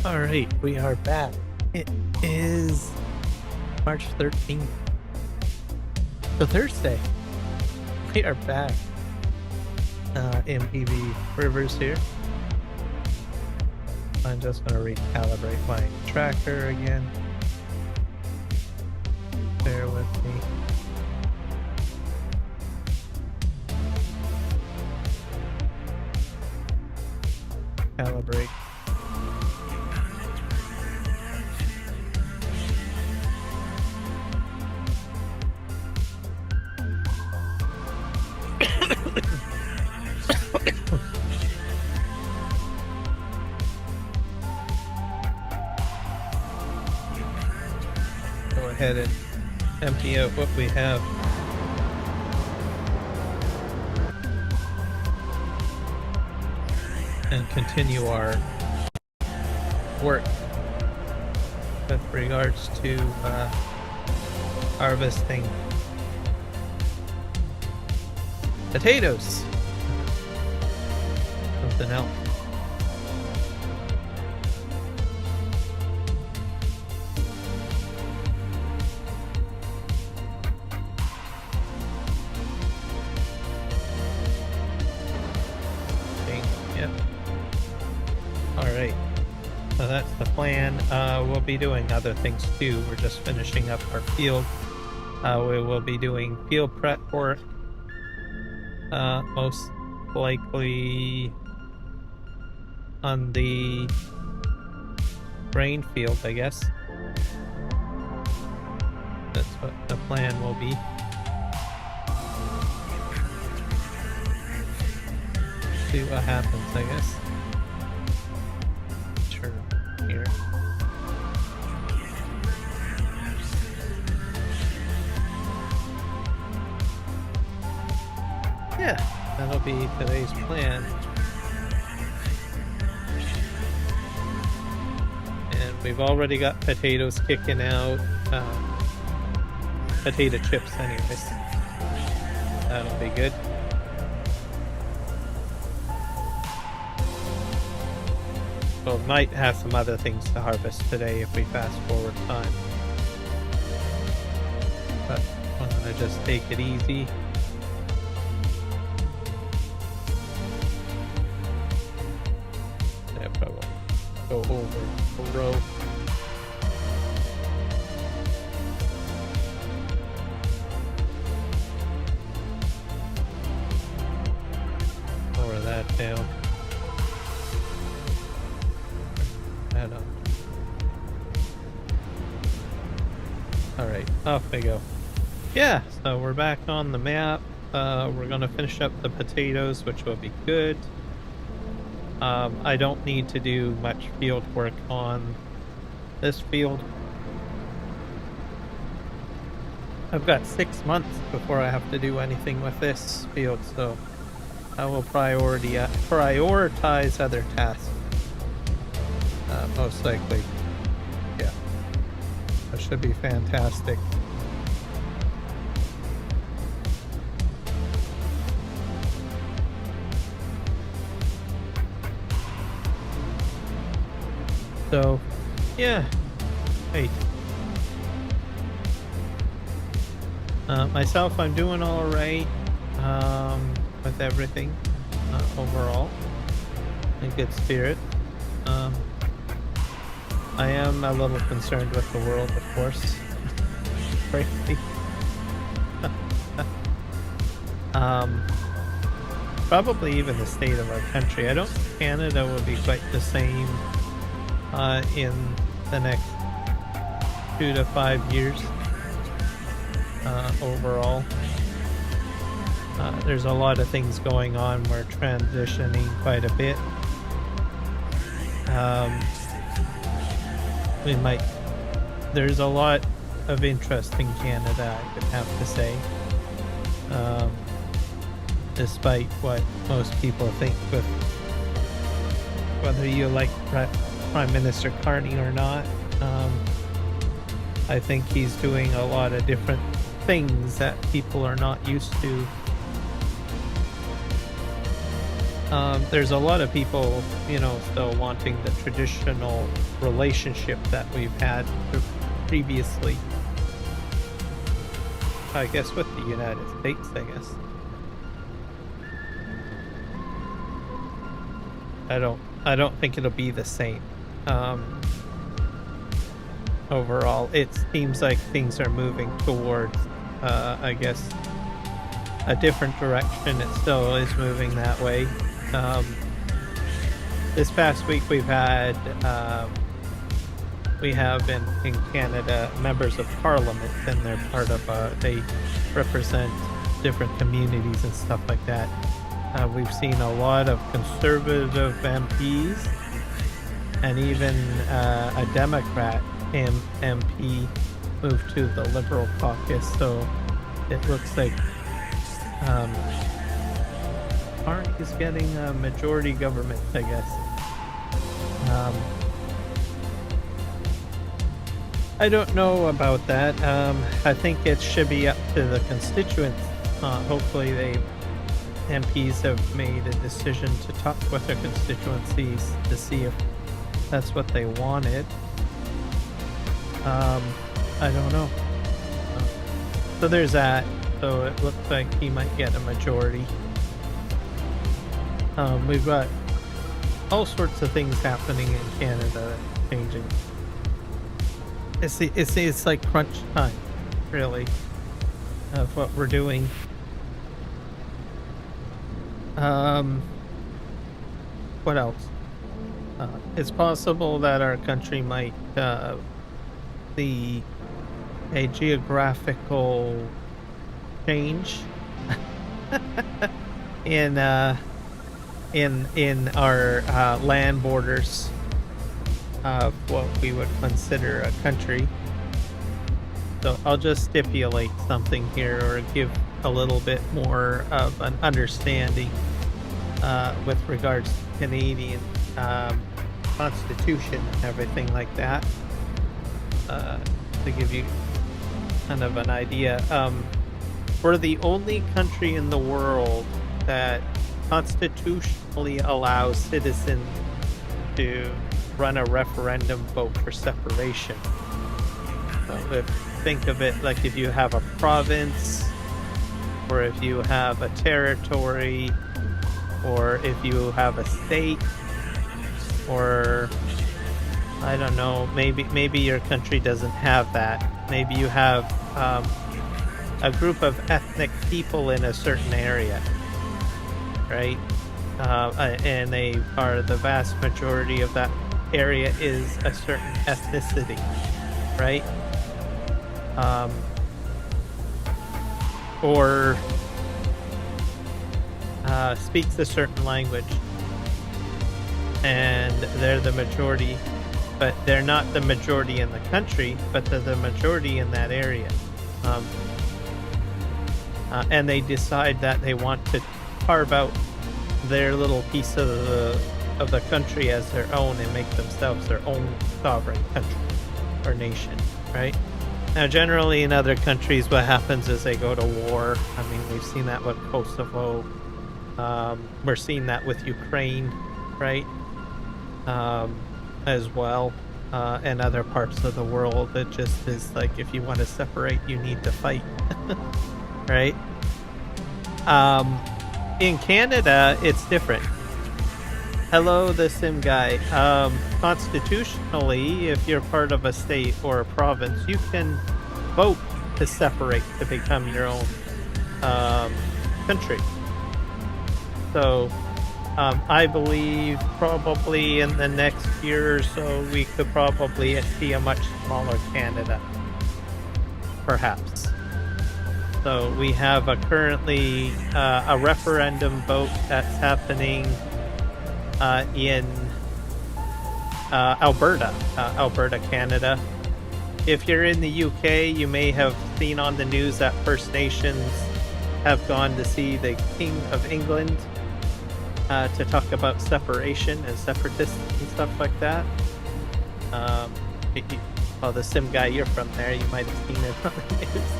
Alright, we are back. It is March 13th. So Thursday. We are back. MPV Rivers here. I'm just going to recalibrate my tracker again. Bear with me. Calibrate. Go ahead and empty out what we have. And continue our work with regards to harvesting potatoes. Something else. Yep. Alright. So that's the plan. We'll be doing other things too. We're just finishing up our field. We will be doing field prep work. Most likely on the grain field, I guess. That's what the plan will be. See what happens, I guess. Turn here. Yeah, that'll be today's plan. And we've already got potatoes kicking out. Potato chips anyways. That'll be good. Well, might have some other things to harvest today if we fast forward time. But I'm gonna just take it easy. Yeah, probably go over a row. Lower that down. Alright, off we go. Yeah, so we're back on the map. We're gonna finish up the potatoes, which will be good. I don't need to do much field work on this field. I've got 6 months before I have to do anything with this field, so I will prioritize other tasks. Most likely. Yeah. That should be fantastic. So, yeah. Hey. Myself, I'm doing all right with everything overall. In good spirit. I am a little concerned with the world, of course. Frankly. Probably even the state of our country. I don't think Canada will be quite the same in the next 2 to 5 years overall. There's a lot of things going on. We're transitioning quite a bit. There's a lot of interest in Canada, I would have to say. Despite what most people think, with whether you like Prime Minister Carney or not, I think he's doing a lot of different things that people are not used to there's a lot of people, you know, still wanting the traditional relationship that we've had previously. I guess with the United States, I guess. I don't think it'll be the same. Overall, it seems like things are moving towards, I guess, a different direction. It still is moving that way. This past week we have in Canada members of parliament, and they're part of they represent different communities and stuff like that. We've seen a lot of conservative MPs and even a Democrat MP move to the Liberal caucus, so it looks like Party is getting a majority government, I guess. I don't know about that. I think it should be up to the constituents. Hopefully MPs have made a decision to talk with their constituencies to see if that's what they wanted. I don't know. So there's that. So it looks like he might get a majority. We've got all sorts of things happening in Canada, changing. It's like crunch time, really, of what we're doing. What else? It's possible that our country might see a geographical change in our land borders of what we would consider a country. So I'll just stipulate something here, or give a little bit more of an understanding with regards to Canadian Constitution and everything like that, to give you kind of an idea. We're the only country in the world that constitutionally allows citizens to run a referendum vote for separation. So think of it like if you have a province, or if you have a territory, or if you have a state, or I don't know, maybe your country doesn't have that. Maybe you have a group of ethnic people in a certain area, right? And they are the vast majority of that area is a certain ethnicity, right? Or speaks a certain language, and they're the majority, but they're not the majority in the country, but they're the majority in that area. And they decide that they want to carve out their little piece of the country as their own and make themselves their own sovereign country or nation, right? Now, generally in other countries, what happens is they go to war. I mean, we've seen that with Kosovo. We're seeing that with Ukraine, right? As well, and other parts of the world. It just is like, if you want to separate, you need to fight, right? In Canada, it's different. Hello, the Sim guy. Constitutionally, if you're part of a state or a province, you can vote to separate to become your own country. So I believe probably in the next year or so, we could probably see a much smaller Canada, perhaps. So we have currently a referendum vote that's happening in Alberta, Canada. If you're in the UK, you may have seen on the news that First Nations have gone to see the King of England to talk about separation and separatists and stuff like that. Oh, the Sim guy, you're from there, you might have seen it on the news.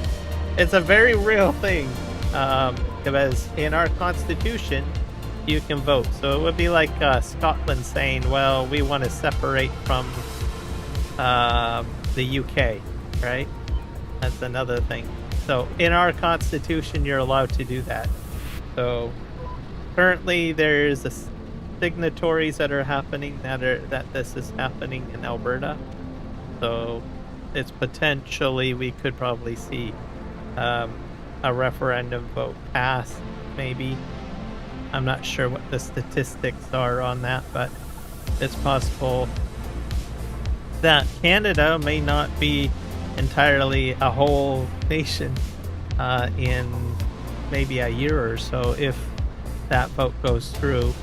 It's a very real thing, because in our Constitution, you can vote. So it would be like Scotland saying, well, we want to separate from the UK, right? That's another thing. So in our constitution, you're allowed to do that. So currently there's signatories that are happening that this is happening in Alberta. So it's potentially, we could probably see a referendum vote pass, maybe. I'm not sure what the statistics are on that, but it's possible that Canada may not be entirely a whole nation in maybe a year or so if that vote goes through.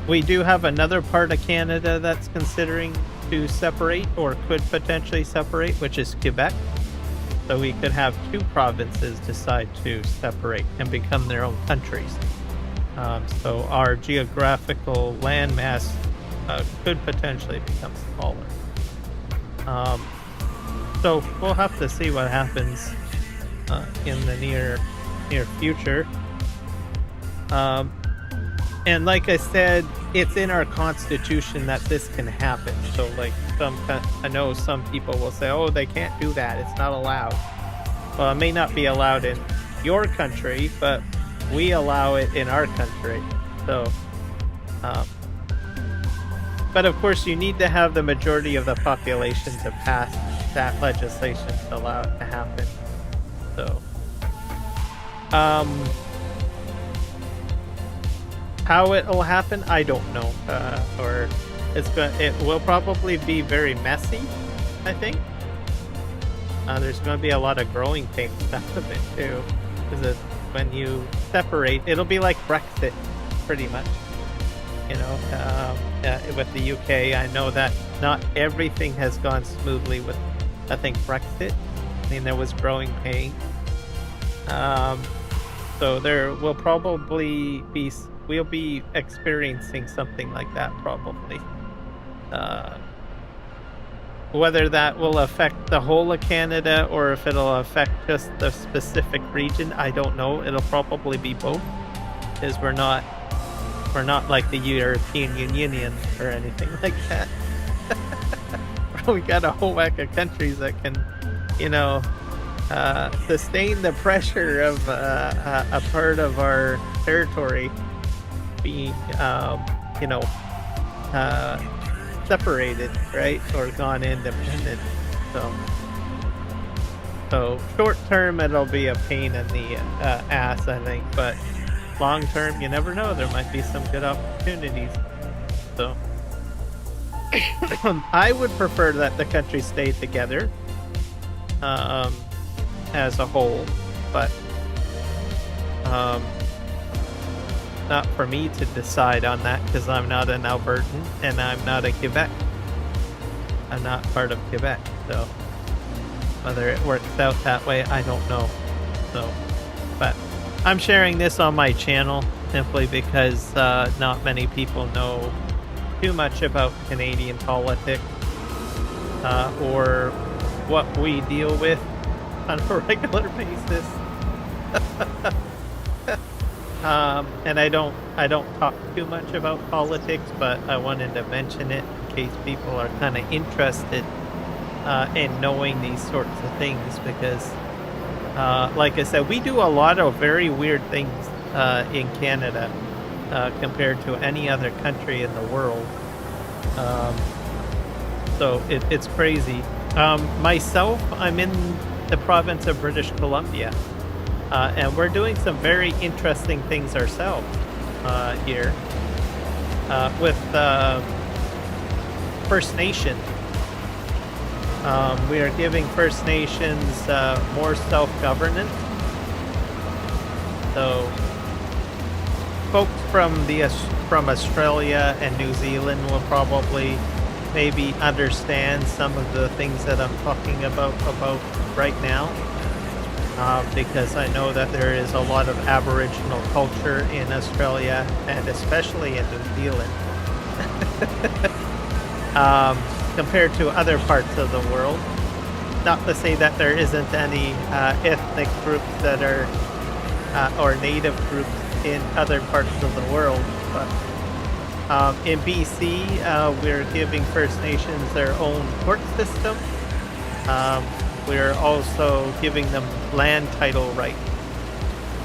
We do have another part of Canada that's considering to separate or could potentially separate, which is Quebec. So we could have two provinces decide to separate and become their own countries. So our geographical landmass could potentially become smaller. So we'll have to see what happens in the near future. And like I said, it's in our constitution that this can happen. So like I know some people will say, oh, they can't do that, it's not allowed. Well, it may not be allowed in your country, but we allow it in our country. So but of course you need to have the majority of the population to pass that legislation to allow it to happen. So how it will happen, I don't know. Or it will probably be very messy, I think. There's going to be a lot of growing pains out of it too, because when you separate, it'll be like Brexit, pretty much. You know, with the UK, I know that not everything has gone smoothly with, I think, Brexit. I mean, there was growing pain. So there will probably be. We'll be experiencing something like that probably. Whether that will affect the whole of Canada or if it'll affect just the specific region, I don't know. It'll probably be both, because we're not like the European Union or anything like that. We got a whole whack of countries that can, you know, sustain the pressure of a part of our territory being, you know, separated, right, or gone independent. So short term, it'll be a pain in the ass, I think, but long term, you never know. There might be some good opportunities. So I would prefer that the country stay together as a whole, but not for me to decide on that, because I'm not an Albertan and I'm not a Quebec. I'm not part of Quebec, so whether it works out that way, I don't know. So, but I'm sharing this on my channel simply because not many people know too much about Canadian politics or what we deal with on a regular basis. And I don't talk too much about politics, but I wanted to mention it in case people are kind of interested in knowing these sorts of things, because like I said, we do a lot of very weird things in Canada compared to any other country in the world. So it's crazy. Myself, I'm in the province of British Columbia. And we're doing some very interesting things ourselves here with First Nations. We are giving First Nations more self-governance. So folks from Australia and New Zealand will probably maybe understand some of the things that I'm talking about right now. Because I know that there is a lot of Aboriginal culture in Australia and especially in New Zealand compared to other parts of the world. Not to say that there isn't any ethnic groups that are or native groups in other parts of the world. But in BC, we're giving First Nations their own court system. We're also giving them land title rights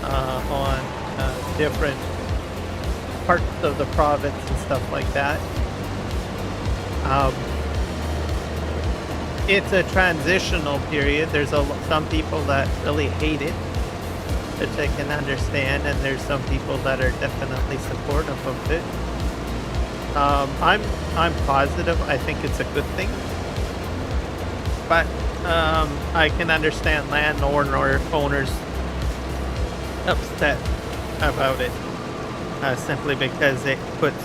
on different parts of the province and stuff like that. It's a transitional period. There's some people that really hate it, which I can understand, and there's some people that are definitely supportive of it. I'm positive. I think it's a good thing, but I can understand owners upset about it, simply because it puts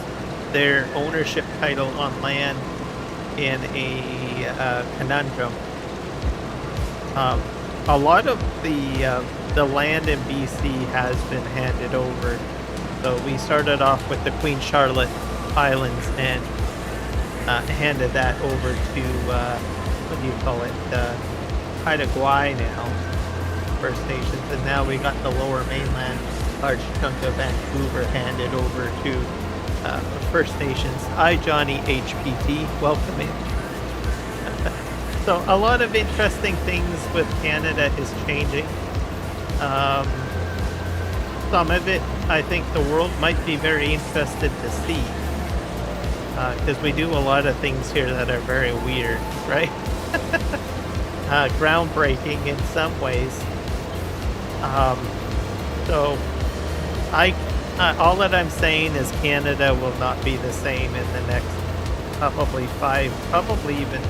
their ownership title on land in a conundrum. A lot of the land in BC has been handed over. So we started off with the Queen Charlotte Islands and handed that over to what do you call it? Haida Gwaii now, First Nations, and now we got the Lower Mainland, large chunk of Vancouver handed over to First Nations. Hi, Johnny HPT, welcome in. So a lot of interesting things with Canada is changing. Some of it, I think the world might be very interested to see, because we do a lot of things here that are very weird, right? Groundbreaking in some ways. So all that I'm saying is Canada will not be the same in the next probably even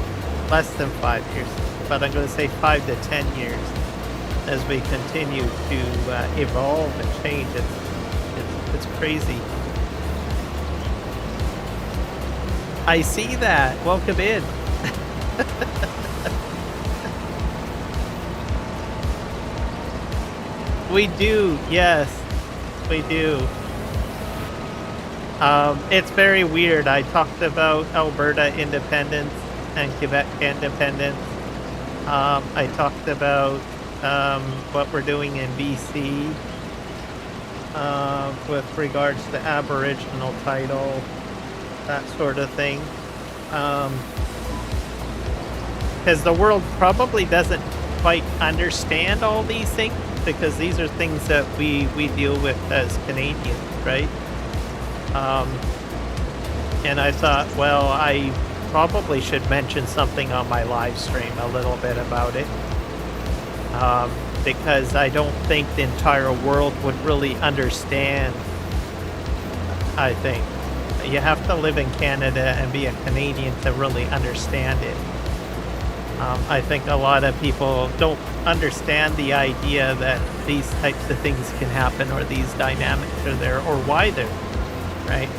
less than 5 years, but I'm going to say 5 to 10 years as we continue to evolve and change. It's crazy. I see that. Welcome in. We do, yes, we do. It's very weird. I talked about Alberta independence and Quebec independence. I talked about what we're doing in BC with regards to Aboriginal title, that sort of thing. Because the world probably doesn't quite understand all these things, because these are things that we deal with as Canadians, right? And I thought, well, I probably should mention something on my live stream a little bit about it, because I don't think the entire world would really understand. I think you have to live in Canada and be a Canadian to really understand it. I think a lot of people don't understand the idea that these types of things can happen, or these dynamics are there, or why they're right.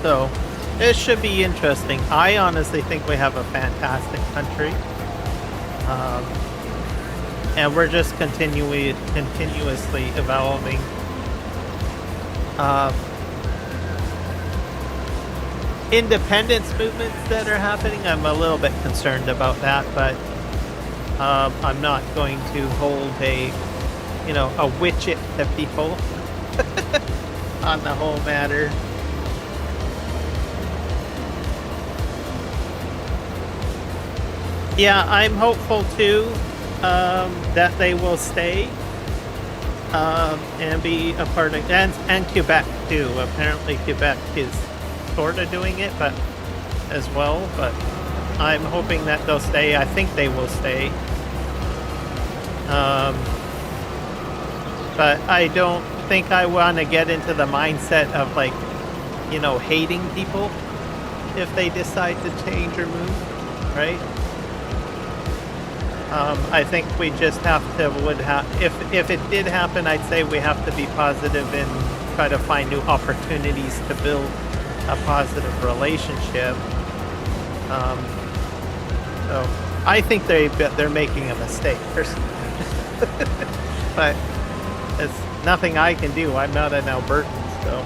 So it should be interesting. I honestly think we have a fantastic country, and we're just continuously evolving. Independence movements that are happening, I'm a little bit concerned about that, but I'm not going to hold a widget to people on the whole matter. Yeah, I'm hopeful too that they will stay and be a part of, and Quebec too. Apparently Quebec is sort of doing it, but as well, but I'm hoping that they'll stay. I think they will stay. But I don't think I want to get into the mindset of hating people if they decide to change or move, right? I think we just have to, if it did happen, I'd say we have to be positive and try to find new opportunities to build a positive relationship. So I think they're making a mistake, personally. But it's nothing I can do. I'm not an Albertan, so.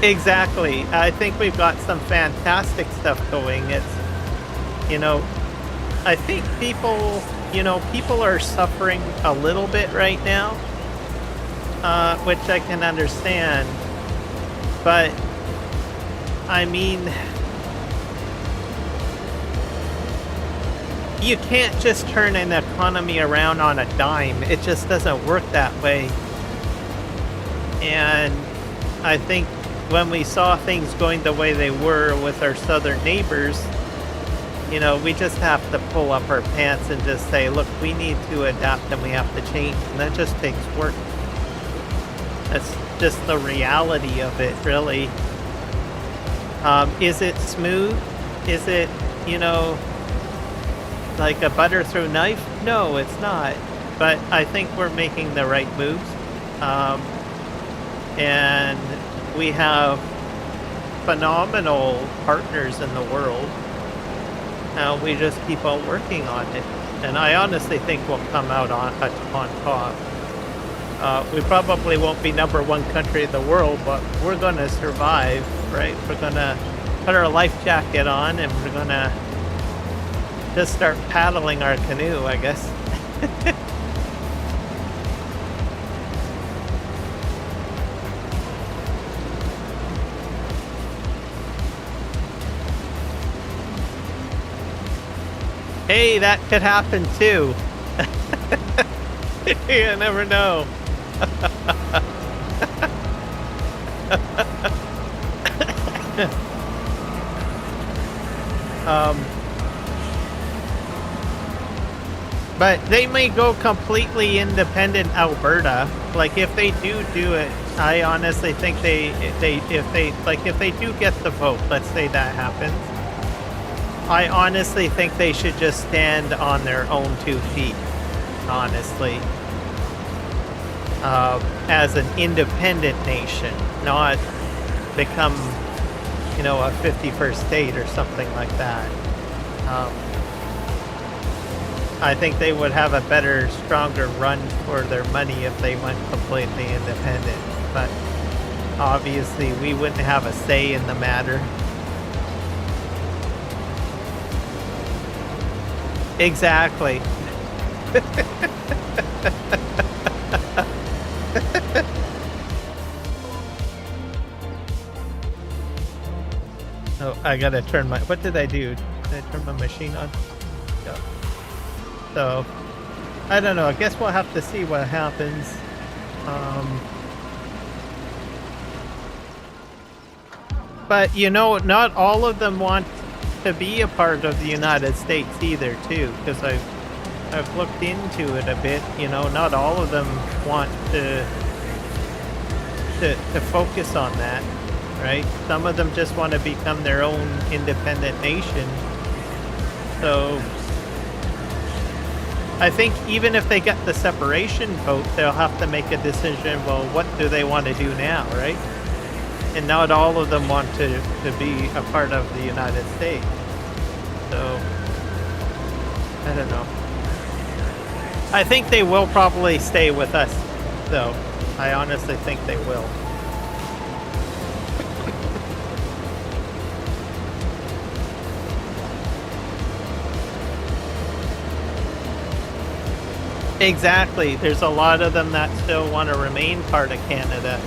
Exactly. I think we've got some fantastic stuff going. you know, I think people, people are suffering a little bit right now, which I can understand. But, I mean, you can't just turn an economy around on a dime. It just doesn't work that way. And I think when we saw things going the way they were with our southern neighbors, we just have to pull up our pants and just say, look, we need to adapt and we have to change. And that just takes work. That's just the reality of it, really. Is it smooth? Is it, like a butter through knife? No, it's not. But I think we're making the right moves. And we have phenomenal partners in the world. We just keep on working on it. And I honestly think we'll come out on top. We probably won't be #1 country in the world, but we're going to survive, right? We're going to put our life jacket on and we're going to just start paddling our canoe, I guess. Hey, that could happen too. You never know. But they may go completely independent Alberta. Like if they do it, I honestly think if they do get the vote, let's say that happens. I honestly think they should just stand on their own 2 feet, honestly. As an independent nation, not become, a 51st state or something like that. I think they would have a better, stronger run for their money if they went completely independent. But obviously, we wouldn't have a say in the matter. Exactly. Oh, I gotta turn my... What did I do? Did I turn my machine on? Yeah. So, I don't know. I guess we'll have to see what happens. But, not all of them want to be a part of the United States either, too, because I've looked into it a bit. Not all of them want to focus on that, right? Some of them just want to become their own independent nation. So I think even if they get the separation vote, they'll have to make a decision, well, what do they want to do now, right? And not all of them want to be a part of the United States. So, I don't know. I think they will probably stay with us, though. I honestly think they will. Exactly. There's a lot of them that still want to remain part of Canada.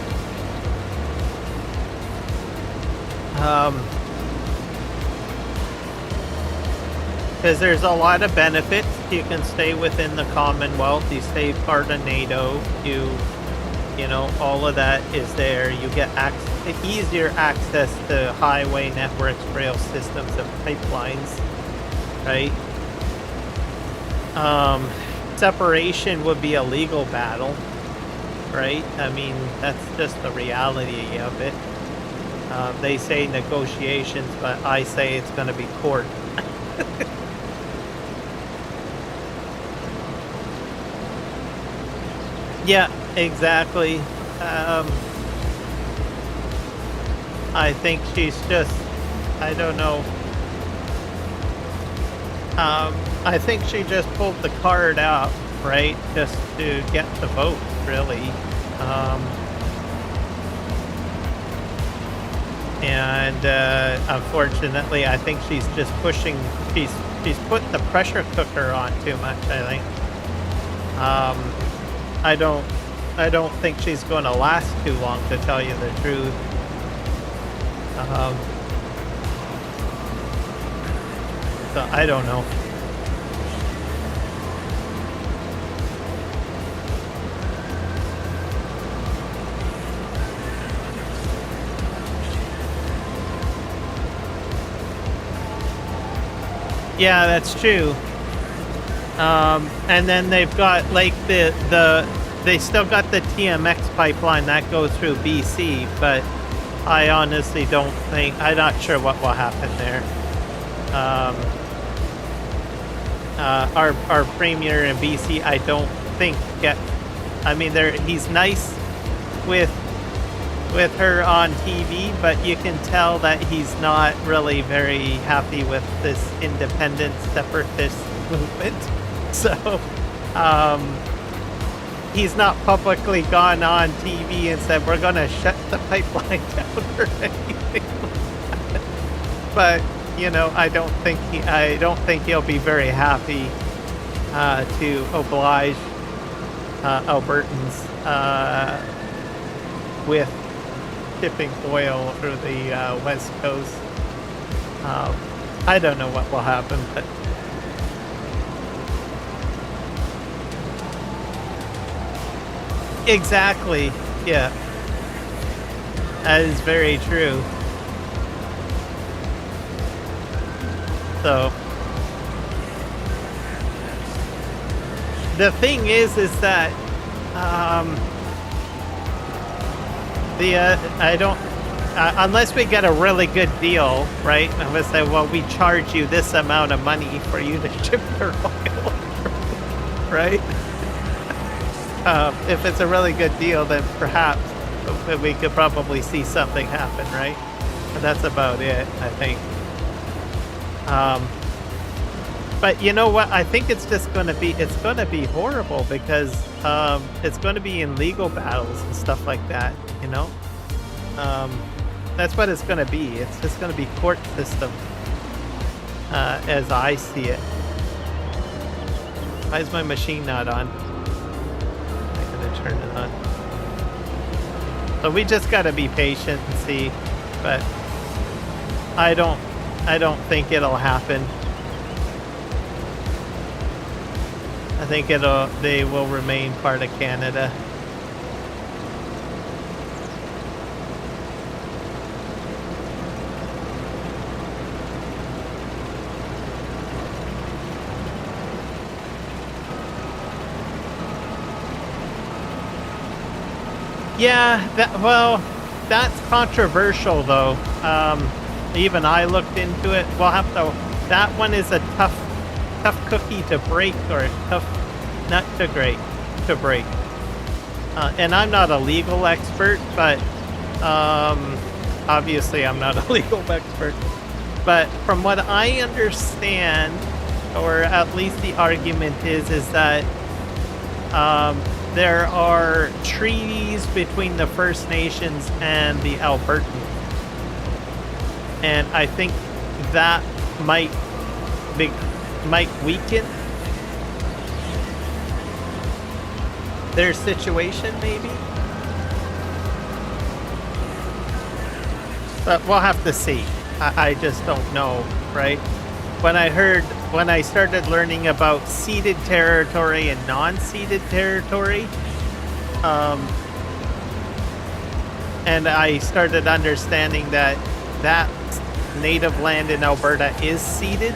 Because there's a lot of benefits. You can stay within the Commonwealth. You stay part of NATO. All of that is there. You get easier access to highway networks, rail systems, and pipelines, right? Separation would be a legal battle, right? I mean, that's just the reality of it. They say negotiations, but I say it's going to be court. Yeah, exactly. I think she's just, I don't know. I think she just pulled the card out, right? Just to get the vote, really. And unfortunately, I think she's just pushing, she's She's put the pressure cooker on too much, I think. I don't think she's going to last too long, to tell you the truth. So I don't know. Yeah, that's true. And then they've got like they still got the TMX pipeline that goes through BC, but I honestly don't think, I'm not sure what will happen there. Our premier in BC, I don't think I mean, he's nice with her on TV, but you can tell that he's not really very happy with this independent separatist movement. So, he's not publicly gone on TV and said, we're going to shut the pipeline down or anything like that. But, you know, I don't think he'll be very happy to oblige Albertans with shipping oil through the West Coast. I don't know what will happen, but exactly, yeah, that is very true. So the thing is that I don't, unless we get a really good deal, right? I'm gonna say, well, we charge you this amount of money for you to ship your oil, right? If it's a really good deal, then perhaps we could probably see something happen, right? But that's about it, I think. But you know what? I think it's just going to be, horrible because it's going to be in legal battles and stuff like that, you know? That's what it's going to be. It's just going to be court system, as I see it. Why is my machine not on? I'm going to turn it on. So we just got to be patient and see, but I don't think it'll happen. I think they will remain part of Canada. Yeah, that's controversial though. Even I looked into it. We'll have to, that one is a tough cookie to break, or a tough nut to break. And I'm not a legal expert, but obviously I'm not a legal expert. But from what I understand, or at least the argument is that there are treaties between the First Nations and the Albertans. And I think that might weaken their situation, maybe. But we'll have to see. I just don't know, right? When I started learning about ceded territory and non-ceded territory, and I started understanding that native land in Alberta is ceded,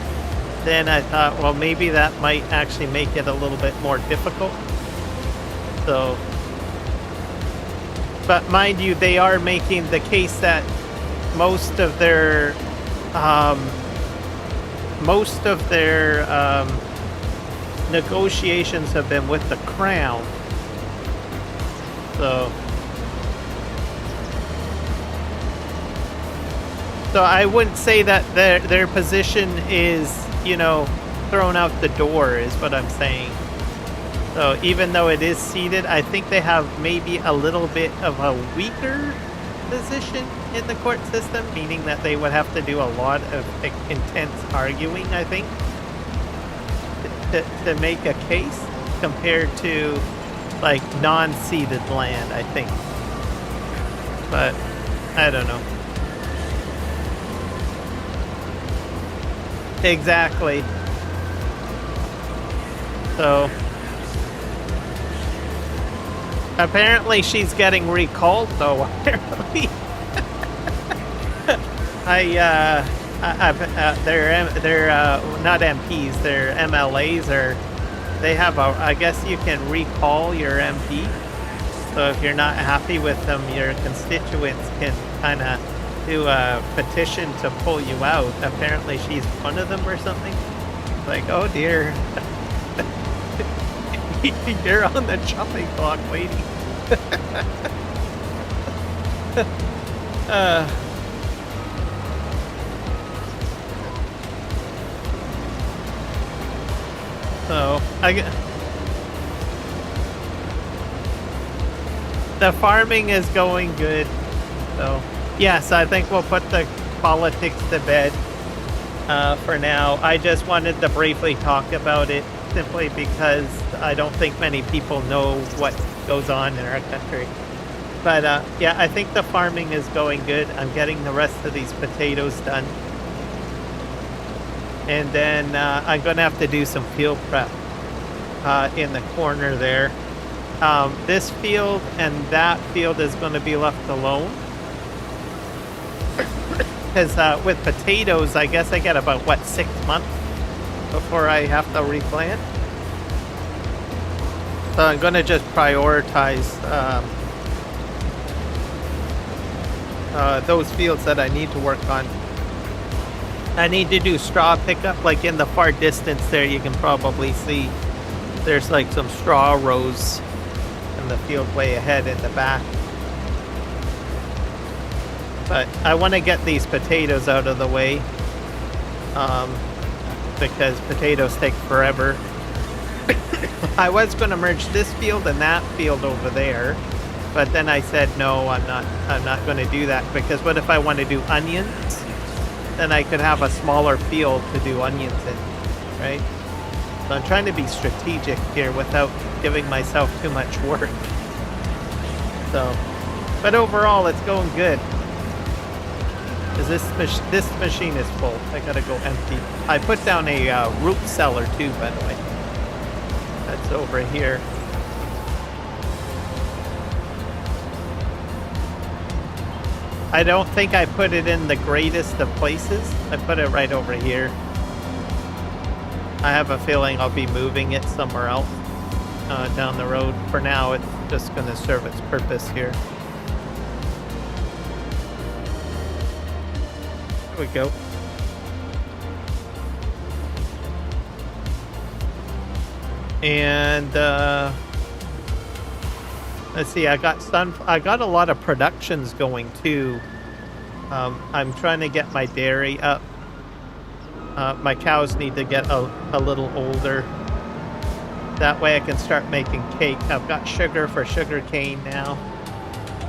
then I thought, well, maybe that might actually make it a little bit more difficult. So, but mind you, they are making the case that most of their negotiations have been with the Crown. So I wouldn't say that their position is, you know, thrown out the door, is what I'm saying. So even though it is ceded, I think they have maybe a little bit of a weaker position in the court system, meaning that they would have to do a lot of intense arguing, I think. to make a case compared to like non-seeded land, I think. But I don't know. Exactly. So apparently she's getting recalled though. Apparently. They're not MPs, they're MLAs, or they have a, I guess you can recall your MP. So if you're not happy with them, your constituents can kind of do a petition to pull you out. Apparently she's one of them or something. Like, oh dear. You're on the chopping block, lady. So the farming is going good. So yes, I think we'll put the politics to bed for now. I just wanted to briefly talk about it simply because I don't think many people know what goes on in our country. But yeah, I think the farming is going good. I'm getting the rest of these potatoes done. And then I'm going to have to do some field prep in the corner there. This field and that field is going to be left alone. Because with potatoes, I guess I get about, what, 6 months before I have to replant. So I'm going to just prioritize those fields that I need to work on. I need to do straw pickup, like in the far distance there you can probably see there's like some straw rows in the field way ahead in the back. But I want to get these potatoes out of the way because potatoes take forever. I was going to merge this field and that field over there, but then I said no, I'm not going to do that, because what if I want to do onions? Then I could have a smaller field to do onions in, right? So I'm trying to be strategic here without giving myself too much work. So, but overall, it's going good. Is this machine is full? I gotta go empty. I put down a root cellar too, by the way. That's over here. I don't think I put it in the greatest of places. I put it right over here. I have a feeling I'll be moving it somewhere else down the road. For now, it's just going to serve its purpose here. There we go. And let's see, I got a lot of productions going too. I'm trying to get my dairy up. My cows need to get a little older. That way I can start making cake. I've got sugar for sugar cane now.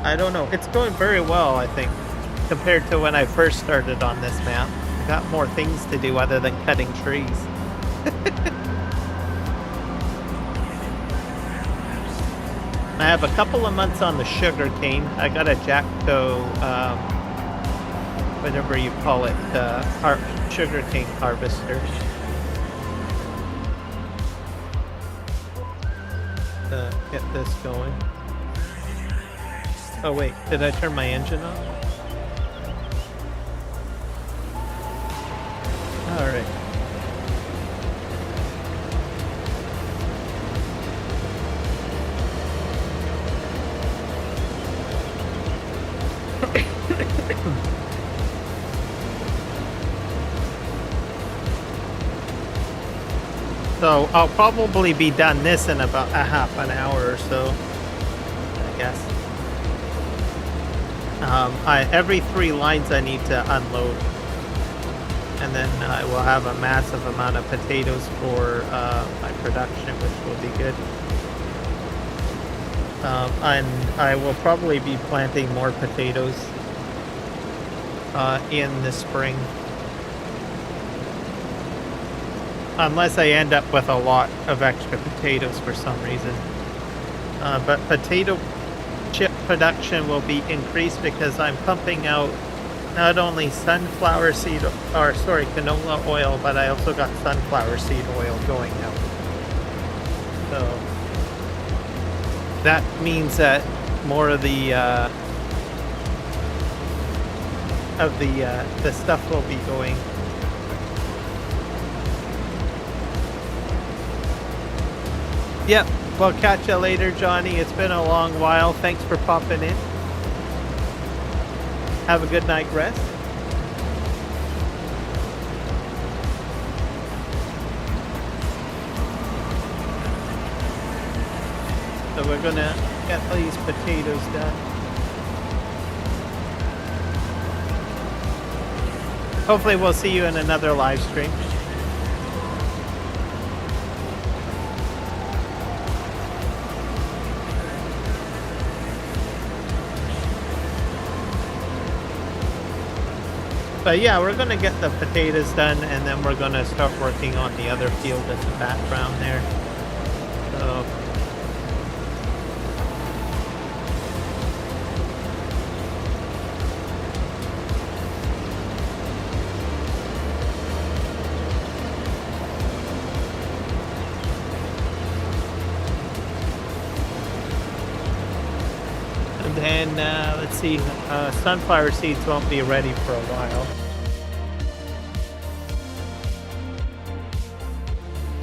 I don't know. It's going very well, I think, compared to when I first started on this map. I got more things to do other than cutting trees. I have a couple of months on the sugar cane. I got a Jacto, whatever you call it, sugar cane harvester. Get this going. Oh wait, did I turn my engine on? All right. So I'll probably be done this in about a half an hour or so, I guess. Every 3 lines I need to unload, and then I will have a massive amount of potatoes for my production, which will be good. And I will probably be planting more potatoes in the spring. unless I end up with a lot of extra potatoes for some reason. But potato chip production will be increased because I'm pumping out not only sunflower seed, or sorry, canola oil, but I also got sunflower seed oil going out. So that means that more of the stuff will be going. Yep, we'll catch you later, Johnny. It's been a long while. Thanks for popping in. Have a good night rest. So we're gonna get these potatoes done. Hopefully we'll see you in another live stream. But yeah, we're gonna get the potatoes done, and then we're gonna start working on the other field in the background there. So and then let's see, sunflower seeds won't be ready for a while.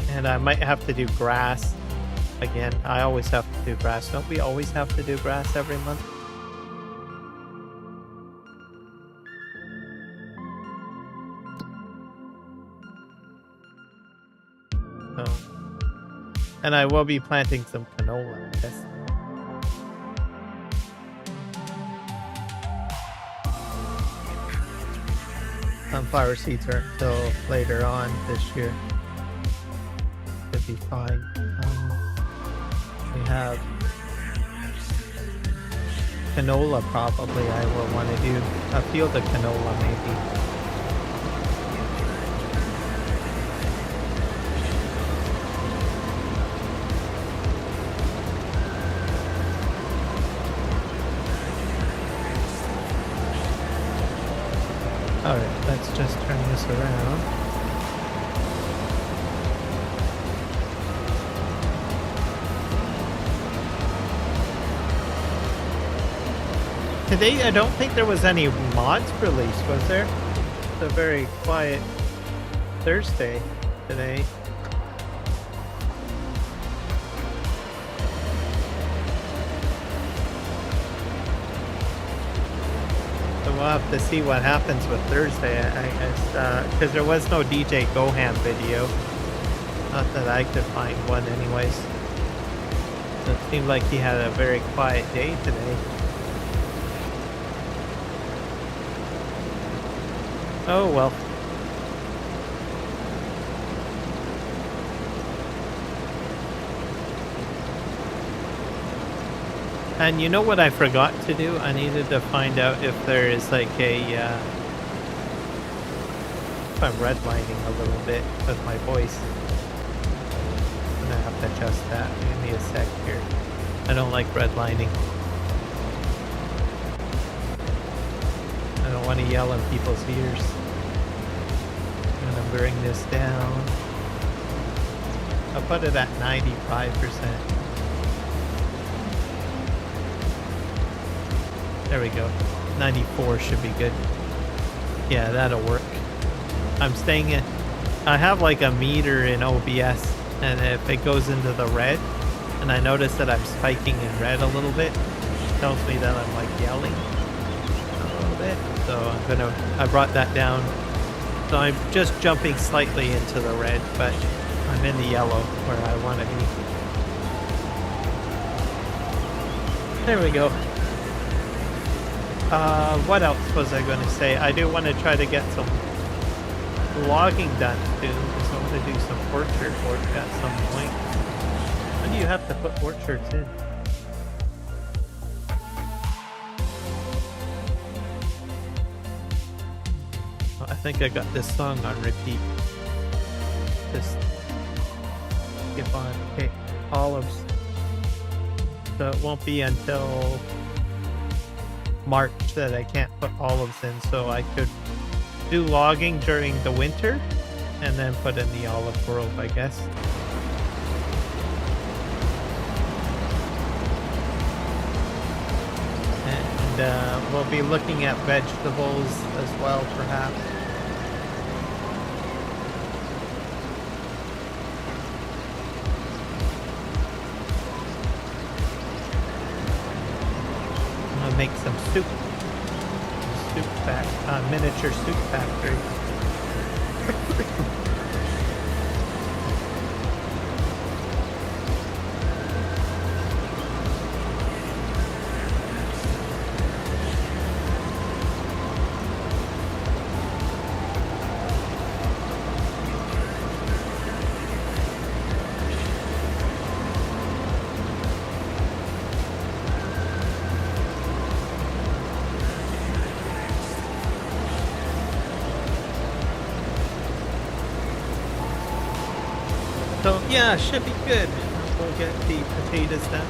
And I might have to do grass again. I always have to do grass. Don't we always have to do grass every month? Oh. And I will be planting some canola, I guess. Sunflower seeds are until later on this year. Should be fine. We have canola probably. I will want to do a field of canola maybe. Alright, let's just turn this around. Today, I don't think there was any mods released, was there? It's a very quiet Thursday today. So we'll have to see what happens with Thursday, I guess, because there was no DJ Goham video. Not that I could find one anyways. So it seemed like he had a very quiet day today. Oh well. And you know what I forgot to do? I needed to find out if there is like a, if I'm redlining a little bit with my voice. I'm gonna have to adjust that. Give me a sec here. I don't like redlining. I don't want to yell in people's ears. I'm gonna bring this down. I'll put it at 95%. There we go. 94 should be good. Yeah, that'll work. I'm staying in. I have like a meter in OBS, and if it goes into the red, and I notice that I'm spiking in red a little bit, it tells me that I'm like yelling a little bit. So I brought that down. So I'm just jumping slightly into the red, but I'm in the yellow where I want to be. There we go. What else was I going to say? I do want to try to get some logging done too, because I want to do some orchard work at some point. When do you have to put orchards in? Oh, I think I got this song on repeat. just skip on. Okay, olives. So it won't be until March that I can't put olives in, so I could do logging during the winter and then put in the olive grove, I guess. And we'll be looking at vegetables as well, perhaps. I'm gonna make some soup. Miniature soup factory. So yeah, should be good. We'll get the potatoes done.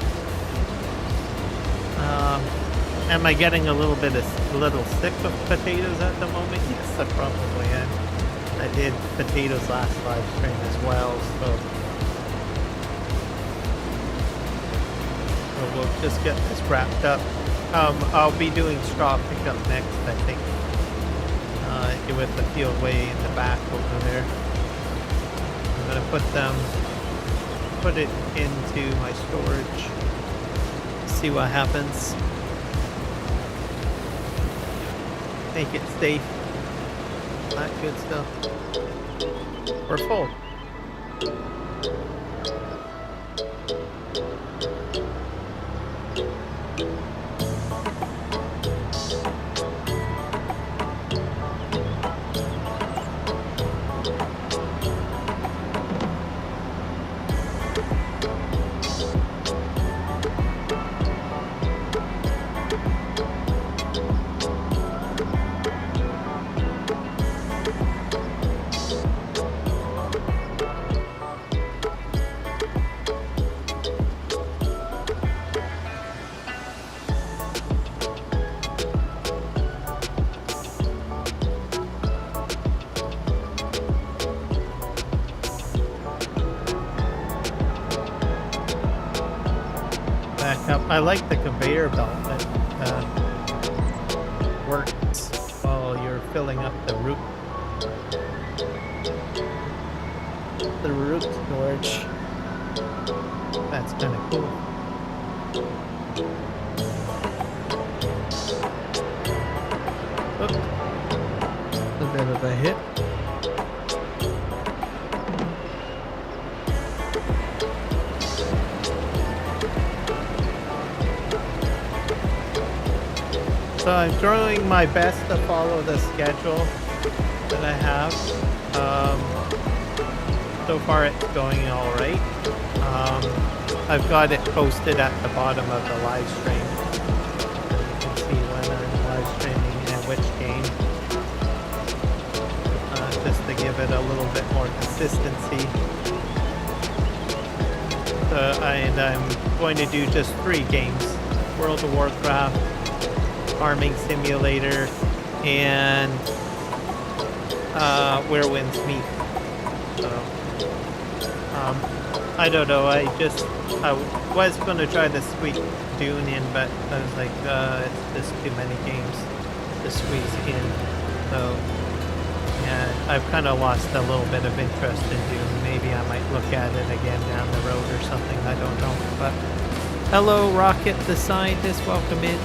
Am I getting a little sick of potatoes at the moment? Yes, I probably am. I did potatoes last live stream as well, so we'll just get this wrapped up. I'll be doing straw pickup next, I think. With the field way in the back over there. I'm gonna put it into my storage. See what happens. Make it safe. That good stuff. We're full. I like the conveyor belt that works while you're filling up the root storage. That's kind of cool. Oops. A bit of a hit. So I'm trying my best to follow the schedule that I have. So far it's going all right. I've got it posted at the bottom of the live stream. You can see when I'm live streaming and which game. Just to give it a little bit more consistency. And I'm going to do just 3 games. World of Warcraft, Farming Simulator, and Where Winds Meet. So, I don't know, I was going to try to squeak Dune in, but I was like, it's just too many games to squeeze in. So, yeah, I've kind of lost a little bit of interest in Dune. Maybe I might look at it again down the road or something, I don't know. But hello, Rocket the Scientist, welcome in.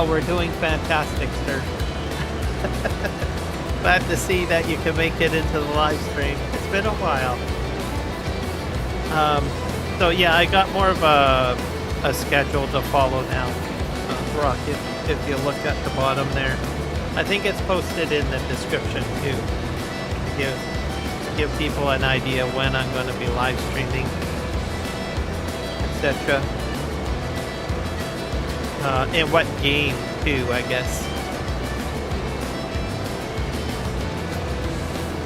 We're doing fantastic, sir. Glad to see that you can make it into the live stream. It's been a while. So yeah, I got more of a schedule to follow now. Rocket, if you look at the bottom there. I think it's posted in the description too. To give people an idea when I'm going to be live streaming, etc. And what game too, I guess.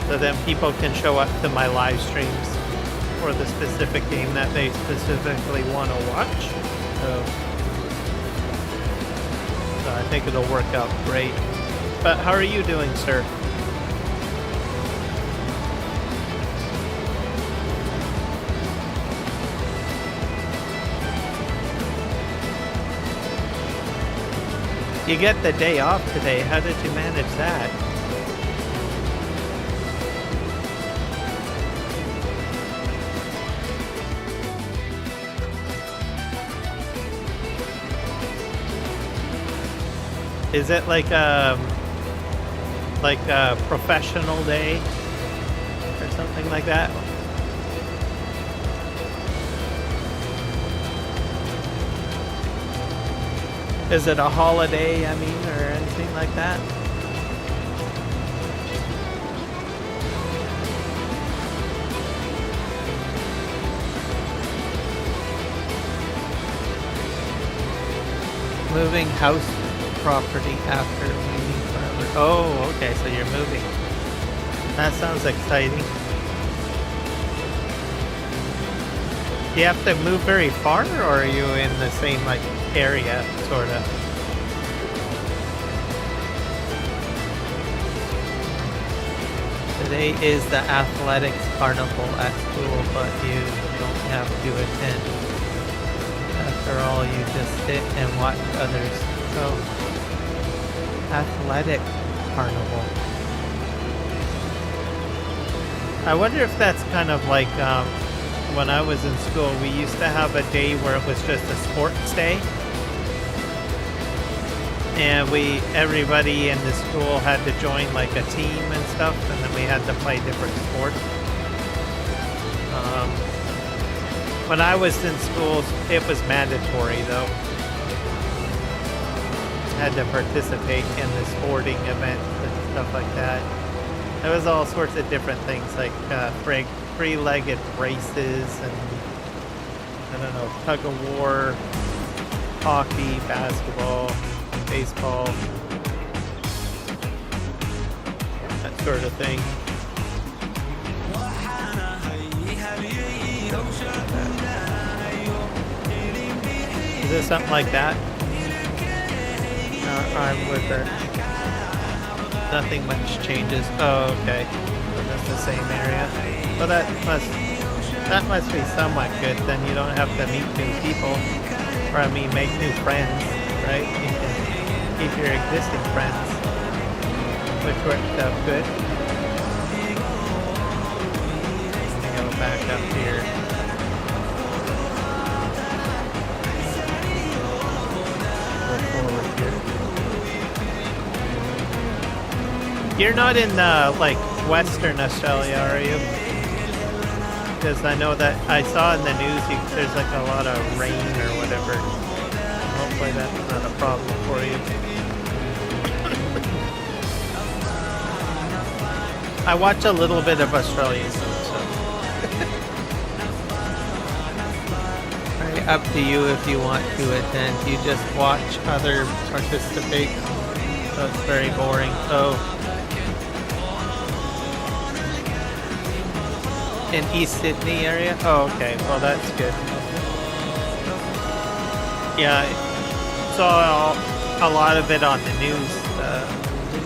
So then people can show up to my live streams for the specific game that they specifically want to watch. So I think it'll work out great. But how are you doing, sir? You get the day off today. How did you manage that? Is it like a professional day or something like that? Is it a holiday, I mean, or anything like that? Moving house property after waiting forever. Oh, okay, so you're moving. That sounds exciting. Do you have to move very far, or are you in the same, like, area, sort of? Today is the athletics carnival at school, but you don't have to attend. After all, you just sit and watch others. So, athletic carnival. I wonder if that's kind of like when I was in school, we used to have a day where it was just a sports day. And everybody in the school had to join like a team and stuff, and then we had to play different sports. When I was in school, it was mandatory though. Had to participate in the sporting events and stuff like that. There was all sorts of different things like three-legged races and I don't know, tug of war, hockey, basketball, baseball, that sort of thing. Is it something like that? I'm with her. Nothing much changes. Oh, okay. So that's the same area. Well, that must be somewhat good. Then you don't have to meet new people, or I mean, make new friends, right? You can keep your existing friends, which worked out good. Let me go back up here. Go forward here. You're not in like Western Australia, are you? Because I know that I saw in the news there's like a lot of rain or whatever. Hopefully that's not a problem for you. I watch a little bit of Australian stuff, so. Right, up to you if you want to attend. You just watch other participate. So it's very boring. Oh. In East Sydney area? Oh, okay. Well, that's good. Yeah, I saw a lot of it on the news,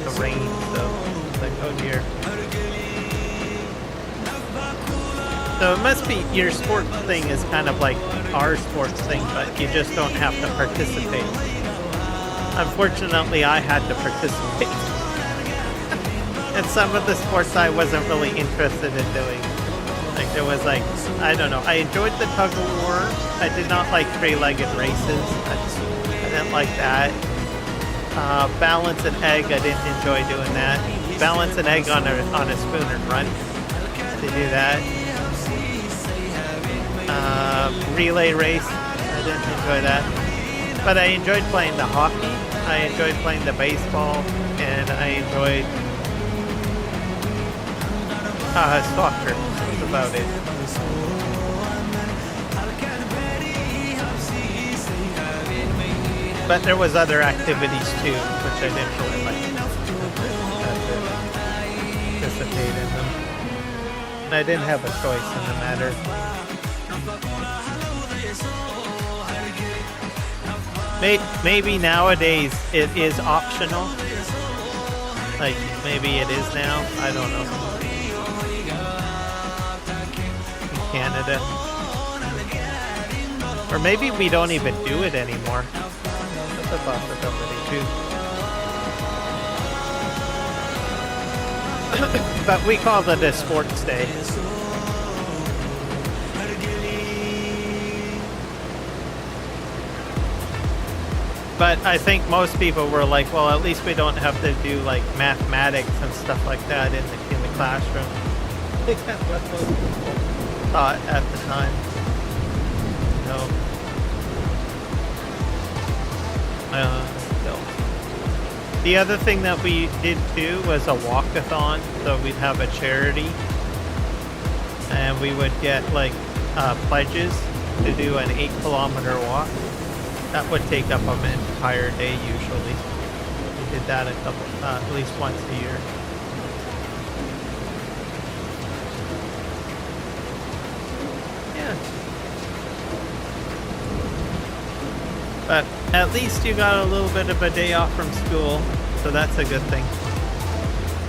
the rain, so it's like, oh dear. So it must be, your sports thing is kind of like our sports thing, but you just don't have to participate. Unfortunately, I had to participate. And some of the sports I wasn't really interested in doing. Like there was like, I don't know, I enjoyed the tug of war. I did not like three-legged races. I didn't like that. Balance an egg, I didn't enjoy doing that. Balance an egg on a spoon and run. To do that. Relay race, I didn't enjoy that. But I enjoyed playing the hockey. I enjoyed playing the baseball, and I enjoyed soccer. That's about it. But there was other activities too, which I didn't really like. Participate in them. I didn't have a choice in the matter. Maybe nowadays it is optional. Like, maybe it is now. I don't know. In Canada. Or maybe we don't even do it anymore. That's a possibility too. But we call it a sports day. But I think most people were like, well, at least we don't have to do like mathematics and stuff like that in the classroom. I think that's what most people thought at the time. No. No. The other thing that we did too was a walkathon. So we'd have a charity, and we would get like pledges to do an 8-kilometer walk. That would take up an entire day usually. We did that at least once a year. Yeah. But at least you got a little bit of a day off from school, so that's a good thing.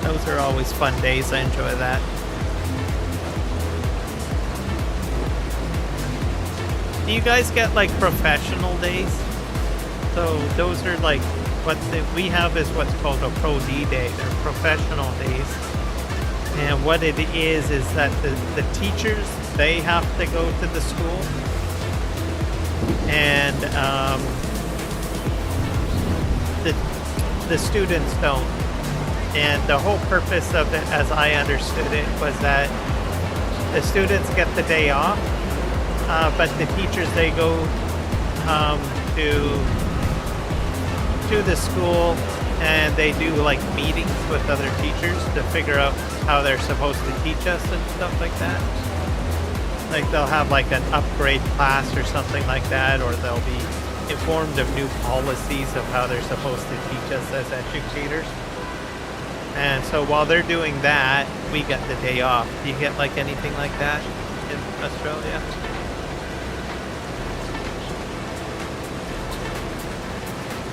Those are always fun days. I enjoy that. Do you guys get like professional days? So those are like we have is what's called a Pro D day. They're professional days. And what it is that the teachers, they have to go to the school. And the students don't. And the whole purpose of it, as I understood it, was that the students get the day off. But the teachers, they go to the school, and they do like meetings with other teachers to figure out how they're supposed to teach us and stuff like that. Like they'll have like an upgrade class or something like that, or they'll be informed of new policies of how they're supposed to teach us as educators. And so while they're doing that, we get the day off. Do you get like anything like that in Australia?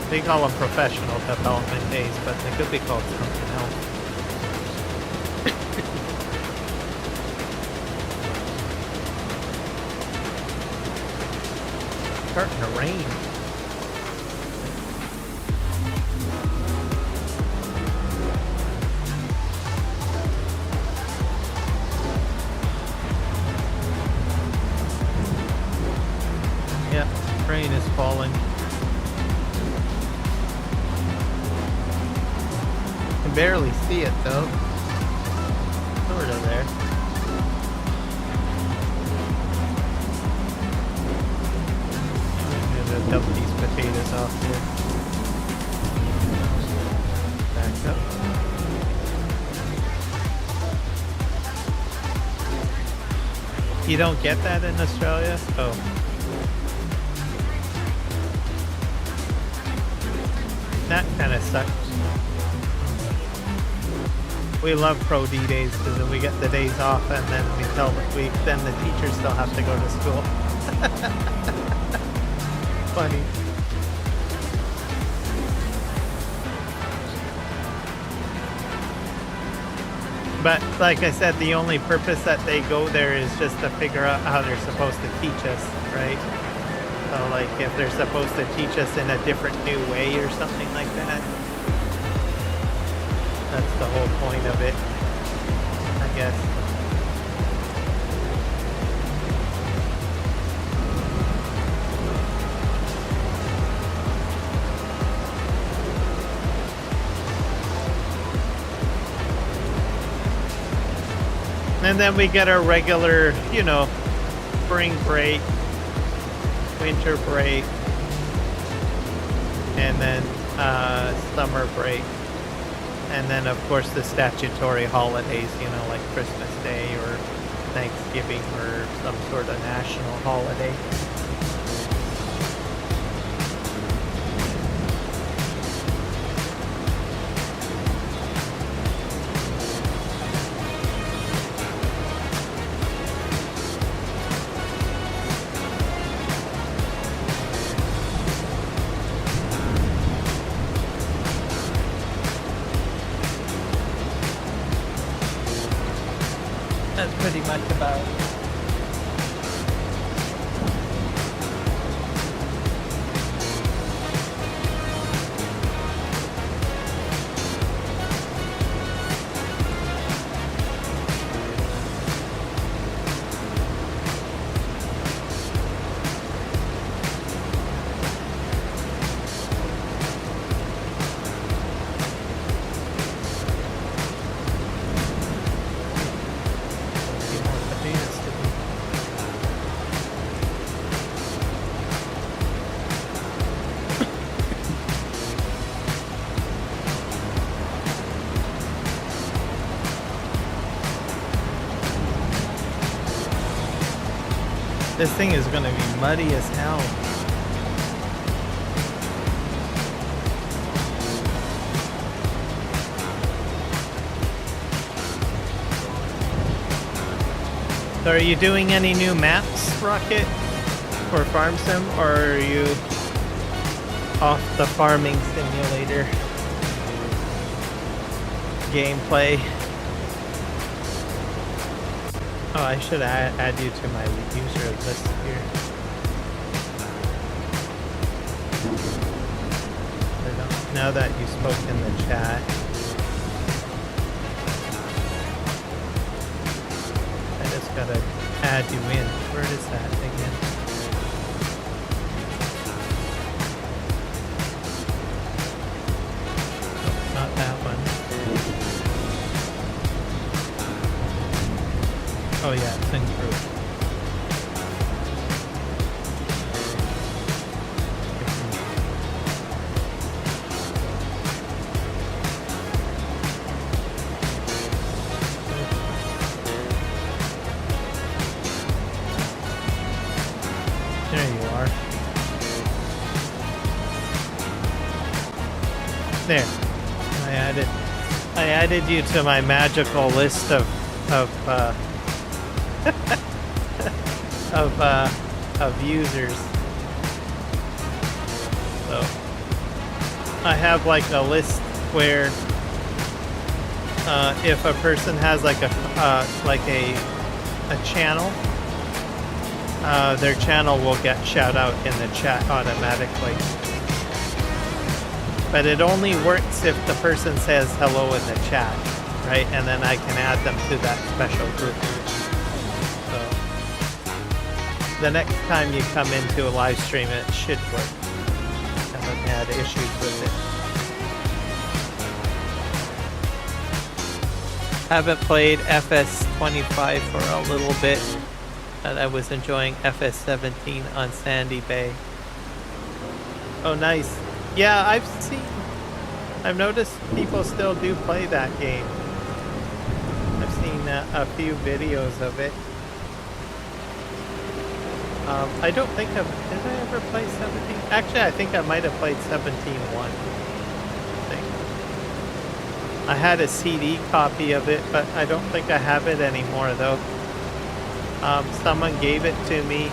They call them professional development days, but they could be called something else. Starting to rain. Yeah, rain is falling. Barely see it though. Sort of there. I'm gonna dump these potatoes off here. Back up. You don't get that in Australia? Oh. That kind of sucks. We love Pro D days because then we get the days off, and then then the teachers still have to go to school. Funny. But like I said, the only purpose that they go there is just to figure out how they're supposed to teach us, right? So like if they're supposed to teach us in a different new way or something like that. That's the whole point of it, I guess. And then we get our regular, spring break, winter break, and then summer break. And then, of course, the statutory holidays, like Christmas Day or Thanksgiving or some sort of national holiday. pretty much about. This thing is gonna be muddy as hell. So are you doing any new maps, Rocket, for Farm Sim, or are you off the farming simulator gameplay? Oh, I should add you to my user list here. Now that you spoke in the chat. I just gotta add you in. Where is that again? Oh, not that one. Oh yeah, it's in group. There you are. There. I added you to my magical list of of users. So I have like a list where if a person has like a channel, their channel will get shout out in the chat automatically. But it only works if the person says hello in the chat, right? And then I can add them to that special group. The next time you come into a live stream, it should work. I haven't had issues with it. Haven't played FS25 for a little bit, and I was enjoying FS17 on Sandy Bay. Oh, nice. Yeah, I've noticed people still do play that game. I've seen a few videos of it. I don't think did I ever play 17? Actually, I think I might have played 17-1. I had a CD copy of it, but I don't think I have it anymore, though. Someone gave it to me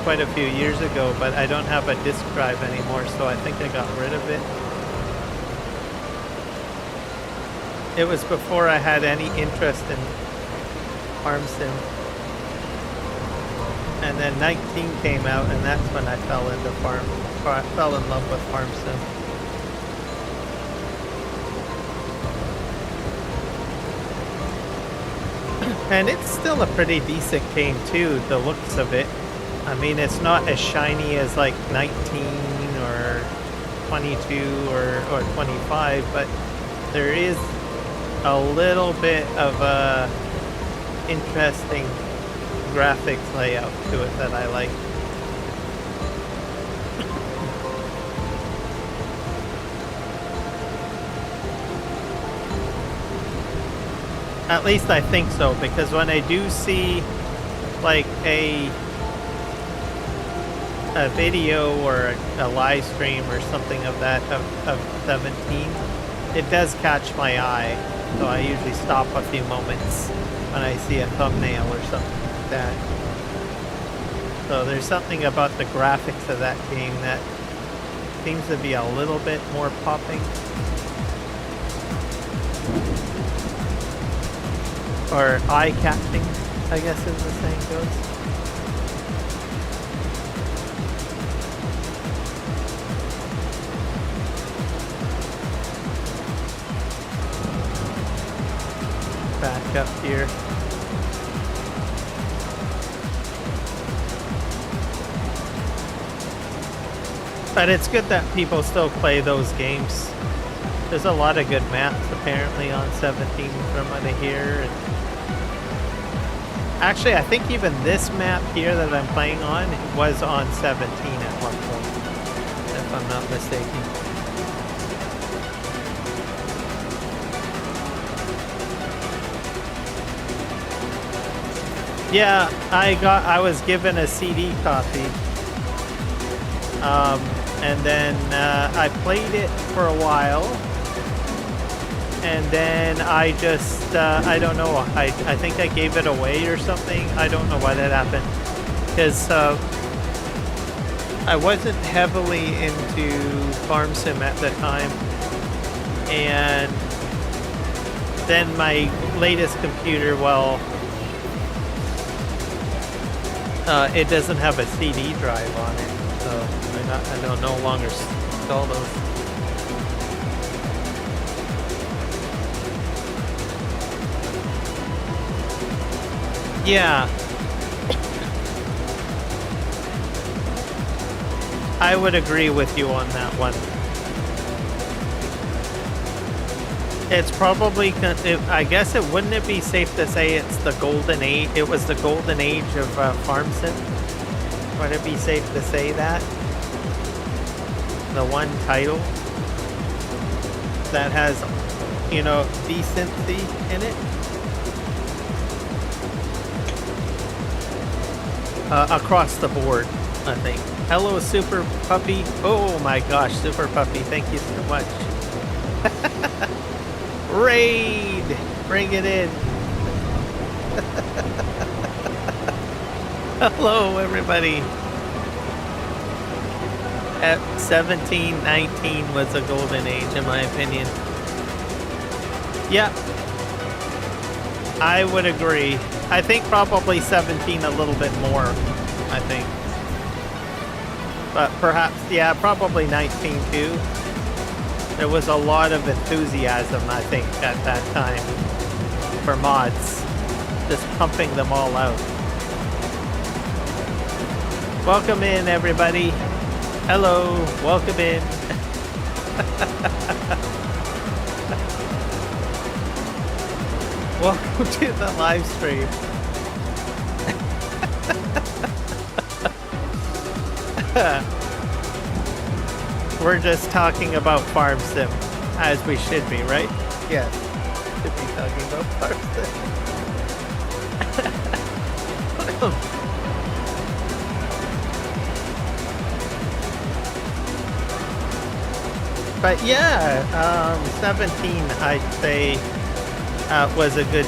quite a few years ago, but I don't have a disk drive anymore, so I think I got rid of it. It was before I had any interest in Farm Sim. And then 19 came out, and that's when I fell in love with Farm Sim. And it's still a pretty decent game too, the looks of it. I mean, it's not as shiny as like 19 or 22 or 25, but there is a little bit of a interesting graphics layout to it that I like. At least I think so, because when I do see like a video or a live stream or something of that of 17, it does catch my eye, so I usually stop a few moments when I see a thumbnail or something like that. So there's something about the graphics of that game that seems to be a little bit more popping. or eye-catching, I guess as the saying goes. Back up here. But it's good that people still play those games. There's a lot of good maps apparently on 17 from what I hear. And actually, I think even this map here that I'm playing on was on 17 at one point, if I'm not mistaken. Yeah, I was given a CD copy. And then I played it for a while, and then I just, I don't know, I think I gave it away or something. I don't know why that happened, because I wasn't heavily into farm sim at the time, and then my latest computer, well, it doesn't have a CD drive on it, so I don't no longer install those. Yeah. I would agree with you on that one. It's probably, I guess it wouldn't it be safe to say it's the golden age, it was the golden age of farm sim? Would it be safe to say that? The one title that has, you know, decency in it. Across the board, I think. Hello, Super Puppy. Oh my gosh, Super Puppy, thank you so much. Raid! Bring it in. Hello, everybody. At 17, 19 was a golden age, in my opinion. Yeah, I would agree. I think probably 17 a little bit more, I think. But perhaps, yeah, probably 19 too. There was a lot of enthusiasm, I think, at that time for mods. Just pumping them all out. Welcome in, everybody. Hello, welcome in. Welcome to the live stream. We're just talking about farm sim, as we should be, right? Yes, should be talking about farm sim. But yeah, 17, I'd say, was a good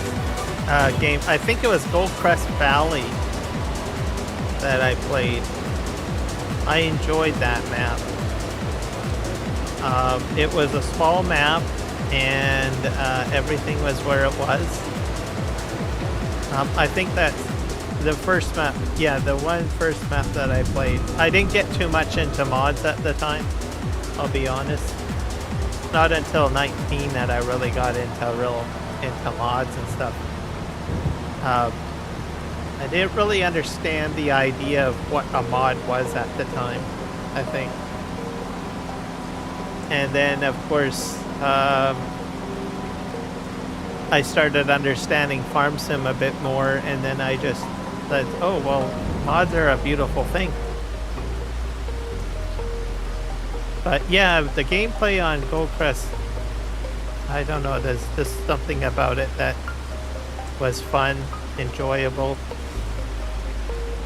game. I think it was Goldcrest Valley that I played. I enjoyed that map. It was a small map, and everything was where it was. I think that's the first map. Yeah, the first map that I played. I didn't get too much into mods at the time, I'll be honest. Not until 19 that I really got into mods and stuff. I didn't really understand the idea of what a mod was at the time, I think. And then, of course, I started understanding farm sim a bit more, and then I just said, oh, well, mods are a beautiful thing. But yeah, the gameplay on Goldcrest, I don't know, there's just something about it that was fun, enjoyable.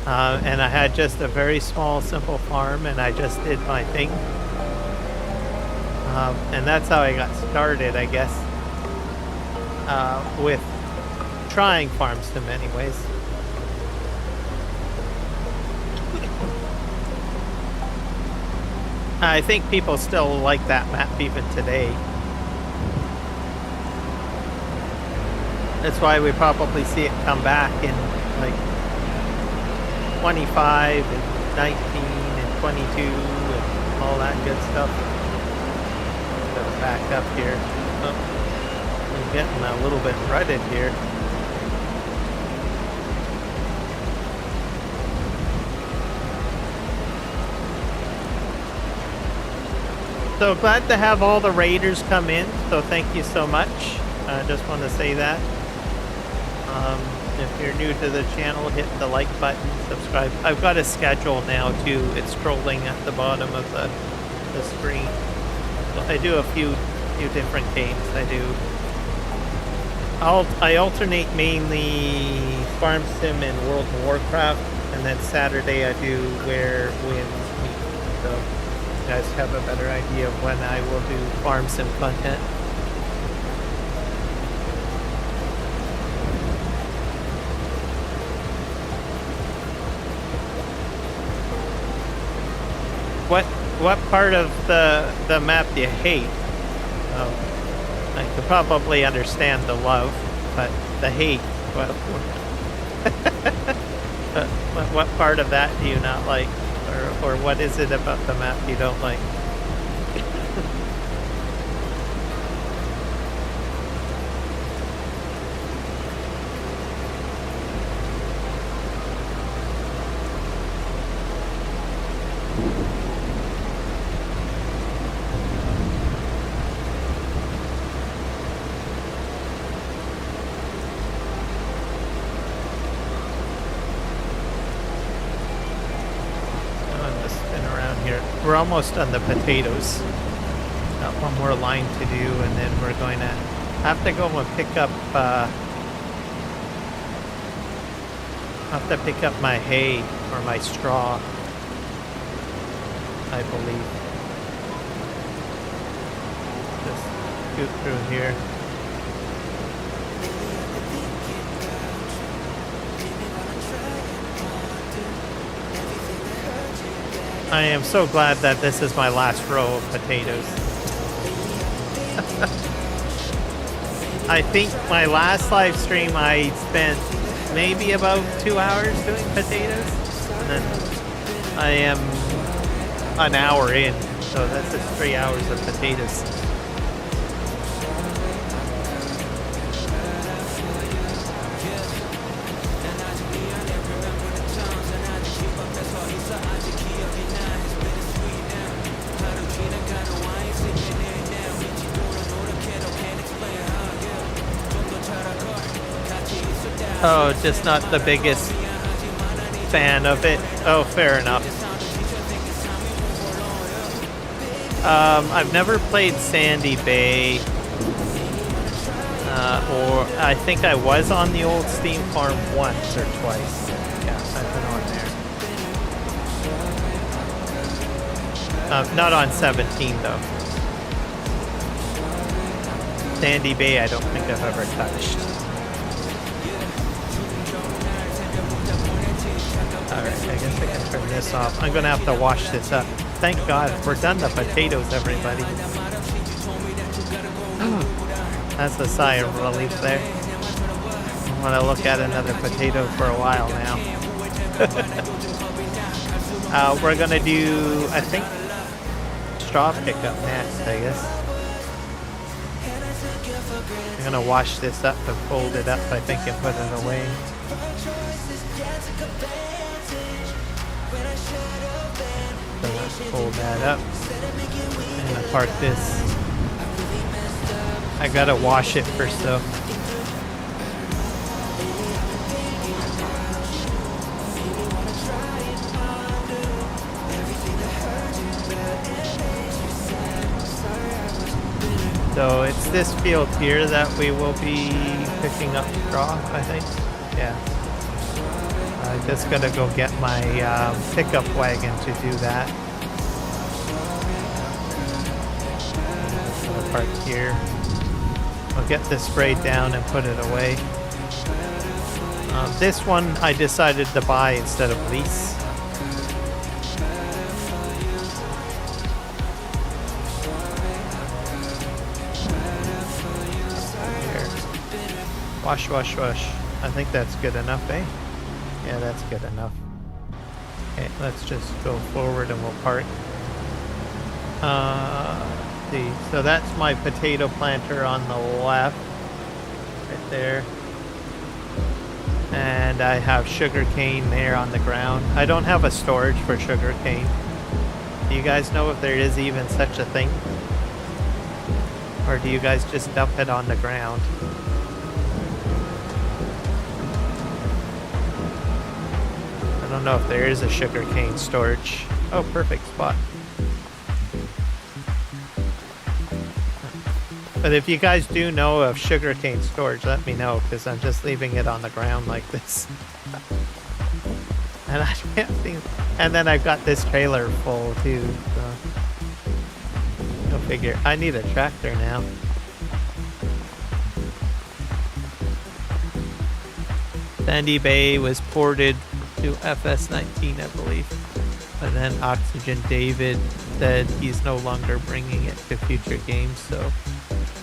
And I had just a very small, simple farm, and I just did my thing. And that's how I got started, I guess, with trying farm sim anyways. I think people still like that map even today. That's why we probably see it come back in like 25 and 19 and 22 and all that good stuff. Gotta back up here. Oh, I'm getting a little bit rutted here. So glad to have all the raiders come in, so thank you so much. I just want to say that. If you're new to the channel, hit the like button, subscribe. I've got a schedule now too. It's scrolling at the bottom of the screen. So I do a few different games. I alternate mainly Farm Sim and World of Warcraft, and then Saturday I do Where Winds Meet. So you guys have a better idea of when I will do Farm Sim content. What part of the map do you hate? I could probably understand the love, but the hate, what part of that do you not like? Or what is it about the map you don't like? We're almost on the potatoes. Got one more line to do, and then we're going to have to go and pick up. Have to pick up my hay or my straw, I believe. Just scoot through here. I am so glad that this is my last row of potatoes. I think my last live stream I spent maybe about 2 hours doing potatoes, and then I am an hour in, so that's just 3 hours of potatoes. Oh, just not the biggest fan of it. Oh, fair enough. I've never played Sandy Bay. Or I think I was on the old Steam farm once or twice. Yeah, I've been on there. Not on 17 though. Sandy Bay I don't think I've ever touched. Alright, I guess I can turn this off. I'm gonna have to wash this up. Thank God, we're done the potatoes, everybody. That's a sigh of relief there. I want to look at another potato for a while now. We're gonna do, I think, straw pickup next, I guess. I'm gonna wash this up and fold it up, I think, and put it away. So let's fold that up. I'm gonna park this. I gotta wash it first though. So it's this field here that we will be picking up straw, I think. Yeah. I'm just gonna go get my pickup wagon to do that. I'm gonna park here. I'll get this sprayed down and put it away. This one I decided to buy instead of lease. Wash, wash, wash. I think that's good enough, eh? Yeah, that's good enough. Okay, let's just go forward and we'll park. Let's see. So that's my potato planter on the left. Right there. And I have sugar cane there on the ground. I don't have a storage for sugar cane. Do you guys know if there is even such a thing? Or do you guys just dump it on the ground? I don't know if there is a sugar cane storage. Oh, perfect spot. But if you guys do know of sugarcane storage, let me know, because I'm just leaving it on the ground like this. And I can't think. And then I've got this trailer full too. So go figure. I need a tractor now. Sandy Bay was ported to FS19, I believe. And then Oxygen David said he's no longer bringing it to future games, so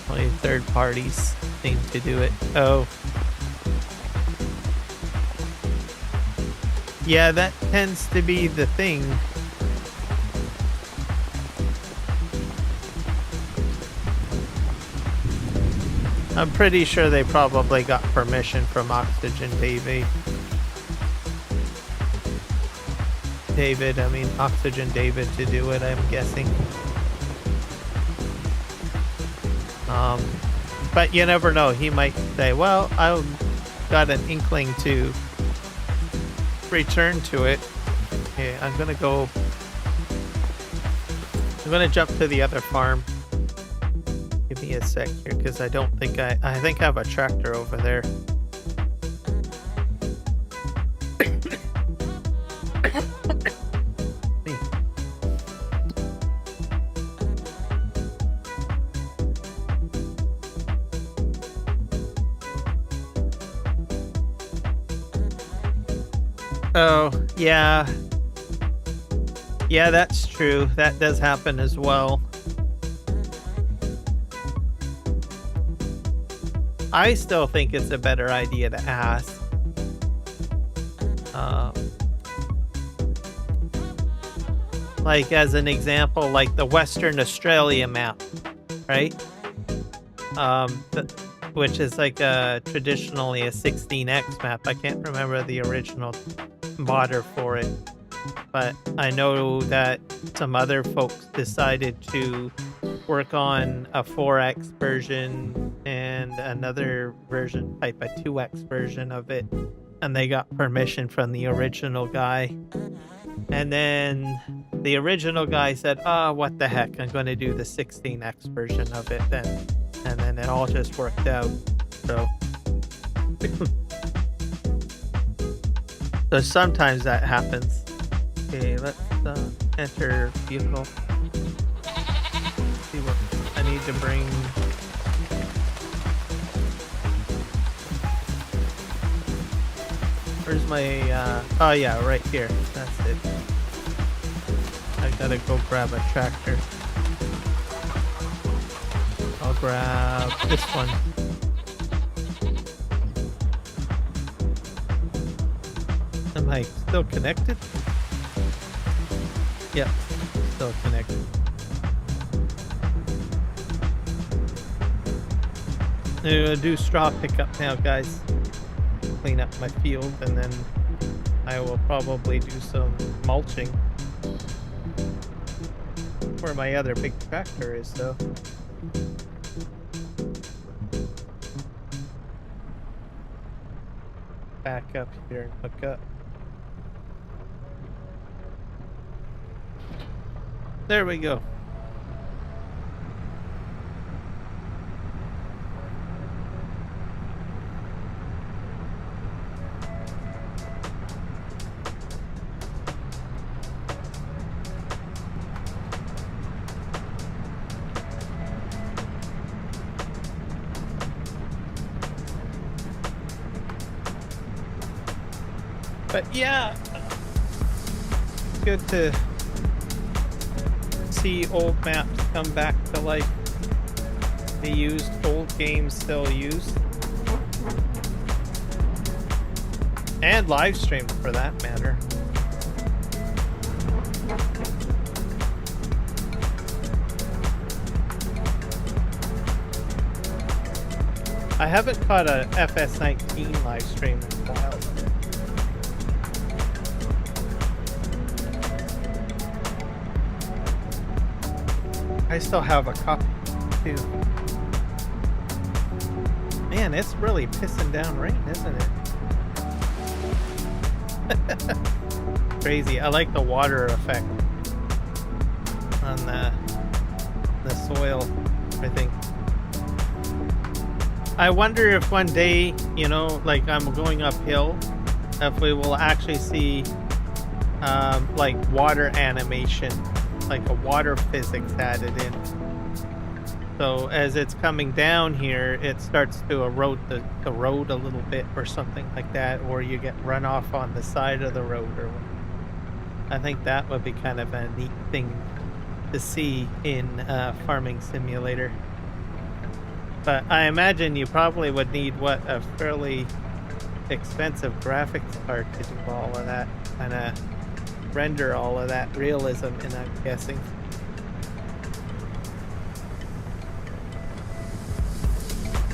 only third parties seem to do it. Oh. Yeah, that tends to be the thing. I'm pretty sure they probably got permission from Oxygen David. Oxygen David to do it, I'm guessing. But you never know. He might say, well, I've got an inkling to return to it. Okay, I'm gonna jump to the other farm. Give me a sec here, because I don't think I think I have a tractor over there. Oh, yeah. Yeah, that's true. That does happen as well. I still think it's a better idea to ask. Like, as an example, like the Western Australia map, right? Which is like traditionally a 16x map. I can't remember the original modder for it, but I know that some other folks decided to work on a 4x version and another version, type a 2x version of it, and they got permission from the original guy. And then the original guy said, oh, what the heck, I'm going to do the 16x version of it then. And then it all just worked out. So so sometimes that happens. Okay, let's enter vehicle. See what I need to bring. Where's my oh yeah, right here. That's it. I gotta go grab a tractor. I'll grab this one. Am I still connected? Yep, still connected. I'm gonna do straw pickup now, guys. Clean up my field, and then I will probably do some mulching. Where my other big tractor is, though. Back up here and hook up. There we go. But yeah, good to see old maps come back to life. They used old games still used. And live stream for that matter. I haven't caught a FS19 live stream in a while. I still have a copy too. Man, it's really pissing down rain, isn't it? Crazy. I like the water effect on the soil, I think. I wonder if one day, you know, like I'm going uphill, if we will actually see like water animation, like a water physics added in. So as it's coming down here, it starts to erode the road a little bit or something like that, or you get runoff on the side of the road. Or I think that would be kind of a neat thing to see in Farming Simulator. But I imagine you probably would need, what, a fairly expensive graphics card to do all of that, kind of render all of that realism in, I'm guessing.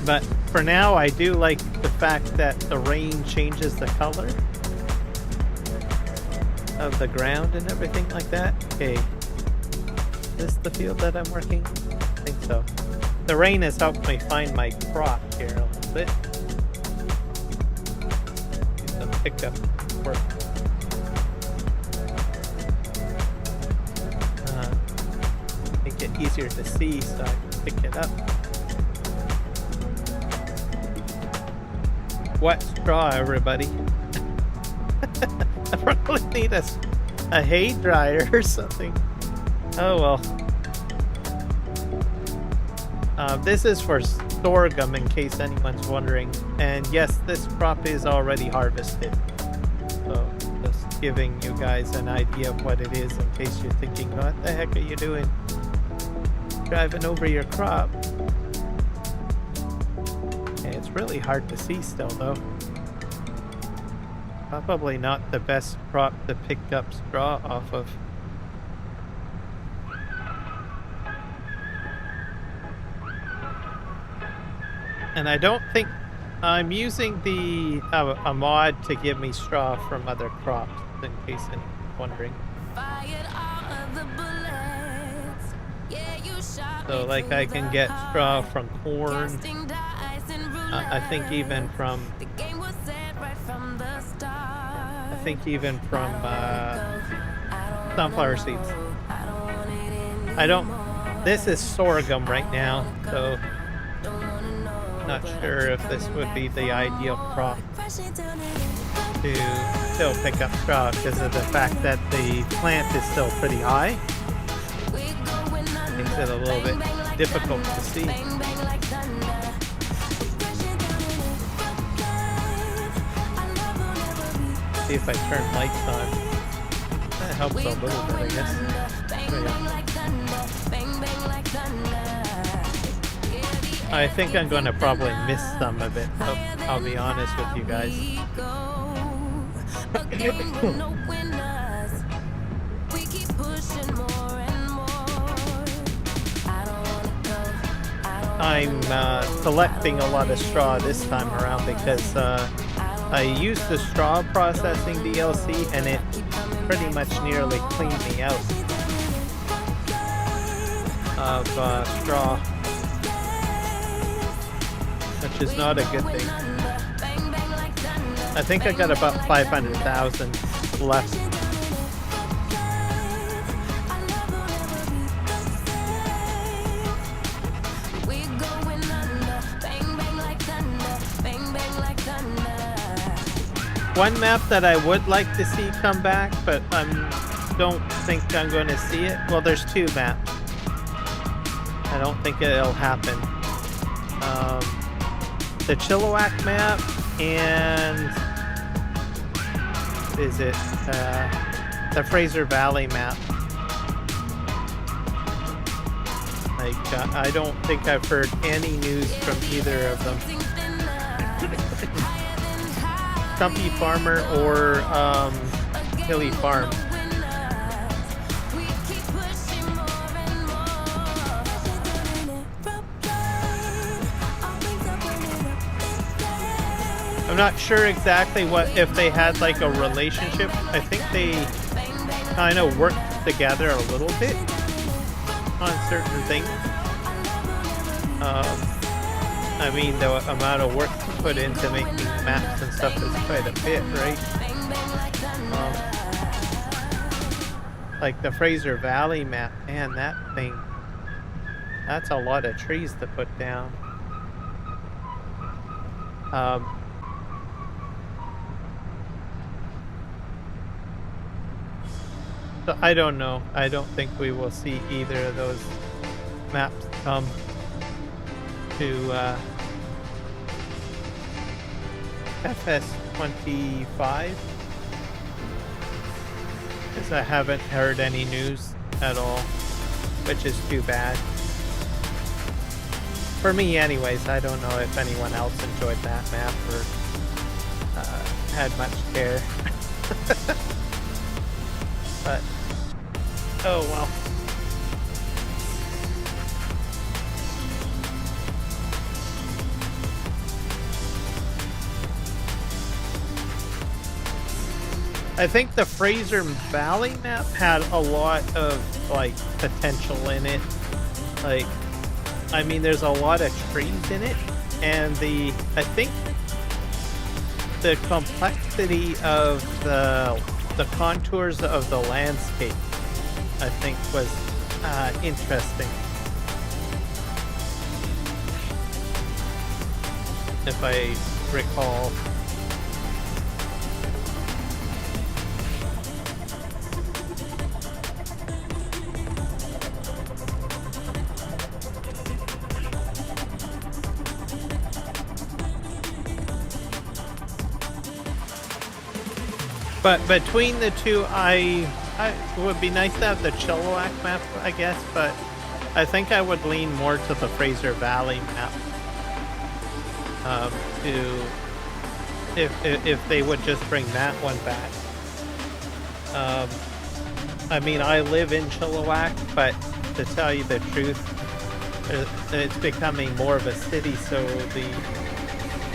But for now, I do like the fact that the rain changes the color of the ground and everything like that. Okay, is this the field that I'm working? I think so. The rain has helped me find my crop here a little bit. Do some pickup work. Make it easier to see so I can pick it up. Wet straw, everybody. I probably need a hay dryer or something. Oh well. This is for sorghum, in case anyone's wondering. And yes, this crop is already harvested. So just giving you guys an idea of what it is, in case you're thinking, what the heck are you doing? Driving over your crop. Okay, it's really hard to see still, though. Probably not the best crop to pick up straw off of. And I don't think I'm using the a mod to give me straw from other crops, in case anyone's wondering. So like I can get straw from corn. I think even from sunflower seeds. I don't. This is sorghum right now, so. Not sure if this would be the ideal crop to still pick up straw because of the fact that the plant is still pretty high. Makes it a little bit difficult to see. See if I turn lights on. That helps a little bit, I guess. Oh, yeah. I think I'm going to probably miss some of it. I'll be honest with you guys. I'm selecting a lot of straw this time around because I used the straw processing DLC and it pretty much nearly cleaned me out of straw. Which is not a good thing. I think I got about 500,000 left. One map that I would like to see come back, but I don't think I'm going to see it. Well, there's two maps. I don't think it'll happen. The Chilliwack map and is it the Fraser Valley map. Like I don't think I've heard any news from either of them. Stumpy Farmer or Hilly Farm. I'm not sure exactly if they had like a relationship. I think they kind of worked together a little bit on certain things. I mean, the amount of work put into making maps and stuff is quite a bit, right? Like the Fraser Valley map, man, that thing, that's a lot of trees to put down. So I don't know. I don't think we will see either of those maps come to FS25, because I haven't heard any news at all, which is too bad. For me anyways. I don't know if anyone else enjoyed that map or had much care. But oh well. I think the Fraser Valley map had a lot of like potential in it. Like, I mean, there's a lot of trees in it, and I think the complexity of the contours of the landscape, I think, was interesting. If I recall. But between the two, it would be nice to have the Chilliwack map, I guess, but I think I would lean more to the Fraser Valley map. If they would just bring that one back. I mean, I live in Chilliwack, but to tell you the truth, it's becoming more of a city, so the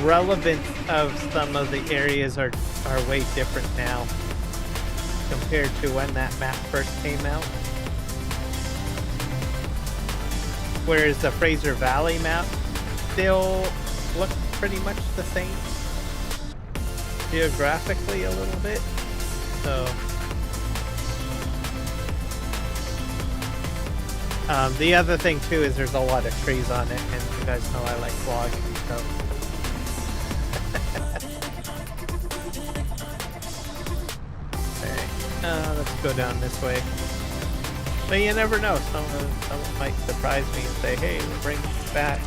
relevance of some of the areas are way different now compared to when that map first came out. Whereas the Fraser Valley map still looks pretty much the same geographically a little bit. So the other thing too is there's a lot of trees on it, and you guys know I like vlogging, so let's go down this way. But you never know. Someone might surprise me and say, hey, we're bringing this back.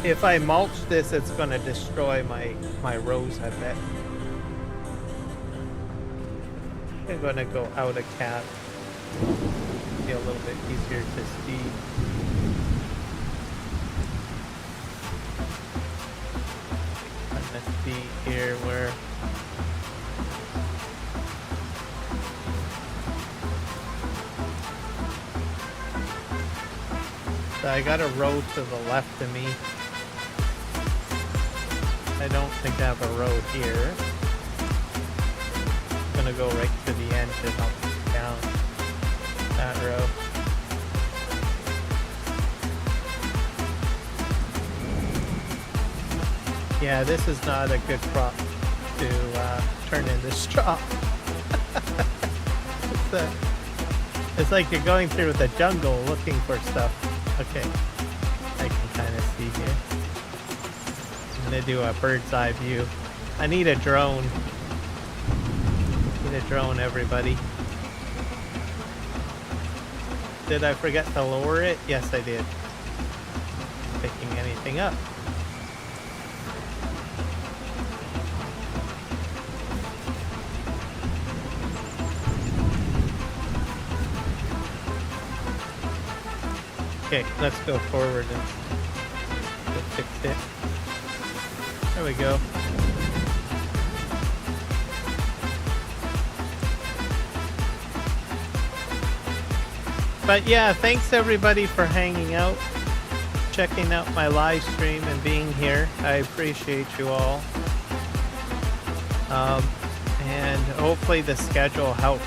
If I mulch this, it's going to destroy my rows, I bet. I'm gonna go out a cat. Be a little bit easier to see. Let's see here where. So I got a road to the left of me. I don't think I have a road here. Gonna go right to the end and help down that row. Yeah, this is not a good crop to turn into straw. It's like you're going through the jungle looking for stuff. Okay, I can kind of see here. I'm gonna do a bird's eye view. I need a drone. A drone, everybody. Did I forget to lower it? Yes, I did. Picking anything up. Okay, let's go forward and fix it. There we go. But yeah, thanks everybody for hanging out, checking out my live stream and being here. I appreciate you all. And hopefully the schedule helped.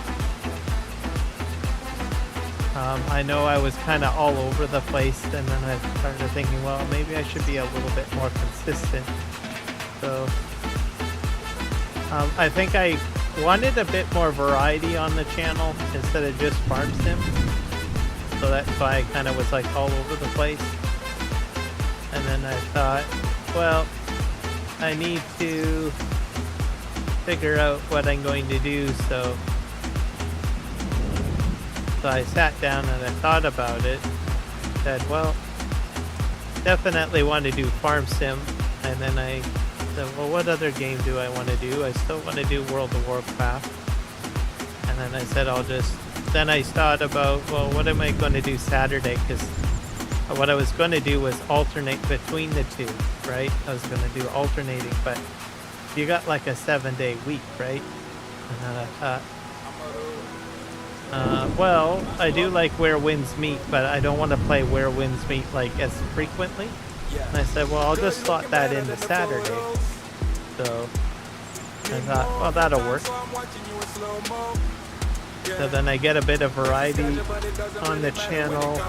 I know I was kind of all over the place, and then I started thinking, well, maybe I should be a little bit more consistent. So I think I wanted a bit more variety on the channel instead of just farm sim. So that's why I kind of was like all over the place. And then I thought, well, I need to figure out what I'm going to do. So I sat down and I thought about it. Said, well, definitely want to do farm sim. And then I said, well, what other game do I want to do? I still want to do World of Warcraft. And then I said, then I thought about, well, what am I going to do Saturday? Because what I was going to do was alternate between the two, right? I was going to do alternating, but you got like a 7-day week, right? And then I thought, well, I do like Where Winds Meet, but I don't want to play Where Winds Meet like as frequently. And I said, well, I'll just slot that into Saturday. So I thought, well, that'll work. So then I get a bit of variety on the channel.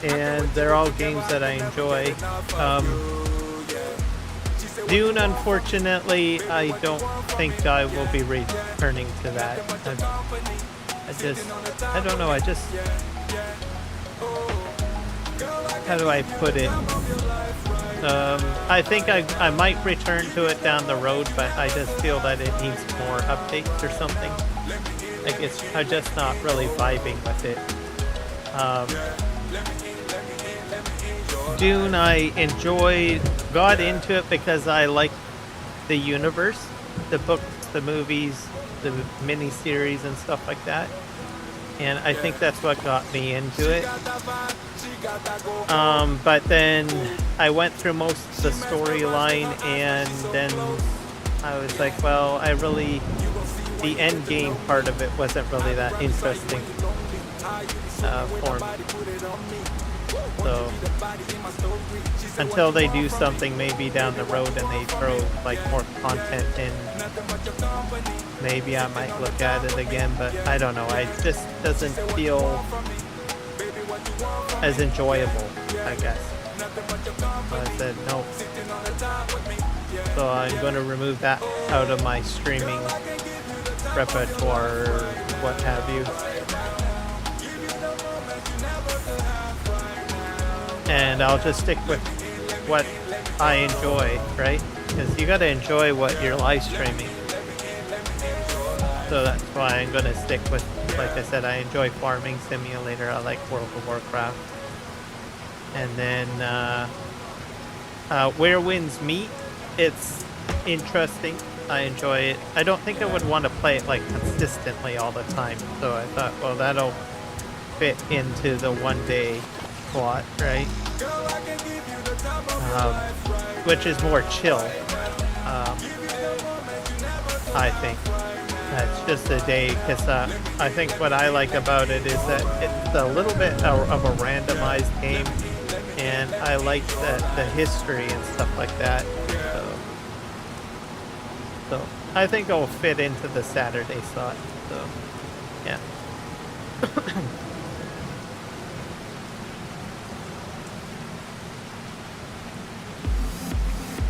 And they're all games that I enjoy. Dune, unfortunately, I don't think I will be returning to that. I don't know, how do I put it? I think I might return to it down the road, but I just feel that it needs more updates or something. Like I'm just not really vibing with it. Dune, I got into it because I like the universe, the books, the movies, the miniseries and stuff like that. And I think that's what got me into it. But then I went through most of the storyline, and then I was like, well, the end game part of it wasn't really that interesting for me. So until they do something maybe down the road and they throw like more content in, maybe I might look at it again, but I don't know. It just doesn't feel as enjoyable, I guess. So I said no. So I'm going to remove that out of my streaming repertoire or what have you. And I'll just stick with what I enjoy, right? Because you got to enjoy what you're live streaming. So that's why I'm going to stick with, like I said, I enjoy Farming Simulator. I like World of Warcraft. And then Where Winds Meet, it's interesting. I enjoy it. I don't think I would want to play it like consistently all the time. So I thought, well, that'll fit into the one-day slot, right? Which is more chill, I think. It's just a day, because I think what I like about it is that it's a little bit of a randomized game, and I like the history and stuff like that. So I think it'll fit into the Saturday slot. So yeah.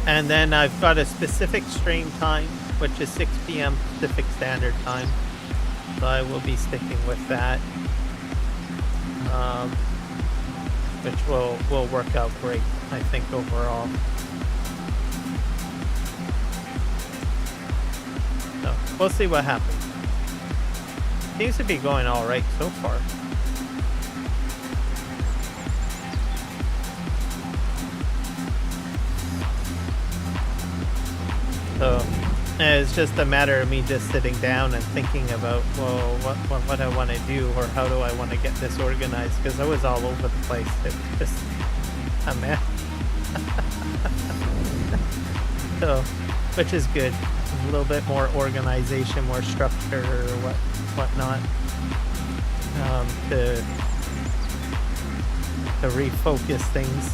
And then I've got a specific stream time, which is 6 p.m. Pacific Standard Time. So I will be sticking with that, which will work out great, I think, overall. So we'll see what happens. Seems to be going all right so far. So And it's just a matter of me just sitting down and thinking about, well, what I want to do, or how do I want to get this organized, because I was all over the place. It was just a mess. So, which is good. A little bit more organization, more structure, or whatnot, to refocus things.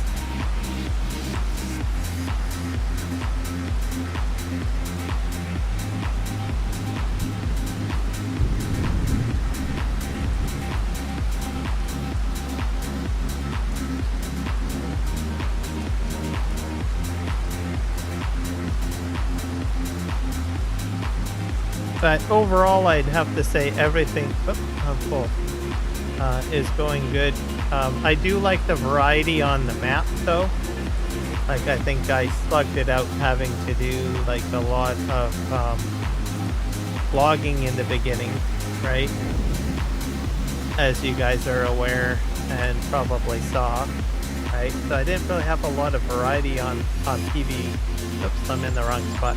But overall, I'd have to say everything I'm full, is going good. I do like the variety on the map, though. Like, I think I slugged it out having to do like a lot of logging in the beginning, right? As you guys are aware and probably saw, right? So I didn't really have a lot of variety on PV. Oops, I'm in the wrong spot.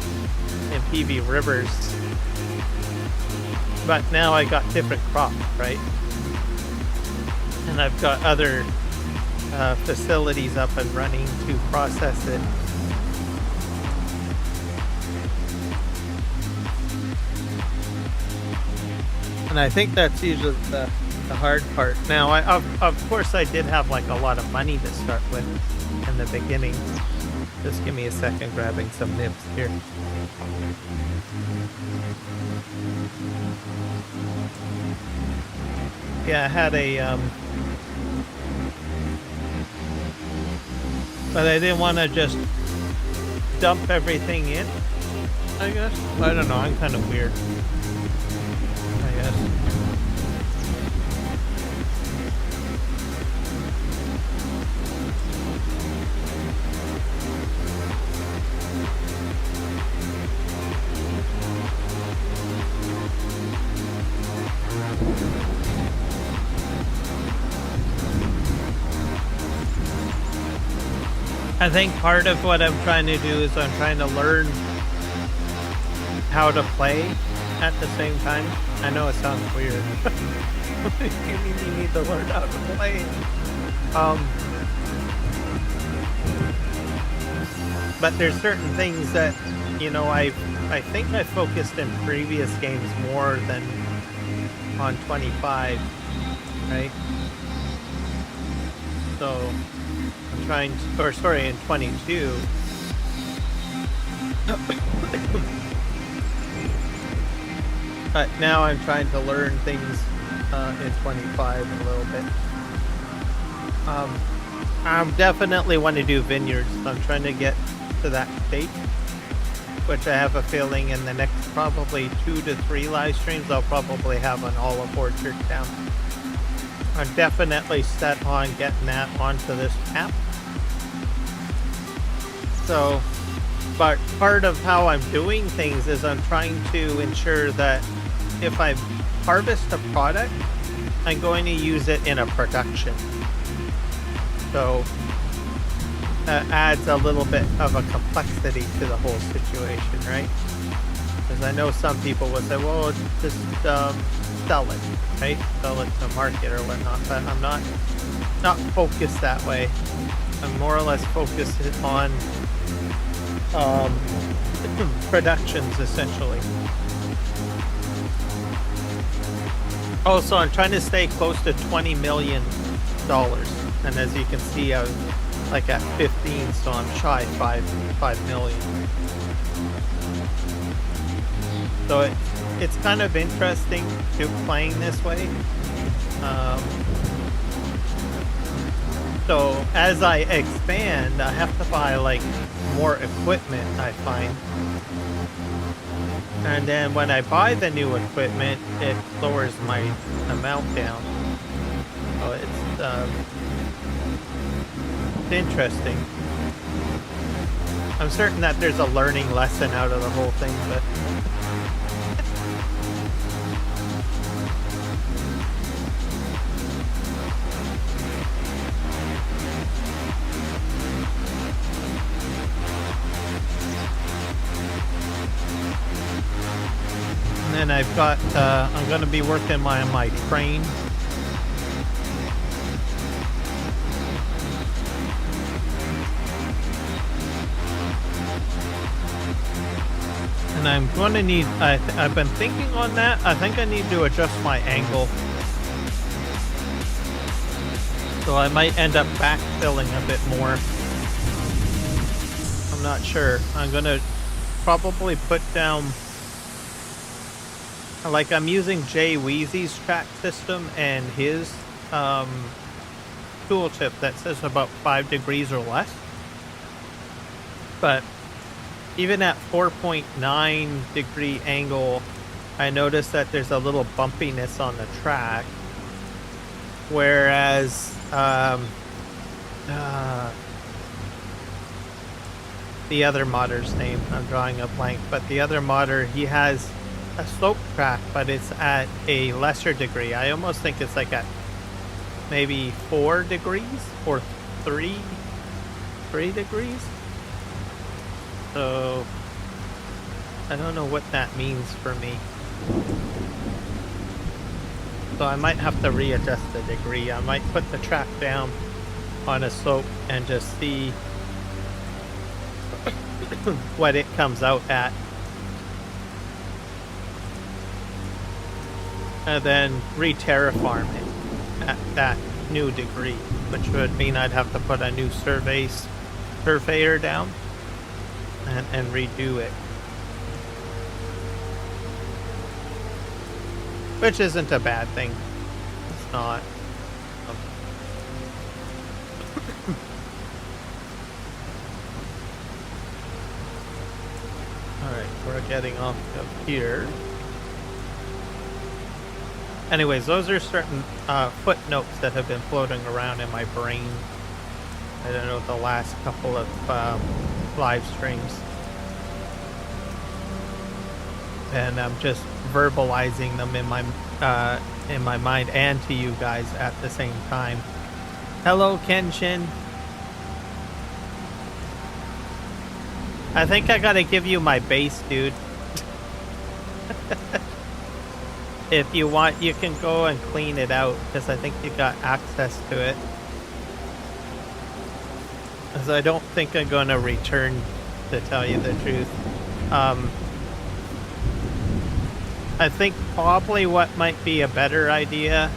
In PV rivers. But now I got different crops, right? And I've got other facilities up and running to process it. And I think that's usually the hard part. Now, of course, I did have like a lot of money to start with in the beginning. Just give me a second, grabbing some nibs here. Yeah, I had a but I didn't want to just dump everything in, I guess. I don't know, I'm kind of weird, I guess. I think part of what I'm trying to do is I'm trying to learn how to play at the same time. I know it sounds weird. You need to learn how to play. But there's certain things that, you know, I think I focused in previous games more than on 25, right? So I'm trying to, or sorry, in 22. But now I'm trying to learn things in 25 a little bit. I definitely want to do vineyards. I'm trying to get to that state, which I have a feeling in the next probably 2 to 3 live streams I'll probably have an olive orchard down. I'm definitely set on getting that onto this app. So, but part of how I'm doing things is I'm trying to ensure that if I harvest a product, I'm going to use it in a production. So that adds a little bit of a complexity to the whole situation, right? Because I know some people would say, well, just sell it, right? Sell it to market or whatnot, but I'm not focused that way. I'm more or less focused on productions, essentially. Also, I'm trying to stay close to $20 million. And as you can see, I was like at 15, so I'm shy 5 million. So it's kind of interesting to playing this way. So as I expand, I have to buy like more equipment, I find. And then when I buy the new equipment, it lowers my amount down. So it's interesting. I'm certain that there's a learning lesson out of the whole thing, but and I've got, I'm going to be working on my train. And I'm going to need, I've been thinking on that. I think I need to adjust my angle. So I might end up backfilling a bit more. I'm not sure. I'm going to probably put down, like I'm using Jay Weezy's track system and his tooltip that says about 5 degrees or less. But even at 4.9 degree angle, I noticed that there's a little bumpiness on the track. Whereas the other modder's name, I'm drawing a blank, but the other modder, he has a slope track, but it's at a lesser degree. I almost think it's like at maybe 4 degrees or 3 degrees. So I don't know what that means for me. So I might have to readjust the degree. I might put the track down on a slope and just see what it comes out at. And then re-terraform it at that new degree, which would mean I'd have to put a new surveyor down and redo it. Which isn't a bad thing. It's not. Alright, we're getting off of here. Anyways, those are certain footnotes that have been floating around in my brain. I don't know, the last couple of live streams. And I'm just verbalizing them in my mind and to you guys at the same time. Hello, Kenshin. I think I gotta give you my base, dude. If you want, you can go and clean it out, because I think you got access to it. Because I don't think I'm gonna return, to tell you the truth. I think probably what might be a better idea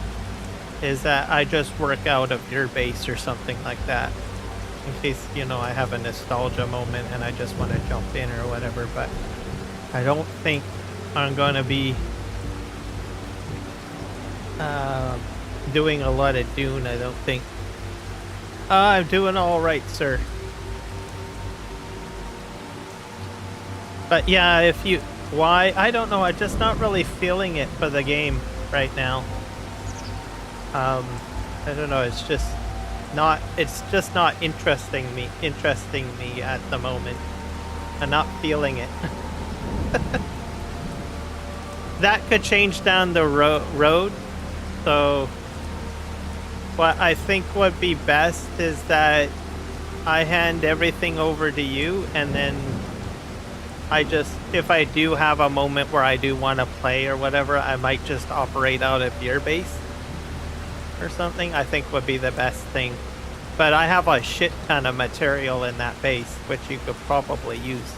is that I just work out of your base or something like that. In case, you know, I have a nostalgia moment and I just want to jump in or whatever. But I don't think I'm going to be doing a lot of Dune, I don't think. I'm doing all right, sir. But yeah, if you... Why? I don't know. I'm just not really feeling it for the game right now. I don't know. It's just not interesting me at the moment. I'm not feeling it. That could change down the road. So what I think would be best is that I hand everything over to you, and then I just, if I do have a moment where I do want to play or whatever, I might just operate out of your base or something. I think would be the best thing. But I have a shit ton of material in that base, which you could probably use.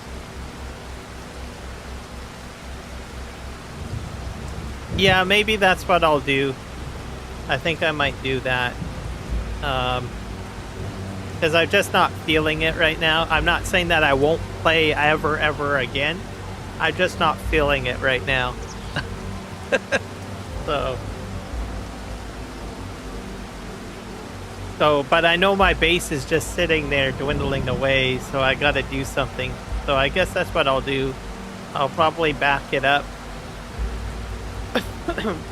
Yeah, maybe that's what I'll do. I think I might do that. Because I'm just not feeling it right now. I'm not saying that I won't play ever again. I'm just not feeling it right now. So, but I know my base is just sitting there dwindling away, so I gotta do something. So I guess that's what I'll do. I'll probably back it up.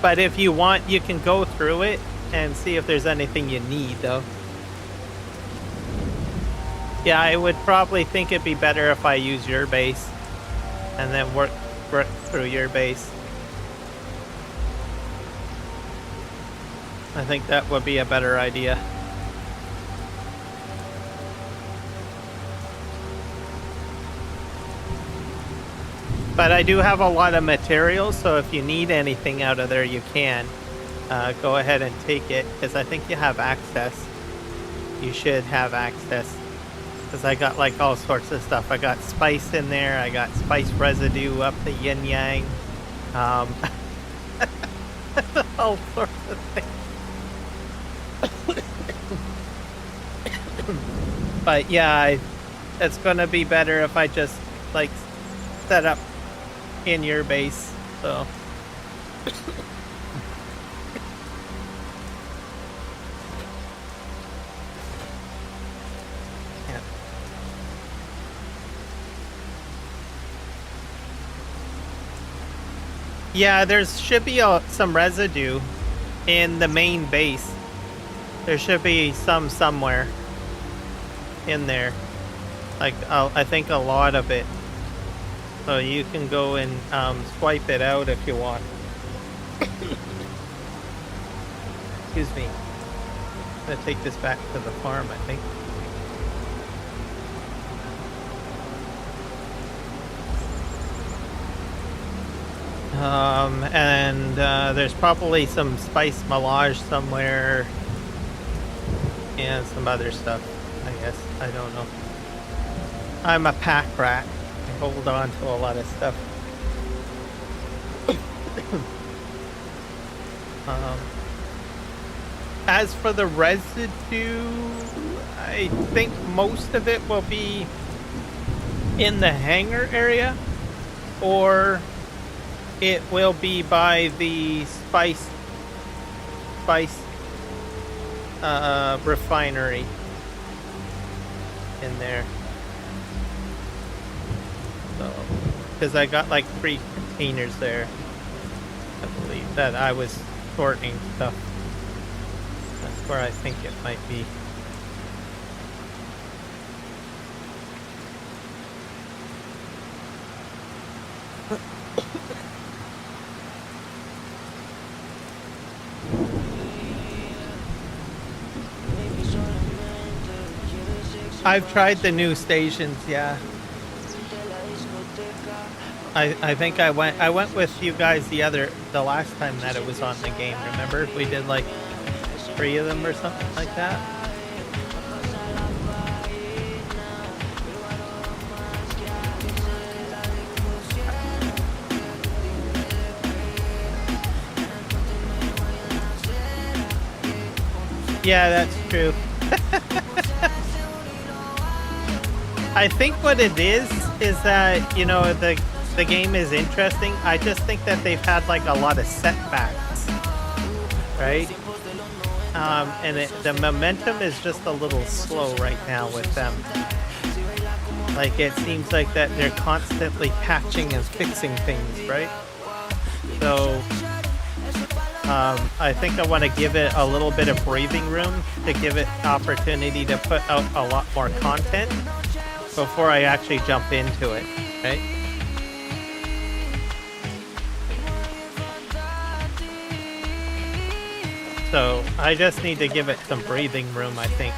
But if you want, you can go through it and see if there's anything you need, though. Yeah, I would probably think it'd be better if I use your base and then work through your base. I think that would be a better idea. But I do have a lot of materials, so if you need anything out of there, you can. Go ahead and take it, because I think you have access. You should have access. Because I got like all sorts of stuff. I got spice in there, I got spice residue up the yin yang. All sorts of things. But yeah, it's gonna be better if I just like set up in your base, so. Yeah. Yeah, there should be some residue in the main base. There should be some somewhere in there. Like, I think a lot of it. So you can go and swipe it out if you want. Excuse me. I'm gonna take this back to the farm, I think. And there's probably some spice melange somewhere and some other stuff, I guess. I don't know. I'm a pack rat. I hold on to a lot of stuff. As for the residue, I think most of it will be in the hangar area, or it will be by the spice refinery in there. So, because I got like 3 containers there, I believe, that I was sorting stuff. That's where I think it might be. I've tried the new stations, yeah. I think I went with you guys the last time that it was on the game. Remember, we did like 3 of them or something like that. Yeah, that's true. I think what it is that, you know, the game is interesting. I just think that they've had like a lot of setbacks, right? And the momentum is just a little slow right now with them. Like, it seems like that they're constantly patching and fixing things, right? So I think I want to give it a little bit of breathing room to give it opportunity to put out a lot more content before I actually jump into it, right? So I just need to give it some breathing room, I think.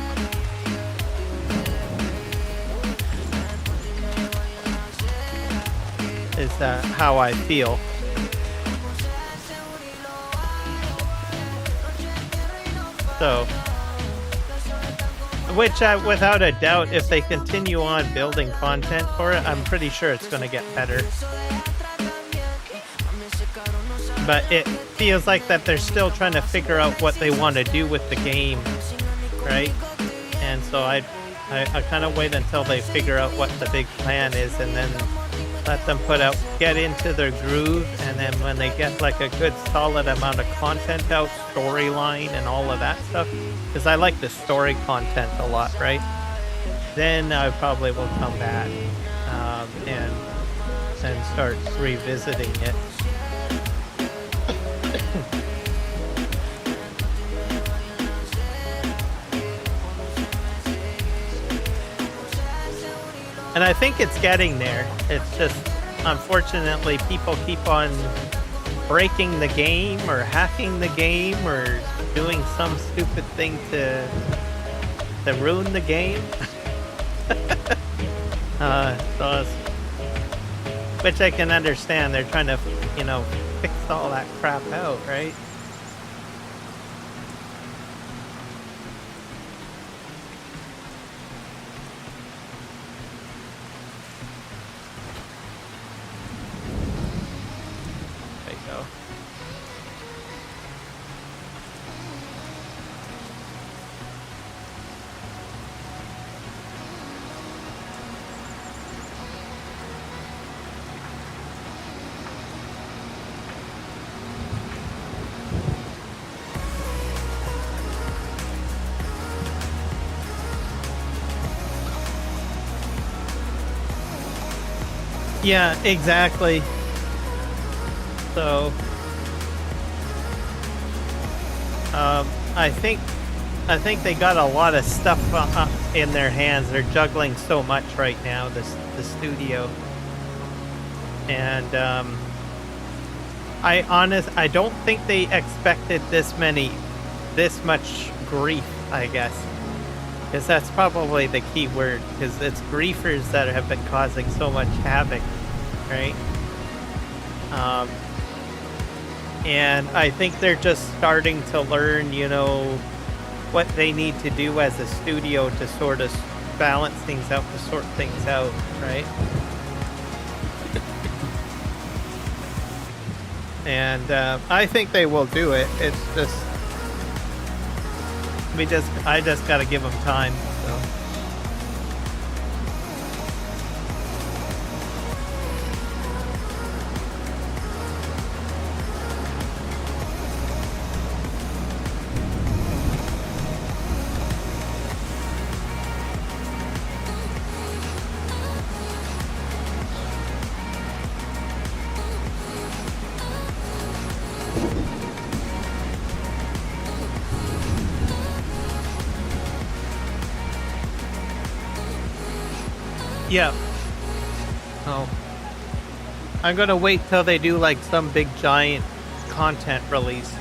Is how I feel. So, which without a doubt, if they continue on building content for it, I'm pretty sure it's going to get better. But it feels like that they're still trying to figure out what they want to do with the game, right? And so I kind of wait until they figure out what the big plan is, and then let them get into their groove, and then when they get like a good solid amount of content out, storyline and all of that stuff, because I like the story content a lot, right? Then I probably will come back and start revisiting it. And I think it's getting there. It's just, unfortunately, people keep on breaking the game or hacking the game or doing some stupid thing to ruin the game. So Which I can understand. They're trying to, you know, fix all that crap out, right? There you go. Yeah, exactly. So, I think they got a lot of stuff in their hands. They're juggling so much right now. The studio, and I don't think they expected this much grief. I guess. Because that's probably the key word, because it's griefers that have been causing so much havoc, right? And I think they're just starting to learn, you know, what they need to do as a studio to sort of balance things out, to sort things out, right? And I think they will do it. It's just... I just gotta give them time, so. Yeah. Oh. I'm gonna wait till they do like some big giant content release.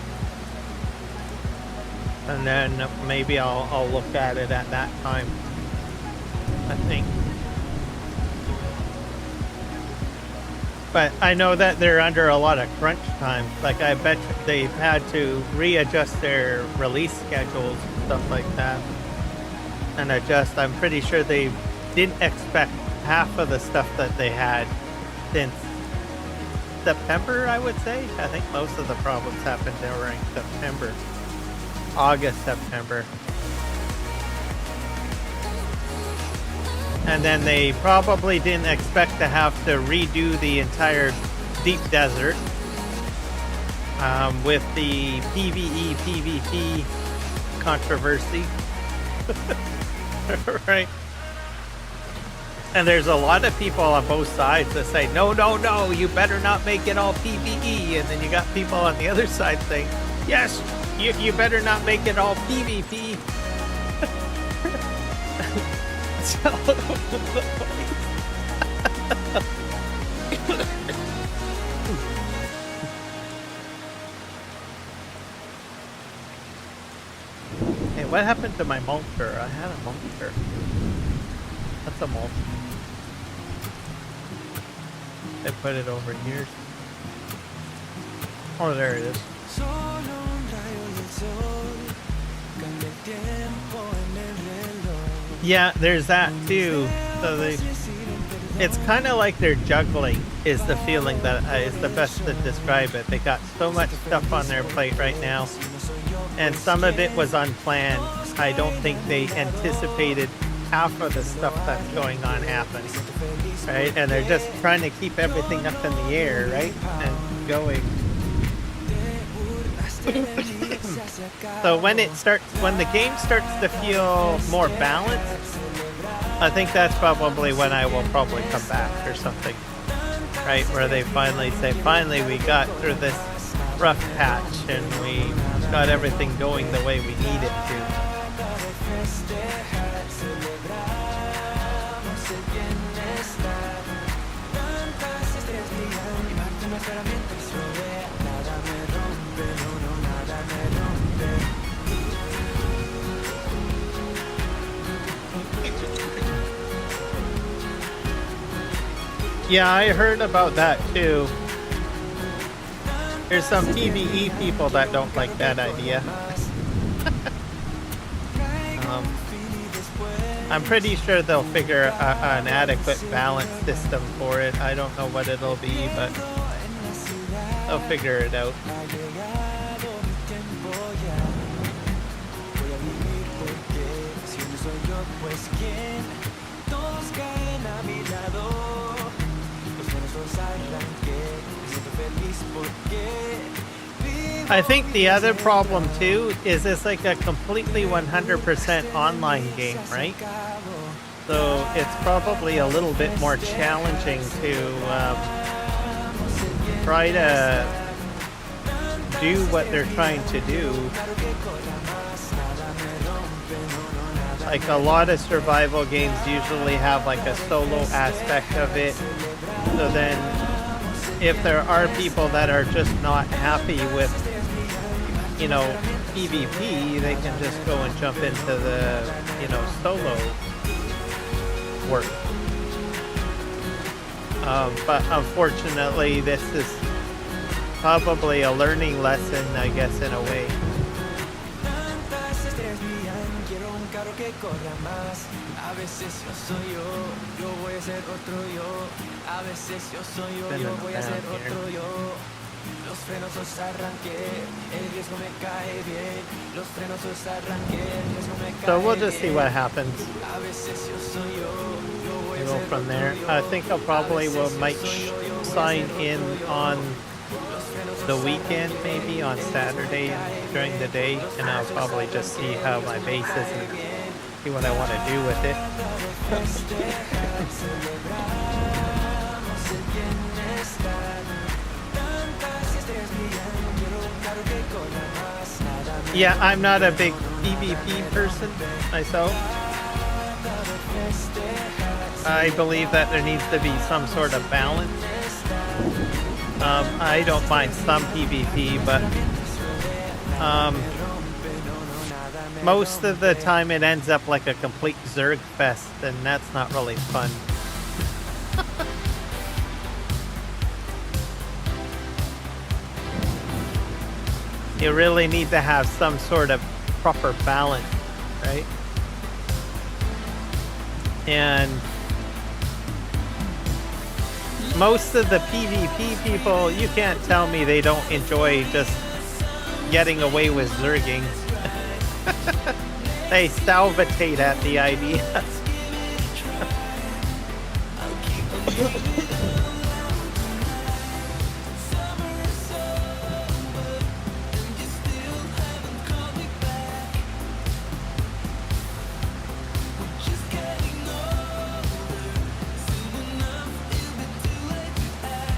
And then maybe I'll look at it at that time, I think. But I know that they're under a lot of crunch time. Like, I bet they've had to readjust their release schedules and stuff like that. And adjust. I'm pretty sure they didn't expect half of the stuff that they had since September, I would say. I think most of the problems happened during September. August, September. And then they probably didn't expect to have to redo the entire deep desert with the PvE, PvP controversy. Right? And there's a lot of people on both sides that say, no, no, no, you better not make it all PvE. And then you got people on the other side saying, yes, you better not make it all PvP. So... Hey, what happened to my mulcher? I had a mulcher. That's a mulch. They put it over here. Oh, there it is. Yeah, there's that too. So it's kind of like they're juggling, is the feeling that is the best to describe it. They got so much stuff on their plate right now, and some of it was unplanned. I don't think they anticipated half of the stuff that's going on happening, right? And they're just trying to keep everything up in the air, right? And going. So when the game starts to feel more balanced, I think that's probably when I will probably come back or something, right? Where they finally say, finally we got through this rough patch and we got everything going the way we need it to. Yeah, I heard about that too. There's some PvE people that don't like that idea. I'm pretty sure they'll figure an adequate balance system for it. I don't know what it'll be, but they'll figure it out. I think the other problem too is it's like a completely 100% online game, right? So it's probably a little bit more challenging to try to do what they're trying to do. Like a lot of survival games usually have like a solo aspect of it. So then if there are people that are just not happy with, you know, PvP, they can just go and jump into the, you know, solo work. But unfortunately, this is probably a learning lesson, I guess, in a way. So we'll just see what happens. We'll go from there. I think I'll probably might sign in on the weekend, maybe on Saturday during the day, and I'll probably just see how my base is and see what I want to do with it. Yeah, I'm not a big PvP person myself. I believe that there needs to be some sort of balance. I don't mind some PvP, but most of the time it ends up like a complete Zerg fest, and that's not really fun. You really need to have some sort of proper balance, right? And most of the PvP people, you can't tell me they don't enjoy just getting away with zerging. They salivate at the idea.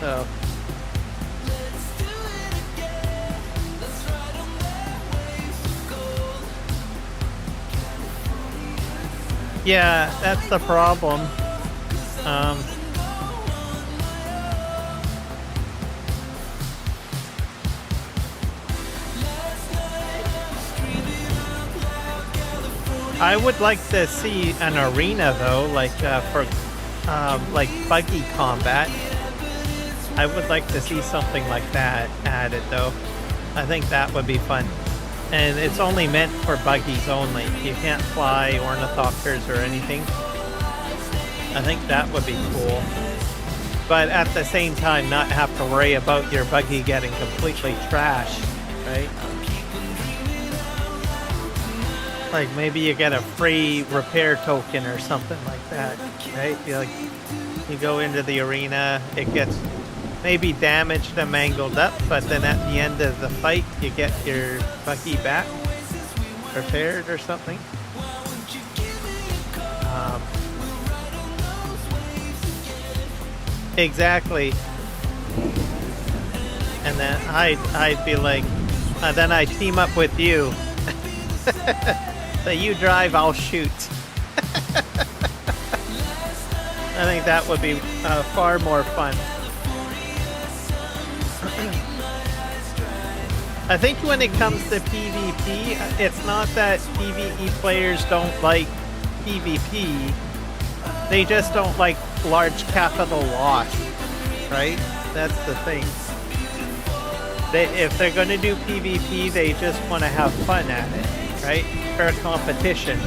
So. Yeah, that's the problem. I would like to see an arena though, like for like buggy combat. I would like to see something like that added though. I think that would be fun. And it's only meant for buggies only. You can't fly ornithopters or anything. I think that would be cool. But at the same time, not have to worry about your buggy getting completely trashed, right? Like maybe you get a free repair token or something like that, right? You go into the arena, it gets maybe damaged and mangled up, but then at the end of the fight, you get your buggy back repaired or something. Exactly. And then I'd be like, then I team up with you. So you drive, I'll shoot. I think that would be far more fun. I think when it comes to PvP, it's not that PvE players don't like PvP. They just don't like large capital loss, right? That's the thing. If they're going to do PvP, they just want to have fun at it, right? Fair competition,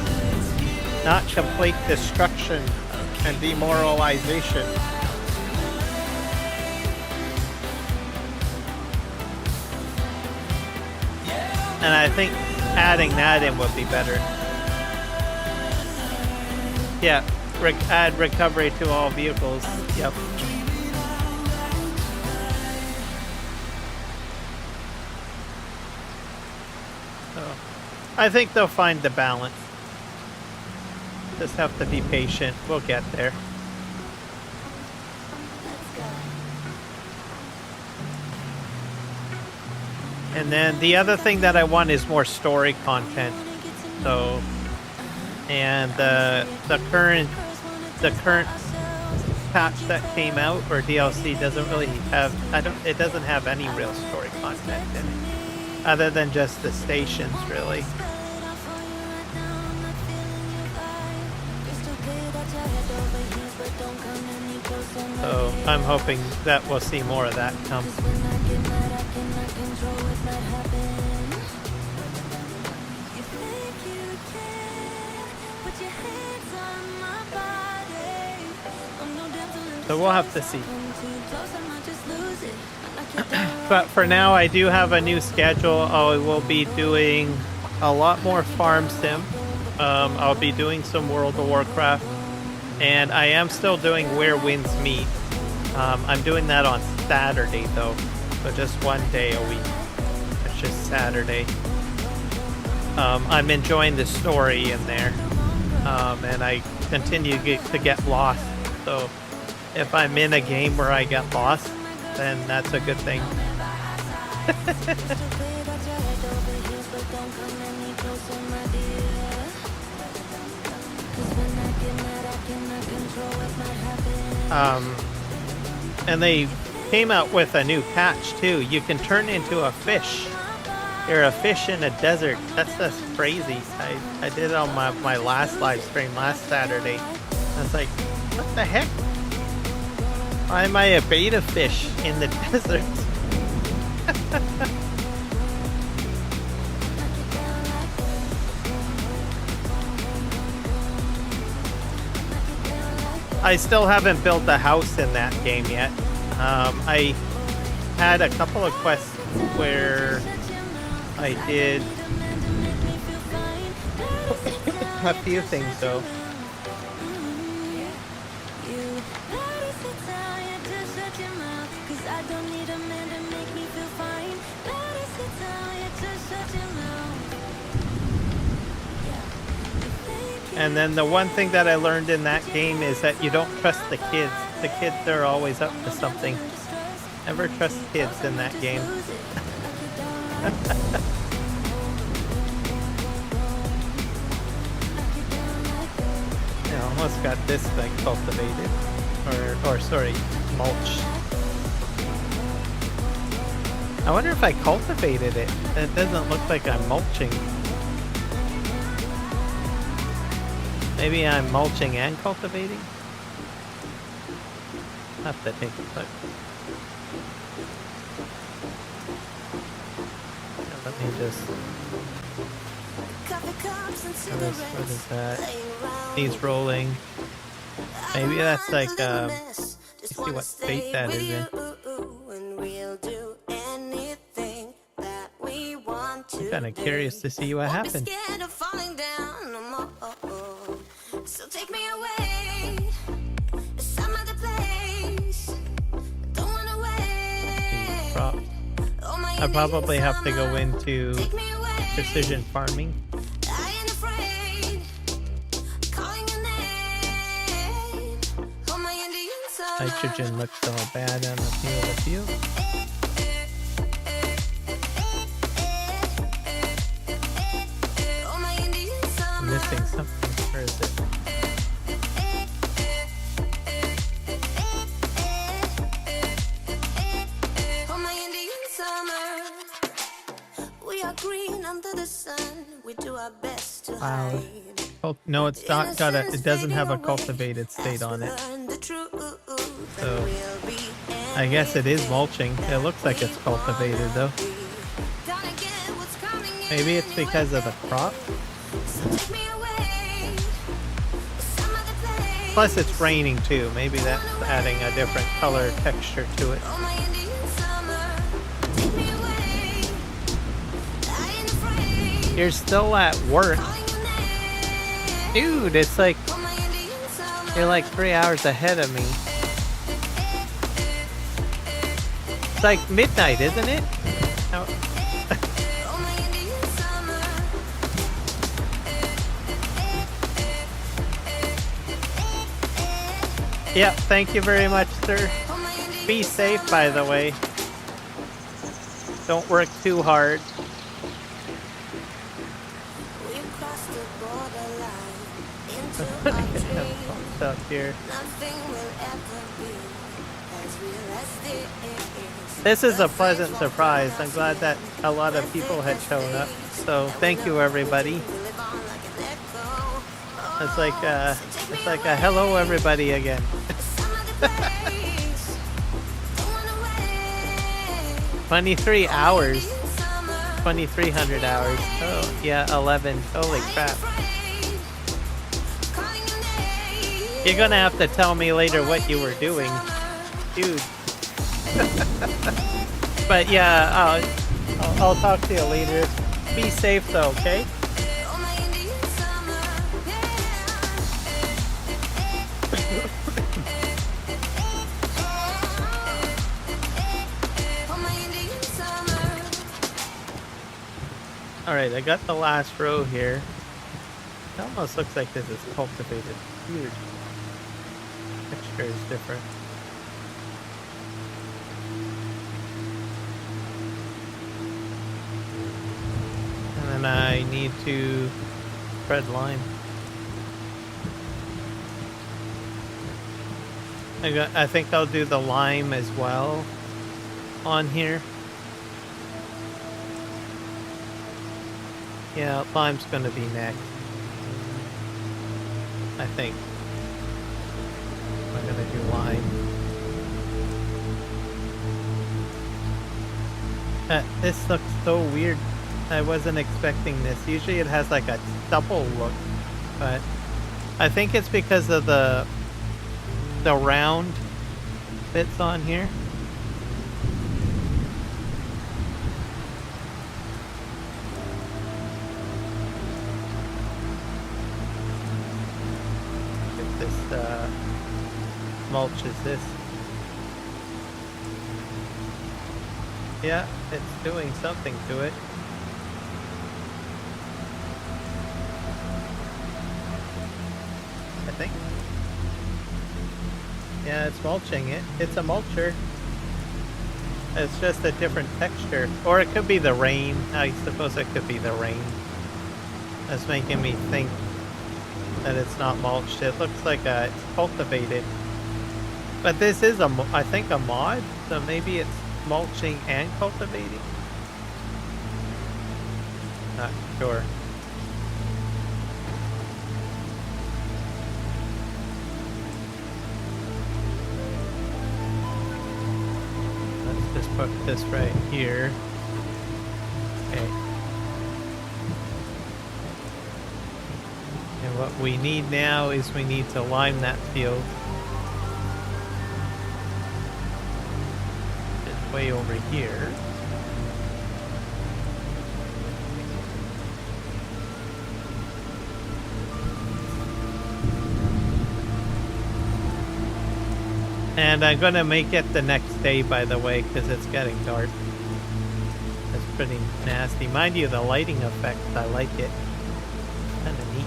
not complete destruction and demoralization. And I think adding that in would be better. Yeah, add recovery to all vehicles. Yep. So, I think they'll find the balance. Just have to be patient. We'll get there. And then the other thing that I want is more story content. So, and the current patch that came out, or DLC, doesn't really have, it doesn't have any real story content in it, other than just the stations, really. So I'm hoping that we'll see more of that come. So we'll have to see. But for now, I do have a new schedule. I will be doing a lot more farm sim. I'll be doing some World of Warcraft. And I am still doing Where Winds Meet. I'm doing that on Saturday, though. So just one day a week. It's just Saturday. I'm enjoying the story in there. And I continue to get lost. So if I'm in a game where I get lost, then that's a good thing. And they came out with a new patch too. You can turn into a fish. You're a fish in a desert. That's just crazy. I did it on my last live stream last Saturday. I was like, what the heck? Why am I a beta fish in the desert? I still haven't built a house in that game yet. I had a couple of quests where I did a few things though. And then the one thing that I learned in that game is that you don't trust the kids. The kids are always up to something. Never trust kids in that game. I almost got this thing cultivated. Or sorry, mulched. I wonder if I cultivated it. It doesn't look like I'm mulching. Maybe I'm mulching and cultivating? I'll have to take a look. Yeah, let me just... What is that? He's rolling. Maybe that's like, let's see what state that is in. I'm kind of curious to see what happens. So take me away, some other place. Don't wanna wait. I probably have to go into precision farming. I ain't afraid. Calling your name. Oh, my Indian summer. Nitrogen looks all bad on the field. I'm missing something. Where is it? We are green under the sun. We do our best to hide. No, it's not got a. It doesn't have a cultivated state on it. So I guess it is mulching. It looks like it's cultivated though. Maybe it's because of the crop. Plus it's raining too. Maybe that's adding a different color texture to it. You're still at work. Dude, it's like you're like 3 hours ahead of me. It's like midnight, isn't it? Yeah, thank you very much, sir. Be safe, by the way. Don't work too hard. Up here. This is a pleasant surprise. I'm glad that a lot of people had shown up. So thank you, everybody. It's like a hello, everybody again. 23 hours. 2,300 hours. Oh, yeah, 11. Holy crap. You're gonna have to tell me later what you were doing. Dude. But yeah, I'll talk to you later. Be safe though, okay? Alright, I got the last row here. It almost looks like this is cultivated. Weird. Texture is different. And then I need to spread lime. I think I'll do the lime as well on here. Yeah, lime's gonna be next. I think. I'm gonna do lime. This looks so weird. I wasn't expecting this. Usually it has like a double look, but I think it's because of the round bits on here. If this mulches this. Yeah, it's doing something to it. I think. Yeah, it's mulching it. It's a mulcher. It's just a different texture. Or it could be the rain. I suppose it could be the rain. That's making me think that it's not mulched. It looks like it's cultivated. But this is, I think, a mod. So maybe it's mulching and cultivating. Not sure. Just put this right here. Okay. And what we need now is we need to lime that field. It's way over here. And I'm gonna make it the next day, by the way, because it's getting dark. That's pretty nasty. Mind you, the lighting effect, I like it. Kinda neat.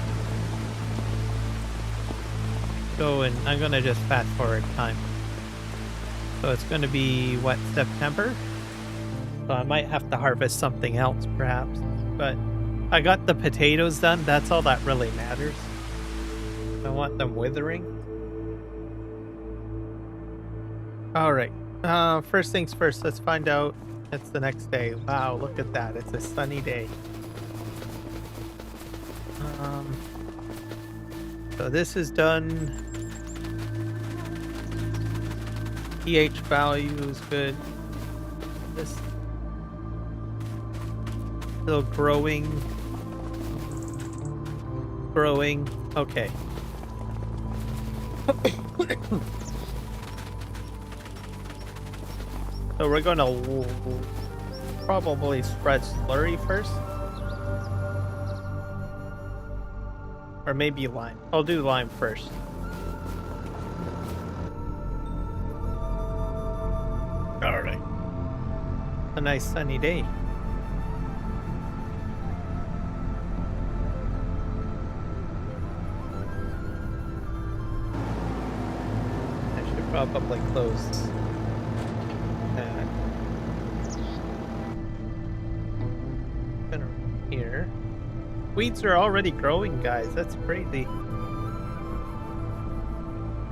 So, and I'm gonna just fast forward time. So it's gonna be, what, September? So I might have to harvest something else, perhaps. But I got the potatoes done. That's all that really matters. I want them withering. Alright, first things first, let's find out. It's the next day. Wow, look at that. It's a sunny day. So this is done. pH value is good. This still growing. Okay. So we're gonna probably spread slurry first. Or maybe lime. I'll do lime first. Alright. A nice sunny day. I should probably close that. Here. Weeds are already growing, guys. That's crazy.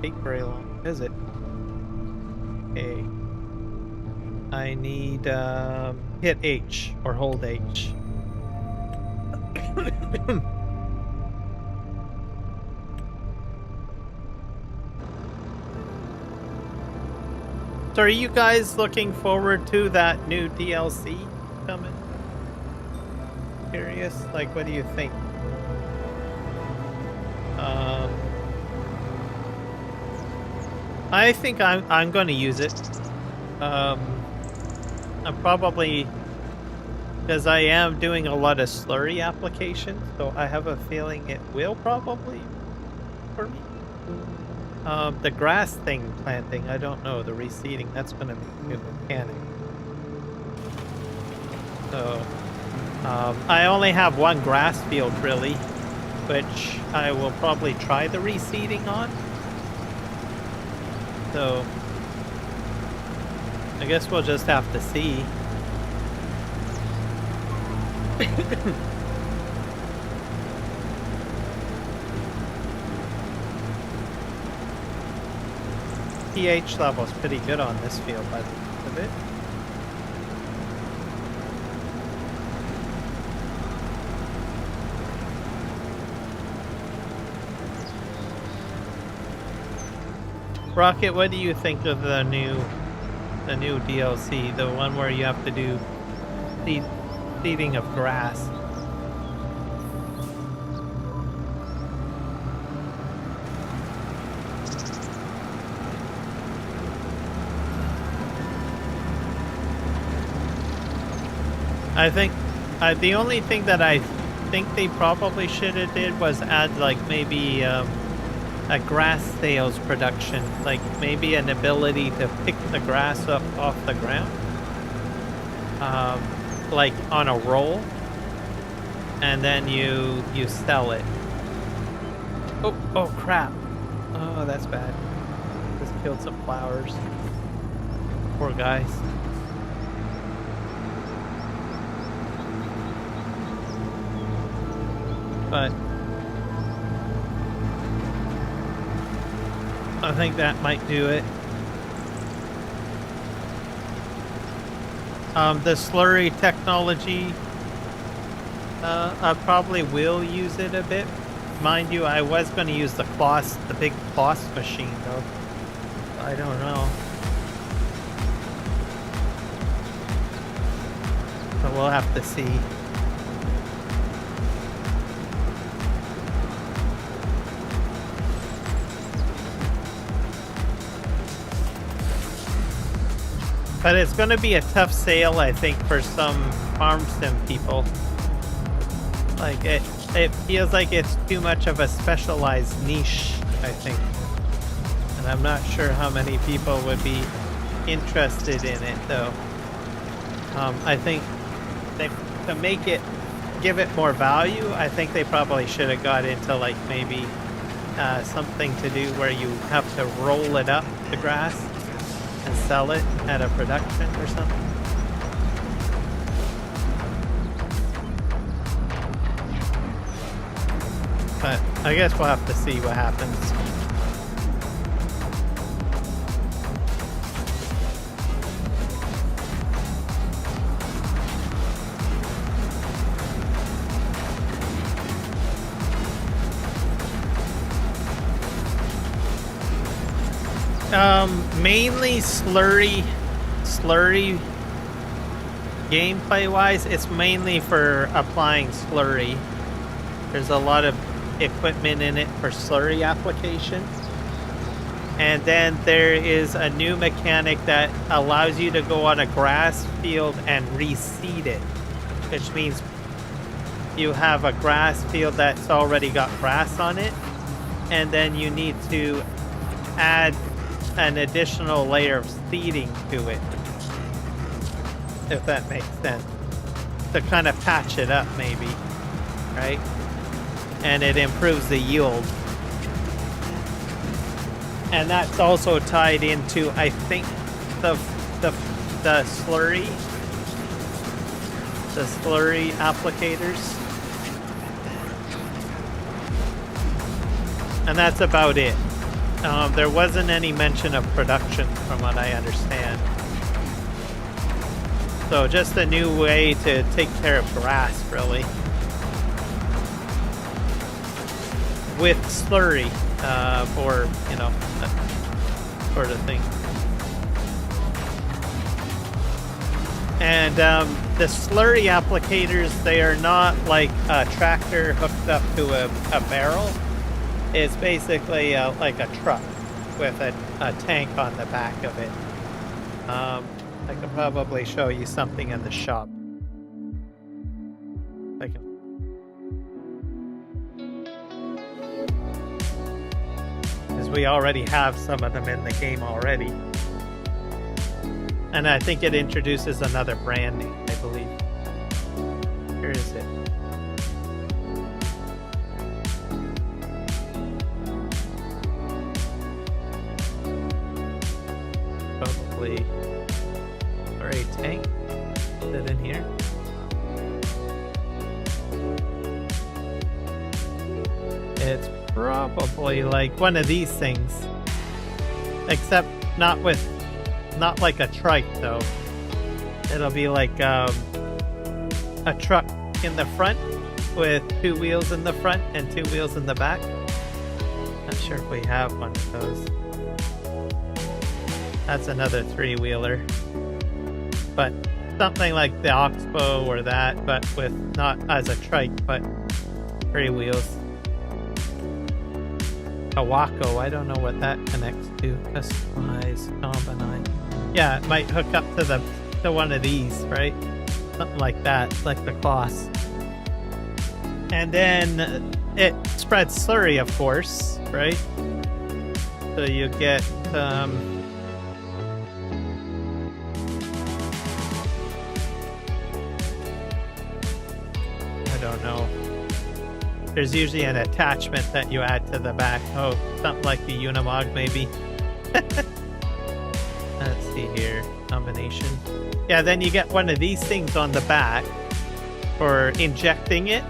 Take very long, is it? Okay. I need hit H or hold H. So are you guys looking forward to that new DLC coming? Curious, like, what do you think? I think I'm going to use it. I'm probably, because I am doing a lot of slurry applications, so I have a feeling it will probably for me. The grass thing planting, I don't know. The reseeding, that's going to be a new mechanic. So I only have one grass field really, which I will probably try the reseeding on. So I guess we'll just have to see. pH level is pretty good on this field by the look of it. Rocket, what do you think of the new DLC, the one where you have to do seeding of grass? I think the only thing that I think they probably should have did was add like maybe a grass sales production, like maybe an ability to pick the grass up off the ground, like on a roll, and then you sell it. Oh crap! Oh, that's bad. Just killed some flowers. Poor guys. But I think that might do it. The slurry technology, I probably will use it a bit. Mind you, I was going to use the big cloth machine though. I don't know. So we'll have to see. But it's going to be a tough sale, I think, for some farm sim people. Like, it feels like it's too much of a specialized niche, I think. And I'm not sure how many people would be interested in it, though. I think to make it, give it more value, I think they probably should have got into, like, maybe something to do where you have to roll it up, the grass, and sell it at a production or something. But I guess we'll have to see what happens. Mainly slurry gameplay wise, it's mainly for applying slurry. There's a lot of equipment in it for slurry application. And then there is a new mechanic that allows you to go on a grass field and reseed it, which means you have a grass field that's already got grass on it, and then you need to add an additional layer of seeding to it, if that makes sense, to kind of patch it up maybe, right? And it improves the yield. And that's also tied into, I think, the slurry applicators. And that's about it. There wasn't any mention of production from what I understand. So just a new way to take care of grass, really. With slurry, or, you know, that sort of thing. And the slurry applicators, they are not like a tractor hooked up to a barrel. It's basically like a truck with a tank on the back of it. I could probably show you something in the shop. Because we already have some of them in the game already. And I think it introduces another brand name, I believe. Here is it. Probably for a tank. Is it in here? It's probably like one of these things, except not like a trike though. It'll be like a truck in the front with 2 wheels in the front and 2 wheels in the back. Not sure if we have one of those. That's another 3-wheeler, but something like the Oxbow or that, but with not as a trike, but 3 wheels. Kawako, I don't know what that connects to. Customize, combine. Yeah, it might hook up to one of these, right? Something like that, like the Kloss. And then it spreads slurry, of course, right? So you get I don't know. There's usually an attachment that you add to the back. Oh, something like the Unimog, maybe. Let's see here. Combination. Yeah, then you get one of these things on the back for injecting it.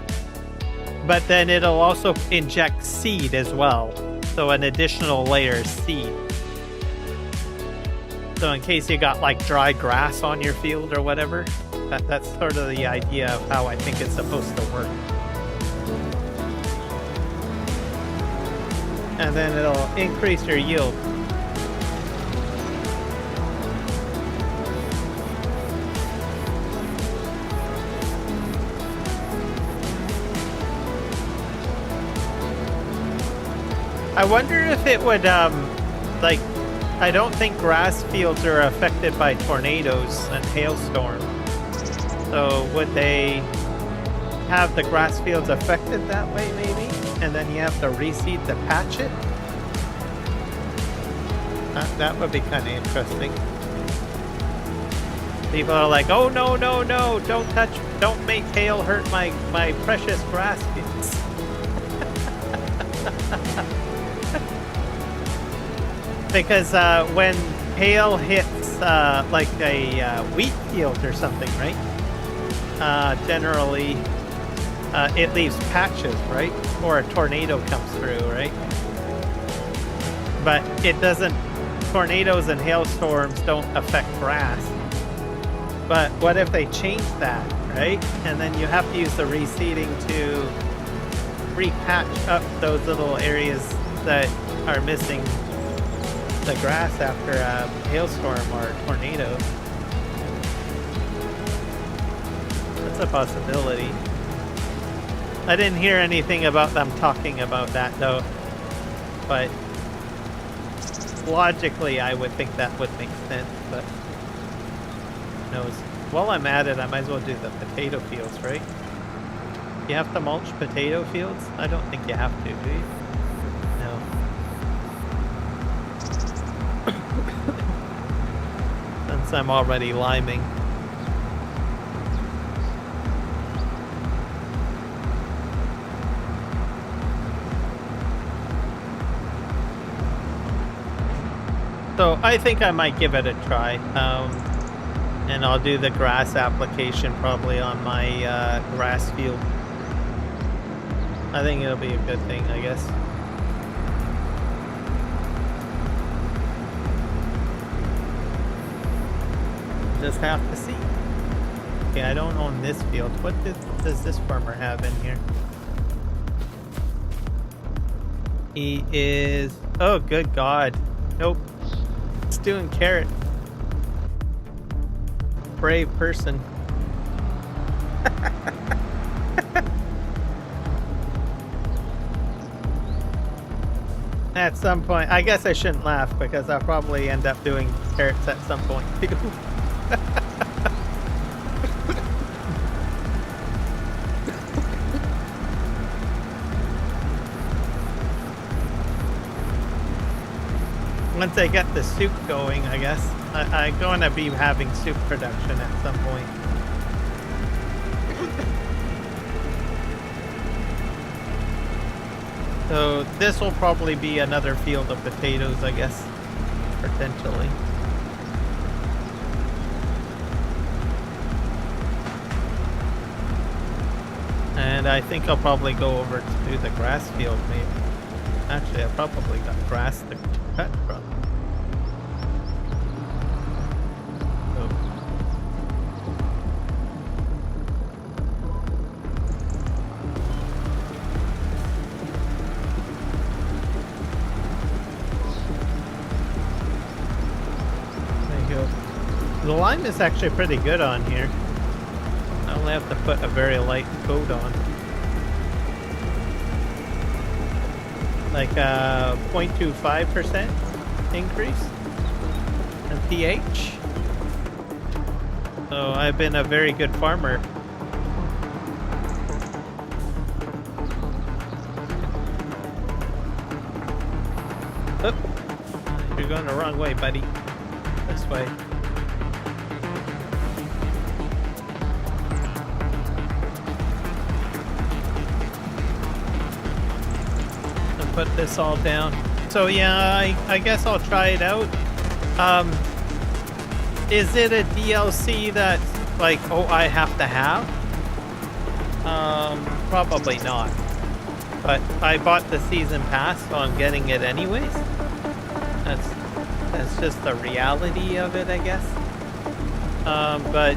But then it'll also inject seed as well. So an additional layer of seed. So in case you got like dry grass on your field or whatever, that's sort of the idea of how I think it's supposed to work. And then it'll increase your yield. I wonder if it would, like, I don't think grass fields are affected by tornadoes and hailstorms. So would they have the grass fields affected that way, maybe? And then you have to reseed to patch it? That would be kind of interesting. People are like, oh no, no, no, don't make hail hurt my precious grass fields. Because when hail hits like a wheat field or something, right? Generally, it leaves patches, right? Or a tornado comes through, right? But it doesn't, tornadoes and hailstorms don't affect grass. But what if they change that, right? And then you have to use the reseeding to repatch up those little areas that are missing the grass after a hailstorm or a tornado. That's a possibility. I didn't hear anything about them talking about that though, but logically I would think that would make sense, but who knows. While I'm at it, I might as well do the potato fields, right? You have to mulch potato fields? I don't think you have to, do you? No. Since I'm already liming. So I think I might give it a try. And I'll do the grass application probably on my grass field. I think it'll be a good thing, I guess. Just have to see. Okay, I don't own this field. What does this farmer have in here? He is... Oh, good God. Nope. It's doing carrot. Brave person. At some point, I guess I shouldn't laugh because I'll probably end up doing carrots at some point too. Once I get the soup going, I guess. I'm going to be having soup production at some point. So this will probably be another field of potatoes, I guess, potentially. And I think I'll probably go over to the grass field, maybe. Actually, I probably got grass to cut from. The lime is actually pretty good on here. I only have to put a very light coat on. Like a 0.25% increase in pH. So I've been a very good farmer. Oh, you're going the wrong way, buddy. This way. Put this all down. So yeah, I guess I'll try it out. Is it a DLC that like, oh, I have to have? Probably not. But I bought the season pass, so I'm getting it anyways. That's just the reality of it, I guess. But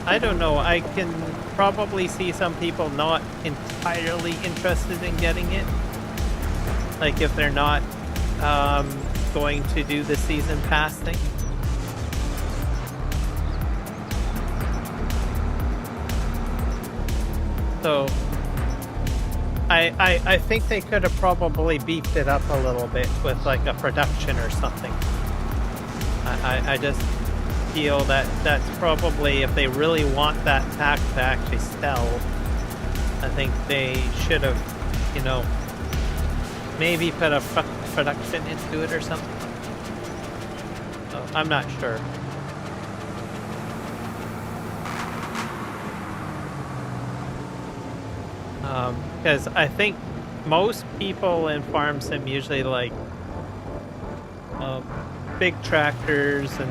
I don't know. I can probably see some people not entirely interested in getting it. Like if they're not going to do the season pass thing. So I think they could have probably beefed it up a little bit with like a production or something. I just feel that that's probably, if they really want that pack to actually sell, I think they should have, you know, maybe put a production into it or something. So, I'm not sure. Because I think most people in farm sim usually like big tractors and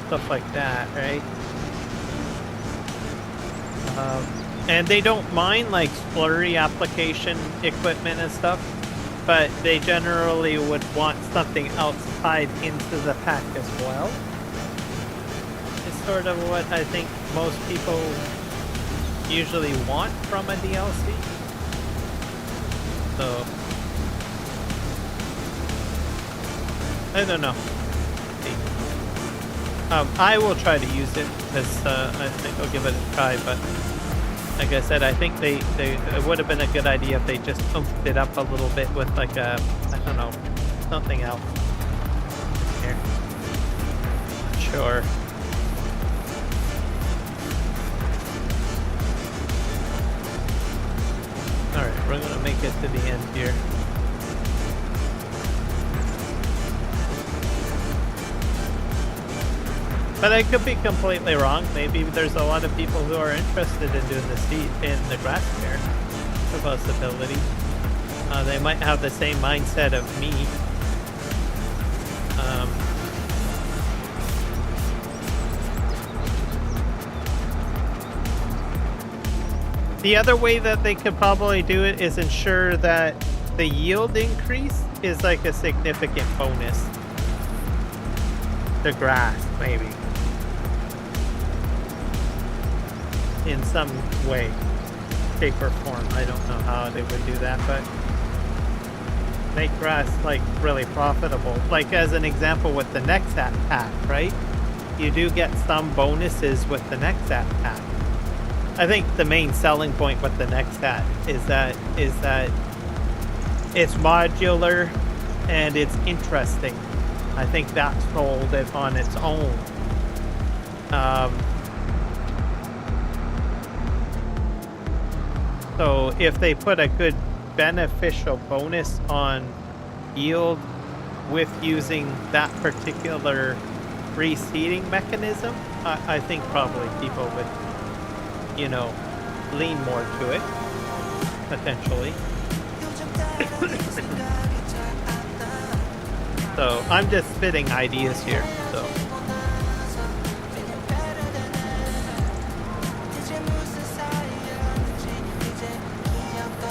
stuff like that, right? And they don't mind like slurry application equipment and stuff, but they generally would want something else tied into the pack as well. It's sort of what I think most people usually want from a DLC. So I don't know. I will try to use it because I think I'll give it a try. But like I said, I think it would have been a good idea if they just oomphed it up a little bit with like a, I don't know, something else. Here. Sure. Alright, we're gonna make it to the end here. But I could be completely wrong. Maybe there's a lot of people who are interested in doing the seed in the grass fair. It's a possibility. They might have the same mindset of me. The other way that they could probably do it is ensure that the yield increase is like a significant bonus. The grass, maybe. In some way, shape, or form. I don't know how they would do that, but make grass like really profitable. Like as an example with the next pack, right? You do get some bonuses with the next pack. I think the main selling point with the next hat is that it's modular and it's interesting. I think that sold it on its own. So if they put a good beneficial bonus on yield with using that particular reseeding mechanism, I think probably people would, you know, lean more to it, potentially. So I'm just spitting ideas here, so.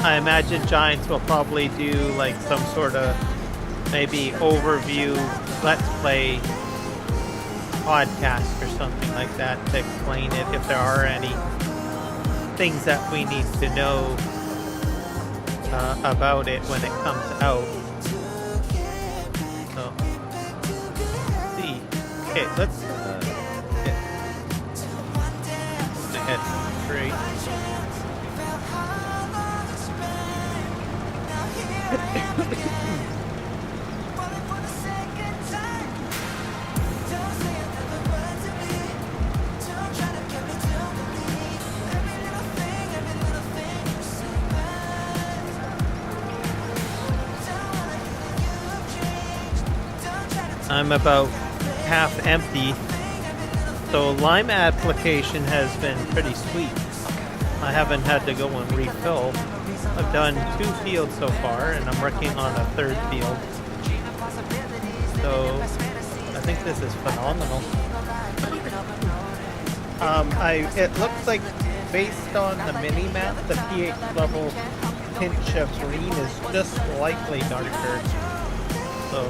I imagine Giants will probably do like some sort of maybe overview, let's play podcast or something like that to explain it if there are any things that we need to know about it when it comes out. So, let's see. Okay, let's head straight. I'm about half empty, so lime application has been pretty sweet. I haven't had to go and refill. I've done 2 fields so far, and I'm working on a 3rd field. So I think this is phenomenal. It looks like based on the mini map, the pH level pinch of green is just slightly darker. So.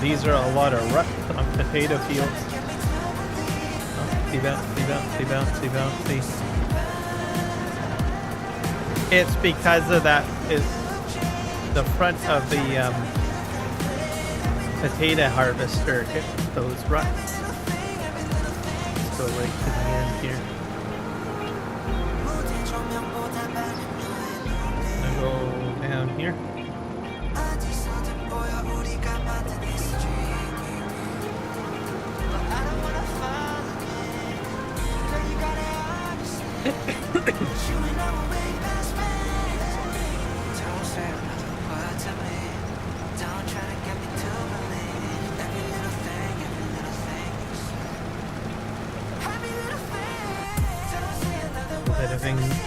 These are a lot of ruts on potato fields. Oh, bouncy, bouncy, bouncy. It's because of that. Is the front of the potato harvester hit those ruts. Let's go right to the end here. I'll go down here.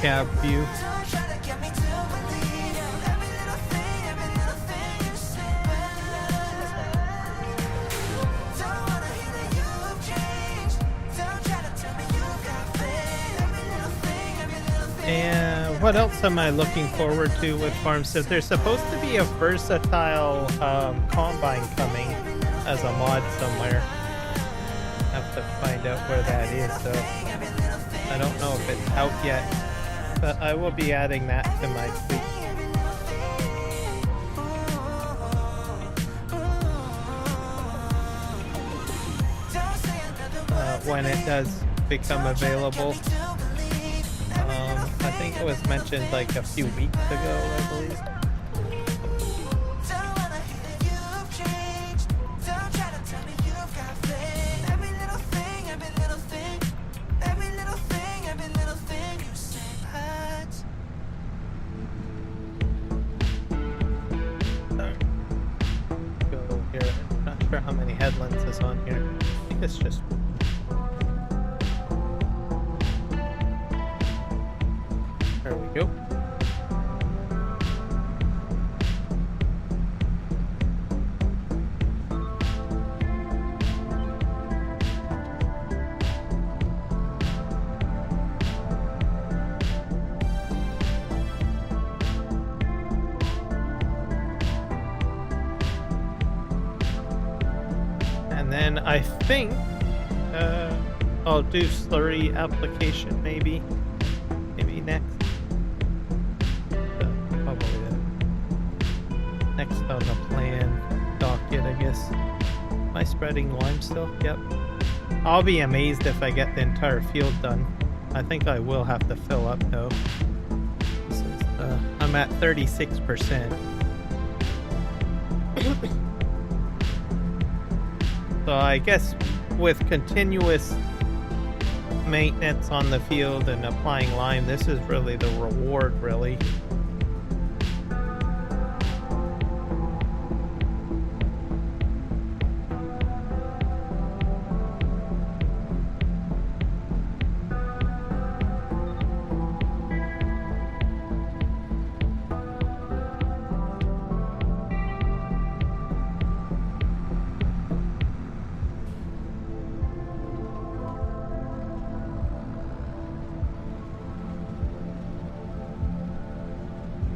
Cab view. And what else am I looking forward to with farm sims? There's supposed to be a versatile combine coming as a mod somewhere. Have to find out where that is, so I don't know if it's out yet, but I will be adding that to my tweet. When it does become available. I think it was mentioned like a few weeks ago, I believe. Go here. Not sure how many headlands is on here. I think it's just. There we go. And then I think I'll do slurry application maybe next. Next on the plan docket, I guess. Am I spreading lime still? Yep. I'll be amazed if I get the entire field done. I think I will have to fill up though. This is, I'm at 36%. So I guess with continuous maintenance on the field and applying lime, this is really the reward, really.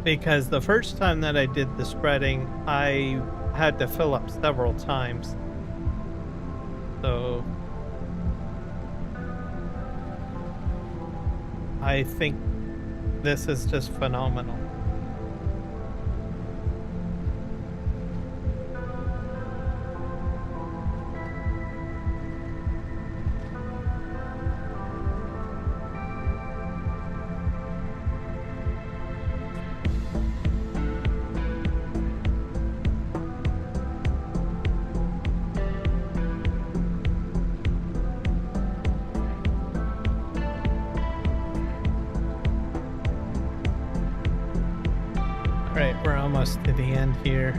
Because the first time that I did the spreading, I had to fill up several times. So I think this is just phenomenal. Right, we're almost to the end here.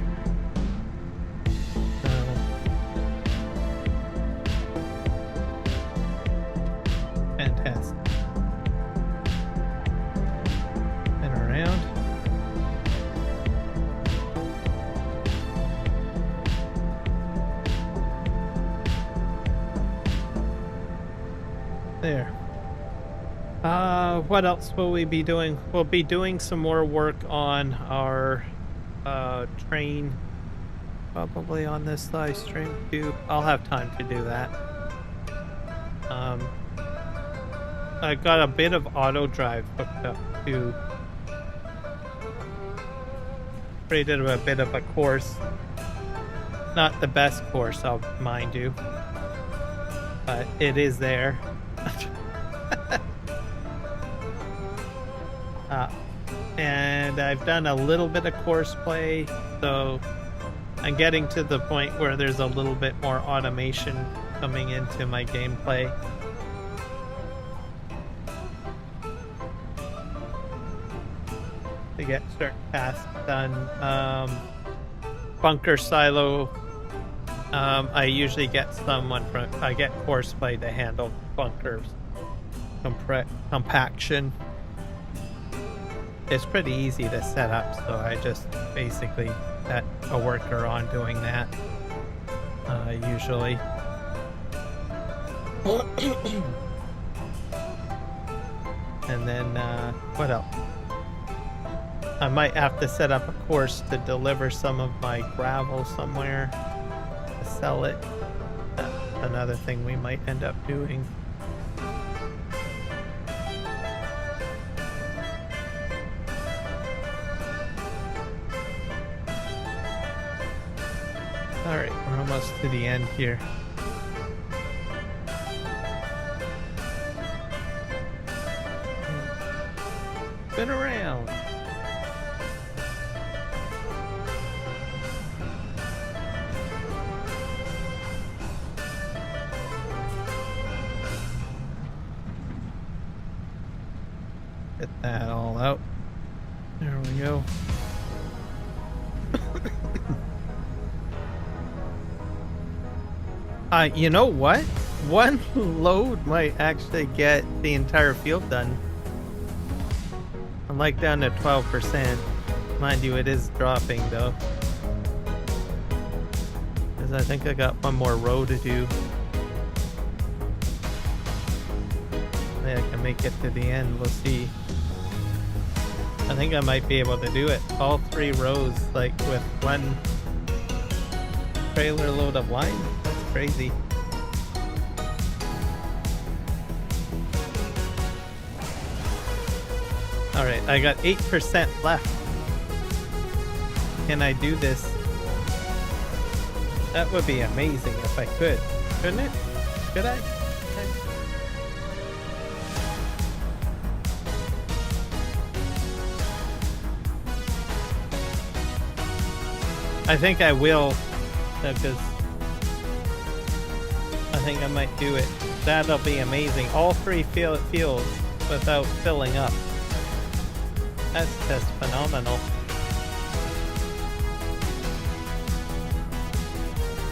Fantastic. And around. There. What else will we be doing? We'll be doing some more work on our train, probably on this live stream too. I'll have time to do that. I got a bit of auto drive hooked up to. Created a bit of a course. Not the best course, I'll mind you, but it is there. And I've done a little bit of course play, so I'm getting to the point where there's a little bit more automation coming into my gameplay. To get certain tasks done. Bunker silo, I usually get someone from, I get course play to handle bunkers compaction. It's pretty easy to set up, so I just basically set a worker on doing that, usually. And then, what else? I might have to set up a course to deliver some of my gravel somewhere to sell it. That's another thing we might end up doing. Alright, we're almost to the end here. Spin around. Get that all out. There we go. You know what? One load might actually get the entire field done. I'm like down to 12%. Mind you, it is dropping though. Because I think I got one more row to do. Maybe I can make it to the end. We'll see. I think I might be able to do it. All 3 rows, like with one trailer load of lime. That's crazy. Alright, I got 8% left. Can I do this? That would be amazing if I could. Couldn't it? Could I? I think I will, because I think I might do it. That'll be amazing. All 3 fields without filling up. That's just phenomenal.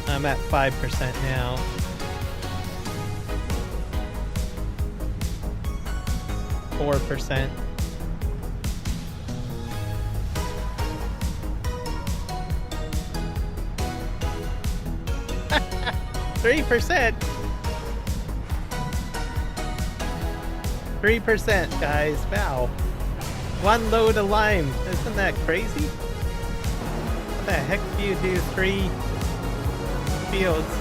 I'm at 5% now. %. 3%. 3%, guys. Wow. One load of lime. Isn't that crazy? What the heck do you do 3 fields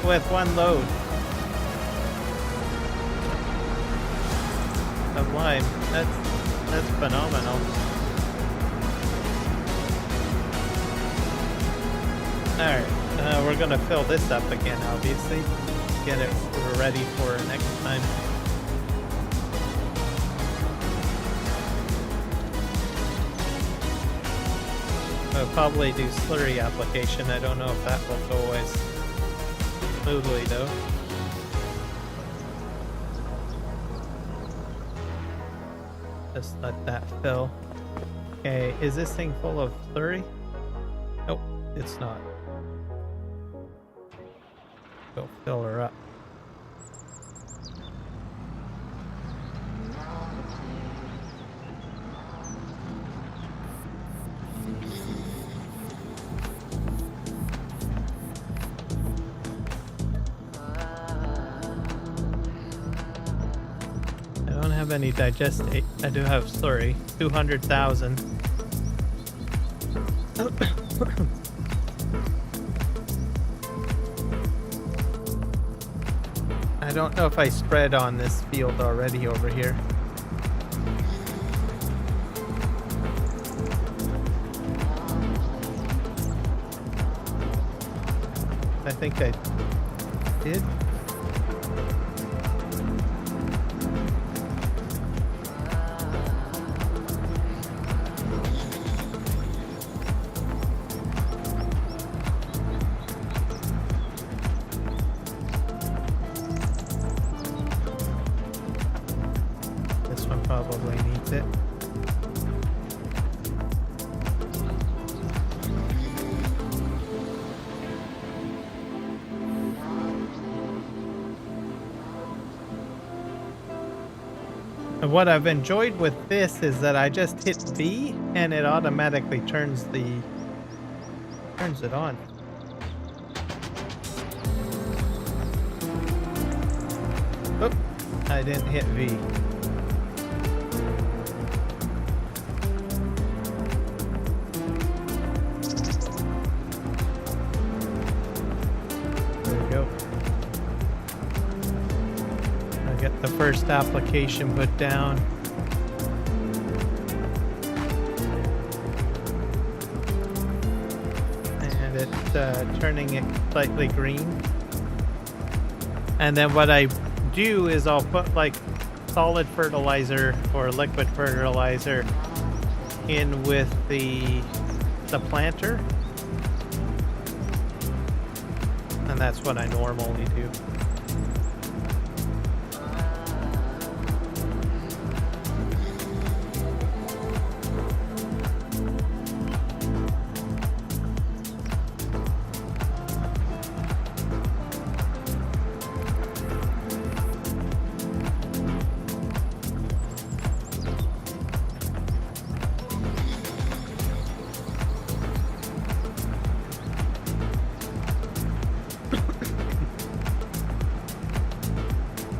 with one load of lime? That's phenomenal. Alright, we're gonna fill this up again, obviously. Get it ready for next time. I'll probably do slurry application. I don't know if that will go as smoothly though. Just let that fill. Okay, is this thing full of slurry? Nope, it's not. Go fill her up. I don't have any digestate. I do have slurry. 200,000. I don't know if I spread on this field already over here. I think I did. Probably needs it. And what I've enjoyed with this is that I just hit B and it automatically turns it on. Oh, I didn't hit V. There we go. I'll get the first application put down. And it's turning it slightly green. And then what I do is I'll put like solid fertilizer or liquid fertilizer in with the planter, and that's what I normally do.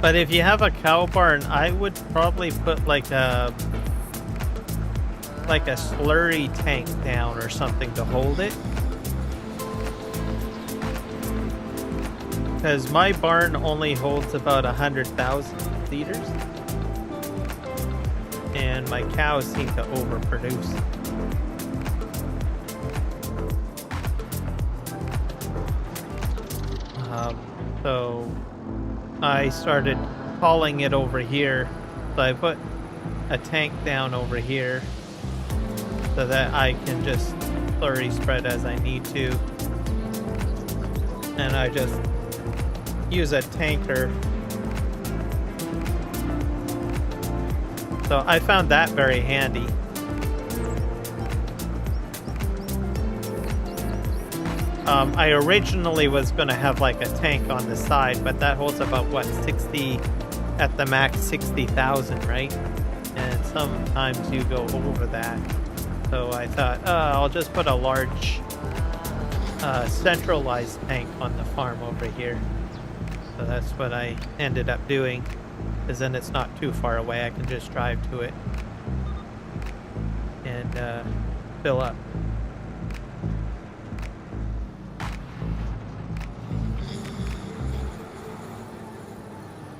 But if you have a cow barn, I would probably put like a slurry tank down or something to hold it. Because my barn only holds about 100,000 liters. And my cows seem to overproduce. So I started hauling it over here. So I put a tank down over here so that I can just slurry spread as I need to. And I just use a tanker. So I found that very handy. I originally was going to have like a tank on the side, but that holds about what, 60, at the max 60,000, right? And sometimes you go over that. So I thought, I'll just put a large centralized tank on the farm over here. So that's what I ended up doing, because then it's not too far away. I can just drive to it and fill up.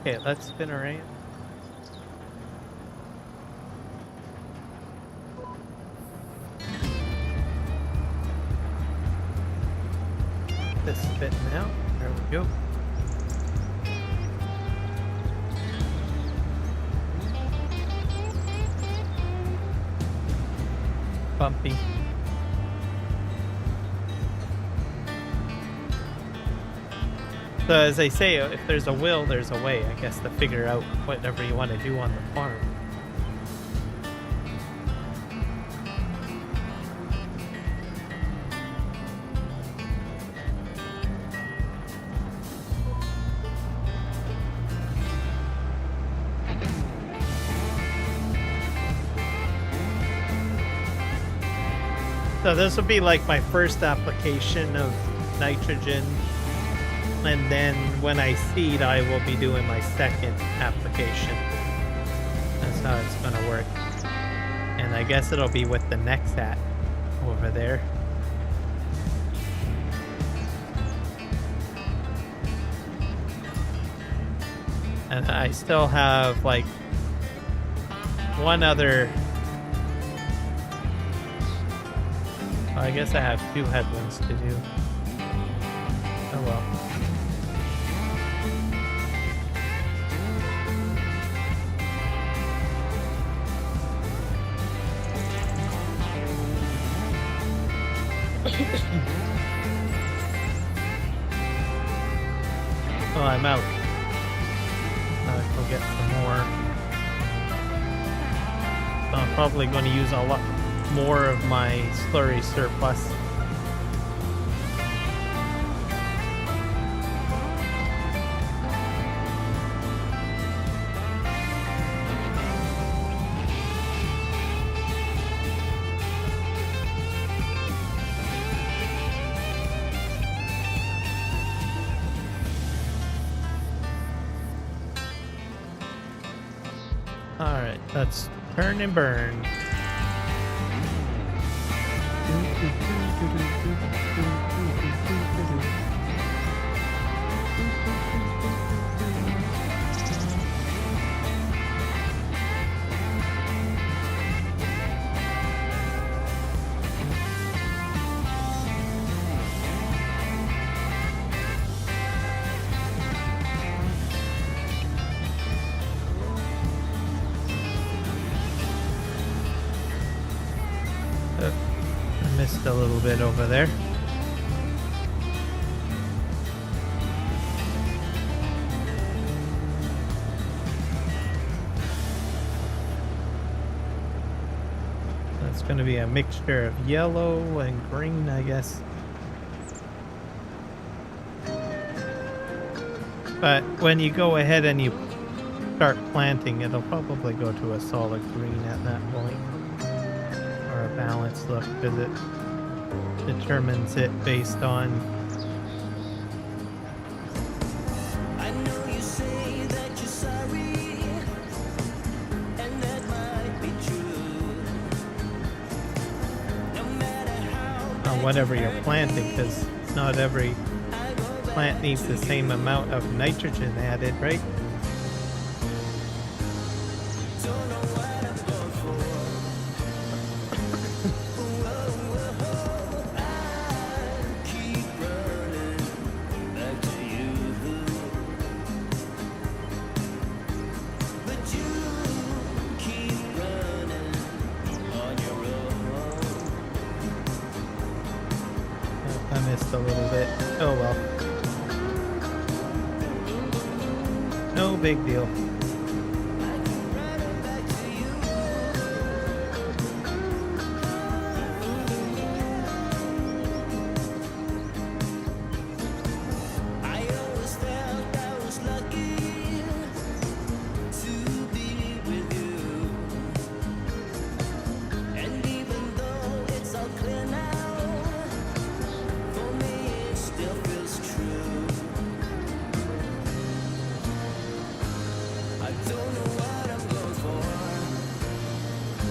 Okay, let's spin around. This spitting out. There we go. Bumpy. So as they say, if there's a will, there's a way, I guess, to figure out whatever you want to do on the farm. So this will be like my first application of nitrogen. And then when I seed, I will be doing my second application. That's how it's going to work. And I guess it'll be with the next hat over there. And I still have like one other... I guess I have 2 headwinds to do. Oh well. Oh, I'm out. I'll go get some more. So I'm probably going to use a lot more of my slurry surplus. Alright, let's turn and burn. I missed a little bit over there. That's going to be a mixture of yellow and green, I guess. But when you go ahead and you start planting, it'll probably go to a solid green at that point. Or a balanced look, because it determines it based on whatever you're planting, because not every plant needs the same amount of nitrogen added, right? I missed a little bit. Oh well. No big deal.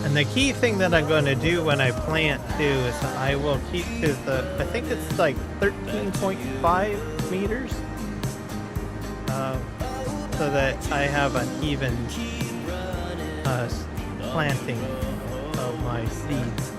And the key thing that I'm going to do when I plant too is I will keep to the, I think it's like 13.5 meters, so that I have an even planting of my seeds.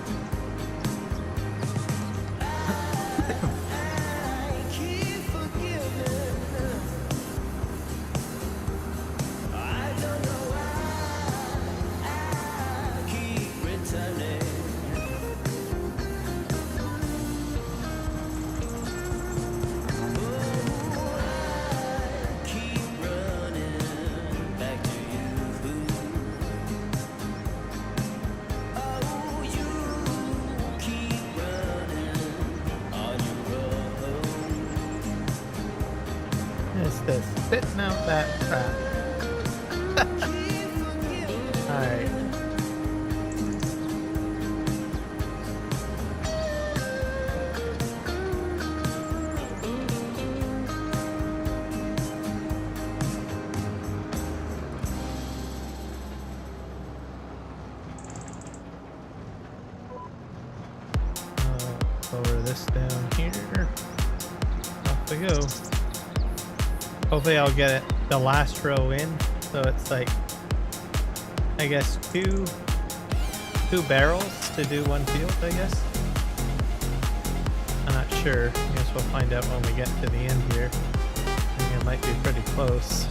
Spitting out that crap. Alright. Lower this down here. Off we go. Hopefully I'll get it the last row in, so it's like, I guess two barrels to do one field, I guess. I'm not sure. I guess we'll find out when we get to the end here. I think it might be pretty close.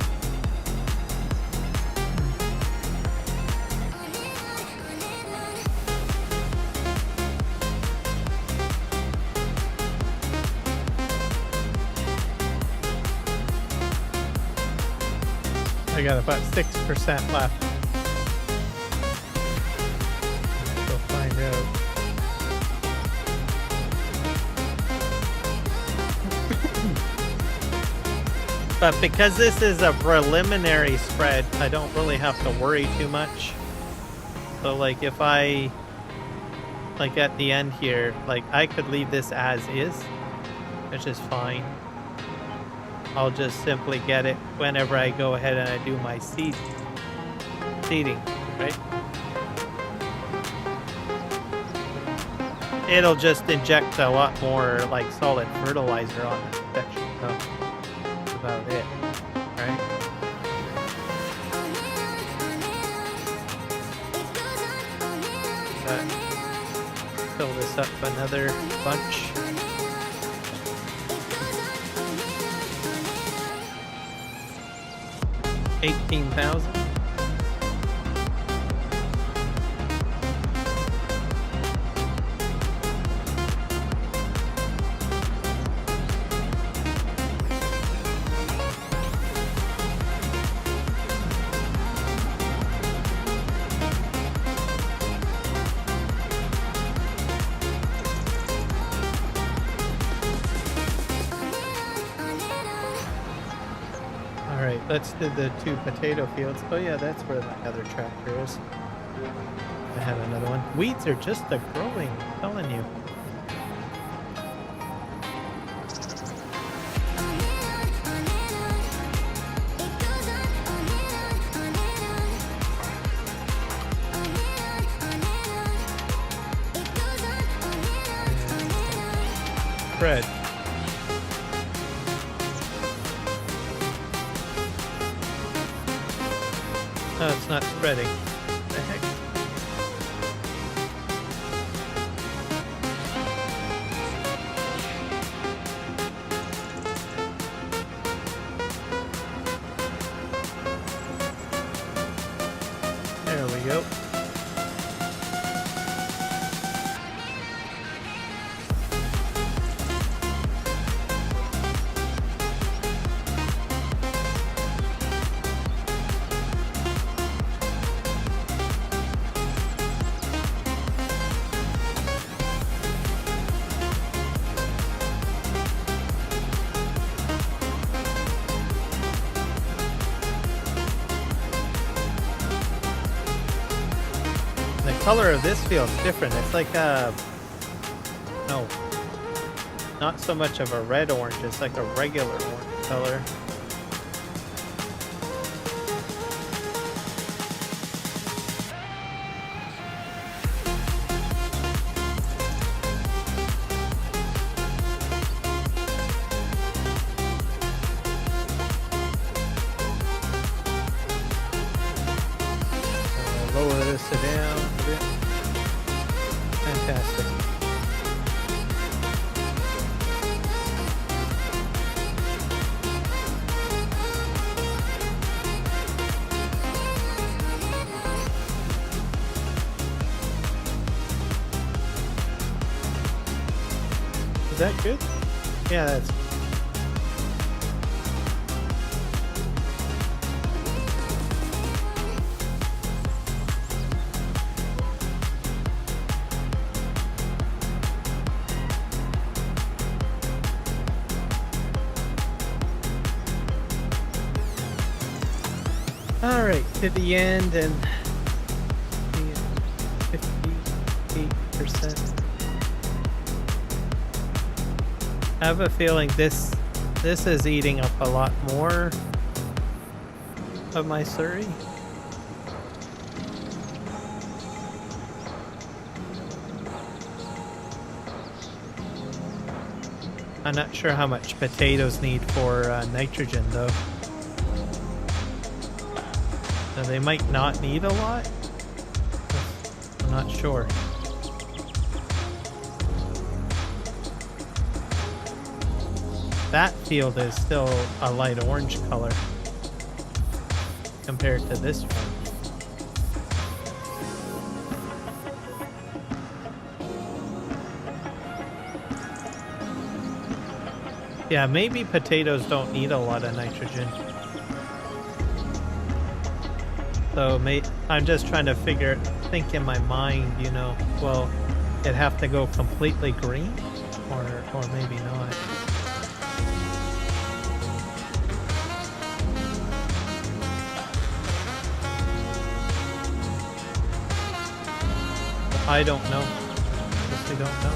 I got about 6% left. We'll find out. But because this is a preliminary spread, I don't really have to worry too much. So like if I, like at the end here, like I could leave this as is, which is fine. I'll just simply get it whenever I go ahead and I do my seed seeding, right? It'll just inject a lot more like solid fertilizer on that section, so that's about it, right? Fill this up another bunch. $18,000. Alright, let's do the 2 potato fields. Oh yeah, that's where my other tractor is. I have another one. Weeds are just a-growing, I'm telling you. Spread. No, it's not spreading. What the heck? There we go. The color of this field's different. It's like no, not so much of a red orange. It's like a regular orange color. Lower this down a bit. Fantastic. Is that good? Yeah, that's all right, to the end, and 58%. I have a feeling this is eating up a lot more of my Surrey. I'm not sure how much potatoes need for nitrogen though. So they might not need a lot. I'm not sure. That field is still a light orange color compared to this one. Yeah, maybe potatoes don't need a lot of nitrogen. So I'm just trying to think in my mind, you know, well, it'd have to go completely green or maybe not. I don't know. Honestly don't know.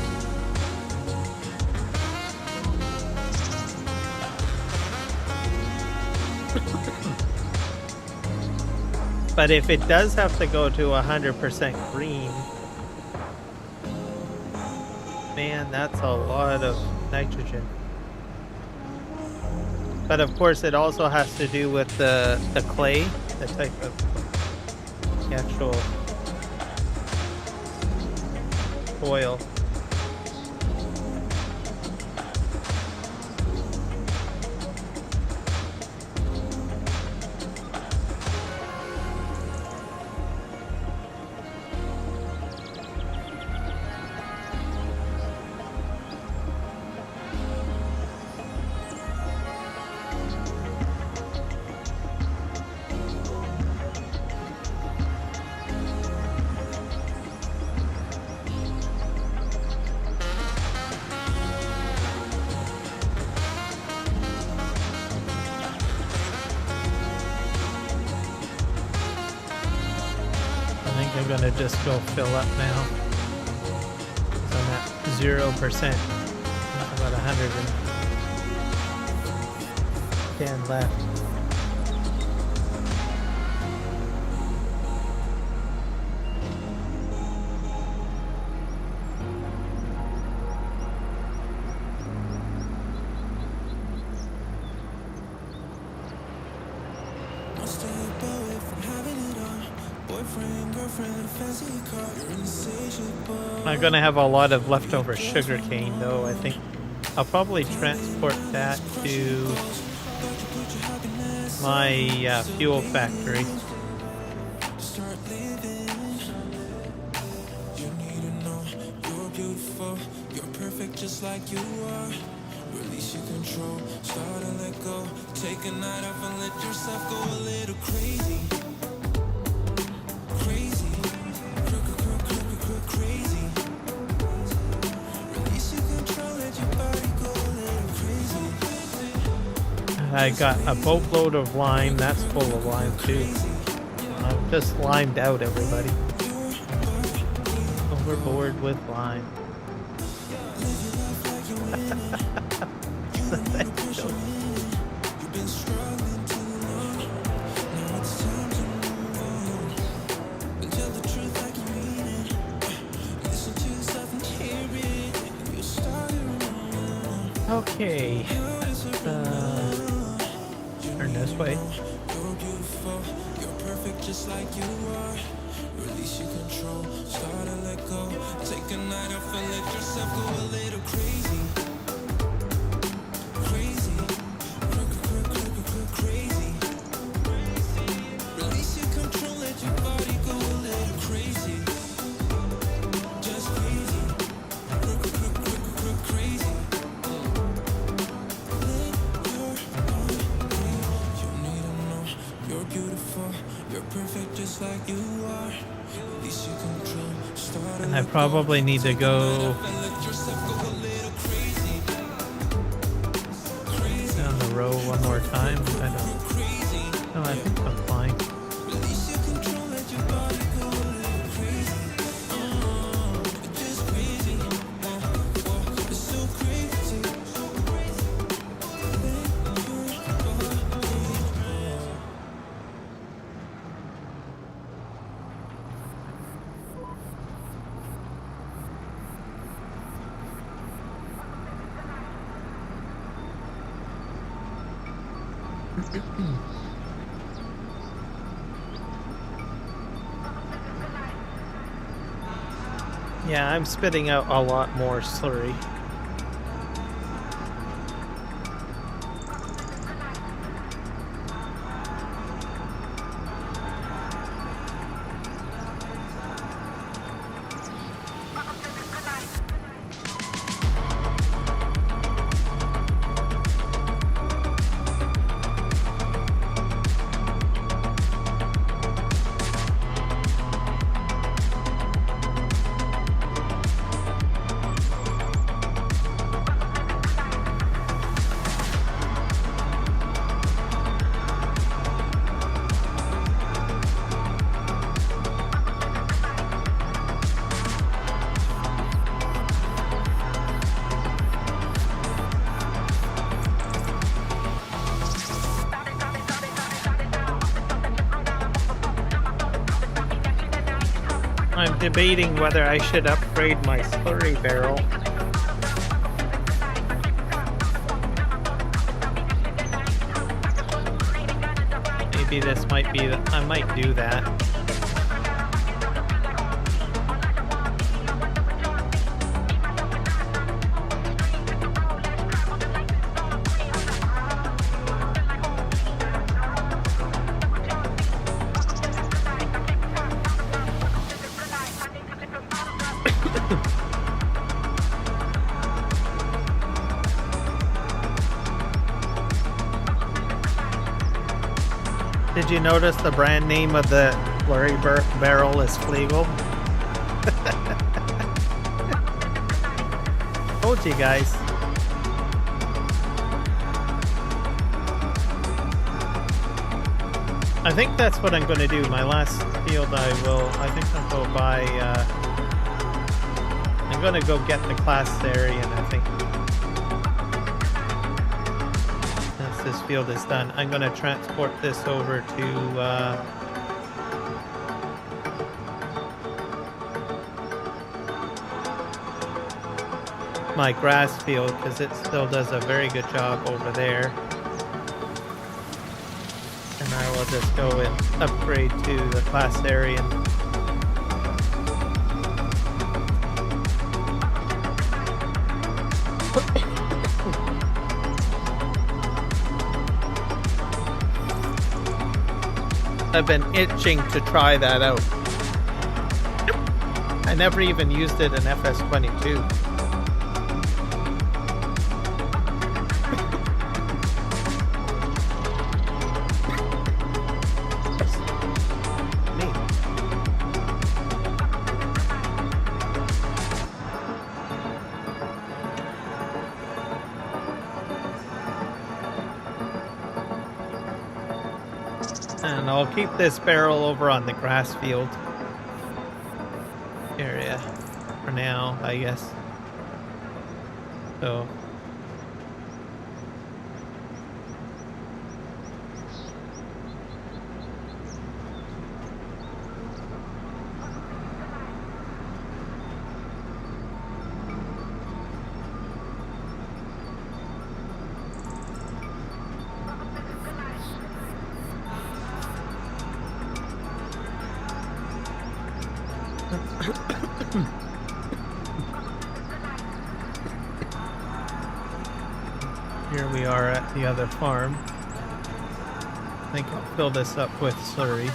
But if it does have to go to 100% green, man, that's a lot of nitrogen. But of course, it also has to do with the clay, the type of the actual soil. I'm gonna just go fill up now. So I'm at 0%. About 110 left. I'm gonna have a lot of leftover sugar cane though. I think I'll probably transport that to my fuel factory. Just like you are, release your control, start to let go, take a night off and let yourself go a little crazy, crazy, crazy, release your control, let your body go a little crazy. I got a boatload of lime, that's full of lime too. I'm just limed out, everybody. Overboard with lime. Okay, turn this way. You're perfect just like you are. Release your control, start to let go. Take a night off and let yourself go a little crazy. Crazy. Crazy. Release your control, let your body go a little crazy. Just crazy. Crazy. You're beautiful, you're perfect just like you are. Release your control, start And I probably need to go down the row one more time. I don't. No, I think I'm fine. release your control, let your body go a little crazy. Just crazy. It's so crazy. Yeah, I'm spitting out a lot more slurry. I'm debating whether I should upgrade my slurry barrel. Maybe this might be, I might do that. Did you notice the brand name of the slurry barrel is Flegel? Told you guys. I think that's what I'm going to do. My last field I think I'll go buy, I'm going to go get the class area, and I think once this field is done, I'm going to transport this over to, my grass field, because it still does a very good job over there. And I will just go and upgrade to the class area. I've been itching to try that out. I never even used it in FS25. And I'll keep this barrel over on the grass field area for now, I guess. So here we are at the other farm. I think I'll fill this up with slurry.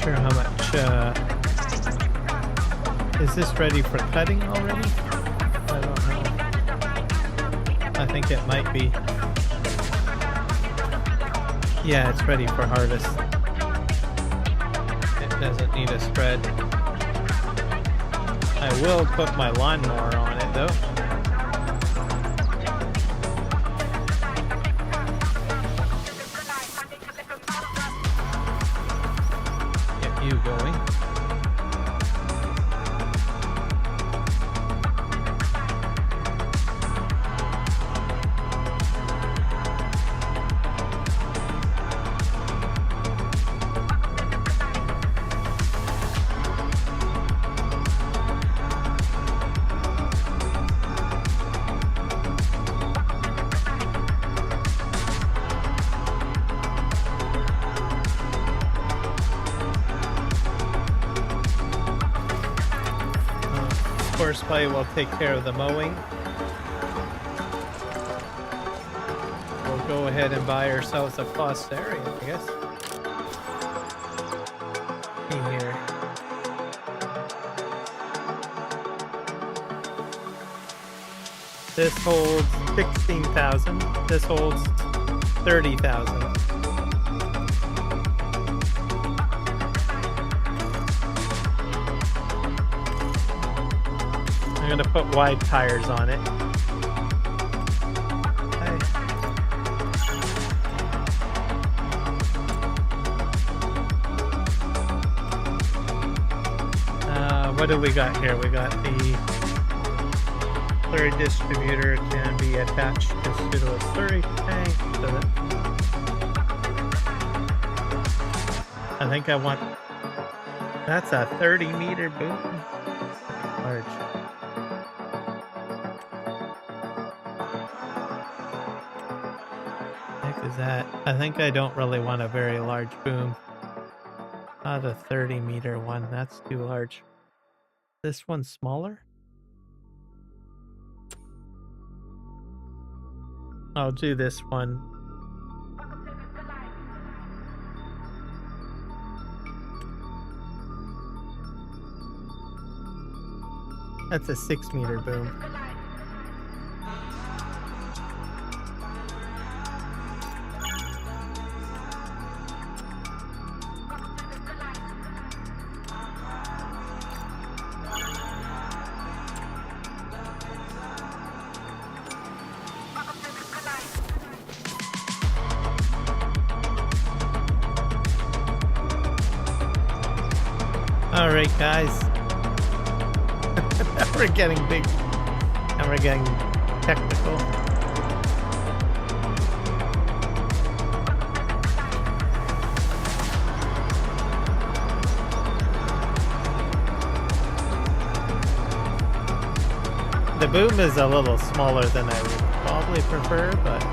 Sure how much is this ready for cutting already? I don't know. I think it might be. Yeah, it's ready for harvest. It doesn't need a spread. I will put my lawnmower on it though. You going. Horseplay will take care of the mowing. We'll go ahead and buy ourselves a Fossarian, I guess. In here. This holds 16,000. This holds 30,000. I'm gonna put wide tires on it. What do we got here? We got the slurry distributor can be attached to the slurry tank. So that I think I want. That's a 30-meter boom. Large. What the heck is that? I think I don't really want a very large boom. Not a 30-meter one. That's too large. This one's smaller? I'll do this one. That's a 6-meter boom. Alright guys, now we're getting big, and we're getting technical. The boom is a little smaller than I would probably prefer, but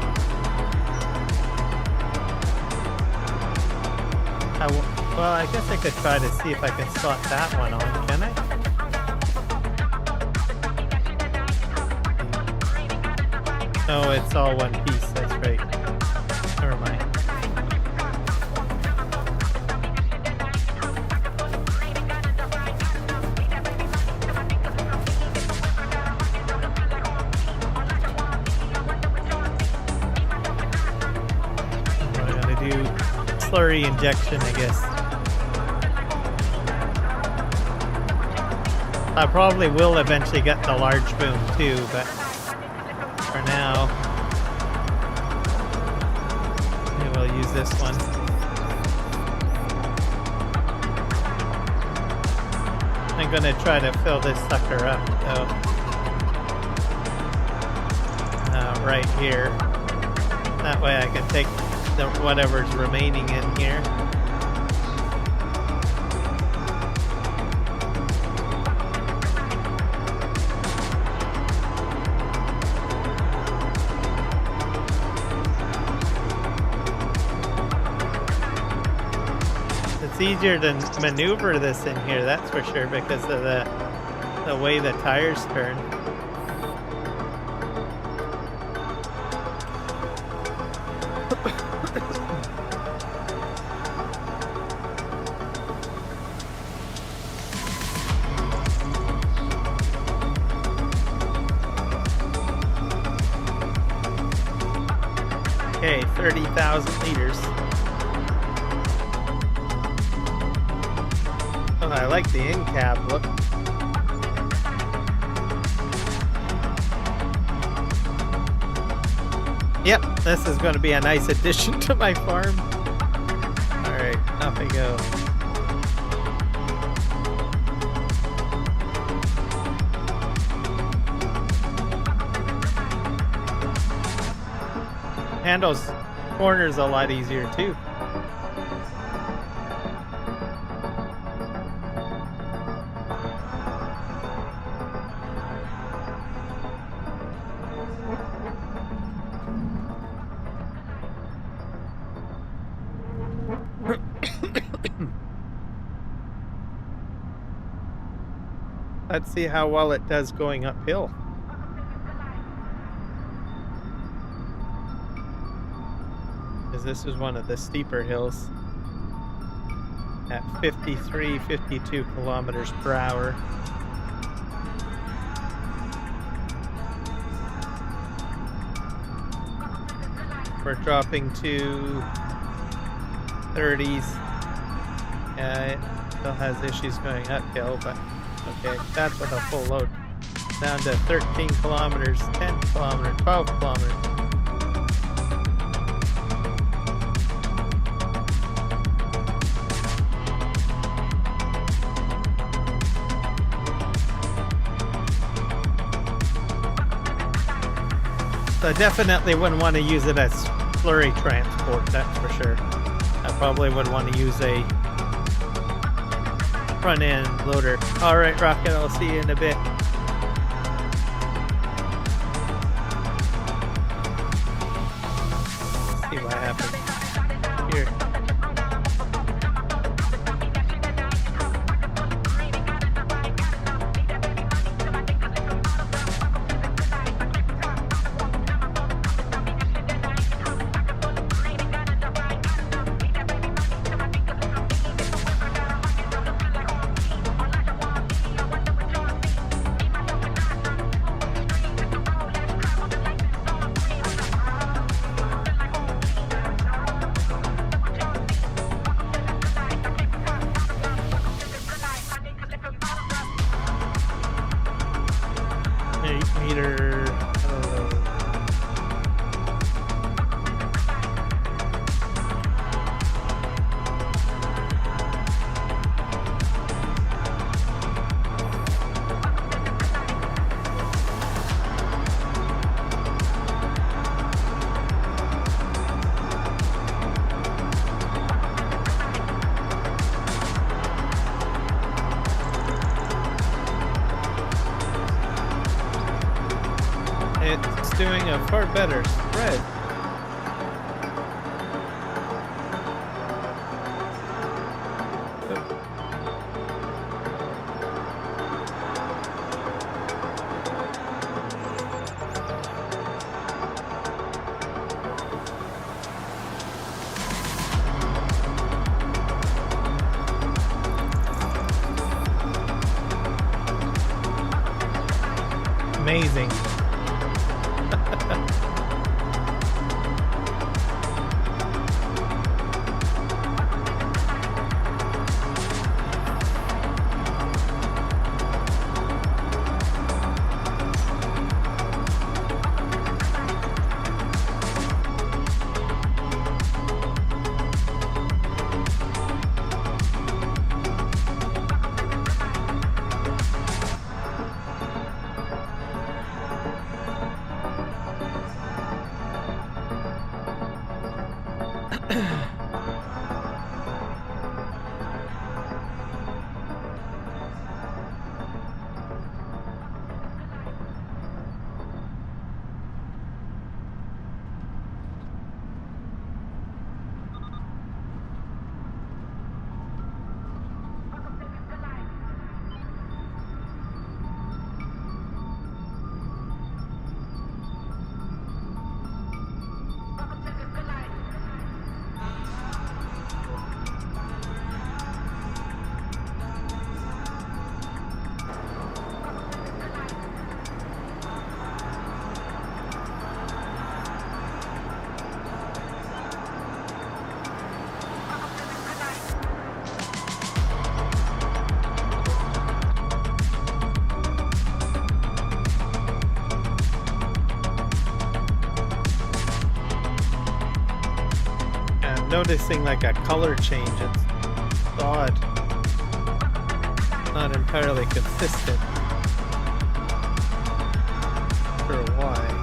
well, I guess I could try to see if I can slot that one on, can I? No, it's all one piece, that's right. Never mind. We're gonna do slurry injection, I guess. I probably will eventually get the large boom too, but for now, maybe we'll use this one. I'm gonna try to fill this sucker up though. Right here. That way I can take whatever's remaining in here. It's easier to maneuver this in here, that's for sure, because of the way the tires turn. Okay, 30,000 liters. Oh, I like the in-cab look. Yep, this is going to be a nice addition to my farm. Alright, off we go. Handles corners a lot easier too. Let's see how well it does going uphill. Because this is one of the steeper hills at 52 kilometers per hour. We're dropping to 30s. Yeah, it still has issues going uphill, but okay, that's with a full load. Down to 13 kilometers, 10 kilometers, 12 kilometers. So I definitely wouldn't want to use it as slurry transport, that's for sure. I probably would want to use a front end loader. Alright, Rocket, I'll see you in a bit. See what happens here. Meter. It's doing a far better spread. Amazing. Noticing like a color change. It's odd. Not entirely consistent. Not sure why.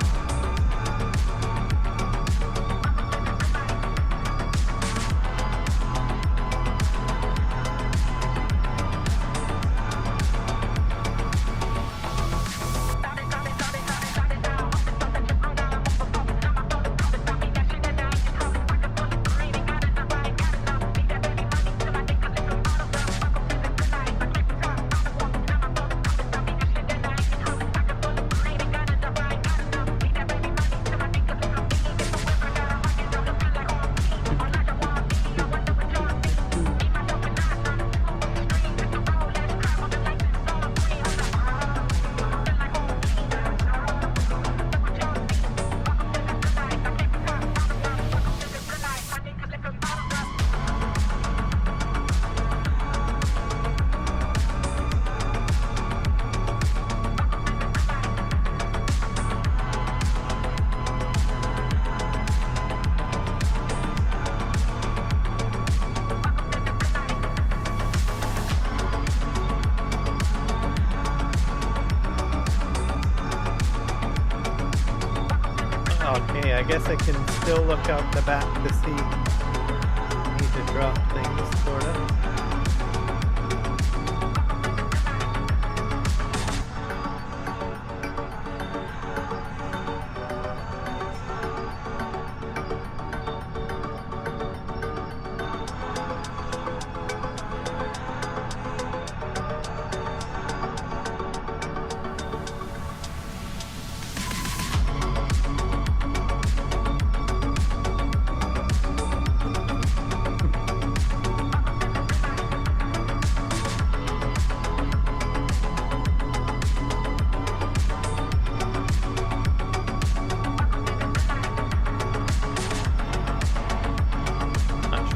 guess I can still look out the back to see. I need to drop things, sorta.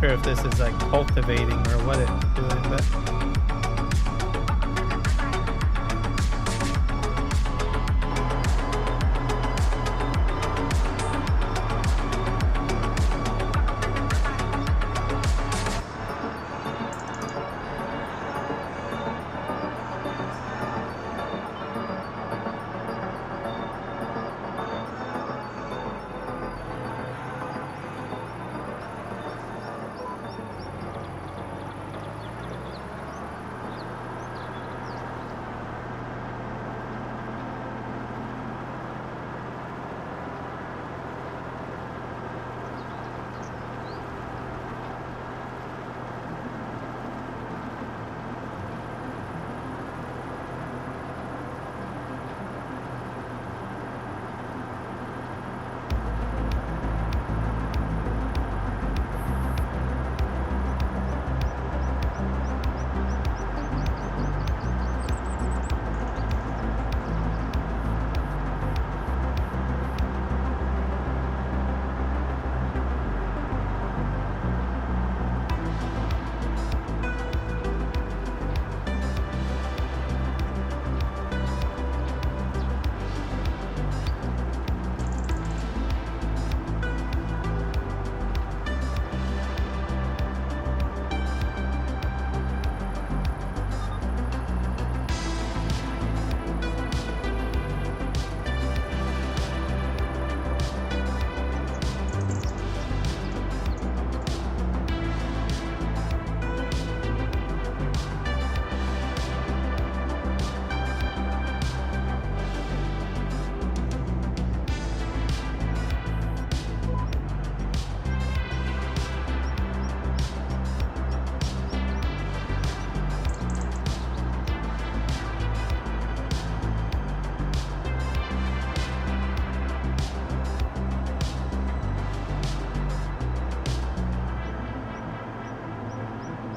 Sure if this is like cultivating or what it's doing, but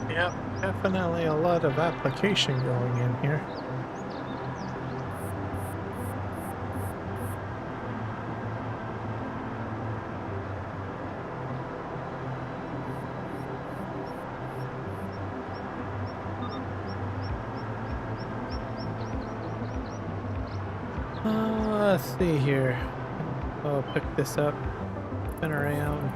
yep, definitely a lot of application going in here. Let's see here. I'll pick this up, spin around.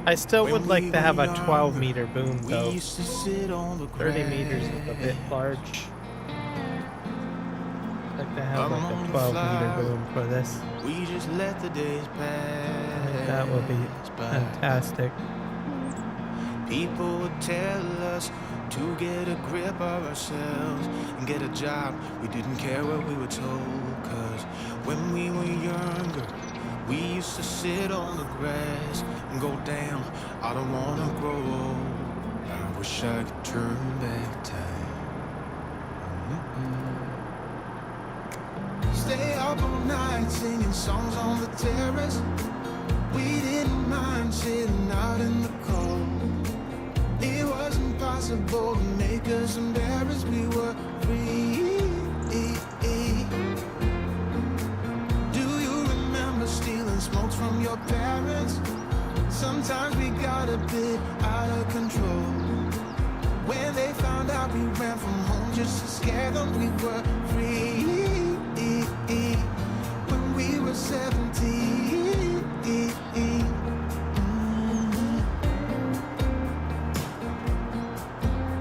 I still would like to have a 12-meter boom, though. 30 meters is a bit large. I'd like to have like a 12-meter boom for this. We just let the days pass. That would be fantastic. People would tell us to get a grip of ourselves and get a job. We didn't care what we were told, cause when we were younger, we used to sit on the grass and go, damn, I don't wanna grow old. I wish I could turn back time. Stay up all night singing songs on the terrace. We didn't mind sitting out in the cold. It wasn't possible to make us embarrassed. We were free. Do you remember stealing smokes from your parents? Sometimes we got a bit out of control. When they found out we ran from home just to scare them, we were free. When we were 17.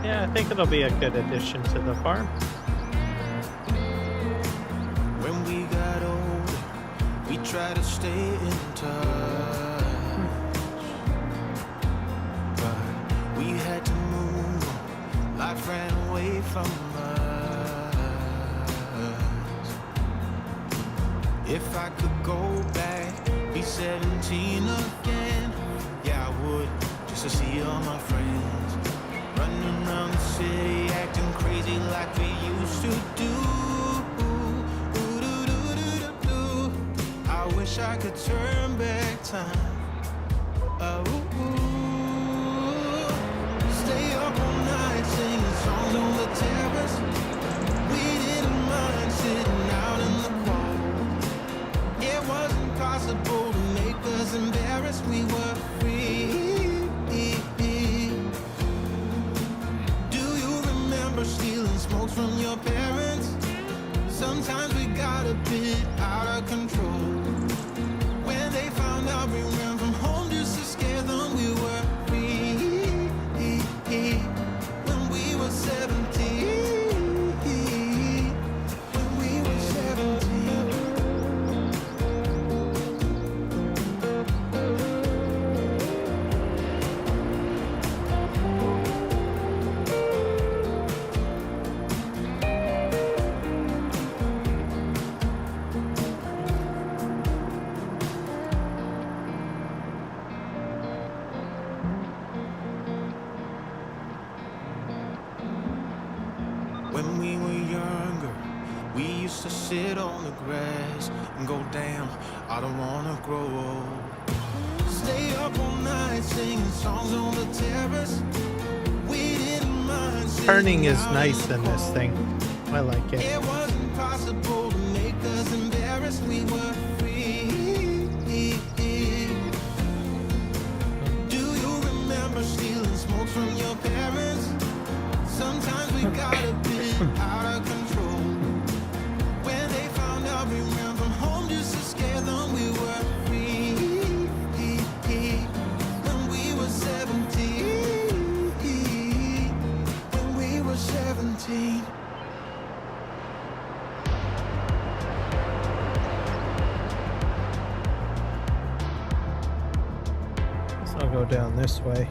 Yeah, I think it'll be a good addition to the farm. When we got older, we tried to stay in touch, but we had to move on. Life ran away from us. If I could go back, be 17 again, yeah, I would, just to see all my friends running around the city, acting crazy like we used to do. I wish I could turn back time. Stay up all night singing songs on the terrace. We didn't mind sitting out in the cold. It wasn't possible to make us embarrassed. We were free. Stealing smokes from your parents. Sometimes we got a bit out of control. When they found out we ran from home just to scare them, we were free. When we were 17. When we were 17. When we were younger, we used to sit on the grass and go, damn, I don't wanna grow old. Stay up all night singing songs on the terrace. We didn't mind. Turning is nice in this thing. I like it. It wasn't possible to make us embarrassed. We were free. Do you remember stealing smokes from your parents? Sometimes we got a bit out of control. When they found out we ran from home just to scare them, we were free. When we were 17. When we were 17. So I'll go down this way.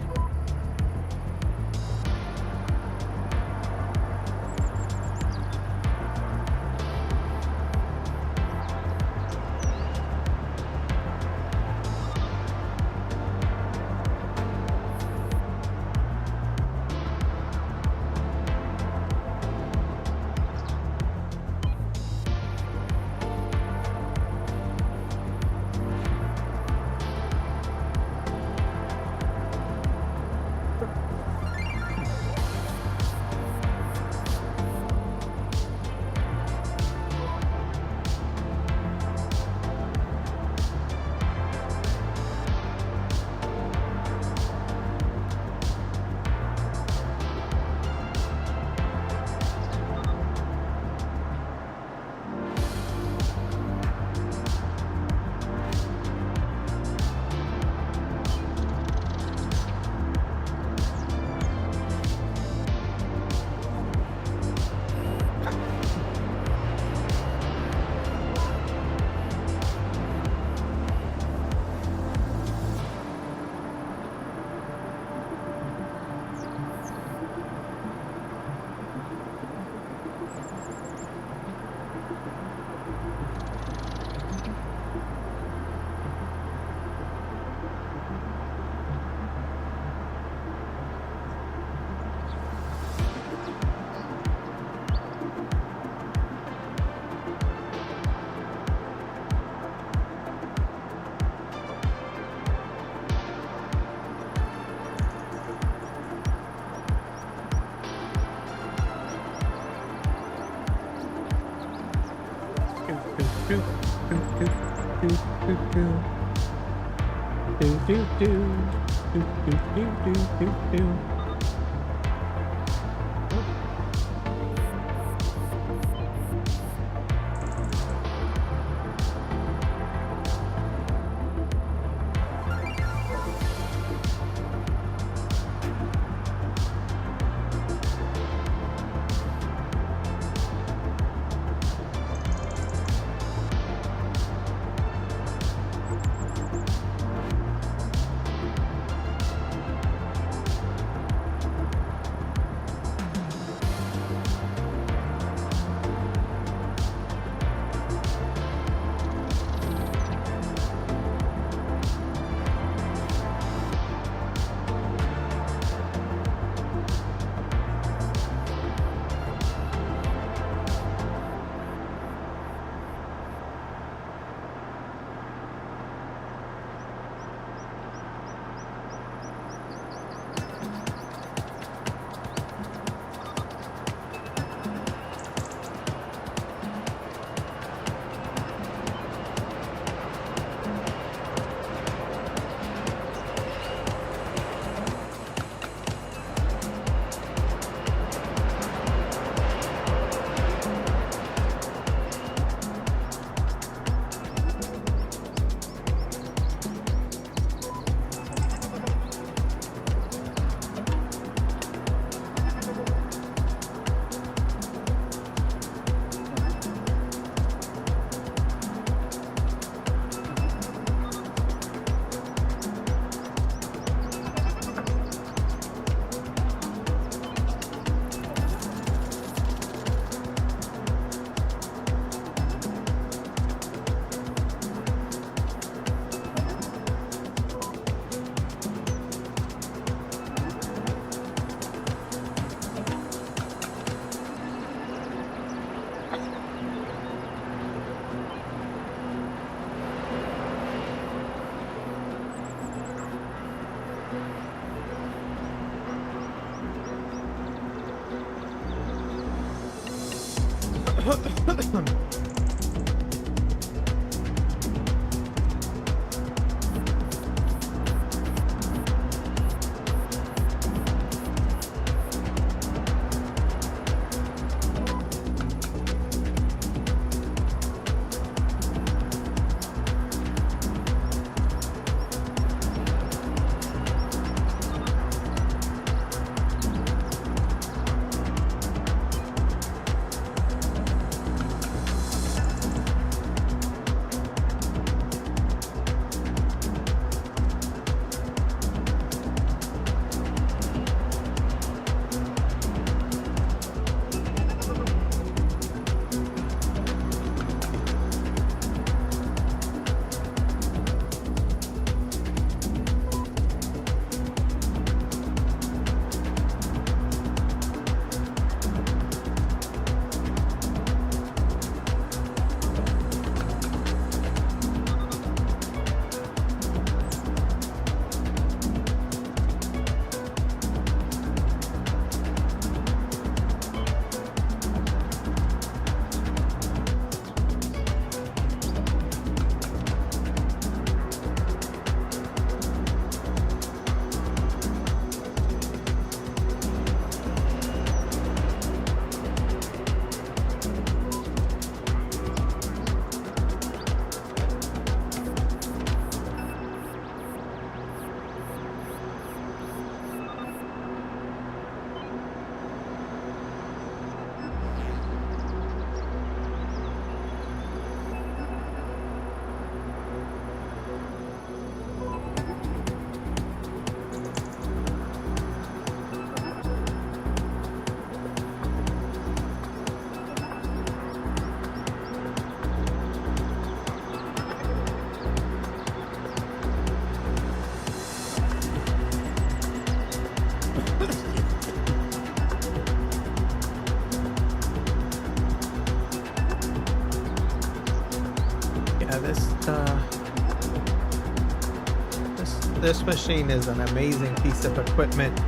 This machine is an amazing piece of equipment.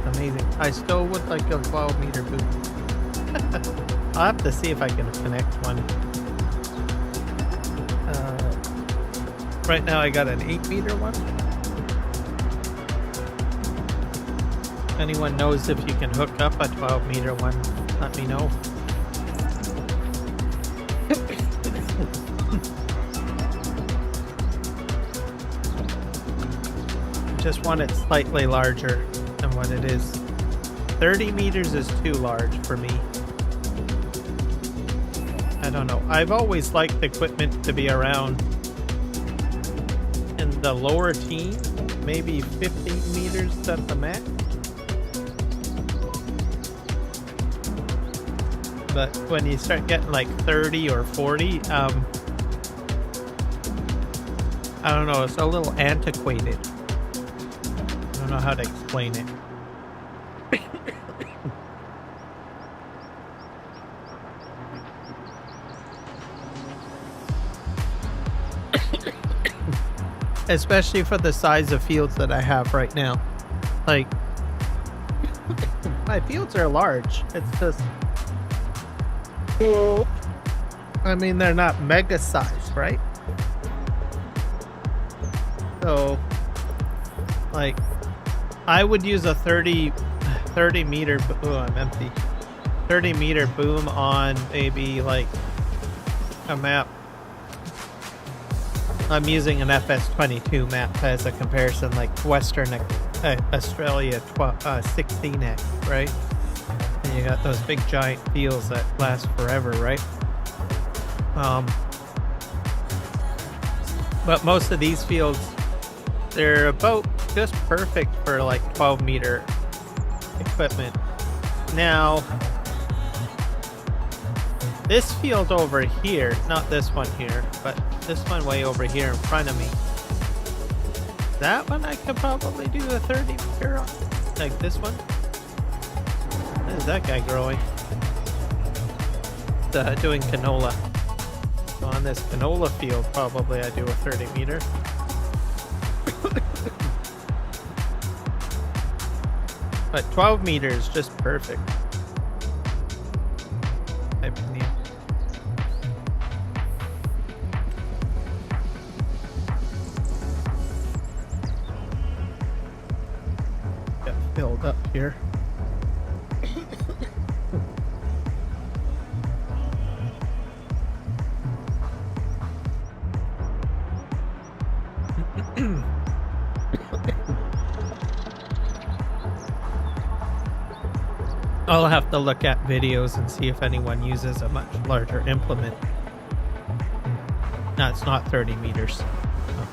Amazing. I still would like a 12-meter boot. I'll have to see if I can connect one. Right now I got an 8-meter one. If anyone knows if you can hook up a 12-meter one, let me know. Just want it slightly larger than what it is. 30 meters is too large for me. I don't know. I've always liked equipment to be around in the lower teens, maybe 15 meters at the max. But when you start getting like 30 or 40, I don't know, it's a little antiquated. I don't know how to explain it. Especially for the size of fields that I have right now. Like, my fields are large. It's just, I mean, they're not mega size, right? So, like, I would use a 30 meter, oh, I'm empty. 30 meter boom on maybe like a map. I'm using an FS25 map as a comparison, like Western Australia 16x, right? And you got those big giant fields that last forever, right? But most of these fields, they're about just perfect for like 12 meter equipment. Now, this field over here, not this one here, but this one way over here in front of me, that one I could probably do a 30 meter on. Like this one. What is that guy growing? Doing canola. So on this canola field, probably I do a 30 meter. But 12 meters, just perfect. My opinion. Got filled up here. I'll have to look at videos and see if anyone uses a much larger implement. No, it's not 30 meters. Oh.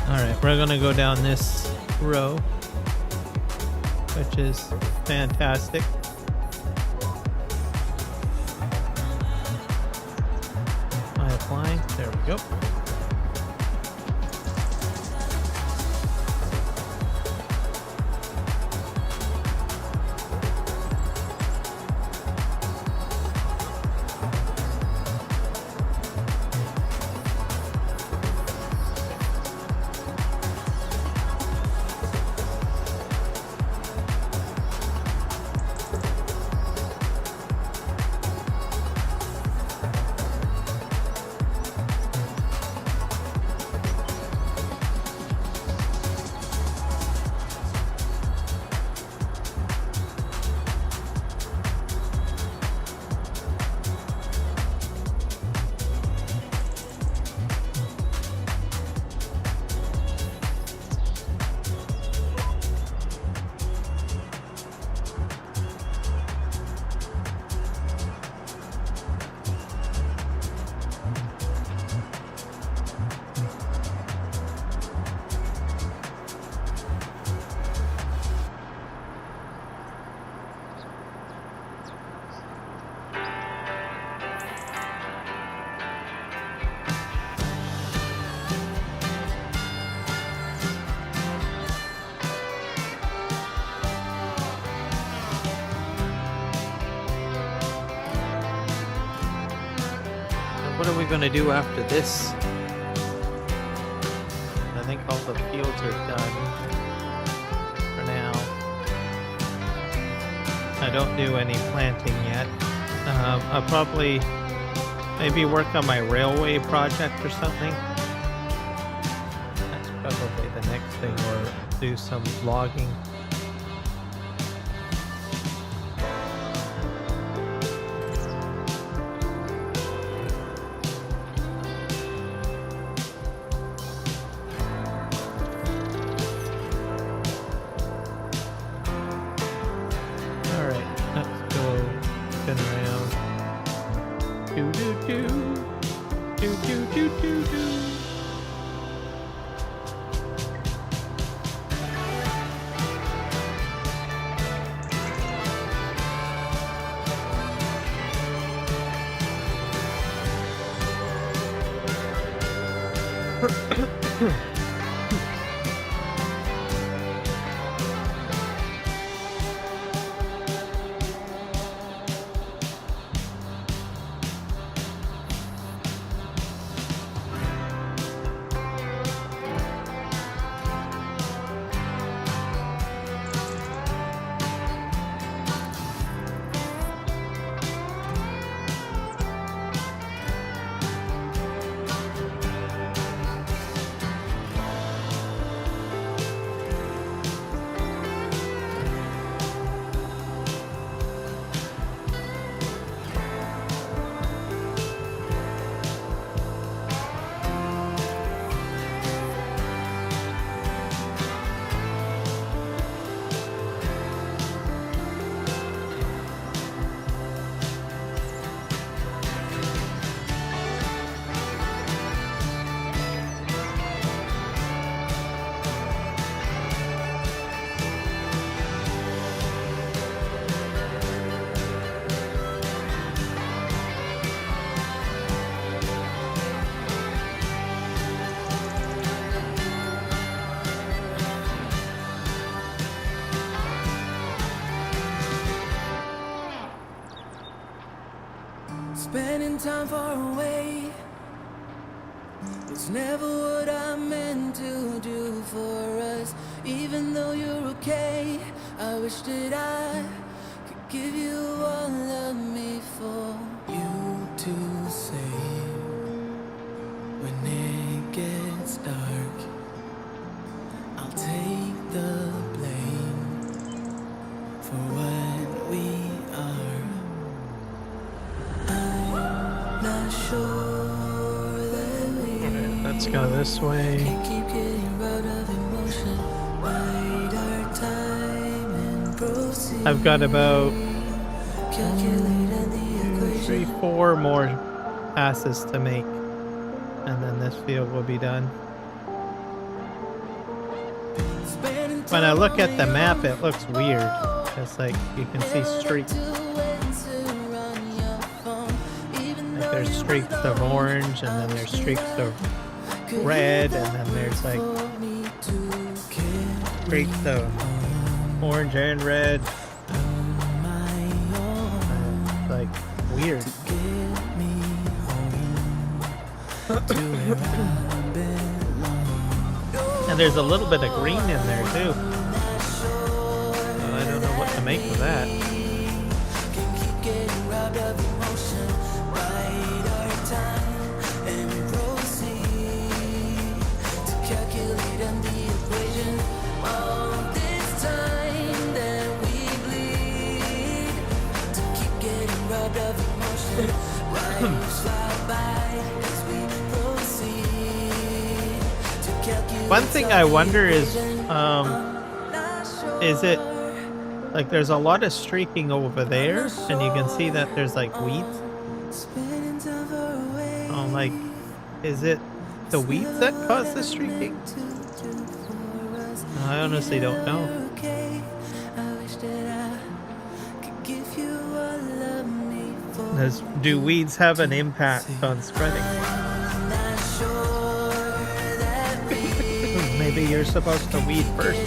Alright, we're gonna go down this row, which is fantastic. Am I applying? There we go. What are we gonna do after this? I think all the fields are done for now. I don't do any planting yet. I'll probably maybe work on my railway project or something. That's probably the next thing, or do some logging. Spending time far away, it's never what I meant to do for us. Even though you're okay, I wish that I could give you all of me for you to say. When it gets dark, I'll take the blame for what we are. Not sure that we Let's go this way. can't keep getting out of emotion. Bide our time and proceed. I've got about Calculating the equation. 3-4 more passes to make, and then this field will be done. Spending When I time look at the on map, your it looks weird. It's like you can see streaks. Like there's streaks of orange, and then there's streaks of red, and then there's like streaks of orange and red. It's like weird. And there's a little bit of green in there too. So I don't know what to make of that. One thing I wonder is it like there's a lot of streaking over there, and you can see that there's like weeds. Oh, like, is it the weeds that cause the streaking? I honestly don't know. Do weeds have an impact on spreading? Maybe you're supposed to weed first.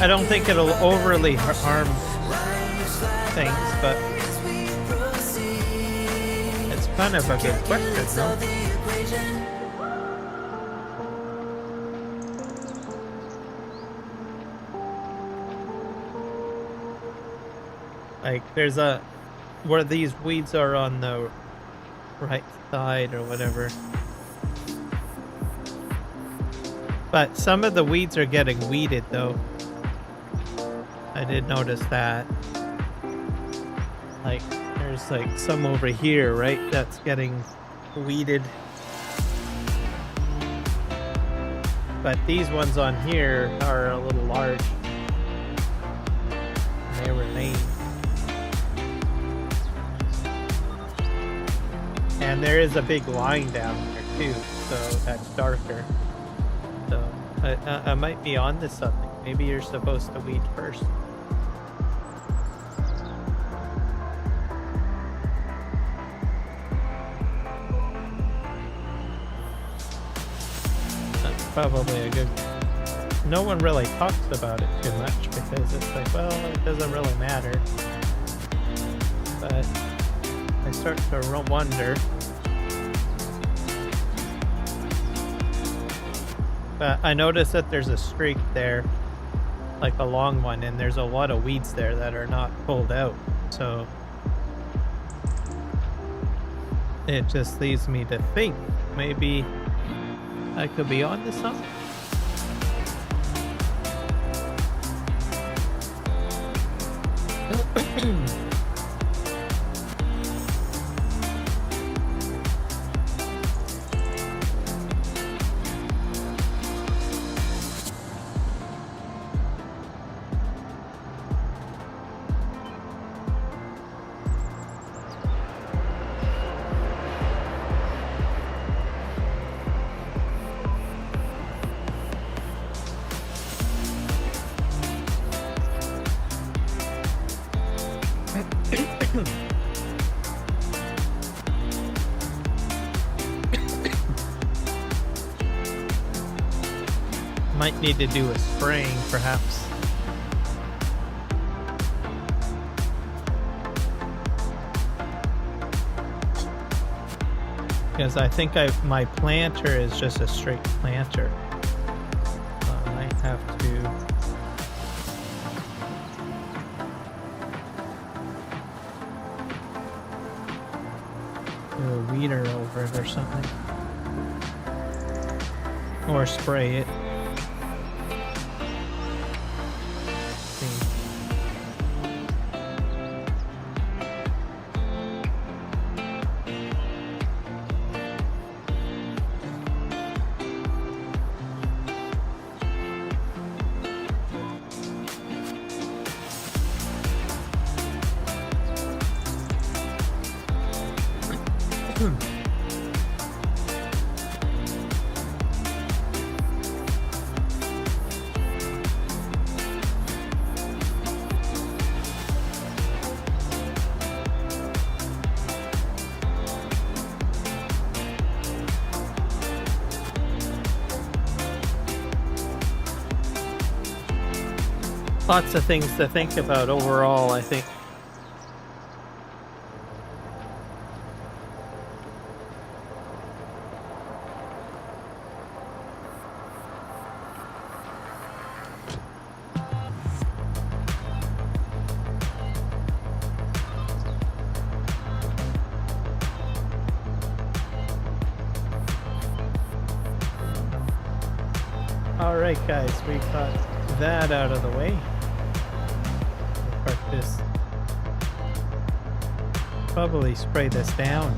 I don't think it'll overly harm things, but it's kind of a good question, no? Like, there's a... where these weeds are on the right side or whatever. But some of the weeds are getting weeded, though. I did notice that. Like, there's like some over here, right? That's getting weeded. But these ones on here are a little large. They remain. And there is a big line down here too, so that's darker. So I might be on to something. Maybe you're supposed to weed first. That's probably a good... No one really talks about it too much because it's like, well, it doesn't really matter. But I start to wonder. But I noticed that there's a streak there, like a long one, and there's a lot of weeds there that are not pulled out. So it just leads me to think maybe I could be on to something. Might need to do a spraying, perhaps. Because I think my planter is just a straight planter. So I might have to do a weeder over it or something. Or spray it. Lots of things to think about overall, I think. Alright guys, we got that out of the way. This probably spray this down.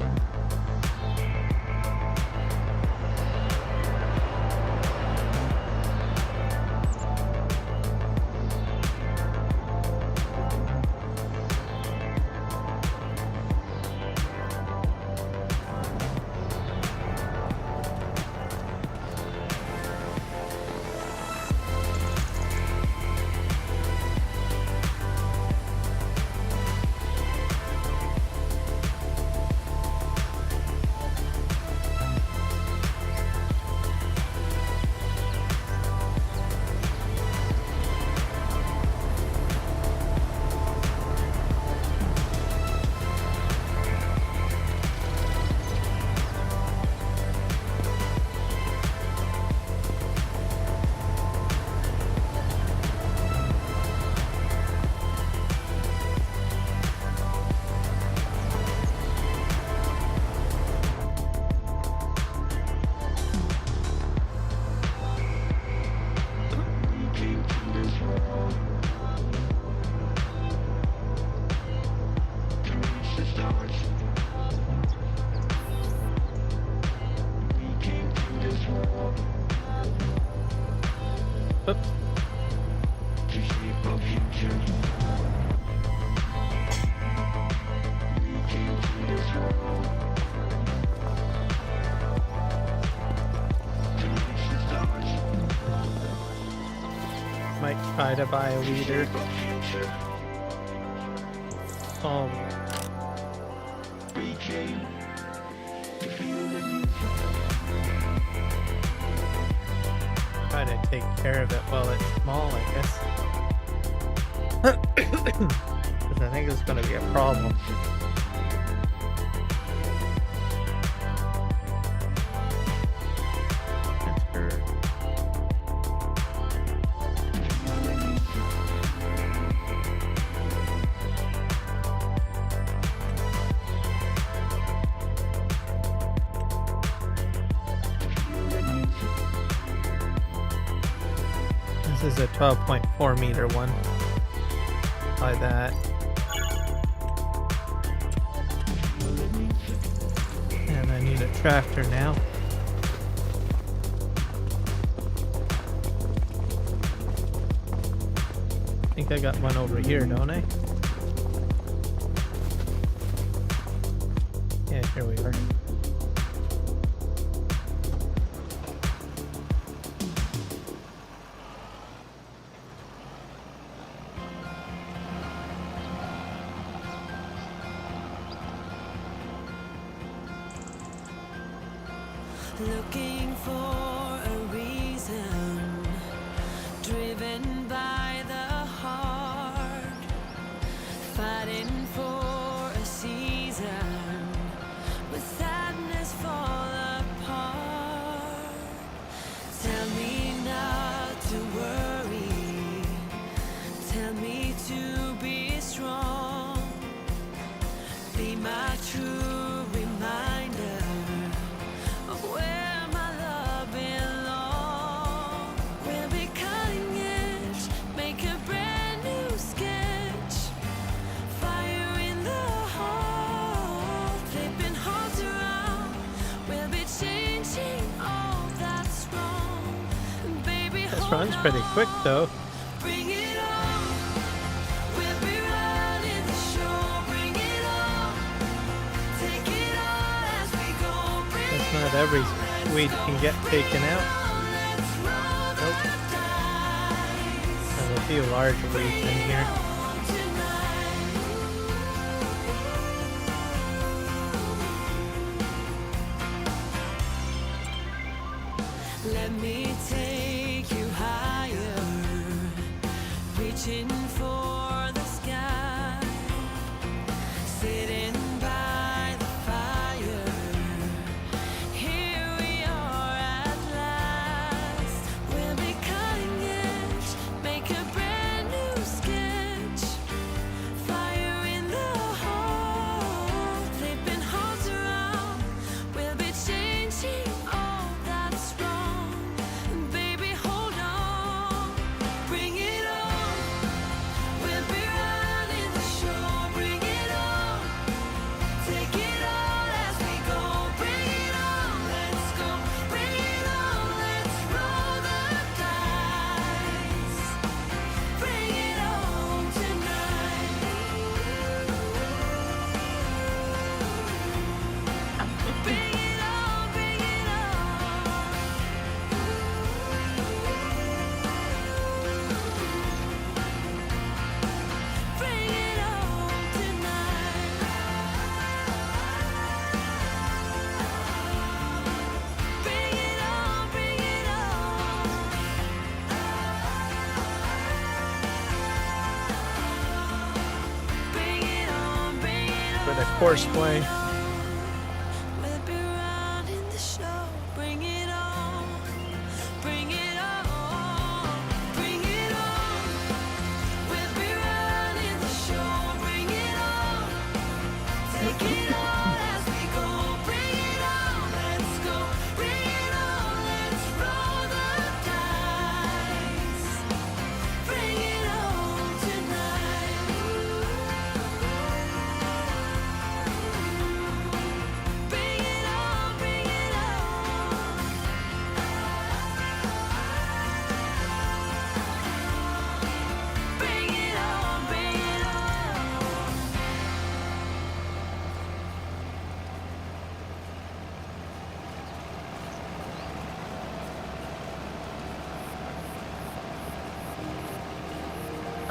try to buy a weeder. Try to take care of it while it's small, I guess. Because I think it's going to be a problem. This is a 12.4 meter one. By that. And I need a tractor now. I think I got one over here, don't I? Yeah, here we are. Looking for a reason, driven by the heart, fighting for a season, with sadness fall apart. Tell me not to worry, tell me to be strong, be my true reminder of where my love belongs. We'll be cutting edge, make a brand new sketch. Fire in the heart, flipping hearts around. We'll be changing all that's wrong. And baby, This runs pretty quick though. bring it on. We'll be running the show. Bring it on. Take it all as we go. Bring That's not every weed can get taken out. Nope. There's a few large weeds in here. Let me take you higher, reaching for the sky, sitting by the fire. Here we are at last. We'll be cutting edge, make a brand new sketch. Fire in the heart, flipping hearts around. We'll be changing all that's wrong. Baby, hold on, bring it on. We'll be running the show. Bring it on, take it all as we go. Bring it on, let's go. Bring it on, let's roll the dice. Bring it on tonight. Bring it on, bring it on. Bring it on tonight. Bring it on, bring it on. Bring it on, bring it on. With a coarse way. We'll be running the show. Bring it on. Bring it on. Bring it on. We'll be running the show. Bring it on. Take it all as we go. Bring it on. Let's go. Bring it on. Let's roll the dice. Bring it on tonight.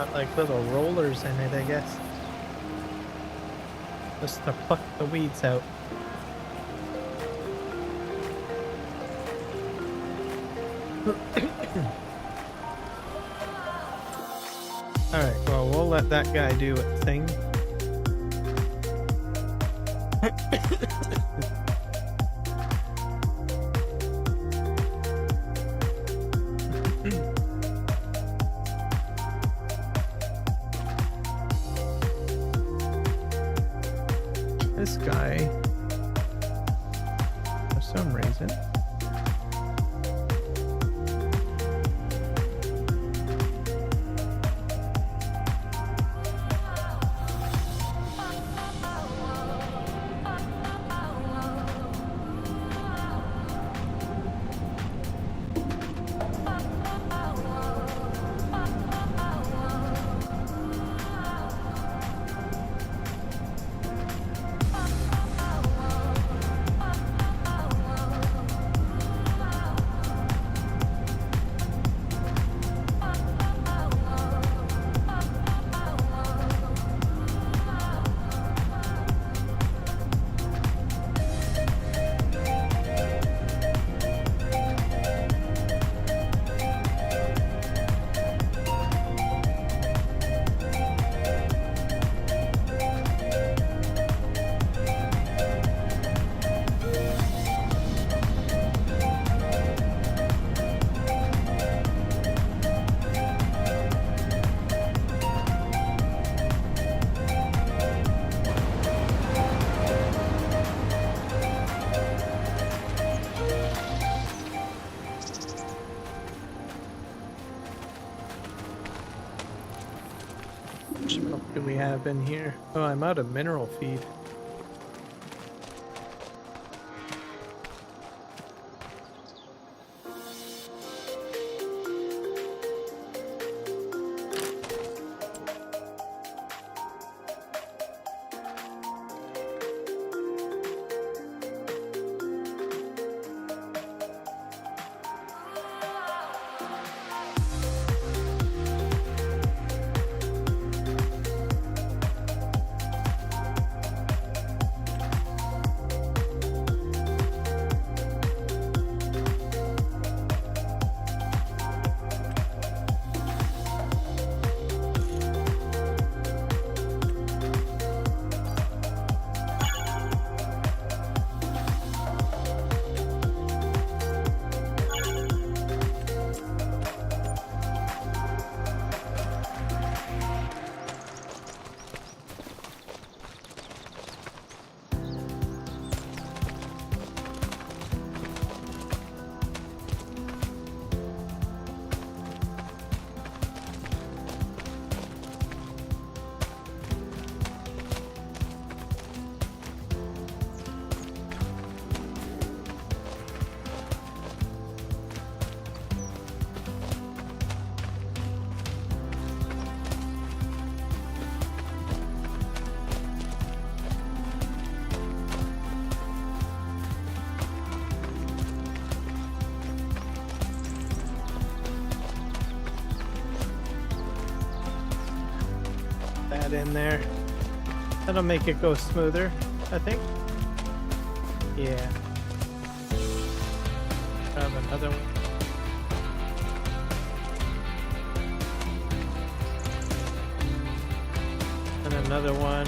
got like little rollers in it, I guess. Just to pluck the weeds out. Alright, well, we'll let that guy do its thing. This guy, for some reason, what do we have in here? Oh, I'm out of mineral feed. That in there. That'll make it go smoother, I think. Yeah. Grab another one. And another one.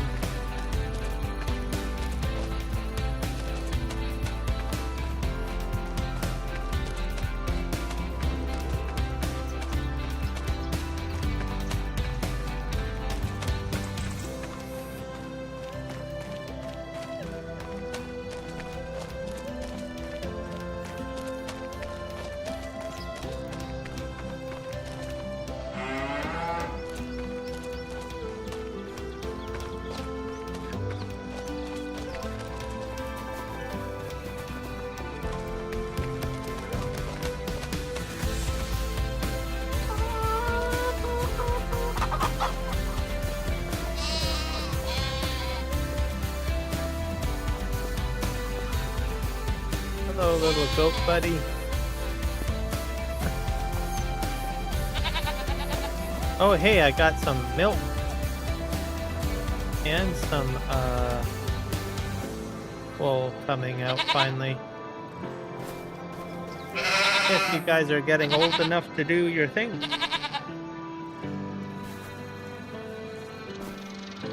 Hello, little goat buddy. Oh, hey, I got some milk. And some, wool coming out finally. If you guys are getting old enough to do your thing.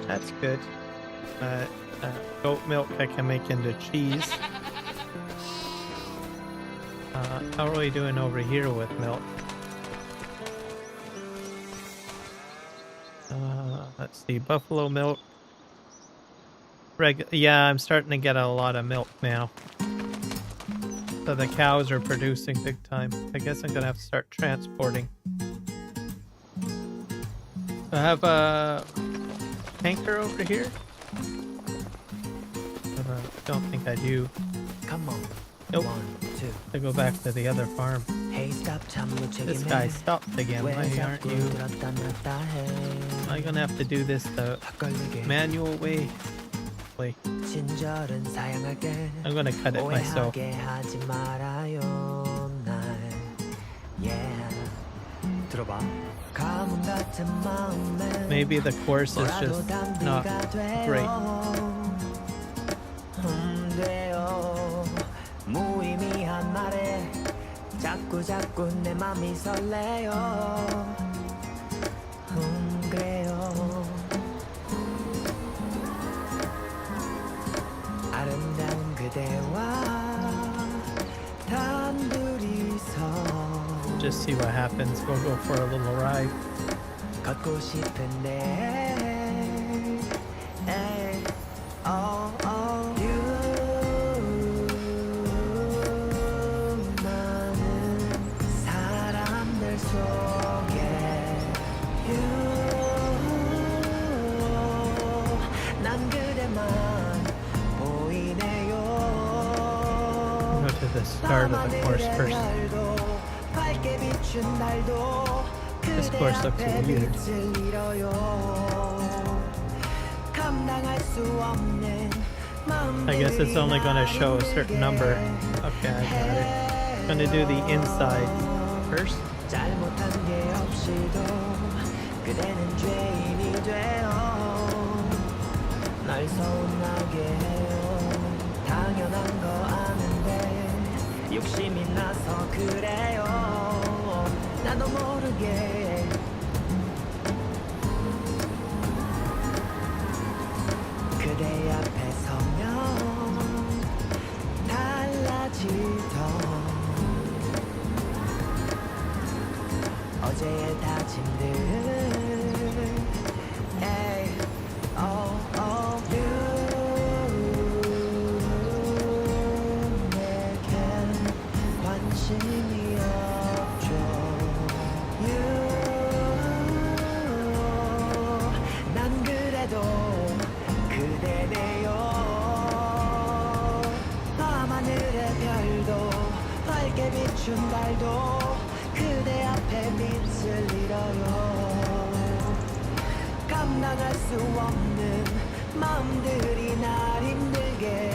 That's good. Goat milk I can make into cheese. How are we doing over here with milk? Let's see, buffalo milk. Yeah, I'm starting to get a lot of milk now. So the cows are producing big time. I guess I'm gonna have to start transporting. I have a tanker over here. Don't think I do. Come on. Nope. 1, 2. I go back to the other farm. Hey, stop, This guy stopped again. Why aren't you? Am I gonna have to do this the manual way? Wait. I'm gonna cut it myself. Maybe the course is just not great. 무의미한 말에 자꾸 내 맘이 설레요. 그래요. 아름다운 그대와 단둘이서 Just see what happens. We'll go for a little ride. 걷고 싶은데 The start of the course first. This course looks weird. I guess it's only going to show a certain number. Okay, I got it. I'm going to do the inside first. 욕심이 나서 그래요. 나도 모르게 그대 앞에 서면 달라지던 어제의 다짐들 관심이 없죠. 난 그래도 그대네요. 밤하늘의 별도 밝게 비춘 달도 그대 앞에 빛을 잃어요. 감당할 수 없는 마음들이 날 힘들게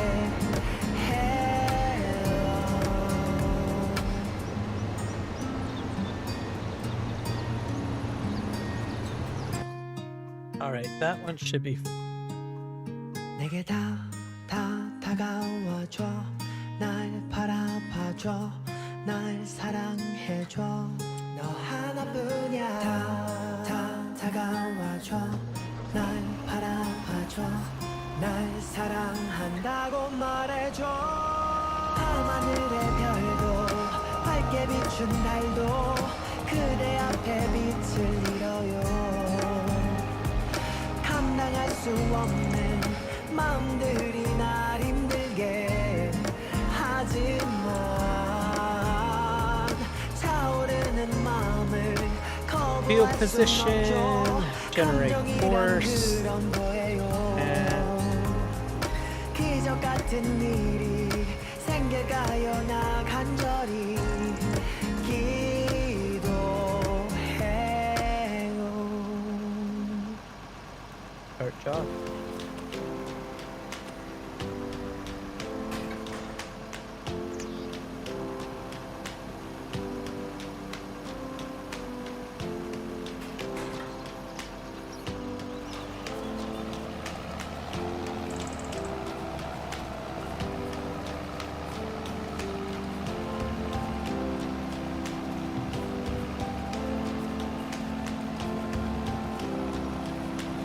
Alright, that one should be 내게 다가와줘 날 바라봐줘 날 사랑해줘 너 하나뿐이야 다가와줘 날 바라봐줘 날 사랑한다고 말해줘 밤하늘의 별도 밝게 비춘 달도 그대 앞에 빛을 잃어요 감당할 수 없는 마음들이 날 힘들게 하지만 차오르는 마음을 field position, generate force, and 기적 같은 일이 생겨가요 나 간절히 start job.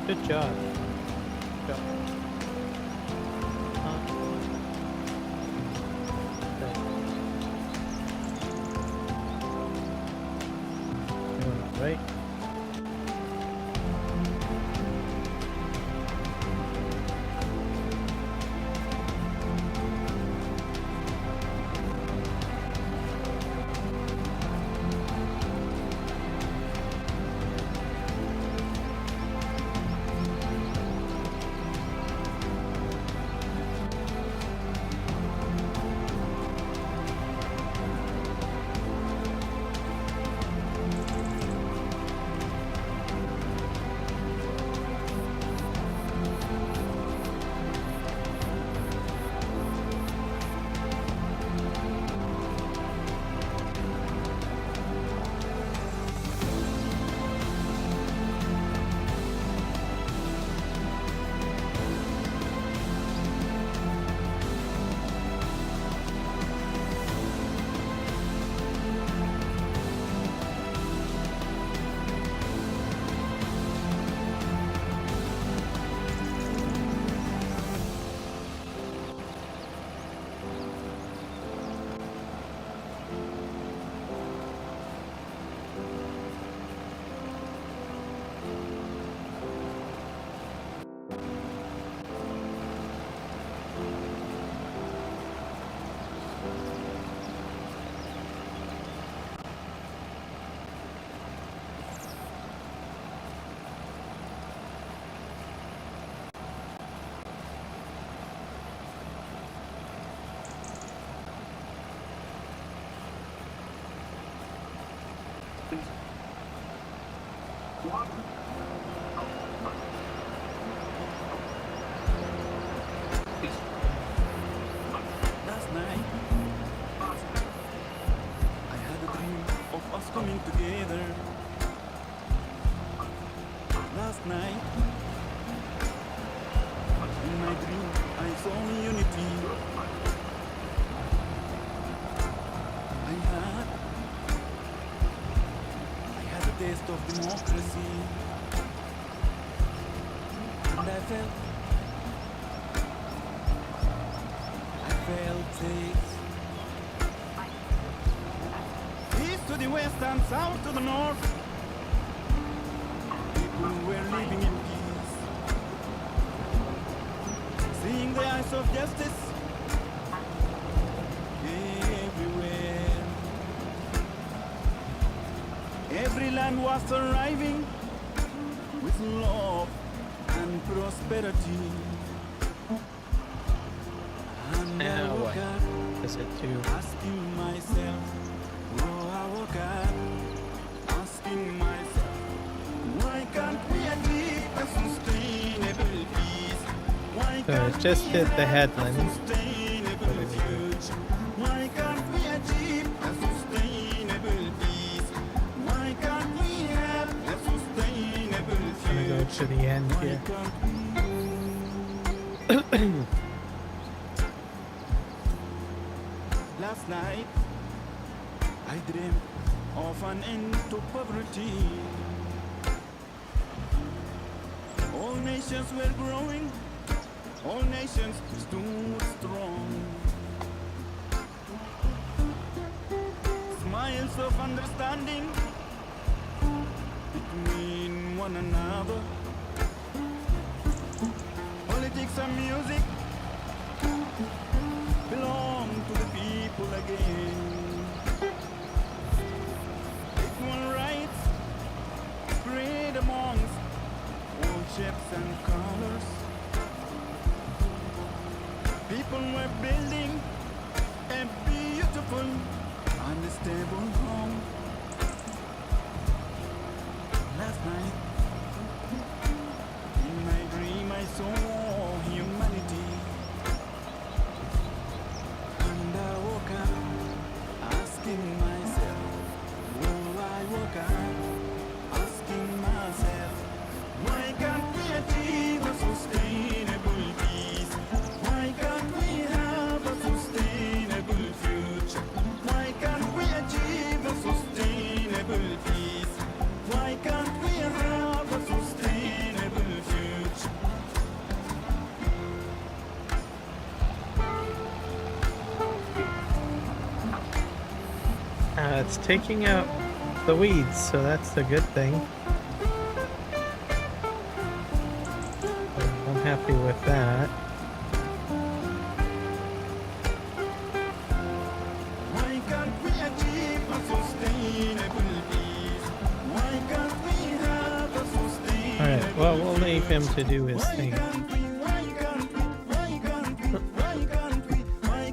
Good job. Good job. Right. Last night, I had a dream of us coming together. Last night, in my dream, I saw unity. I had a taste of democracy, and I felt it. East to the west and south to the north, people were living in peace, seeing the eyes of justice everywhere. Every land was thriving with love and prosperity. Now what? Is it too? Asking myself, oh, I woke up, asking myself, why can't we achieve a sustainable peace? Why So can't it just we hit the have headline. a sustainable future? Why can't we achieve a sustainable peace? Why can't we have a sustainable I'm gonna go future? to the end Why here. can't we? Last night, I dreamed of an end to poverty. All nations were growing, all nations stood strong. Smiles of understanding between one another. Politics and music belong to the people again. Equal rights spread amongst all shapes and colors. People were building a beautiful and stable home. Last night, in my dream, I saw humanity. And I woke up asking myself, oh, I woke up asking myself, why can't we achieve a sustainable peace? Why can't we have a sustainable future? Why can't we achieve a sustainable peace? Why can't we have It's taking out the weeds, so that's a good thing. I'm happy with that. Why can't we achieve a sustainable peace? Why can't we have a sustainable Alright, well, we'll leave him to do his thing. Why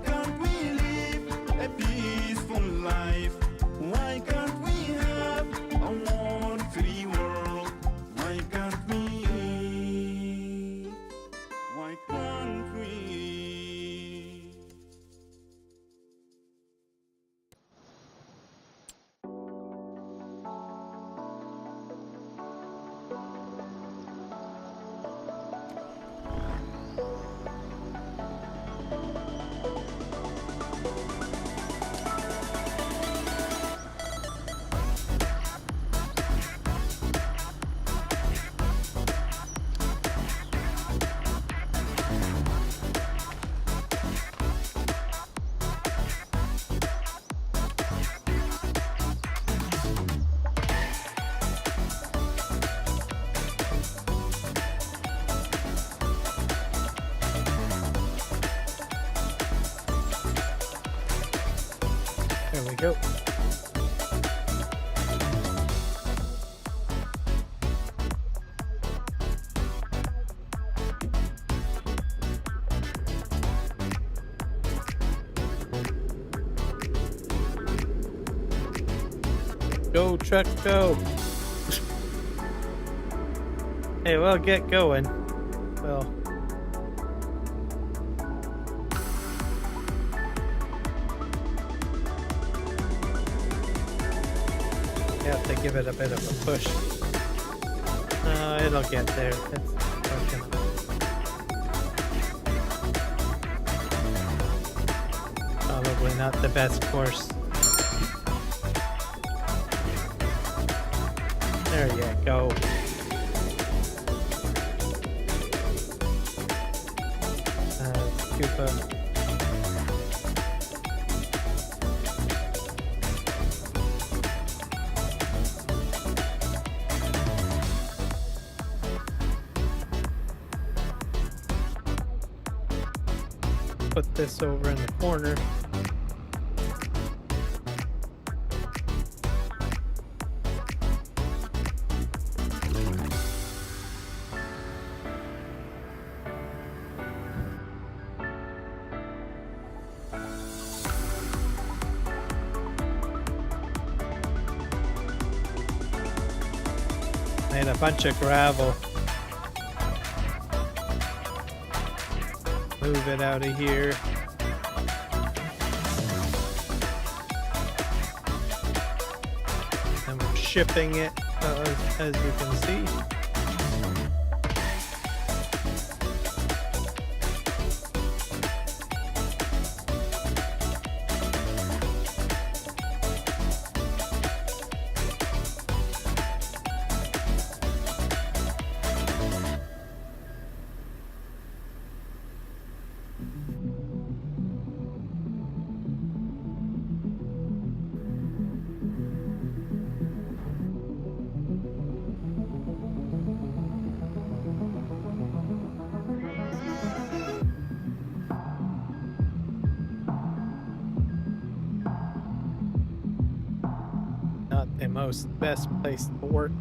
can't we live a peaceful life? Why can't we have a war-free world? Why can't we? Why can't we? There we go. Go, truck, go. Hey, well, get going. Well. You have to give it a bit of a push. It'll get there. It's working. Probably not the best course. There you go. Scuba. Put this over in the corner. Made a bunch of gravel. Move it out of here. And we're shipping it, as you can see. Not the best place to work.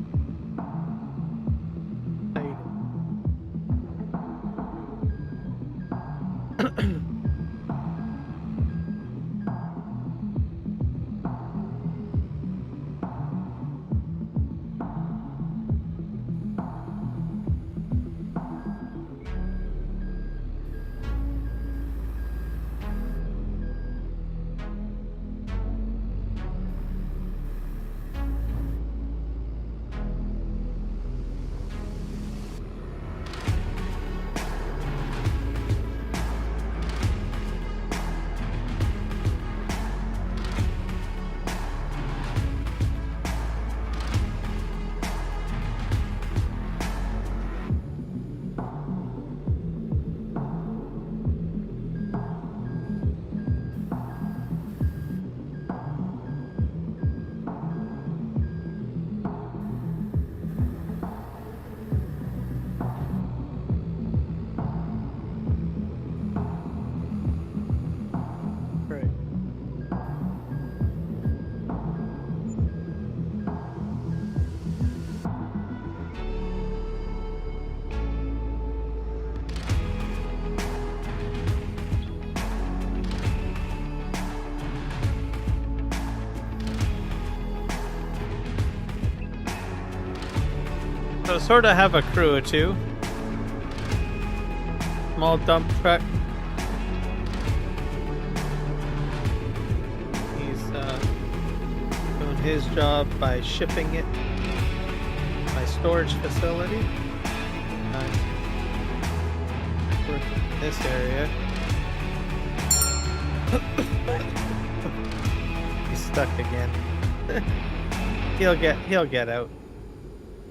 So sort of have a crew or two. Small dump truck. He's doing his job by shipping it to my storage facility. Work in this area. He's stuck again. He'll get out.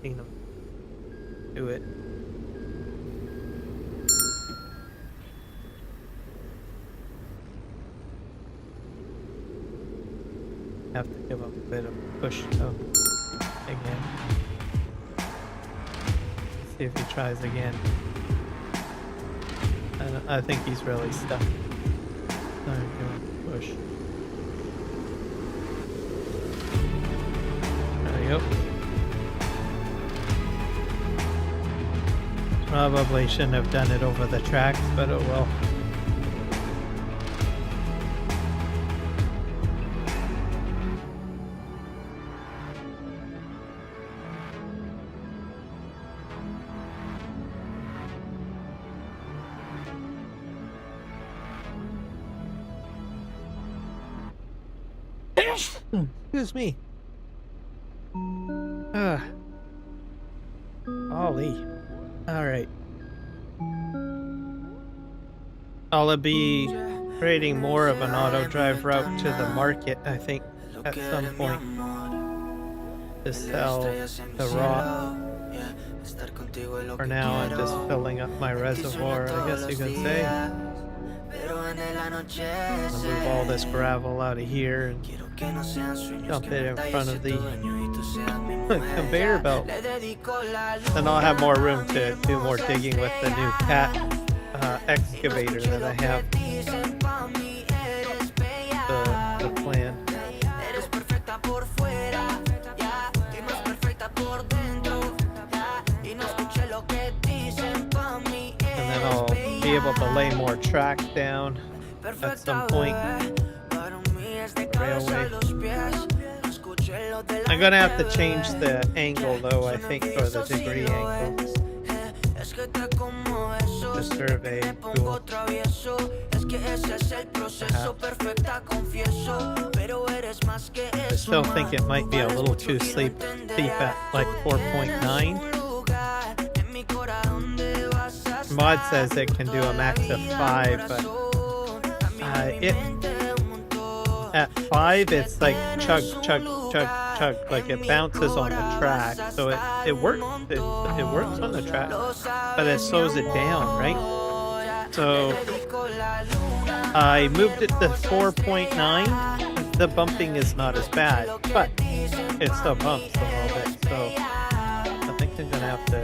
Seen him do it. Have to give him a bit of a push though. Again. Let's see if he tries again. I think he's really stuck. Give him a push. There we go. Probably shouldn't have done it over the tracks, but oh well. Excuse me. Ollie. Alright. I'll be creating more of an auto drive route to the market, I think, at some point. To sell the raw. For now, I'm just filling up my reservoir, I guess you could say. I'll move all this gravel out of here and dump it in front of the conveyor belt. Then I'll have more room to do more digging with the new cat excavator that I have. The plan. And then I'll be able to lay more track down at some point. Railway. I'm gonna have to change the angle though, I think, for the degree angle. The survey tool. I still think it might be a little too steep at like 4.9. Mod says it can do a max of 5, but at 5 it's like chug, like it bounces on the track, so it works. It works on the track, but it slows it down, right? So I moved it to 4.9. The bumping is not as bad, but it still bumps a little bit. So I think I'm gonna have to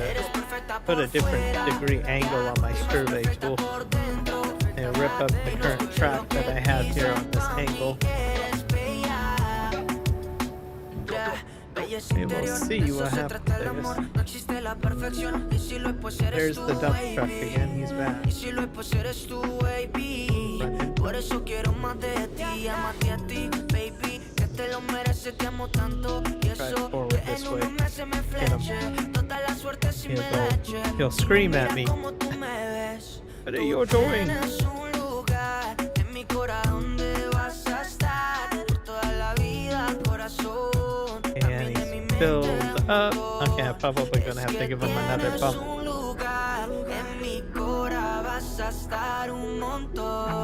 put a different degree angle on my survey tool and rip up the current track that I have here on this angle. Okay, we'll see what happens, I guess. There's the dump truck again, he's back. Drive forward this way. Get him. He'll scream at me. What are you doing? And he's filled up. Okay, I'm probably gonna have to give him another bump.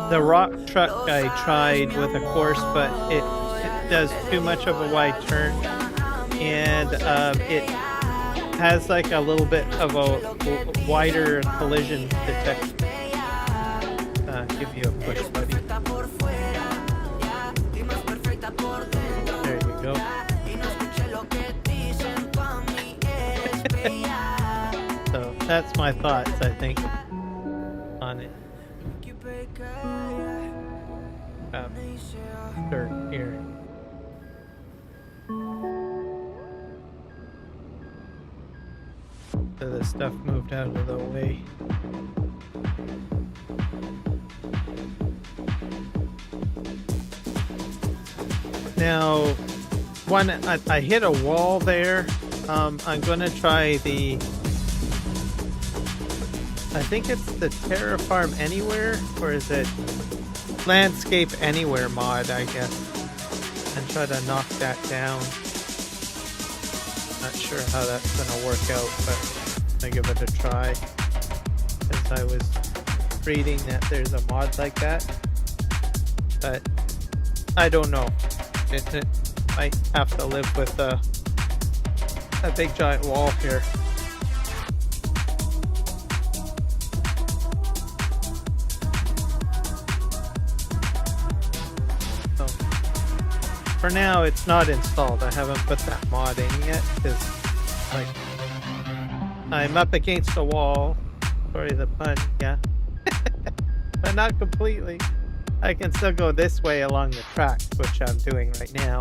The rock truck I tried with a course, but it does too much of a wide turn, and it has like a little bit of a wider collision detection. Give you a push, buddy. There you go. So that's my thoughts, I think, on it. Dirt here. So the stuff moved out of the way. Now, I hit a wall there I'm gonna try the... I think it's the Terra Farm Anywhere, or is it Landscape Anywhere mod, I guess. And try to knock that down. Not sure how that's gonna work out, but I'll give it a try. Because I was reading that there's a mod like that. But I don't know. It might have to live with a big giant wall here. So for now it's not installed. I haven't put that mod in yet because like I'm up against a wall. Sorry the pun, yeah. But not completely. I can still go this way along the tracks, which I'm doing right now.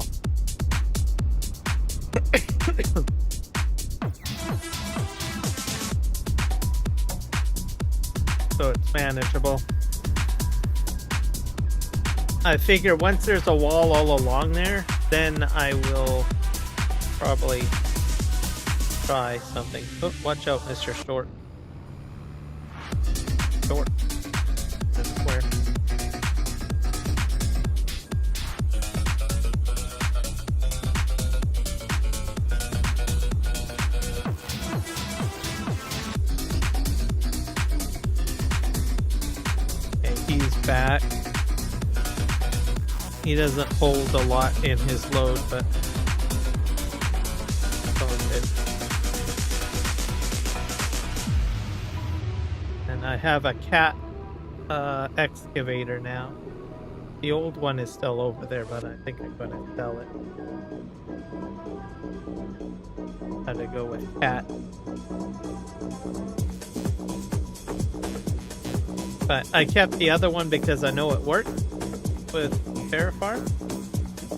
So it's manageable. I figure once there's a wall all along there, then I will probably try something. Oh, watch out, Mr. Short. Short. That's where. Back. He doesn't hold a lot in his load, but it's all good. And I have a cat excavator now. The old one is still over there, but I think I'm gonna sell it. Had to go with cat. But I kept the other one because I know it worked with Terrafarm.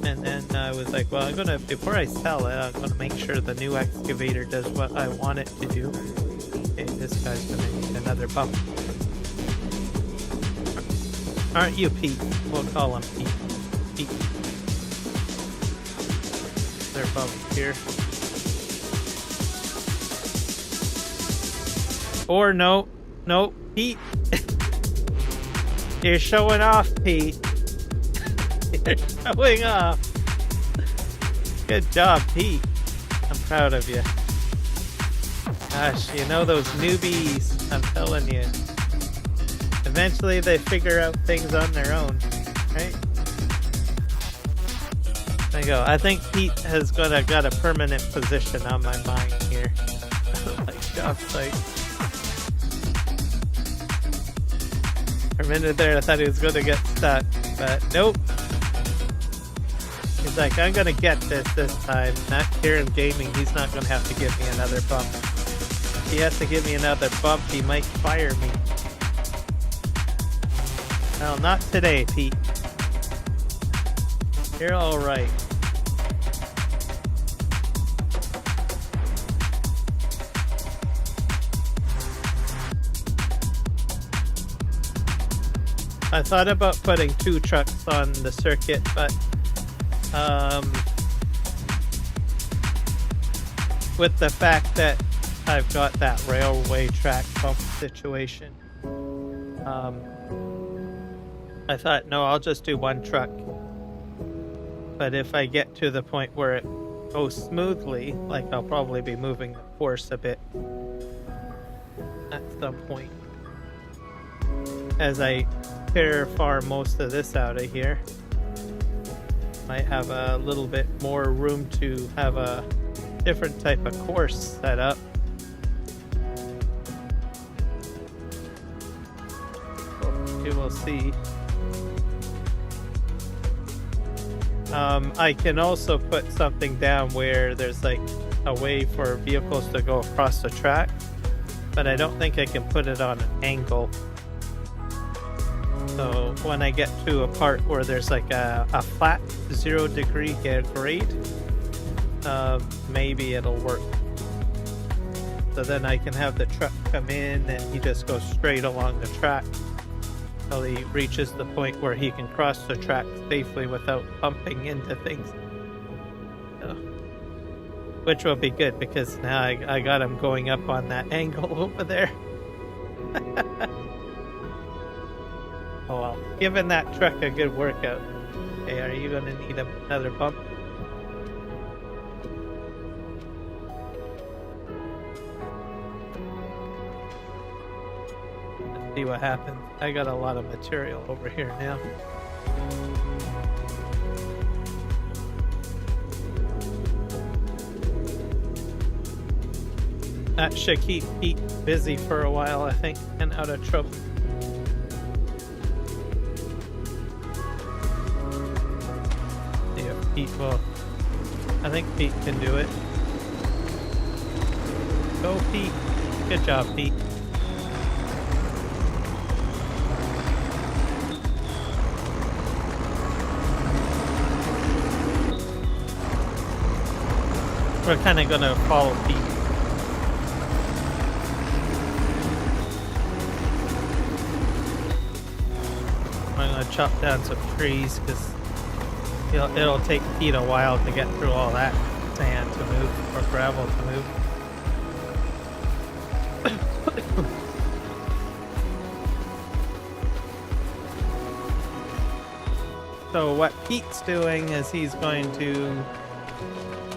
And then I was like, well, before I sell it, I'm gonna make sure the new excavator does what I want it to do. Okay, this guy's gonna need another bump. Aren't you Pete? We'll call him Pete. Pete. They're bump here. Or no, Pete. You're showing off, Pete. You're showing off. Good job, Pete. I'm proud of you. Gosh, you know those newbies, I'm telling you. Eventually they figure out things on their own, right? There you go. I think Pete has got a permanent position on my mind here. Like job site. For a minute there, I thought he was going to get stuck, but nope. He's like, I'm going to get this time. Not Kiram Gaming, he's not going to have to give me another bump. If he has to give me another bump, he might fire me. Well, not today, Pete. You're alright. I thought about putting 2 trucks on the circuit, but with the fact that I've got that railway track bump situation, I thought, no, I'll just do 1 truck. But if I get to the point where it goes smoothly, like I'll probably be moving the course a bit at some point. As I terraform most of this out of here, might have a little bit more room to have a different type of course set up. We will see. I can also put something down where there's like a way for vehicles to go across the track, but I don't think I can put it on an angle. So when I get to a part where there's like a flat 0 degree grade, maybe it'll work. So then I can have the truck come in and he just goes straight along the track until he reaches the point where he can cross the track safely without bumping into things. So which will be good because now I got him going up on that angle over there. Oh well, giving that truck a good workout. Hey, are you gonna need another bump? Let's see what happens. I got a lot of material over here now. That should keep Pete busy for a while, I think, and out of trouble. See if Pete will. I think Pete can do it. Go, Pete. Good job, Pete. We're kind of going to follow Pete. I'm going to chop down some trees because it'll take Pete a while to get through all that sand to move, or gravel to move. So what Pete's doing is he's going to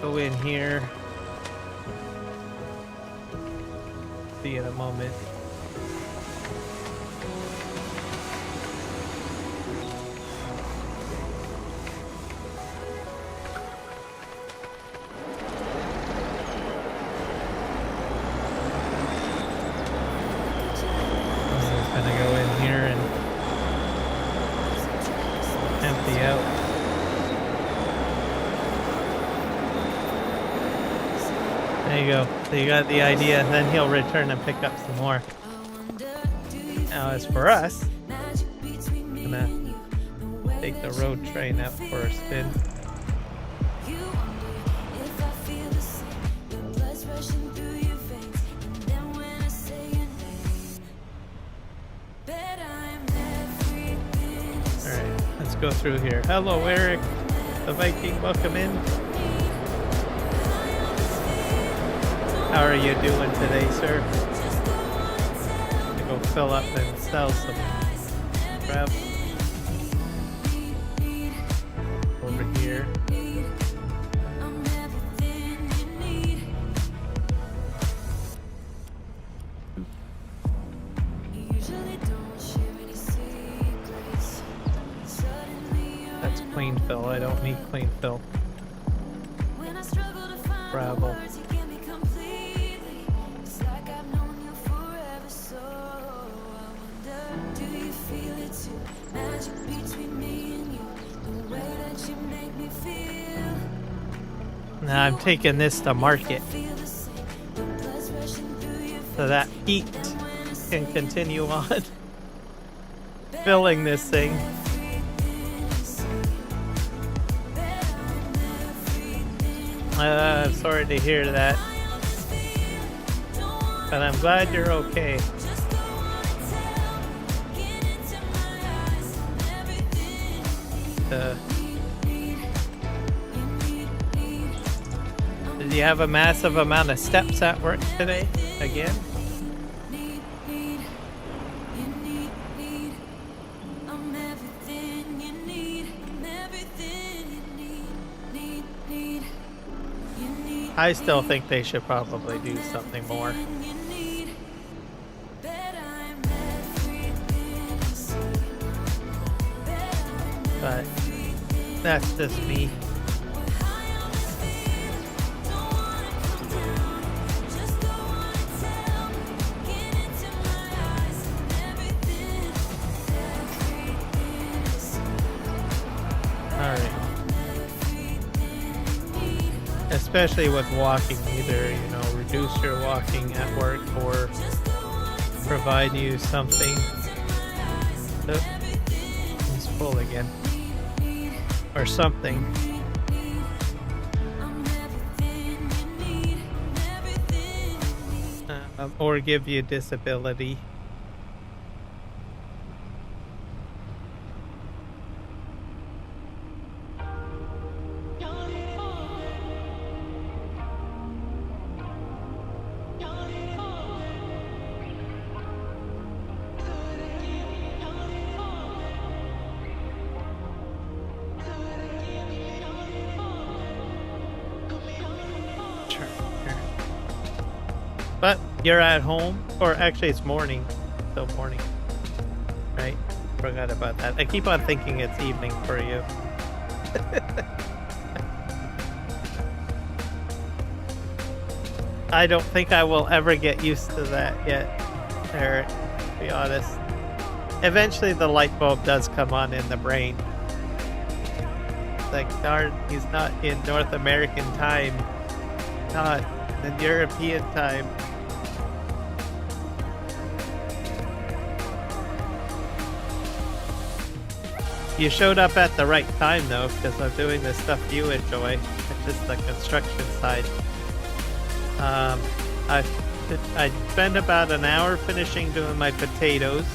go in here. See in a moment. Gonna go in here and empty out. There you go. So you got the idea, and then he'll return and pick up some more. Now as for us, I'm gonna take the road train out for a spin. Go through here. Hello, Eric, the Viking. Welcome in. How are you doing today, sir? I'm gonna go fill up and sell some crap over here. Clean fill. I don't need clean fill. Gravel. Now I'm taking this to market so that Pete can continue on filling this thing. I'm sorry to hear that, but I'm glad you're okay. Did you have a massive amount of steps at work today again? I still think they should probably do something more. But that's just me. Alright. Especially with walking, either, you know, reduce your walking at work or provide you something. Oh, it's full again. Or something. Or give you disability. You're at home? Or actually it's morning. Still morning. Right? Forgot about that. I keep on thinking it's evening for you. I don't think I will ever get used to that yet, Eric, to be honest. Eventually the light bulb does come on in the brain. It's like, darn, he's not in North American time. Not in European time. You showed up at the right time though, because I'm doing the stuff you enjoy, which is the construction side. I spent about an hour finishing doing my potatoes.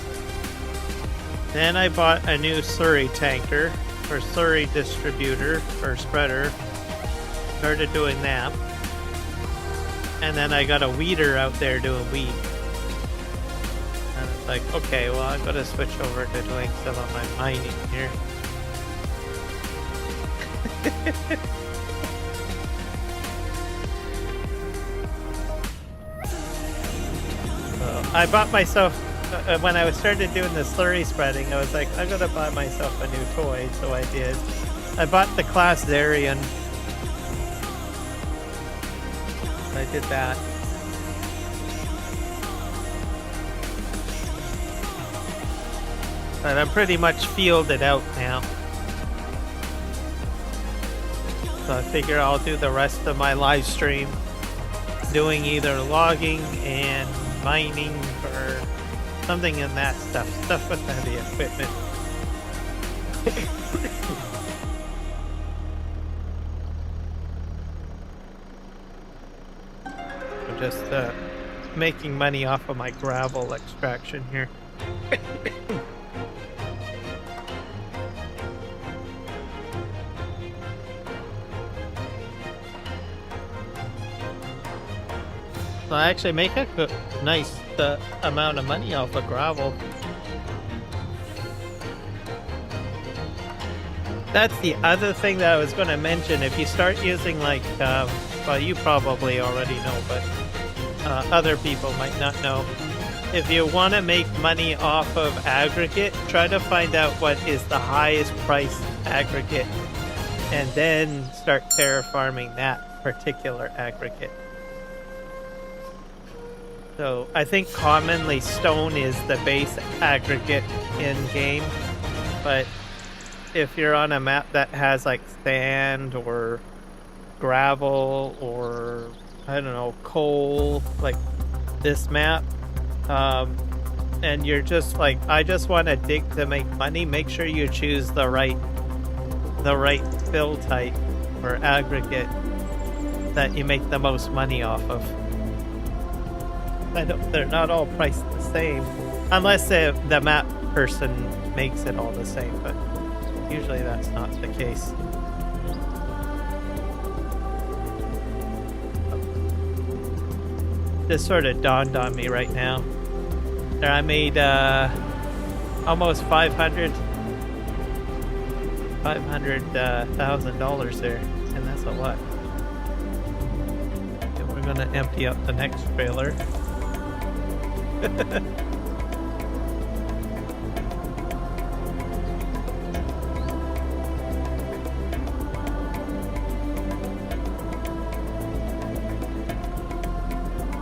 Then I bought a new Surrey tanker, or Surrey distributor, or spreader. Started doing that. And then I got a weeder out there doing weed. And it's like, okay, well, I'm going to switch over to doing some of my mining here. So I bought myself, when I started doing the slurry spreading, I was like, I'm going to buy myself a new toy, so I did. I bought the Class Zarian. I did that. But I'm pretty much fielded out now. So I figure I'll do the rest of my live stream doing either logging and mining or something in that stuff with the heavy equipment. I'm just making money off of my gravel extraction here. So I actually make a nice amount of money off of gravel. That's the other thing that I was going to mention. If you start using like, well, you probably already know, but other people might not know. If you want to make money off of aggregate, try to find out what is the highest price aggregate and then start terraforming that particular aggregate. So I think commonly stone is the base aggregate in game, but if you're on a map that has like sand or gravel or I don't know, coal, like this map, and you're just like, I just want to dig to make money, make sure you choose the right fill type or aggregate that you make the most money off of. They're not all priced the same, unless the map person makes it all the same, but usually that's not the case. This sort of dawned on me right now. There, I made almost $500,000 there, and that's a lot. And we're gonna empty out the next trailer.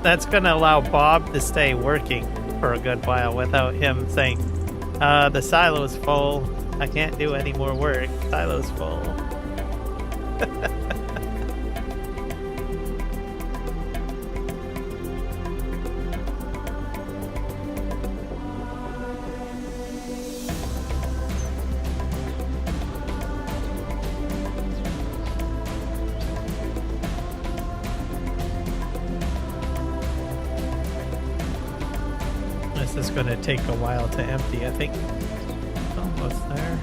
That's gonna allow Bob to stay working for a good while without him saying, the silo's full, I can't do any more work, silo's full. This is going to take a while to empty, I think. Almost there.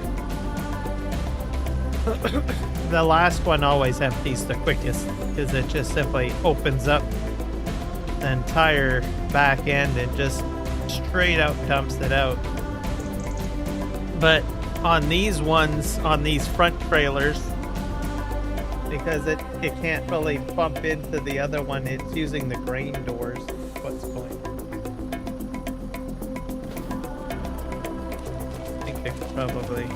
The last one always empties the quickest because it just simply opens up the entire back end and just straight out dumps it out. But on these ones, on these front trailers, because it can't really bump into the other one, it's using the grain doors. what's going on. I think I could probably...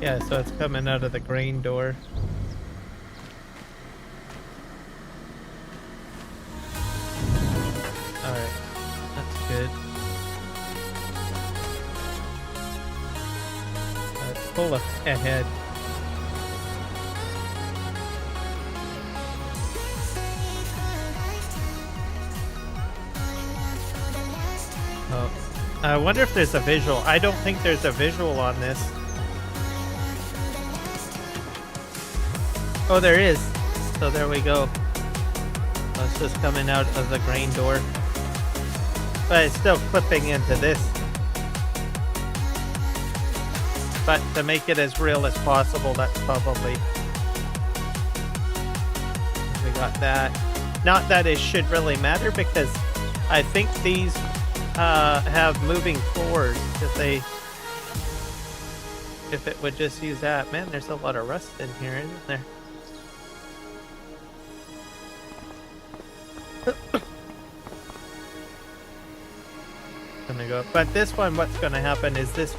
Yeah, so it's coming out of the grain door. Alright, that's good. Let's pull ahead. Oh, I wonder if there's a visual. I don't think there's a visual on this. Oh, there is. So there we go. It's just coming out of the grain door. But it's still clipping into this. But to make it as real as possible, that's probably... We got that. Not that it should really matter, because I think these have moving floors. If it would just use that. Man, there's a lot of rust in here, isn't there? Gonna go, but this one, what's gonna happen is this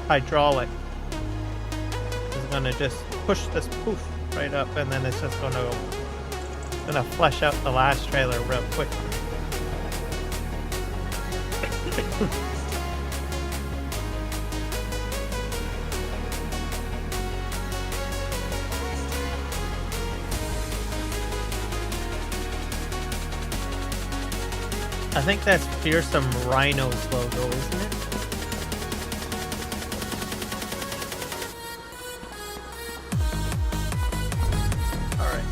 hydraulic is gonna just push this poof right up, and then it's just gonna flush out the last trailer real quick. I think that's Fearsome Rhino's logo, isn't it? Alright.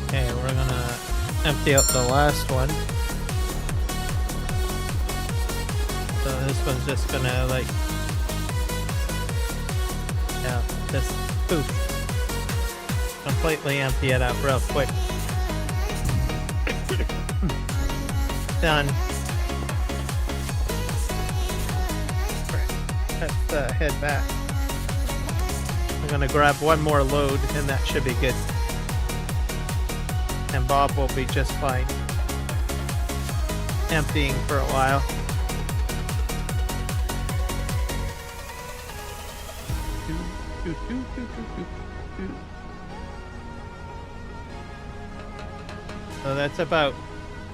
Okay, we're gonna empty out the last one. So this one's just gonna like... Yeah, just poof. Completely empty it out real quick. Done. Let's head back. I'm gonna grab one more load and that should be good. And Bob will be just fine. Emptying for a while. So that's about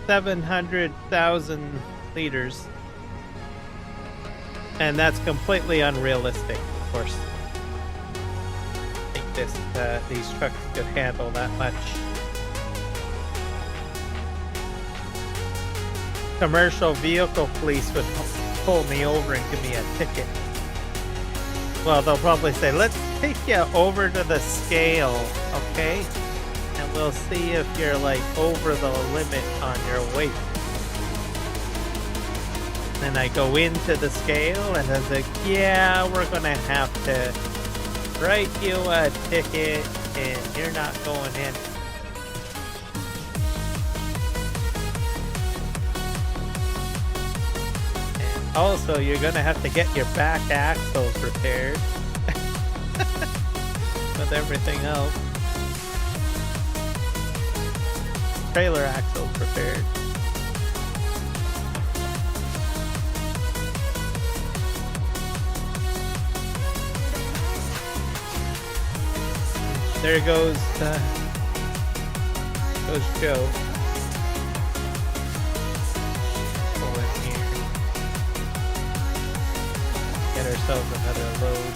700,000 liters. And that's completely unrealistic, of course. I think these trucks could handle that much. Commercial vehicle police would pull me over and give me a ticket. Well, they'll probably say, let's take you over to the scale, okay? And we'll see if you're like over the limit on your weight. Then I go into the scale and I was like, yeah, we're gonna have to write you a ticket and you're not going in. And also, you're gonna have to get your back axles repaired. With everything else. Trailer axles repaired. There goes Joe. Pull in here. Get ourselves another load.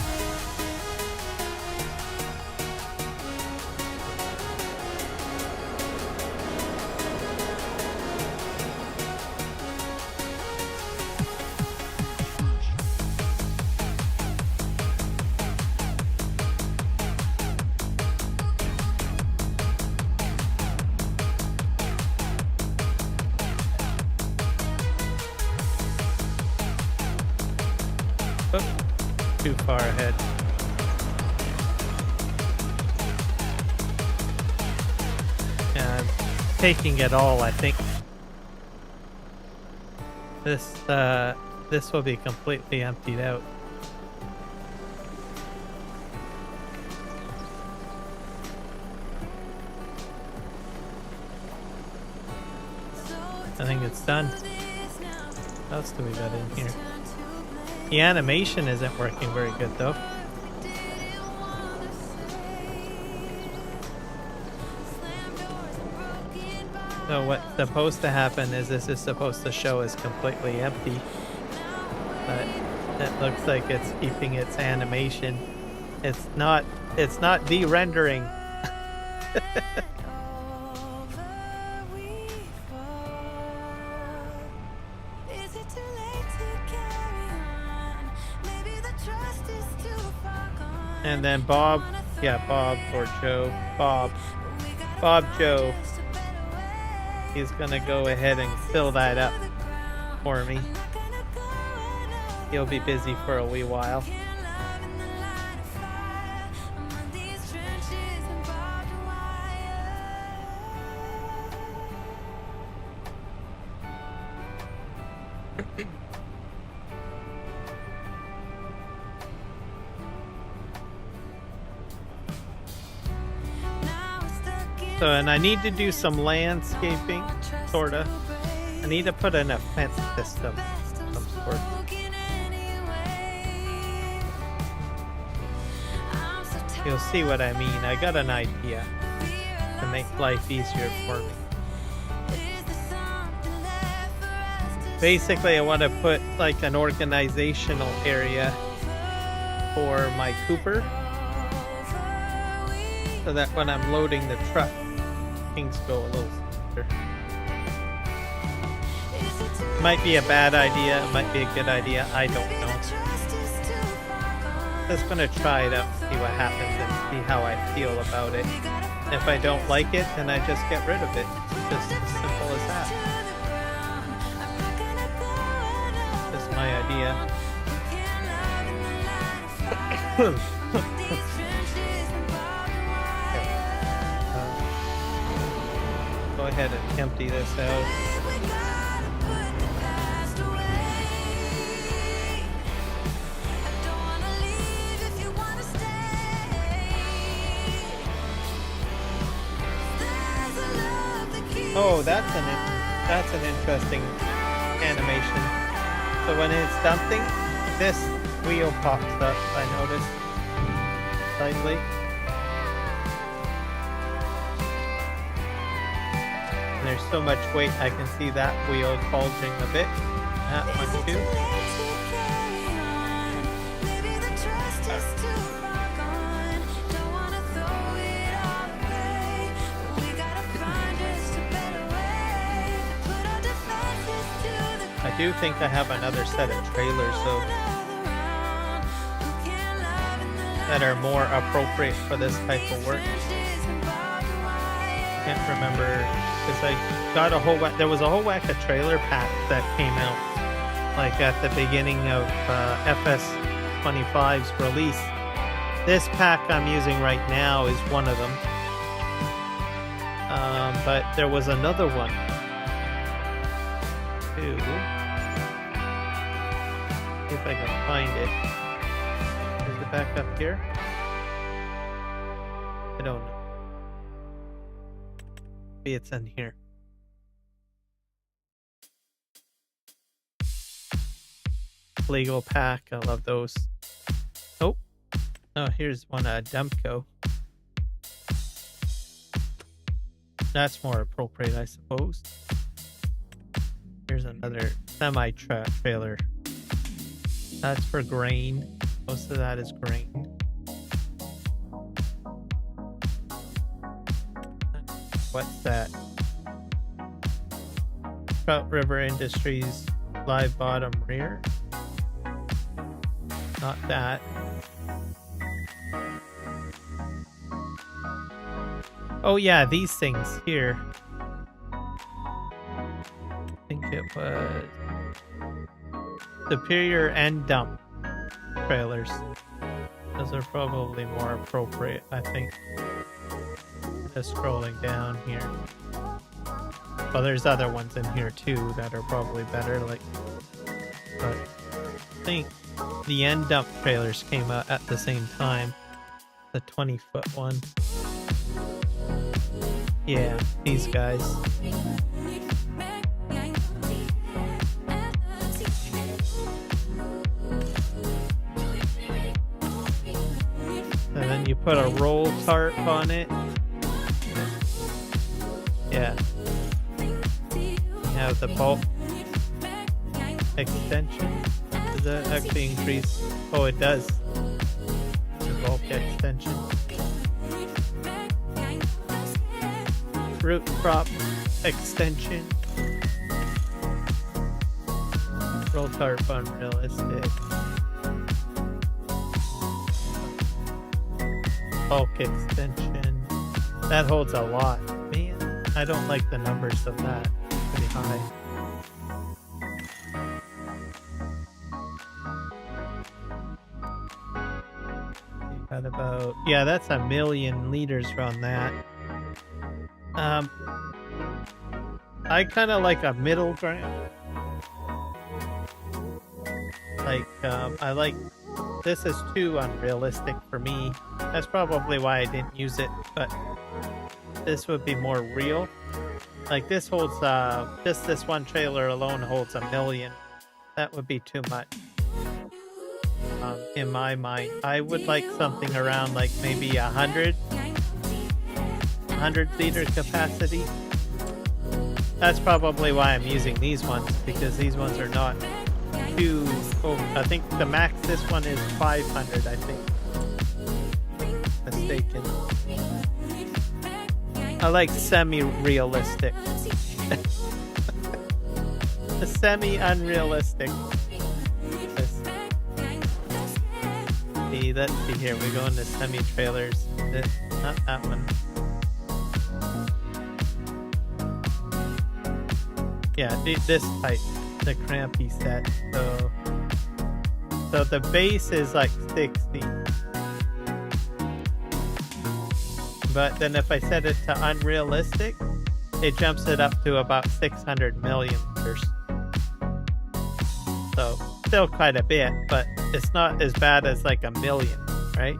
Too far ahead. Yeah, I'm taking it all, I think. This will be completely emptied out. I think it's done. What else do we got in here? The animation isn't working very good though. So what's supposed to happen is this is supposed to show as completely empty, but it looks like it's keeping its animation. It's not de-rendering. And then Bob or Joe, Bob Joe, he's gonna go ahead and fill that up for me. He'll be busy for a wee while. So, and I need to do some landscaping, sorta. I need to put in a fence system of some sort. You'll see what I mean. I got an idea to make life easier for me. Basically, I want to put like an organizational area for my Cooper, so that when I'm loading the truck, things go a little smoother. Might be a bad idea, it might be a good idea, I don't know. Just gonna try it out, see what happens, and see how I feel about it. If I don't like it, then I just get rid of it. It's just as simple as that. That's my idea. Go ahead and empty this out. Oh, that's an interesting animation. So when it's dumping, this wheel pops up, I noticed, slightly. And there's so much weight, I can see that wheel bulging a bit. That one too. I do think I have another set of trailers though that are more appropriate for this type of work. Can't remember, because I got a whole whack, there was a whole whack of trailer packs that came out like at the beginning of FS25's release. This pack I'm using right now is one of them, but there was another one too. See if I can find it. Is it back up here? I don't know. Maybe it's in here. Legal pack, I love those. Oh, here's one Demco. That's more appropriate, I suppose. Here's another semi-trailer. That's for grain. Most of that is grain. What's that? Trout River Industries live bottom rear. Not that. Oh yeah, these things here. I think it was Superior and Dump trailers. Those are probably more appropriate, I think. Just scrolling down here. Well, there's other ones in here too that are probably better, like, but I think the end dump trailers came out at the same time. The 20-foot one. Yeah, these guys. And then you put a roll tarp on it. Yeah. You have the bulk extension. Does that actually increase? Oh, it does. The bulk extension. Root crop extension. Roll tarp unrealistic. Bulk extension. That holds a lot. Man, I don't like the numbers of that. Pretty high. Got about, yeah, that's 1,000,000 liters on that. I kind of like a middle ground. Like, I like, this is too unrealistic for me. That's probably why I didn't use it, but this would be more real. Like this holds, just this one trailer alone holds 1,000,000. That would be too much. In my mind, I would like something around like maybe 100 liter capacity. That's probably why I'm using these ones, because these ones are not too over. I think the max this one is 500, I think. Mistaken. I like semi-realistic. Semi-unrealistic. Let's see here. We go into semi-trailers. Not that one. Yeah, this type, the crampy set. So the base is like 60. But then if I set it to unrealistic, it jumps it up to about 600 million liters. So still quite a bit, but it's not as bad as like 1,000,000, right?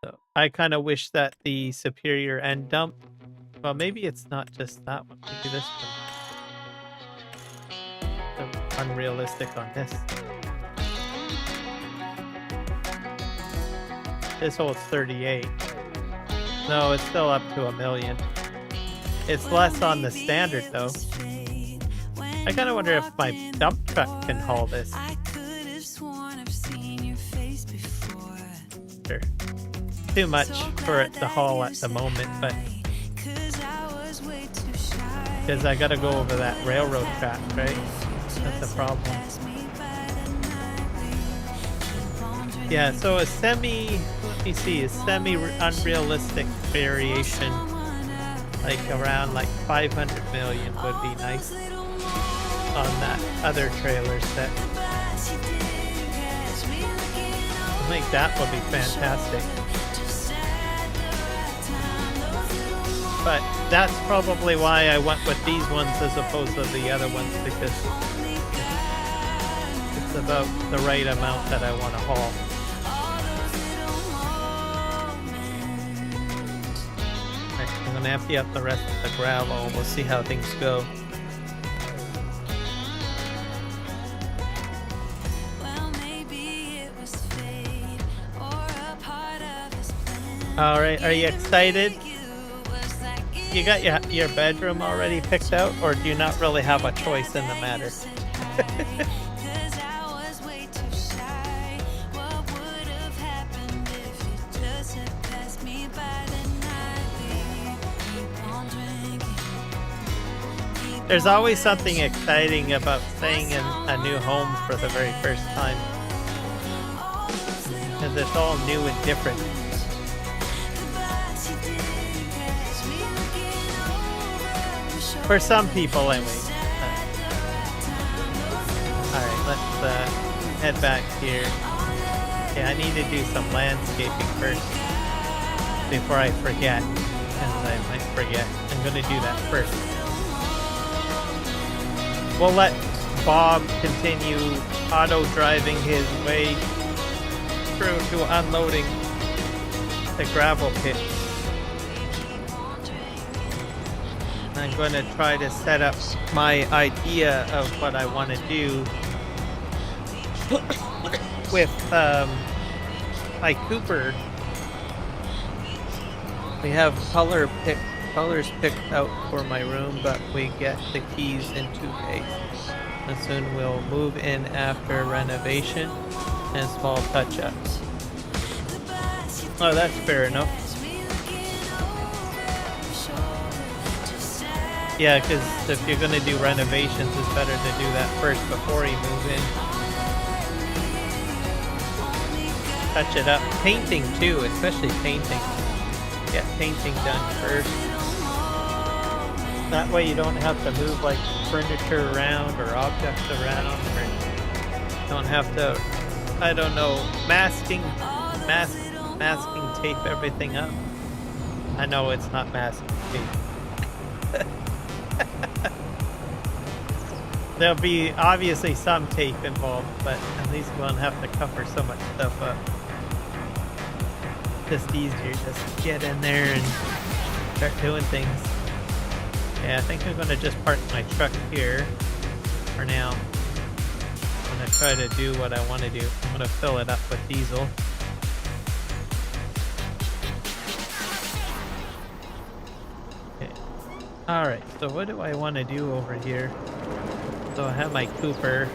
So I kind of wish that the superior end dump, well, maybe it's not just that one, maybe this one. So unrealistic on this. This holds 38. No, it's still up to 1,000,000. It's less on the standard though. I kind of wonder if my dump truck can haul this. Sure. Too much for it to haul at the moment, but because I gotta go over that railroad track, right? That's the problem. Yeah, so a let me see, a semi-unrealistic variation, like around like 500 million would be nice on that other trailer set. I think that would be fantastic. But that's probably why I went with these ones as opposed to the other ones, because it's about the right amount that I want to haul. I'm gonna empty up the rest of the gravel and we'll see how things go. Alright, are you excited? You got your bedroom already picked out, or do you not really have a choice in the matter? There's always something exciting about staying in a new home for the very first time, because it's all new and different. For some people, anyway. Alright, let's head back here. Okay, I need to do some landscaping first. before I forget, and I might forget. I'm gonna do that first. We'll let Bob continue auto-driving his way through to unloading the gravel pit. I'm going to try to set up my idea of what I want to do with my Cooper. We have colors picked out for my room, but we get the keys in 2 days. And soon we'll move in after renovation and small touch-ups. Oh, that's fair enough. Yeah, because if you're going to do renovations, it's better to do that first before you move in. Touch it up. Painting too, especially painting. Get painting done first. That way you don't have to move like furniture around or objects around, or don't have to, I don't know, masking tape everything up. I know it's not masking tape. There'll be obviously some tape involved, but at least we won't have to cover so much stuff up. Just easier, just get in there and start doing things. Yeah, I think I'm gonna just park my truck here for now. I'm gonna try to do what I want to do. I'm gonna fill it up with diesel. Okay. Alright, so what do I want to do over here? So I have my Cooper.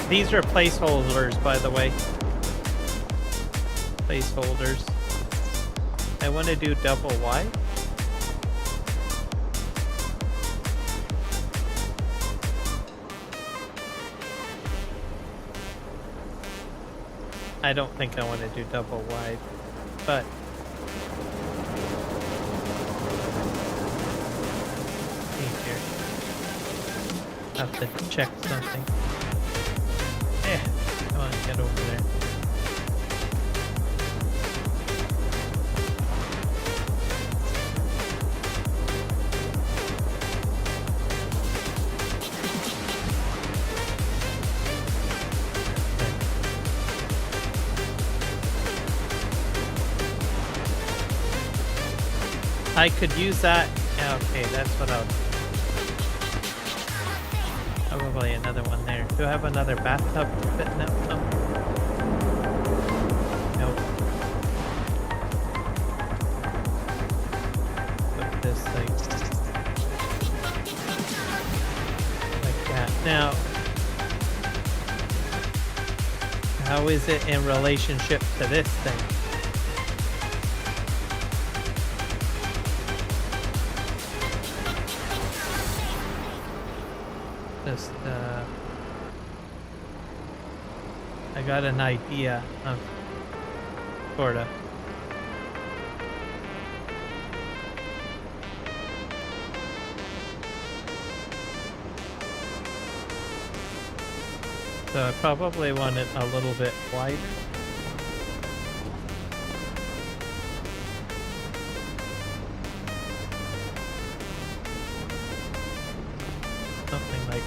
These are placeholders, by the way. Placeholders. I want to do double wide. I don't think I want to do double wide, but easier. Have to check something. Yeah, come on, get over there. I could use that. Yeah, okay, that's what I'll do. Probably another one there. Do I have another bathtub fitting out somewhere? Nope. Put this like that. Now, how is it in relationship to this thing? I got an idea of sorta. So I probably want it a little bit wider. Something like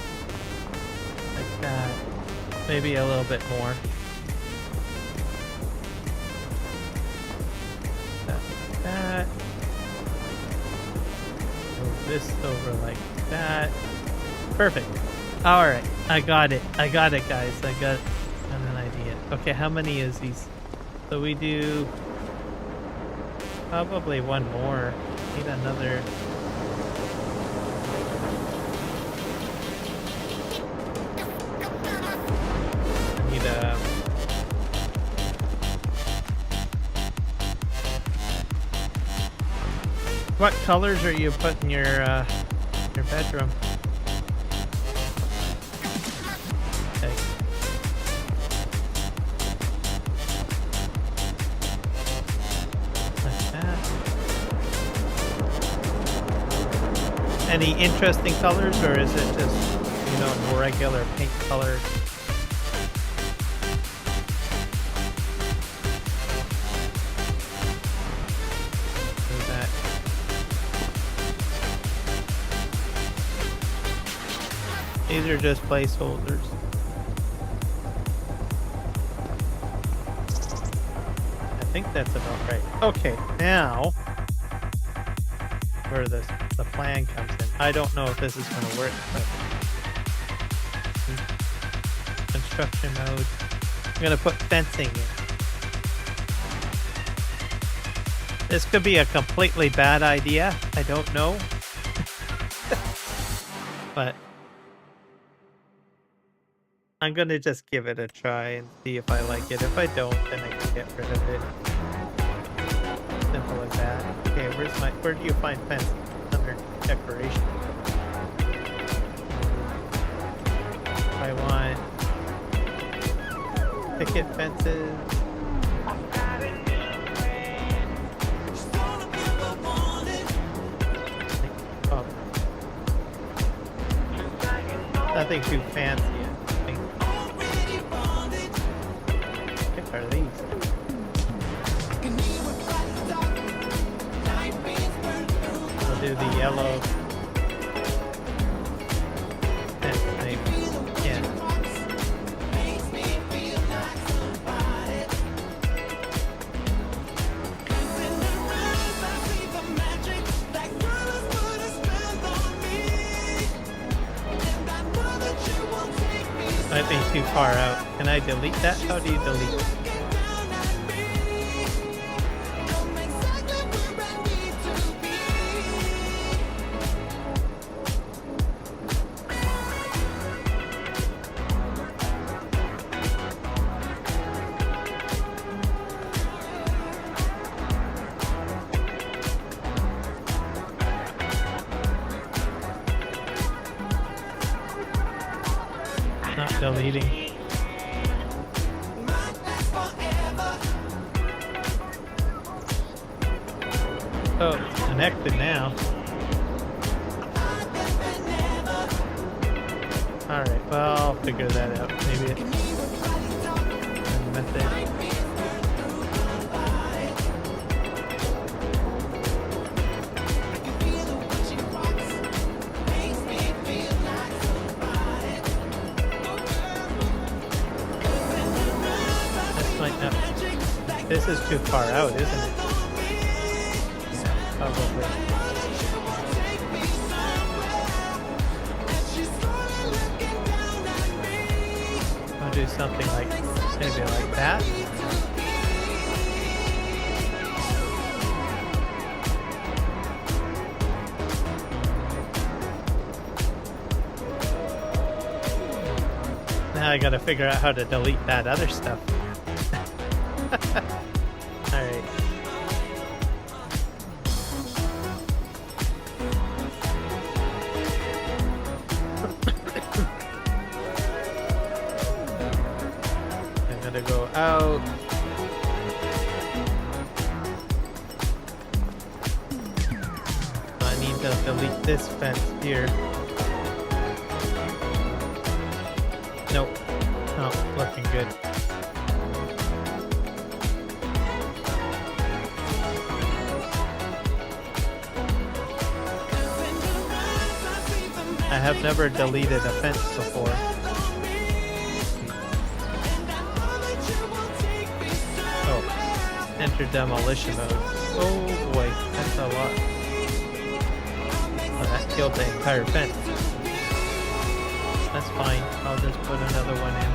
that. Maybe a little bit more. That. Move this over like that. Perfect. Alright, I got it. I got it, guys. I got an idea. Okay, how many is these? So we do probably one more. Need another. What colors are you putting your bedroom? Okay. Like that. Any interesting colors, or is it just, you know, regular paint color? These are just placeholders. I think that's about right. Okay, now where the plan comes in. I don't know if this is going to work, but construction mode. I'm going to put fencing in. This could be a completely bad idea. I don't know. But I'm gonna just give it a try and see if I like it. If I don't, then I can get rid of it. Simple as that. Okay, where do you find fencing? Under decoration. I want picket fences. Oh. Nothing too fancy. Are these? I'll do the yellow. Yeah. Might be too far out. Can I delete that? How do you delete it? Deleting. Oh, it's connected now. Alright, well, I'll figure that out. Maybe it's a method. This is too far out, isn't it? Yeah, probably. I'll do something like, maybe like that. Now I gotta figure out how to delete that other stuff. Alright. I'm gonna go out. I need to delete this fence here. Nope. Not looking good. I have never deleted a fence before. Oh, enter demolition mode. Oh boy, that's a lot. Oh, that killed the entire fence. That's fine, I'll just put another one in.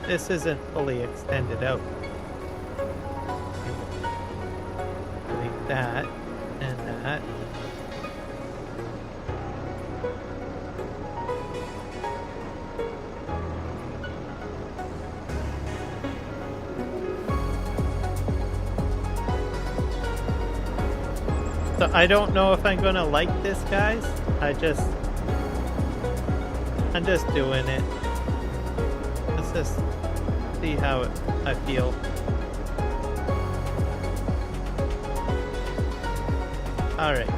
this isn't fully extended out. Delete that and that. So I don't know if I'm gonna like this, guys. I'm just doing it. Let's just see how I feel. All right.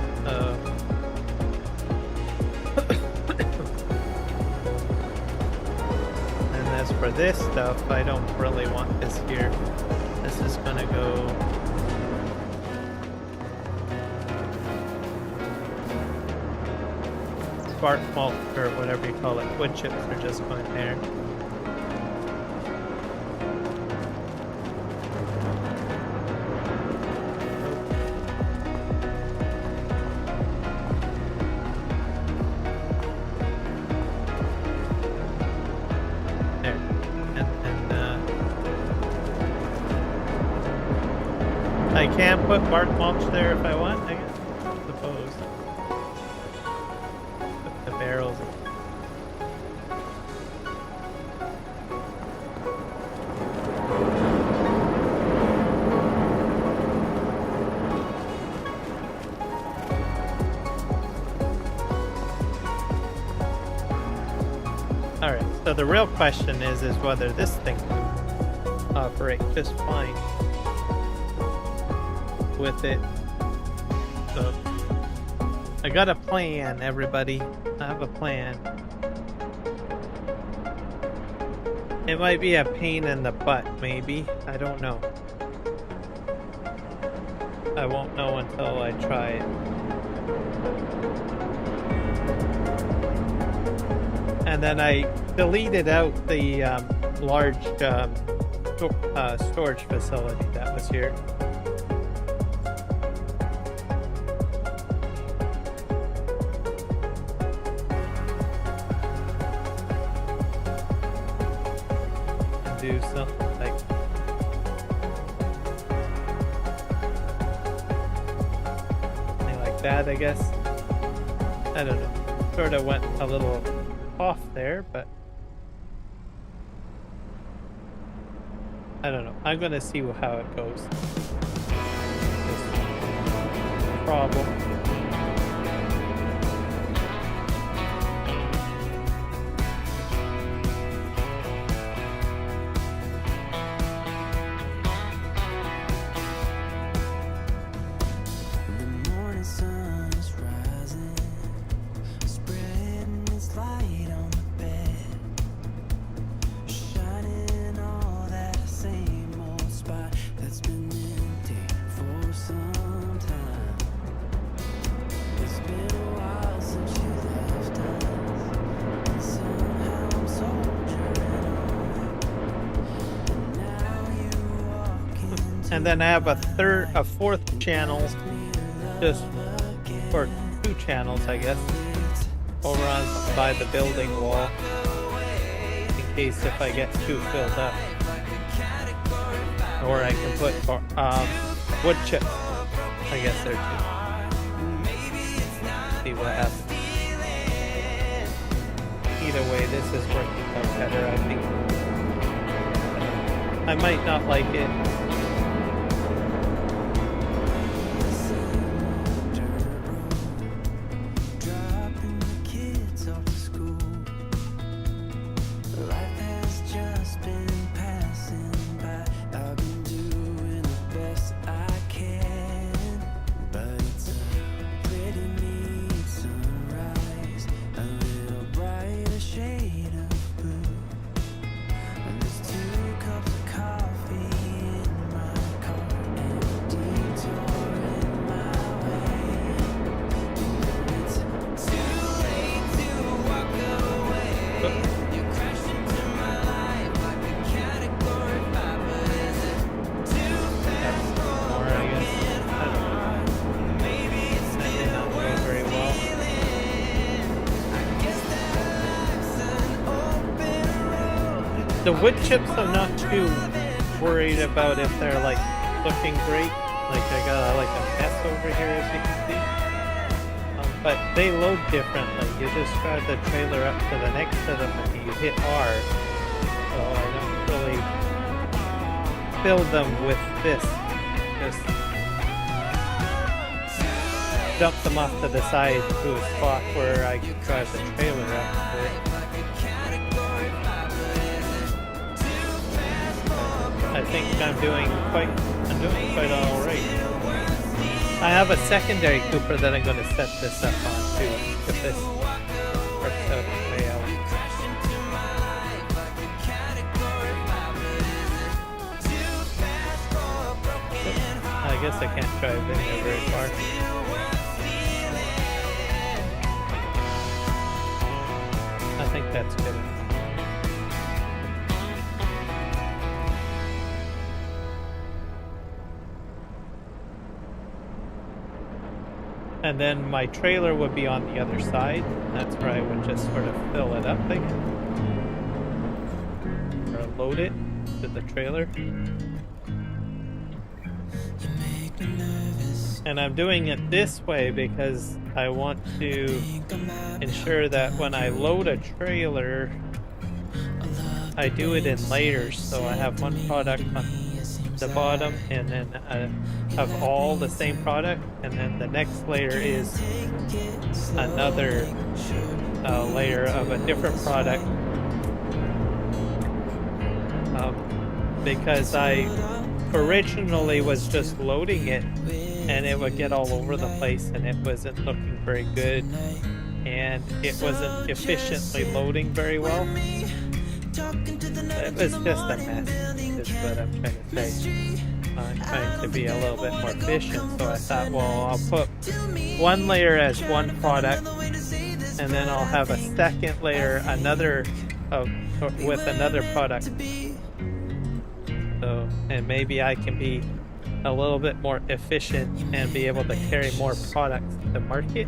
And as for this stuff, I don't really want this here. This is gonna go. Bark malt or whatever you call it. Wood chips are just going there. There. And I can put bark mulch there if I want, I guess. I suppose. Barrels. All right. So the real question is whether this thing can operate just fine with it. So I got a plan, everybody. I have a plan. It might be a pain in the butt, maybe. I don't know. I won't know until I try it. And then I deleted out the large storage facility that was here. Do something like that, I guess. I don't know. Sort of went a little off there, but I don't know. I'm gonna see how it goes. This problem. And then I have a fourth channel, just or two channels, I guess, over on by the building wall, in case if I get too filled up. Or I can put wood chips, I guess there too. See what happens. Either way, this is working out better, I think. I might not like it. The wood chips I'm not too worried about if they're like looking great. Like I got like a mess over here as you can see. But they load differently. You just drive the trailer up to the next to them and you hit R. So I don't really fill them with this. Just dump them off to the side to a spot where I can drive the trailer up to it. I think I'm doing quite all right. I have a secondary Cooper that I'm going to set this up on too, if this works out okay out. I guess I can't drive in there very far. I think that's good. And then my trailer would be on the other side. That's where I would just sort of fill it up again. Or load it to the trailer. And I'm doing it this way because I want to ensure that when I load a trailer, I do it in layers. So I have one product on the bottom and then have all the same product, and then the next layer is another layer of a different product, because I originally was just loading it and it would get all over the place and it wasn't looking very good and it wasn't efficiently loading very well. It was just a mess, is what I'm trying to say. I'm trying to be a little bit more efficient, so I thought, well, I'll put one layer as one product, and then I'll have a second layer, with another product. So, and maybe I can be a little bit more efficient and be able to carry more products to market.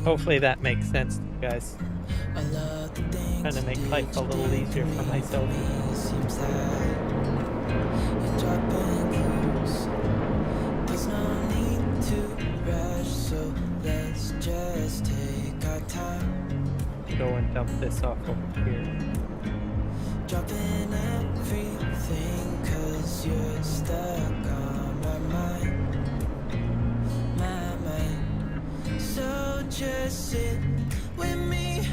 Hopefully that makes sense to you guys. Trying to make life a little easier for myself. There's no need to rush, so let's just take our time. Go and dump this off over here. Dropping everything, 'cause you're stuck on my mind. My mind. So just sit with me,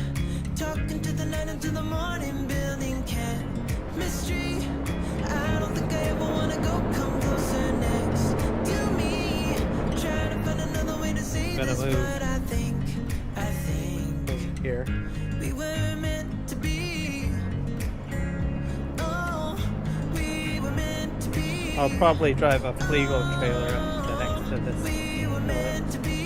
talking to the night until the morning, building chemistry. I don't think I ever wanna go, come closer next to me. Trying to find another way to say this, but I think here. We were meant to be. Oh, we were meant to be. I'll probably drive a Fleagle trailer up to the next to this. We were meant to be.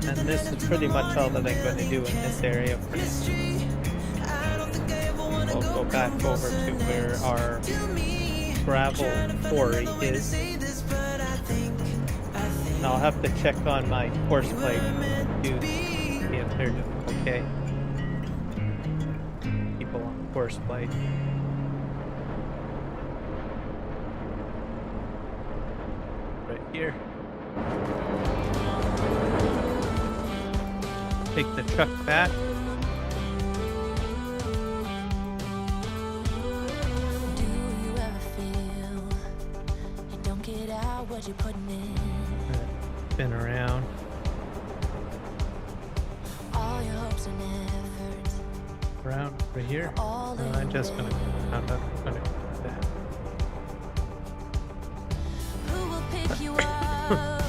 And this is pretty much all that I'm going to do in this area for now. We'll go back over to where our gravel quarry is. And I'll have to check on my course plate to see if they're doing okay. People on course plate. Right here. Take the truck back. Do you ever feel you don't get out what you're putting in? Spin around. All your hopes and efforts. Around over here. I'm just gonna go around. I'm gonna do that. Who will pick you up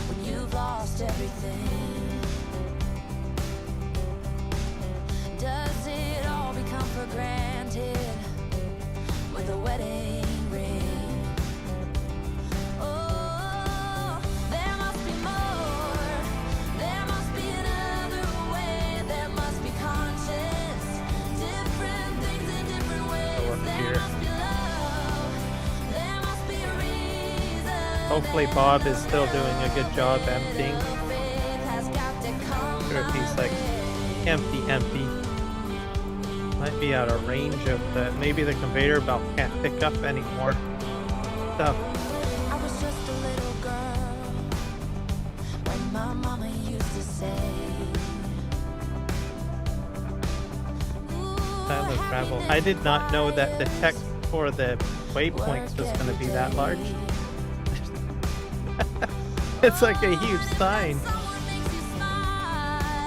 when you've lost everything? Hopefully Bob is still doing a good job emptying. Or if he's like empty. Might be out of range of the, maybe the conveyor belt can't pick up any more stuff. I was just a little girl when my mama used to say, Pile of gravel. I did not know that the text for the waypoints was going to be that large. It's like a huge sign.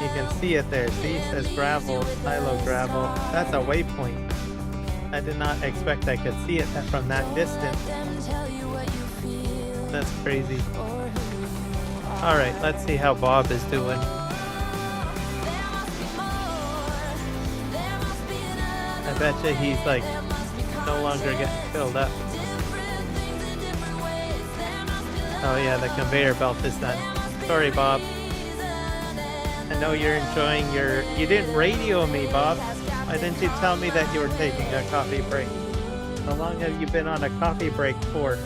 You can see it there. See, it says gravel, silo gravel. That's a waypoint. I did not expect I could see it from that distance. That's crazy. Alright, let's see how Bob is doing. I bet you he's like no longer getting filled up. Oh yeah, the conveyor belt is done. Sorry, Bob. I know you're enjoying your... You didn't radio me, Bob. Why didn't you tell me that you were taking a coffee break? How long have you been on a coffee break for?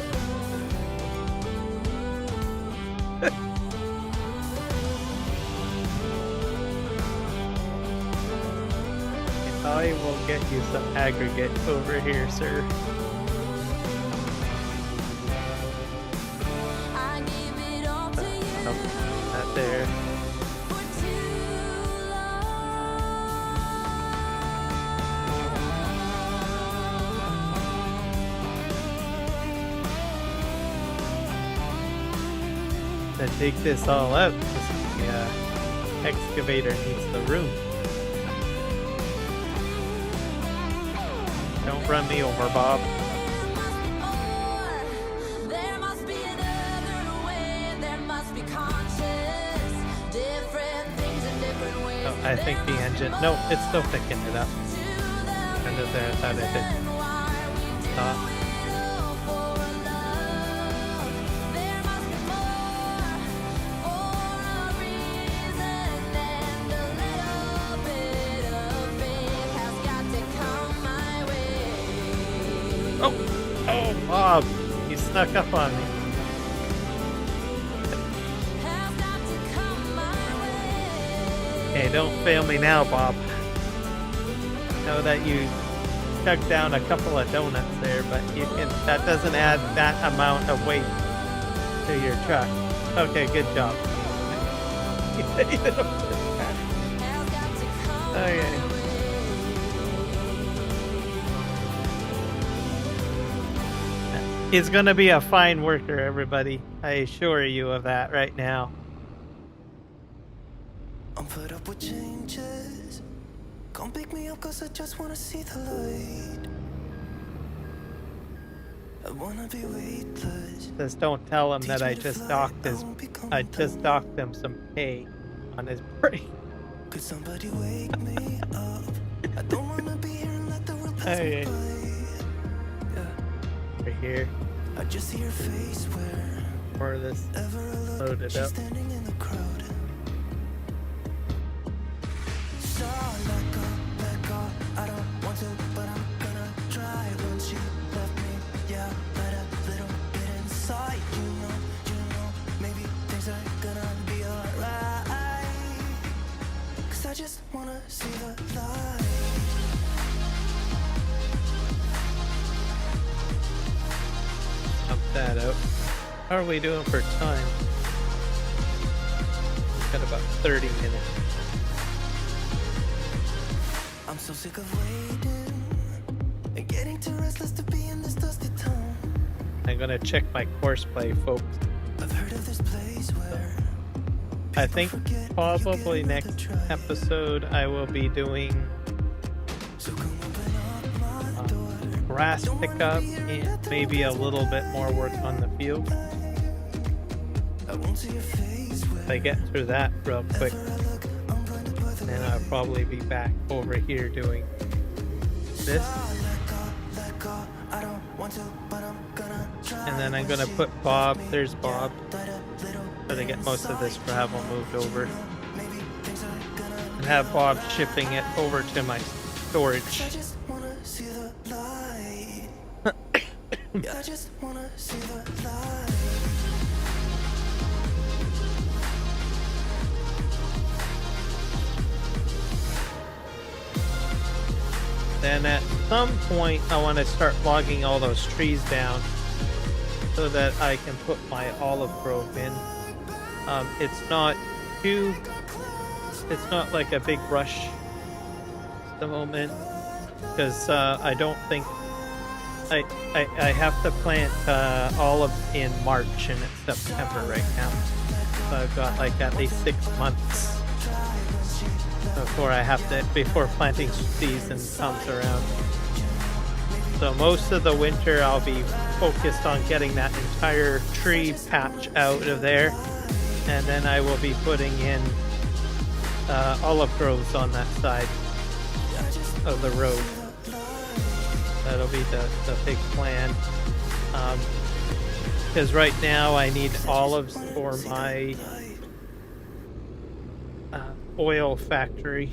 I will get you some aggregate over here, sir. Oh, not there. To take this all out, the excavator needs the room. Don't run me over, Bob. Oh, I think the engine... No, it's still picking it up. And I thought it did. Stop. Oh, Bob, you snuck up on me. Hey, don't fail me now, Bob. Know that you chugged down a couple of donuts there, but you can, that doesn't add that amount of weight to your truck. Okay, good job. Okay. He's gonna be a fine worker, everybody. I assure you of that right now. I'm fed up with changes. Come pick me up 'cause I just wanna see the light. I wanna be weightless. Just don't tell him that I just docked him some pay on his break. Could somebody wake me up? I don't wanna be here and let the world pass me by. Right here. I just see your face where More of this loaded up. standing in the crowd. So let go, I don't want to, but I'm gonna try. When she left me, yeah, let a little bit inside. You know, maybe things are gonna be alright. 'Cause I just wanna see the light. That out. How are we doing for time? Got about 30 minutes. I'm so sick of waiting and getting too restless to be in this dusty town. I'm gonna check my course play, folks. I've heard of this place where I think probably next episode I will be doing grass pickup and maybe a little bit more work on the field. If I get through that real quick, then I'll probably be back over here doing this. And then I'm gonna put Bob, there's Bob, so to get most of this gravel moved over. And have Bob shipping it over to my storage. I just wanna see the light. then at some point I want to start logging all those trees down so that I can put my olive grove in. It's not like a big rush at the moment, because I don't think I have to plant olives in March, and it's September right now. So I've got like at least 6 months before planting season comes around. So most of the winter I'll be focused on getting that entire tree patch out of there, and then I will be putting in olive groves on that side of the road. That'll be the big plan. Because right now I need olives for my oil factory.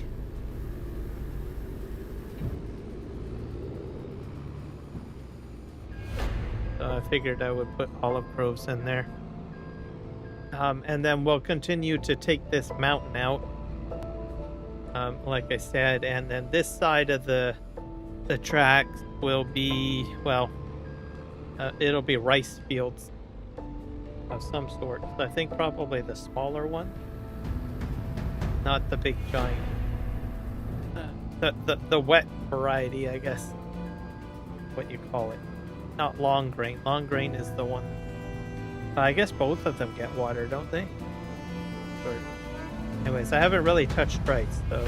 So I figured I would put olive groves in there. And then we'll continue to take this mountain out, like I said, and then this side of the track will be, well, it'll be rice fields of some sort. I think probably the smaller one, not the big giant. The wet variety, I guess, what you call it. Not long grain. Long grain is the one. I guess both of them get water, don't they? Or, anyways, I haven't really touched rice, so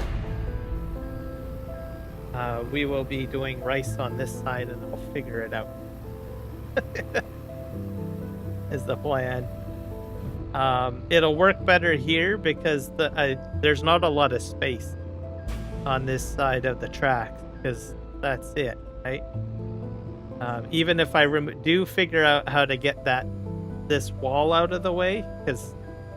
we will be doing rice on this side, and I'll figure it out. Is the plan. It'll work better here because there's not a lot of space on this side of the track, because that's it, right? Even if I do figure out how to get this wall out of the way, because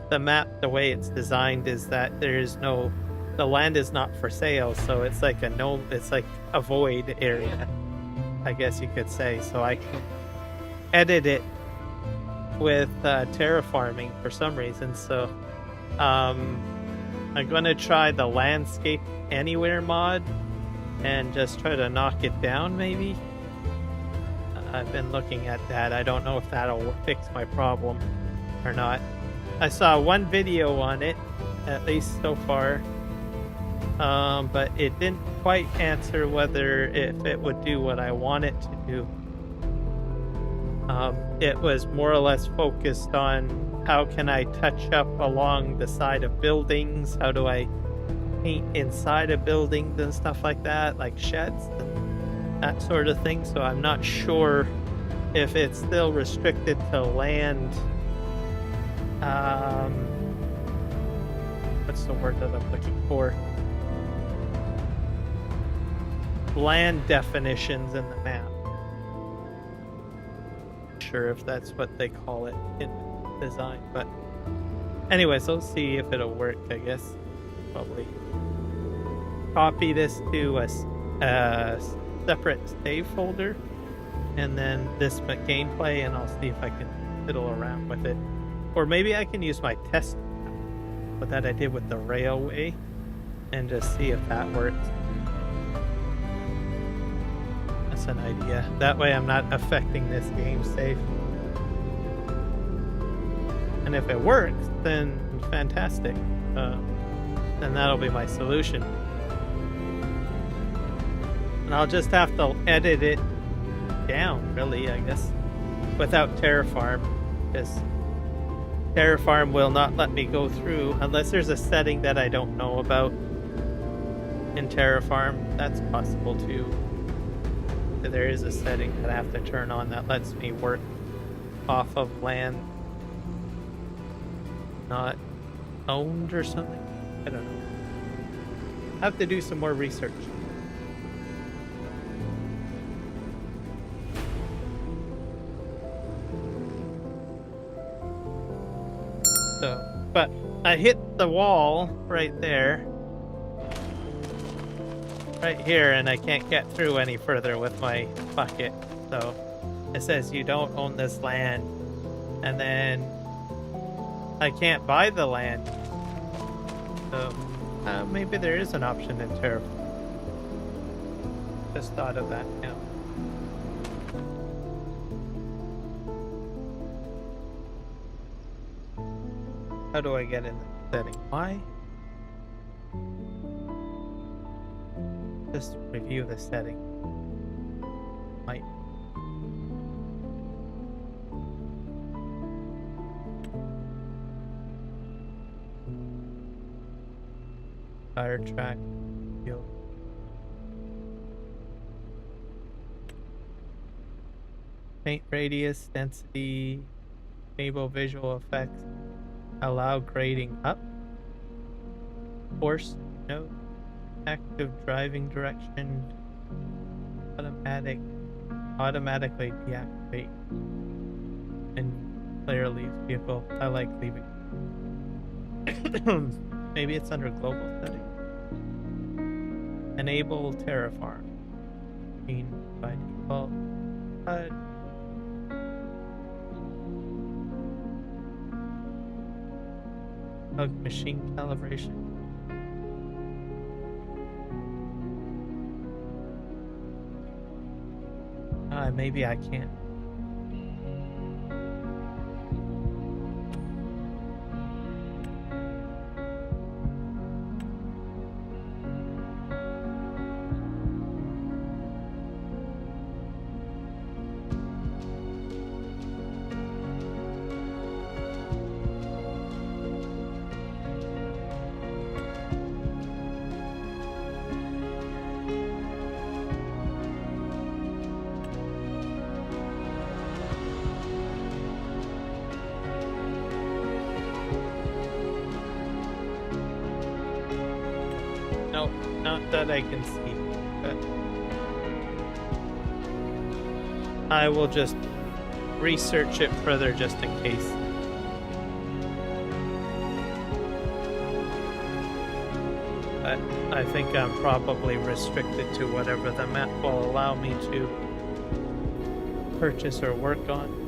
the map, the way it's designed, is that the land is not for sale, so it's like it's like a void area, I guess you could say. So I can edit it with terraforming for some reason. So I'm gonna try the landscape anywhere mod and just try to knock it down, maybe. I've been looking at that. I don't know if that'll fix my problem or not. I saw one video on it, at least so far, but it didn't quite answer whether if it would do what I want it to do. It was more or less focused on how can I touch up along the side of buildings, how do I paint inside of buildings and stuff like that, like sheds and that sort of thing. So I'm not sure if it's still restricted to land. What's the word that I'm looking for? Land definitions in the map. Not sure if that's what they call it in design, but anyways, let's see if it'll work. I guess probably copy this to a separate save folder, and then this gameplay, and I'll see if I can fiddle around with it, or maybe I can use my test what that I did with the railway and just see if that works. That's an idea. That way I'm not affecting this game save, and if it works, then fantastic. Then that'll be my solution. And I'll just have to edit it down, really, I guess, without Terraform, because Terraform will not let me go through unless there's a setting that I don't know about in Terraform. That's possible too. There is a setting that I have to turn on that lets me work off of land not owned or something. I don't know. I have to do some more research. So, but I hit the wall right there, right here, and I can't get through any further with my bucket. So it says you don't own this land, and then I can't buy the land. So maybe there is an option in Terraform. Just thought of that now. How do I get in the setting? Why? Just review the setting. Might. Fire track. Field. Paint radius, density, enable visual effects, allow grading up, force, no, active driving direction, automatically deactivate, and player leaves vehicle. I like leaving. Maybe it's under global setting. Enable terraform. Green by default. Hug machine calibration. Maybe I can't. Nope, not that I can see, but I will just research it further just in case. But I think I'm probably restricted to whatever the map will allow me to purchase or work on.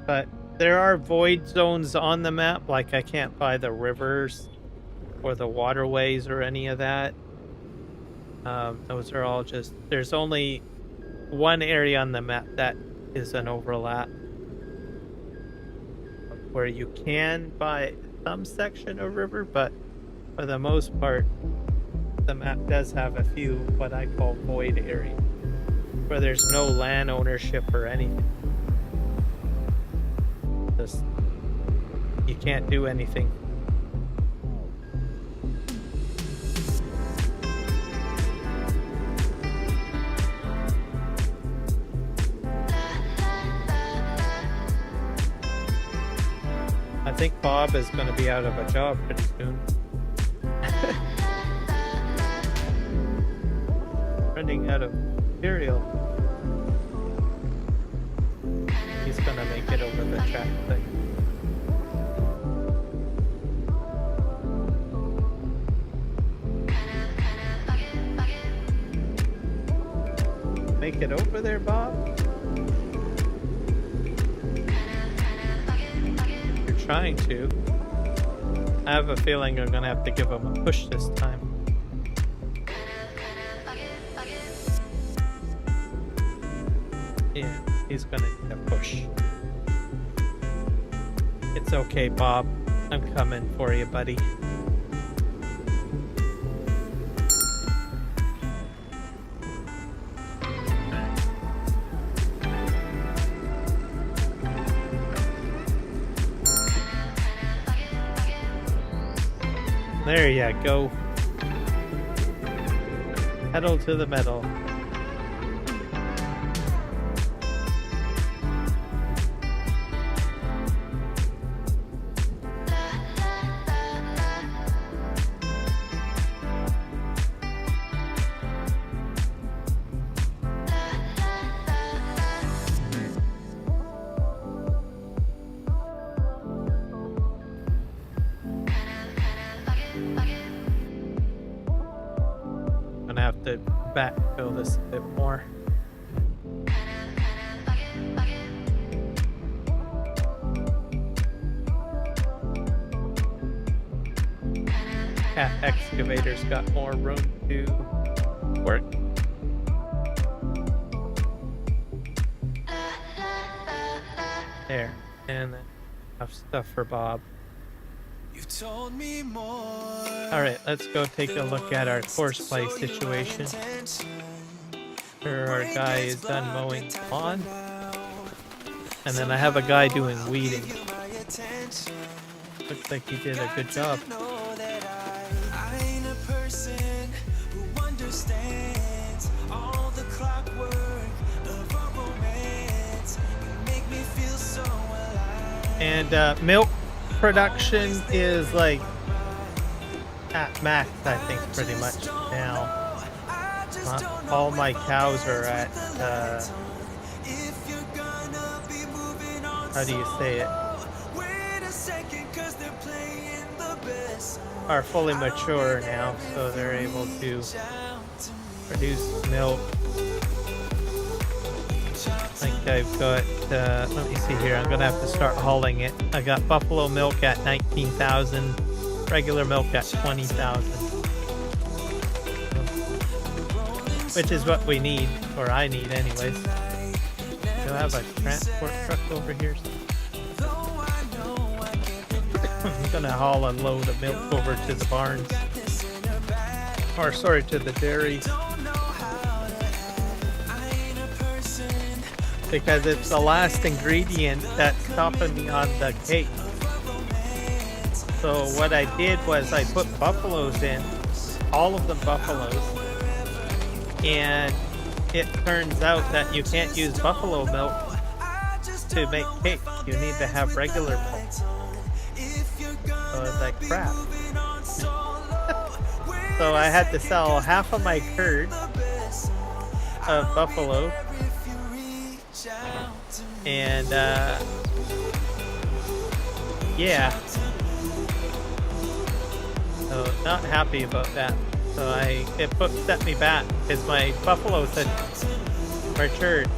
But there are void zones on the map, like I can't buy the rivers or the waterways or any of that. Those are all just, there's only one area on the map that is an overlap where you can buy some section of river, but for the most part, the map does have a few what I call void areas where there's no land ownership or anything. Just, you can't do anything. I think Bob is going to be out of a job pretty soon. Running out of material. He's going to make it over the track thing. Make it over there, Bob? Trying to. I have a feeling I'm gonna have to give him a push this time. Yeah, he's gonna need a push. It's okay, Bob. I'm coming for you, buddy. There you go. Pedal to the metal. Backfill this a bit more. cat excavator's got more room to work. There, and then enough stuff for Bob. You told me more. All right, let's go take a look at our horseplay situation. Sure, our guy is done mowing the lawn, and then I have a guy doing weeding. Looks like he did a good job. I ain't a person who understands all the clockwork of a romance. You make me feel so alive. And milk production is like at max, I think, pretty much now. All my cows are at how do you say it? Are fully mature now, so they're able to produce milk. I think I've got, let me see here, I'm gonna have to start hauling it. I got buffalo milk at 19,000, regular milk at 20,000. Which is what we need, or I need anyways. Do I have a transport truck over here? I'm gonna haul a load of milk over to the barns. Or sorry, to the dairy. Because it's the last ingredient that's stopping me on the cake. So what I did was I put buffaloes in, all of them buffaloes. And it turns out that you can't use buffalo milk to make cake. You need to have regular milk. So it's like crap. So I had to sell half of my curd of buffalo. And yeah. So not happy about that. So it set me back because my buffaloes had matured.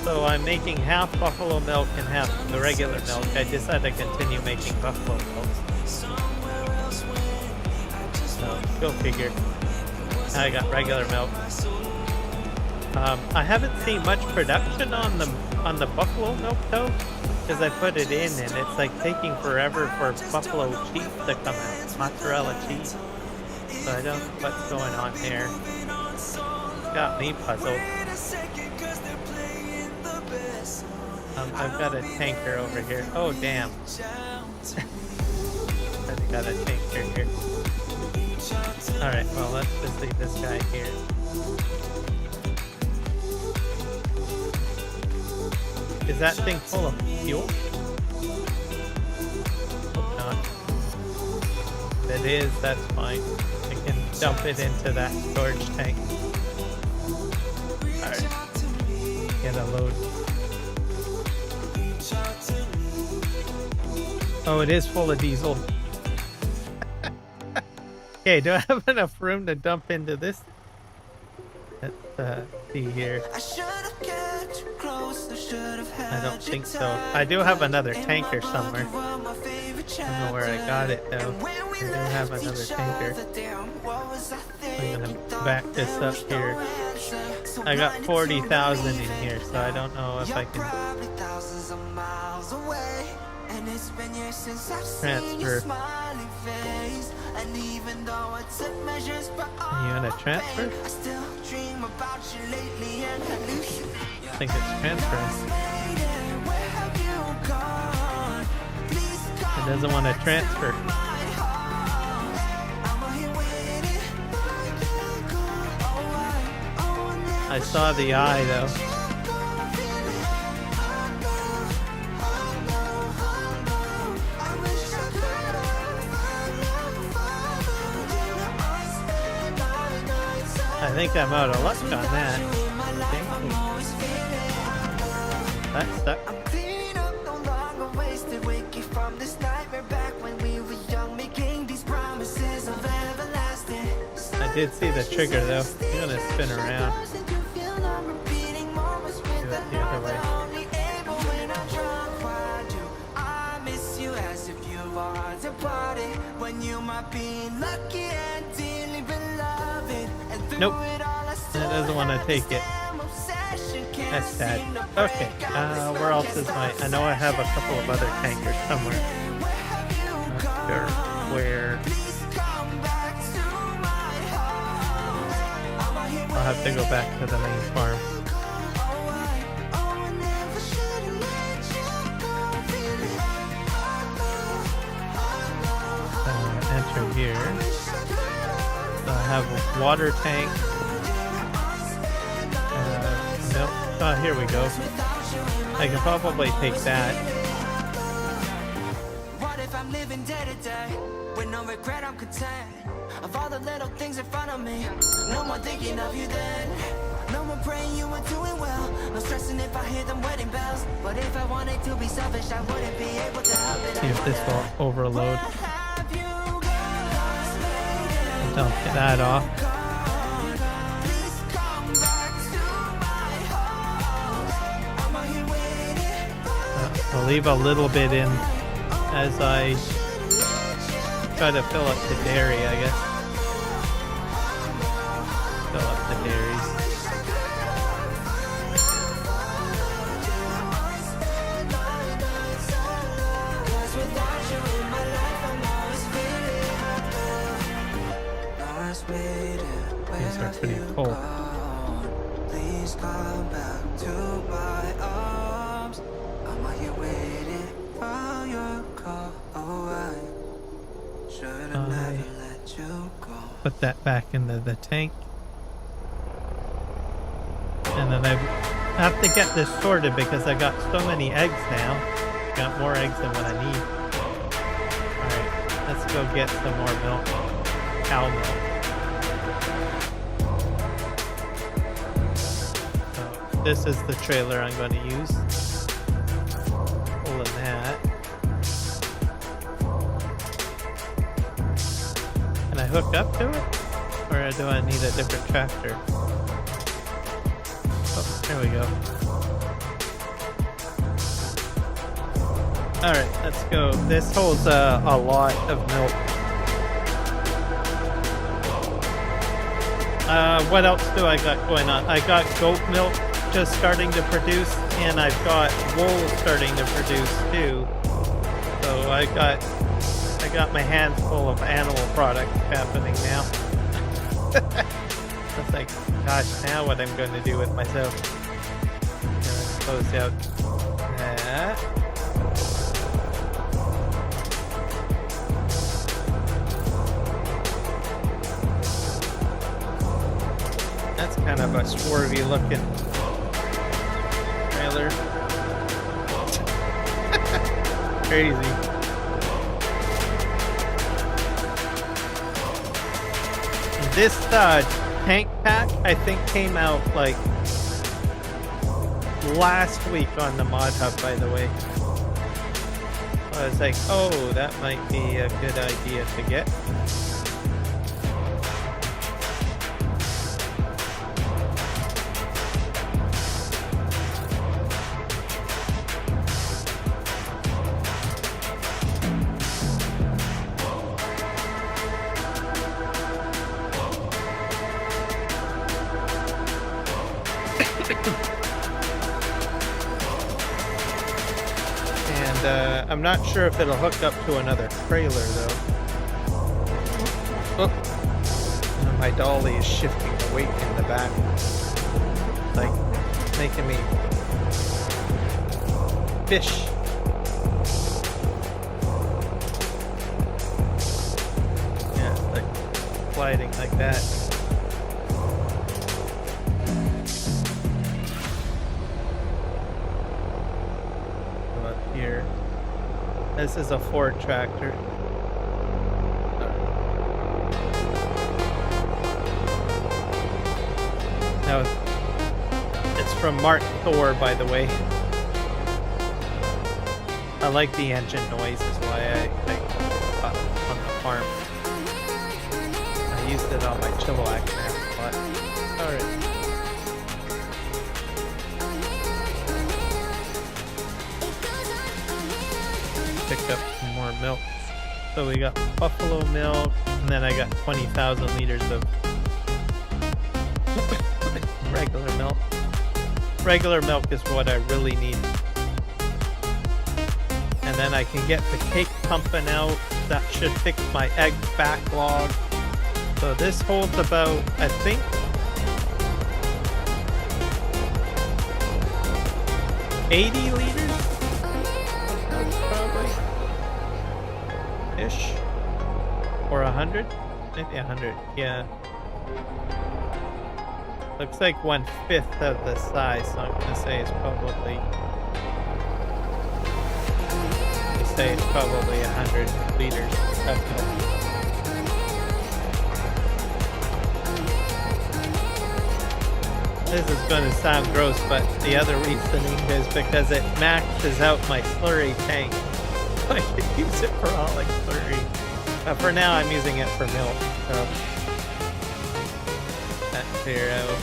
So I'm making half buffalo milk and half the regular milk. I decided to continue making buffalo milk. So go figure. Now I got regular milk. I haven't seen much production on the buffalo milk though, because I put it in and it's like taking forever for buffalo cheese to come out, mozzarella cheese. So I don't know what's going on there. Got me puzzled. I've got a tanker over here. Oh damn! I've got a tanker here. All right, well let's just leave this guy here. Is that thing full of fuel? Hope not. If it is, that's fine. I can dump it into that storage tank. Alright. Get a load. Oh, it is full of diesel. Okay, do I have enough room to dump into this? Let's see here. I don't think so. I do have another tanker somewhere. I don't know where I got it though. I do have another tanker. I'm gonna back this up here. I got 40,000 in here, so I don't know if I can transfer. You gonna transfer? I think it's transferring. It doesn't want to transfer. I saw the eye though. I think I'm out of luck on that. That's stuck. I did see the trigger though. I'm gonna spin around. Do it the other way. happy, lucky, and dearly beloved. And through Nope. it all, I It still doesn't want to have take this it. damn obsession. Can't That's sad. seem to break Okay. out this Where else focus is my? on I know I have a couple of other tankers somewhere. where have you Not gone? sure where. Please come back to my heart. I'm here I'll have to go back to the main farm. Enter here. So I have a water tank. Nope. Oh, here we go. I can probably take that. What if I'm living day to day with no regret? I'm content of all the little things in front of me. No more thinking of you then. No more praying you were doing well. No stressing if I hear them wedding bells. But if I wanted to be selfish, I wouldn't be able to help it. See if this will overload. Dump that off. I'll leave a little bit in as I try to fill up the dairy, I guess. Fill up the dairies. These are pretty cool. Please come back to my arms. I'm out here waiting for your call. Oh, I should have never let you go. Put that back into the tank. And then I have to get this sorted because I got so many eggs now. Got more eggs than what I need. Alright, let's go get some more milk. Cow milk. So this is the trailer I'm going to use. Pulling that. Can I hook up to it? Or do I need a different tractor? Oh, there we go. Alright, let's go. This holds a lot of milk. What else do I got going on? I got goat milk just starting to produce, and I've got wool starting to produce too. So I got my hands full of animal products happening now. It's like, gosh, now what I'm going to do with myself. Let's close out that. That's kind of a swervy looking trailer. Crazy. This tank pack, I think, came out like last week on the mod hub, by the way. I was like, oh, that might be a good idea to get. And I'm not sure if it'll hook up to another trailer though. Oh. My dolly is shifting the weight in the back, like making me fish. Yeah, it's like sliding like that. Here. This is a Ford tractor. Now it's from Mark Thor, by the way. I like the engine noise, is why I got it on the farm. I used it on my Chilliwack there, but alright. Pick up some more milk. So we got buffalo milk, and then I got 20,000 liters of regular milk. Regular milk is what I really need. And then I can get the cake pumping out. That should fix my egg backlog. So this holds about, I think, 80 liters? Probably. Ish. Or 100? Maybe 100, yeah. Looks like 1/5 of the size, so I'm gonna say it's probably... say it's probably 100 liters of milk. This is going to sound gross, but the other reasoning is because it maxes out my slurry tank. I could use it for all like slurry. But for now, I'm using it for milk. So that's cleared out.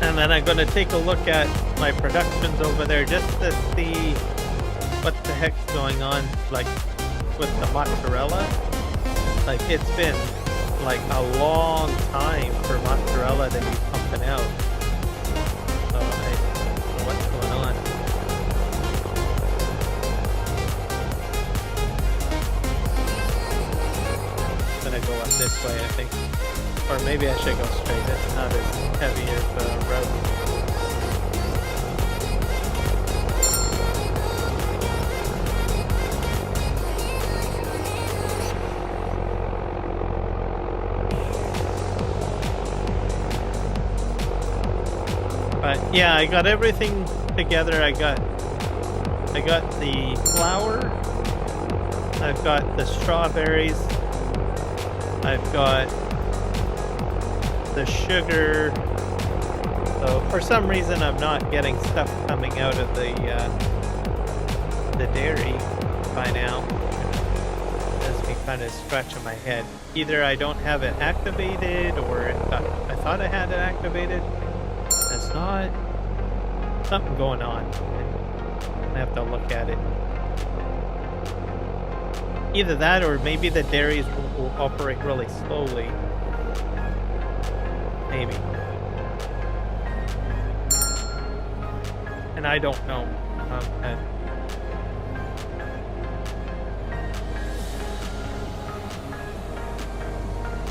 And then I'm going to take a look at my productions over there just to see what the heck's going on, like with the mozzarella. Like it's been like a long time for mozzarella to be pumping out. So I don't know what's going on. I'm gonna go up this way, I think. Or maybe I should go straight. It's not as heavy as the road. But yeah, I got everything together. I got the flour. I've got the strawberries. I've got the sugar. So for some reason I'm not getting stuff coming out of the dairy by now. It has me kind of scratching my head. Either I don't have it activated, or I thought I had it activated. It's not. Something going on. I have to look at it. Either that, or maybe the dairies will operate really slowly. Maybe. And I don't know.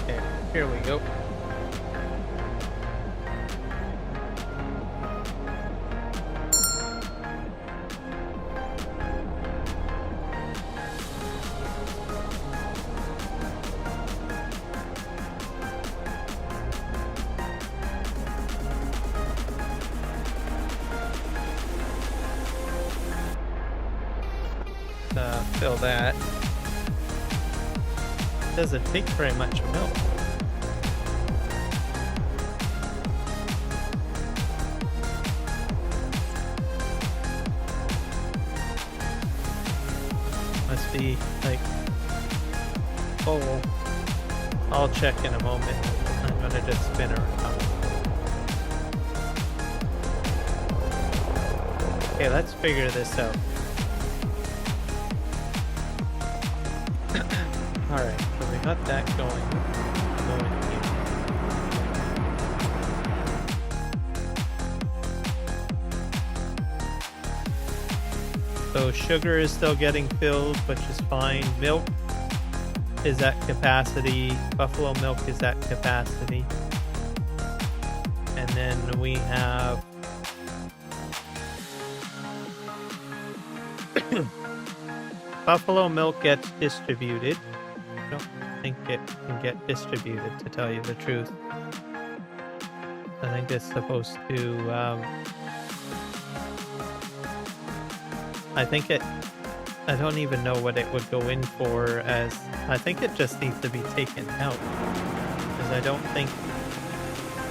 Okay, here we go. Fill that. Doesn't take very much milk. Must be like full. I'll check in a moment. I'm gonna just spin her around. Okay, let's figure this out. Alright, so we got that going here. So sugar is still getting filled, which is fine. Milk is at capacity. Buffalo milk is at capacity. And then we have buffalo milk gets distributed. I don't think it can get distributed, to tell you the truth. I think it's supposed to, I don't even know what it would go in for, as I think it just needs to be taken out. Because I don't think,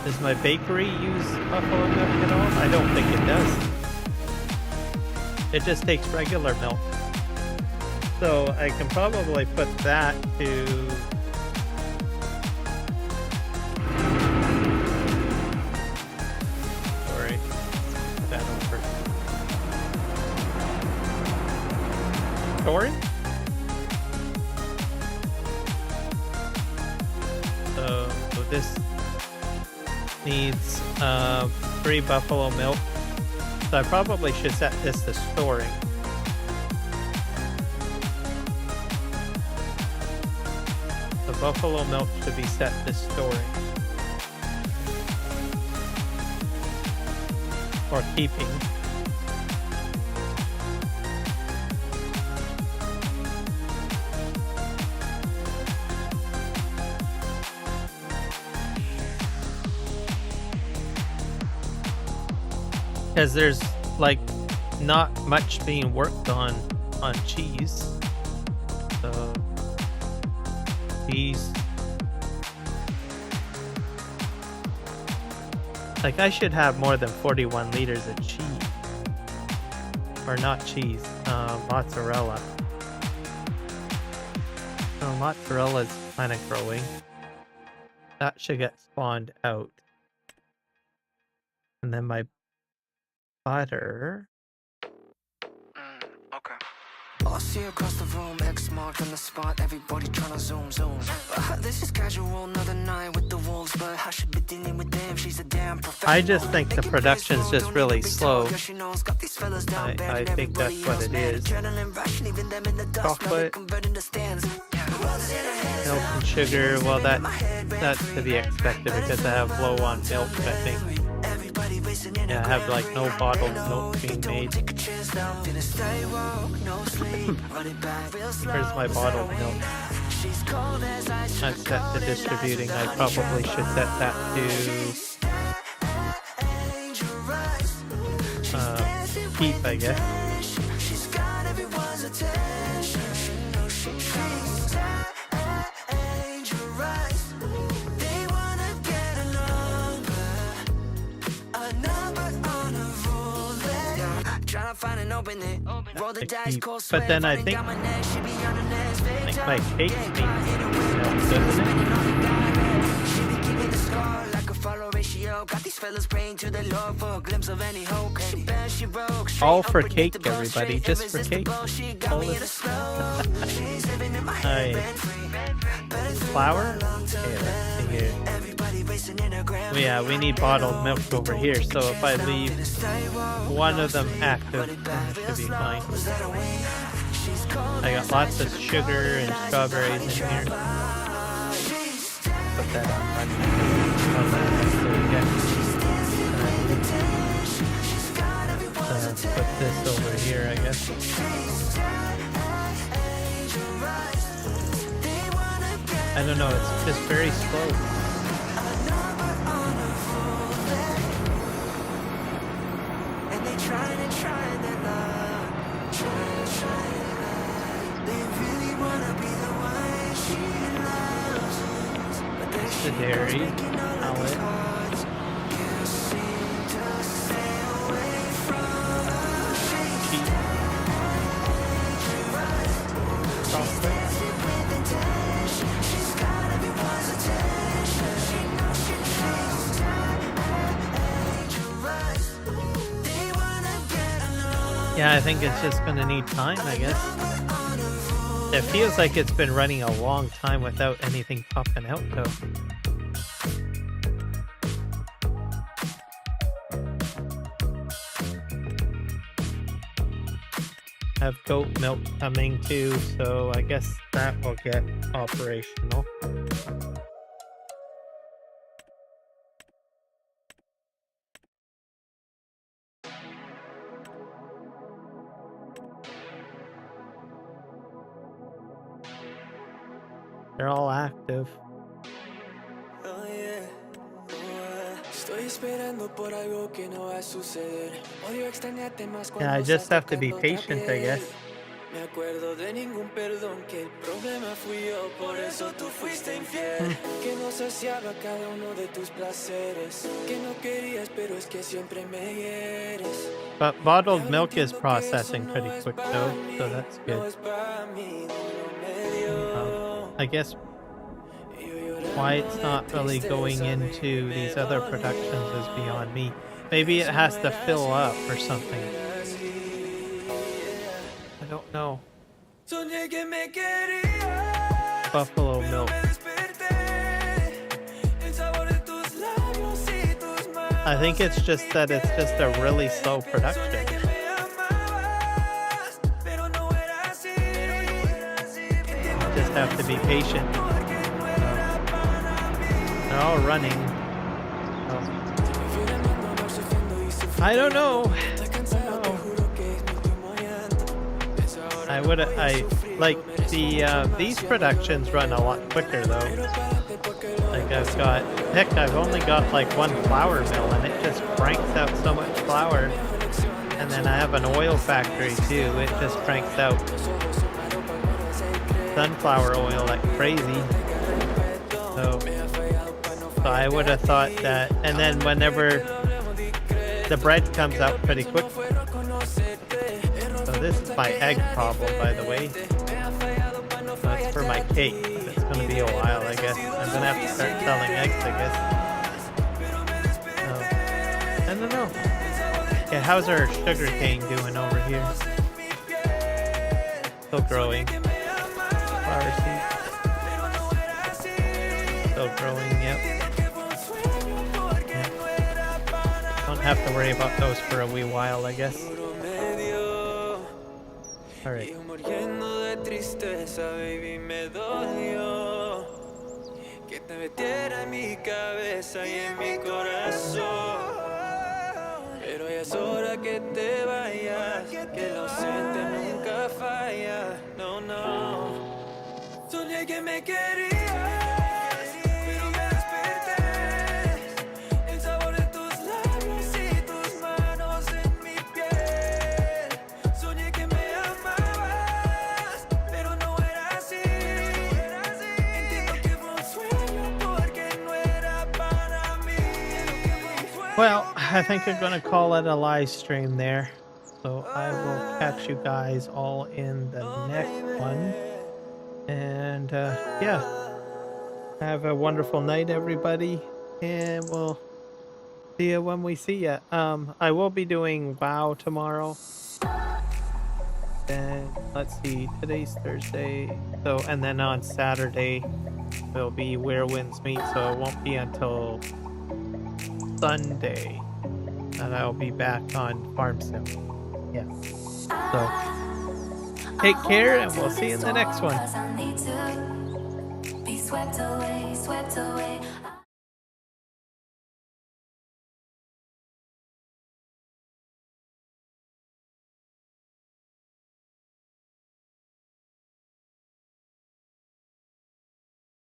does my bakery use buffalo milk at all? I don't think it does. It just takes regular milk. So I can probably put that to... Sorry. Put that over storing. So this needs 3 buffalo milk. So I probably should set this to storing. The buffalo milk should be set to storing. Or keeping. Because there's like not much being worked on cheese. So cheese, like I should have more than 41 liters of cheese, or not cheese, mozzarella. So mozzarella's kind of growing. That should get spawned out, and then my butter. Okay. I'll see across the room, X marked on the spot, everybody tryna zoom. This is casual, another night with the wolves, but I should be dealing with them, she's a damn professional. I just think the production's just really slow. I think that's what it is. Chocolate, milk and sugar, well that's to be expected because I have low on milk, I think. Yeah, I have like no bottled milk being made. Where's my bottled milk? That's set to distributing. I probably should set that to keep, I guess. But then I think my cake's being doesn't it? All for cake, everybody. Just for cake. Flour? Okay, let's see here. Yeah, we need bottled milk over here, so if I leave one of them active, then it should be fine. I got lots of sugar and strawberries in here. Put that on put this over here, I guess. I don't know, it's just very slow. The dairy outlet. Yeah, I think it's just gonna need time, I guess. It feels like it's been running a long time without anything popping out, though. Have goat milk coming too, so I guess that will get operational. They're all active. Yeah, I just have to be patient, I guess. Me acuerdo de ningún perdón, que el problema fui yo, por eso tú fuiste infiel. Que no saciaba cada uno de tus placeres, que no querías, pero es que siempre me hieres. But bottled milk is processing pretty quick though, so that's good. I guess why it's not really going into these other productions is beyond me. Maybe it has to fill up or something. I don't know. Soñé que me querías. Buffalo milk. I think it's just that it's just a really slow production. Just have to be patient. They're all running. I don't know. I would I like these productions run a lot quicker though. Like I've only got like one flour mill and it just cranks out so much flour. And then I have an oil factory too. It just cranks out sunflower oil like crazy. So I would have thought that, and then whenever the bread comes out pretty quick. So this is my egg problem, by the way. That's for my cake, but it's gonna be a while, I guess. I'm gonna have to start selling eggs, I guess. I don't know. Yeah, how's our sugar cane doing over here? Still growing. Flower seeds. Still growing, yep. Don't have to worry about those for a wee while, I guess. Alright. Pero ya es hora que te vayas, que el ausente nunca falla. No, no. Soñé que me querías, pero me desperté. El sabor de tus labios y tus manos en mi piel. Soñé que me amabas, pero no era así. Entiendo que fue un sueño porque no era para mí. Well, I think I'm gonna call it a live stream there. So I will catch you guys all in the next one. And yeah, have a wonderful night, everybody, and we'll see you when we see you. I will be doing WoW tomorrow. And let's see, today's Thursday. So, and then on Saturday will be Where Winds Meet. So it won't be until Sunday and I'll be back on Farm Sim. Yeah. So take care and we'll see you in the next one. Be swept away, swept away.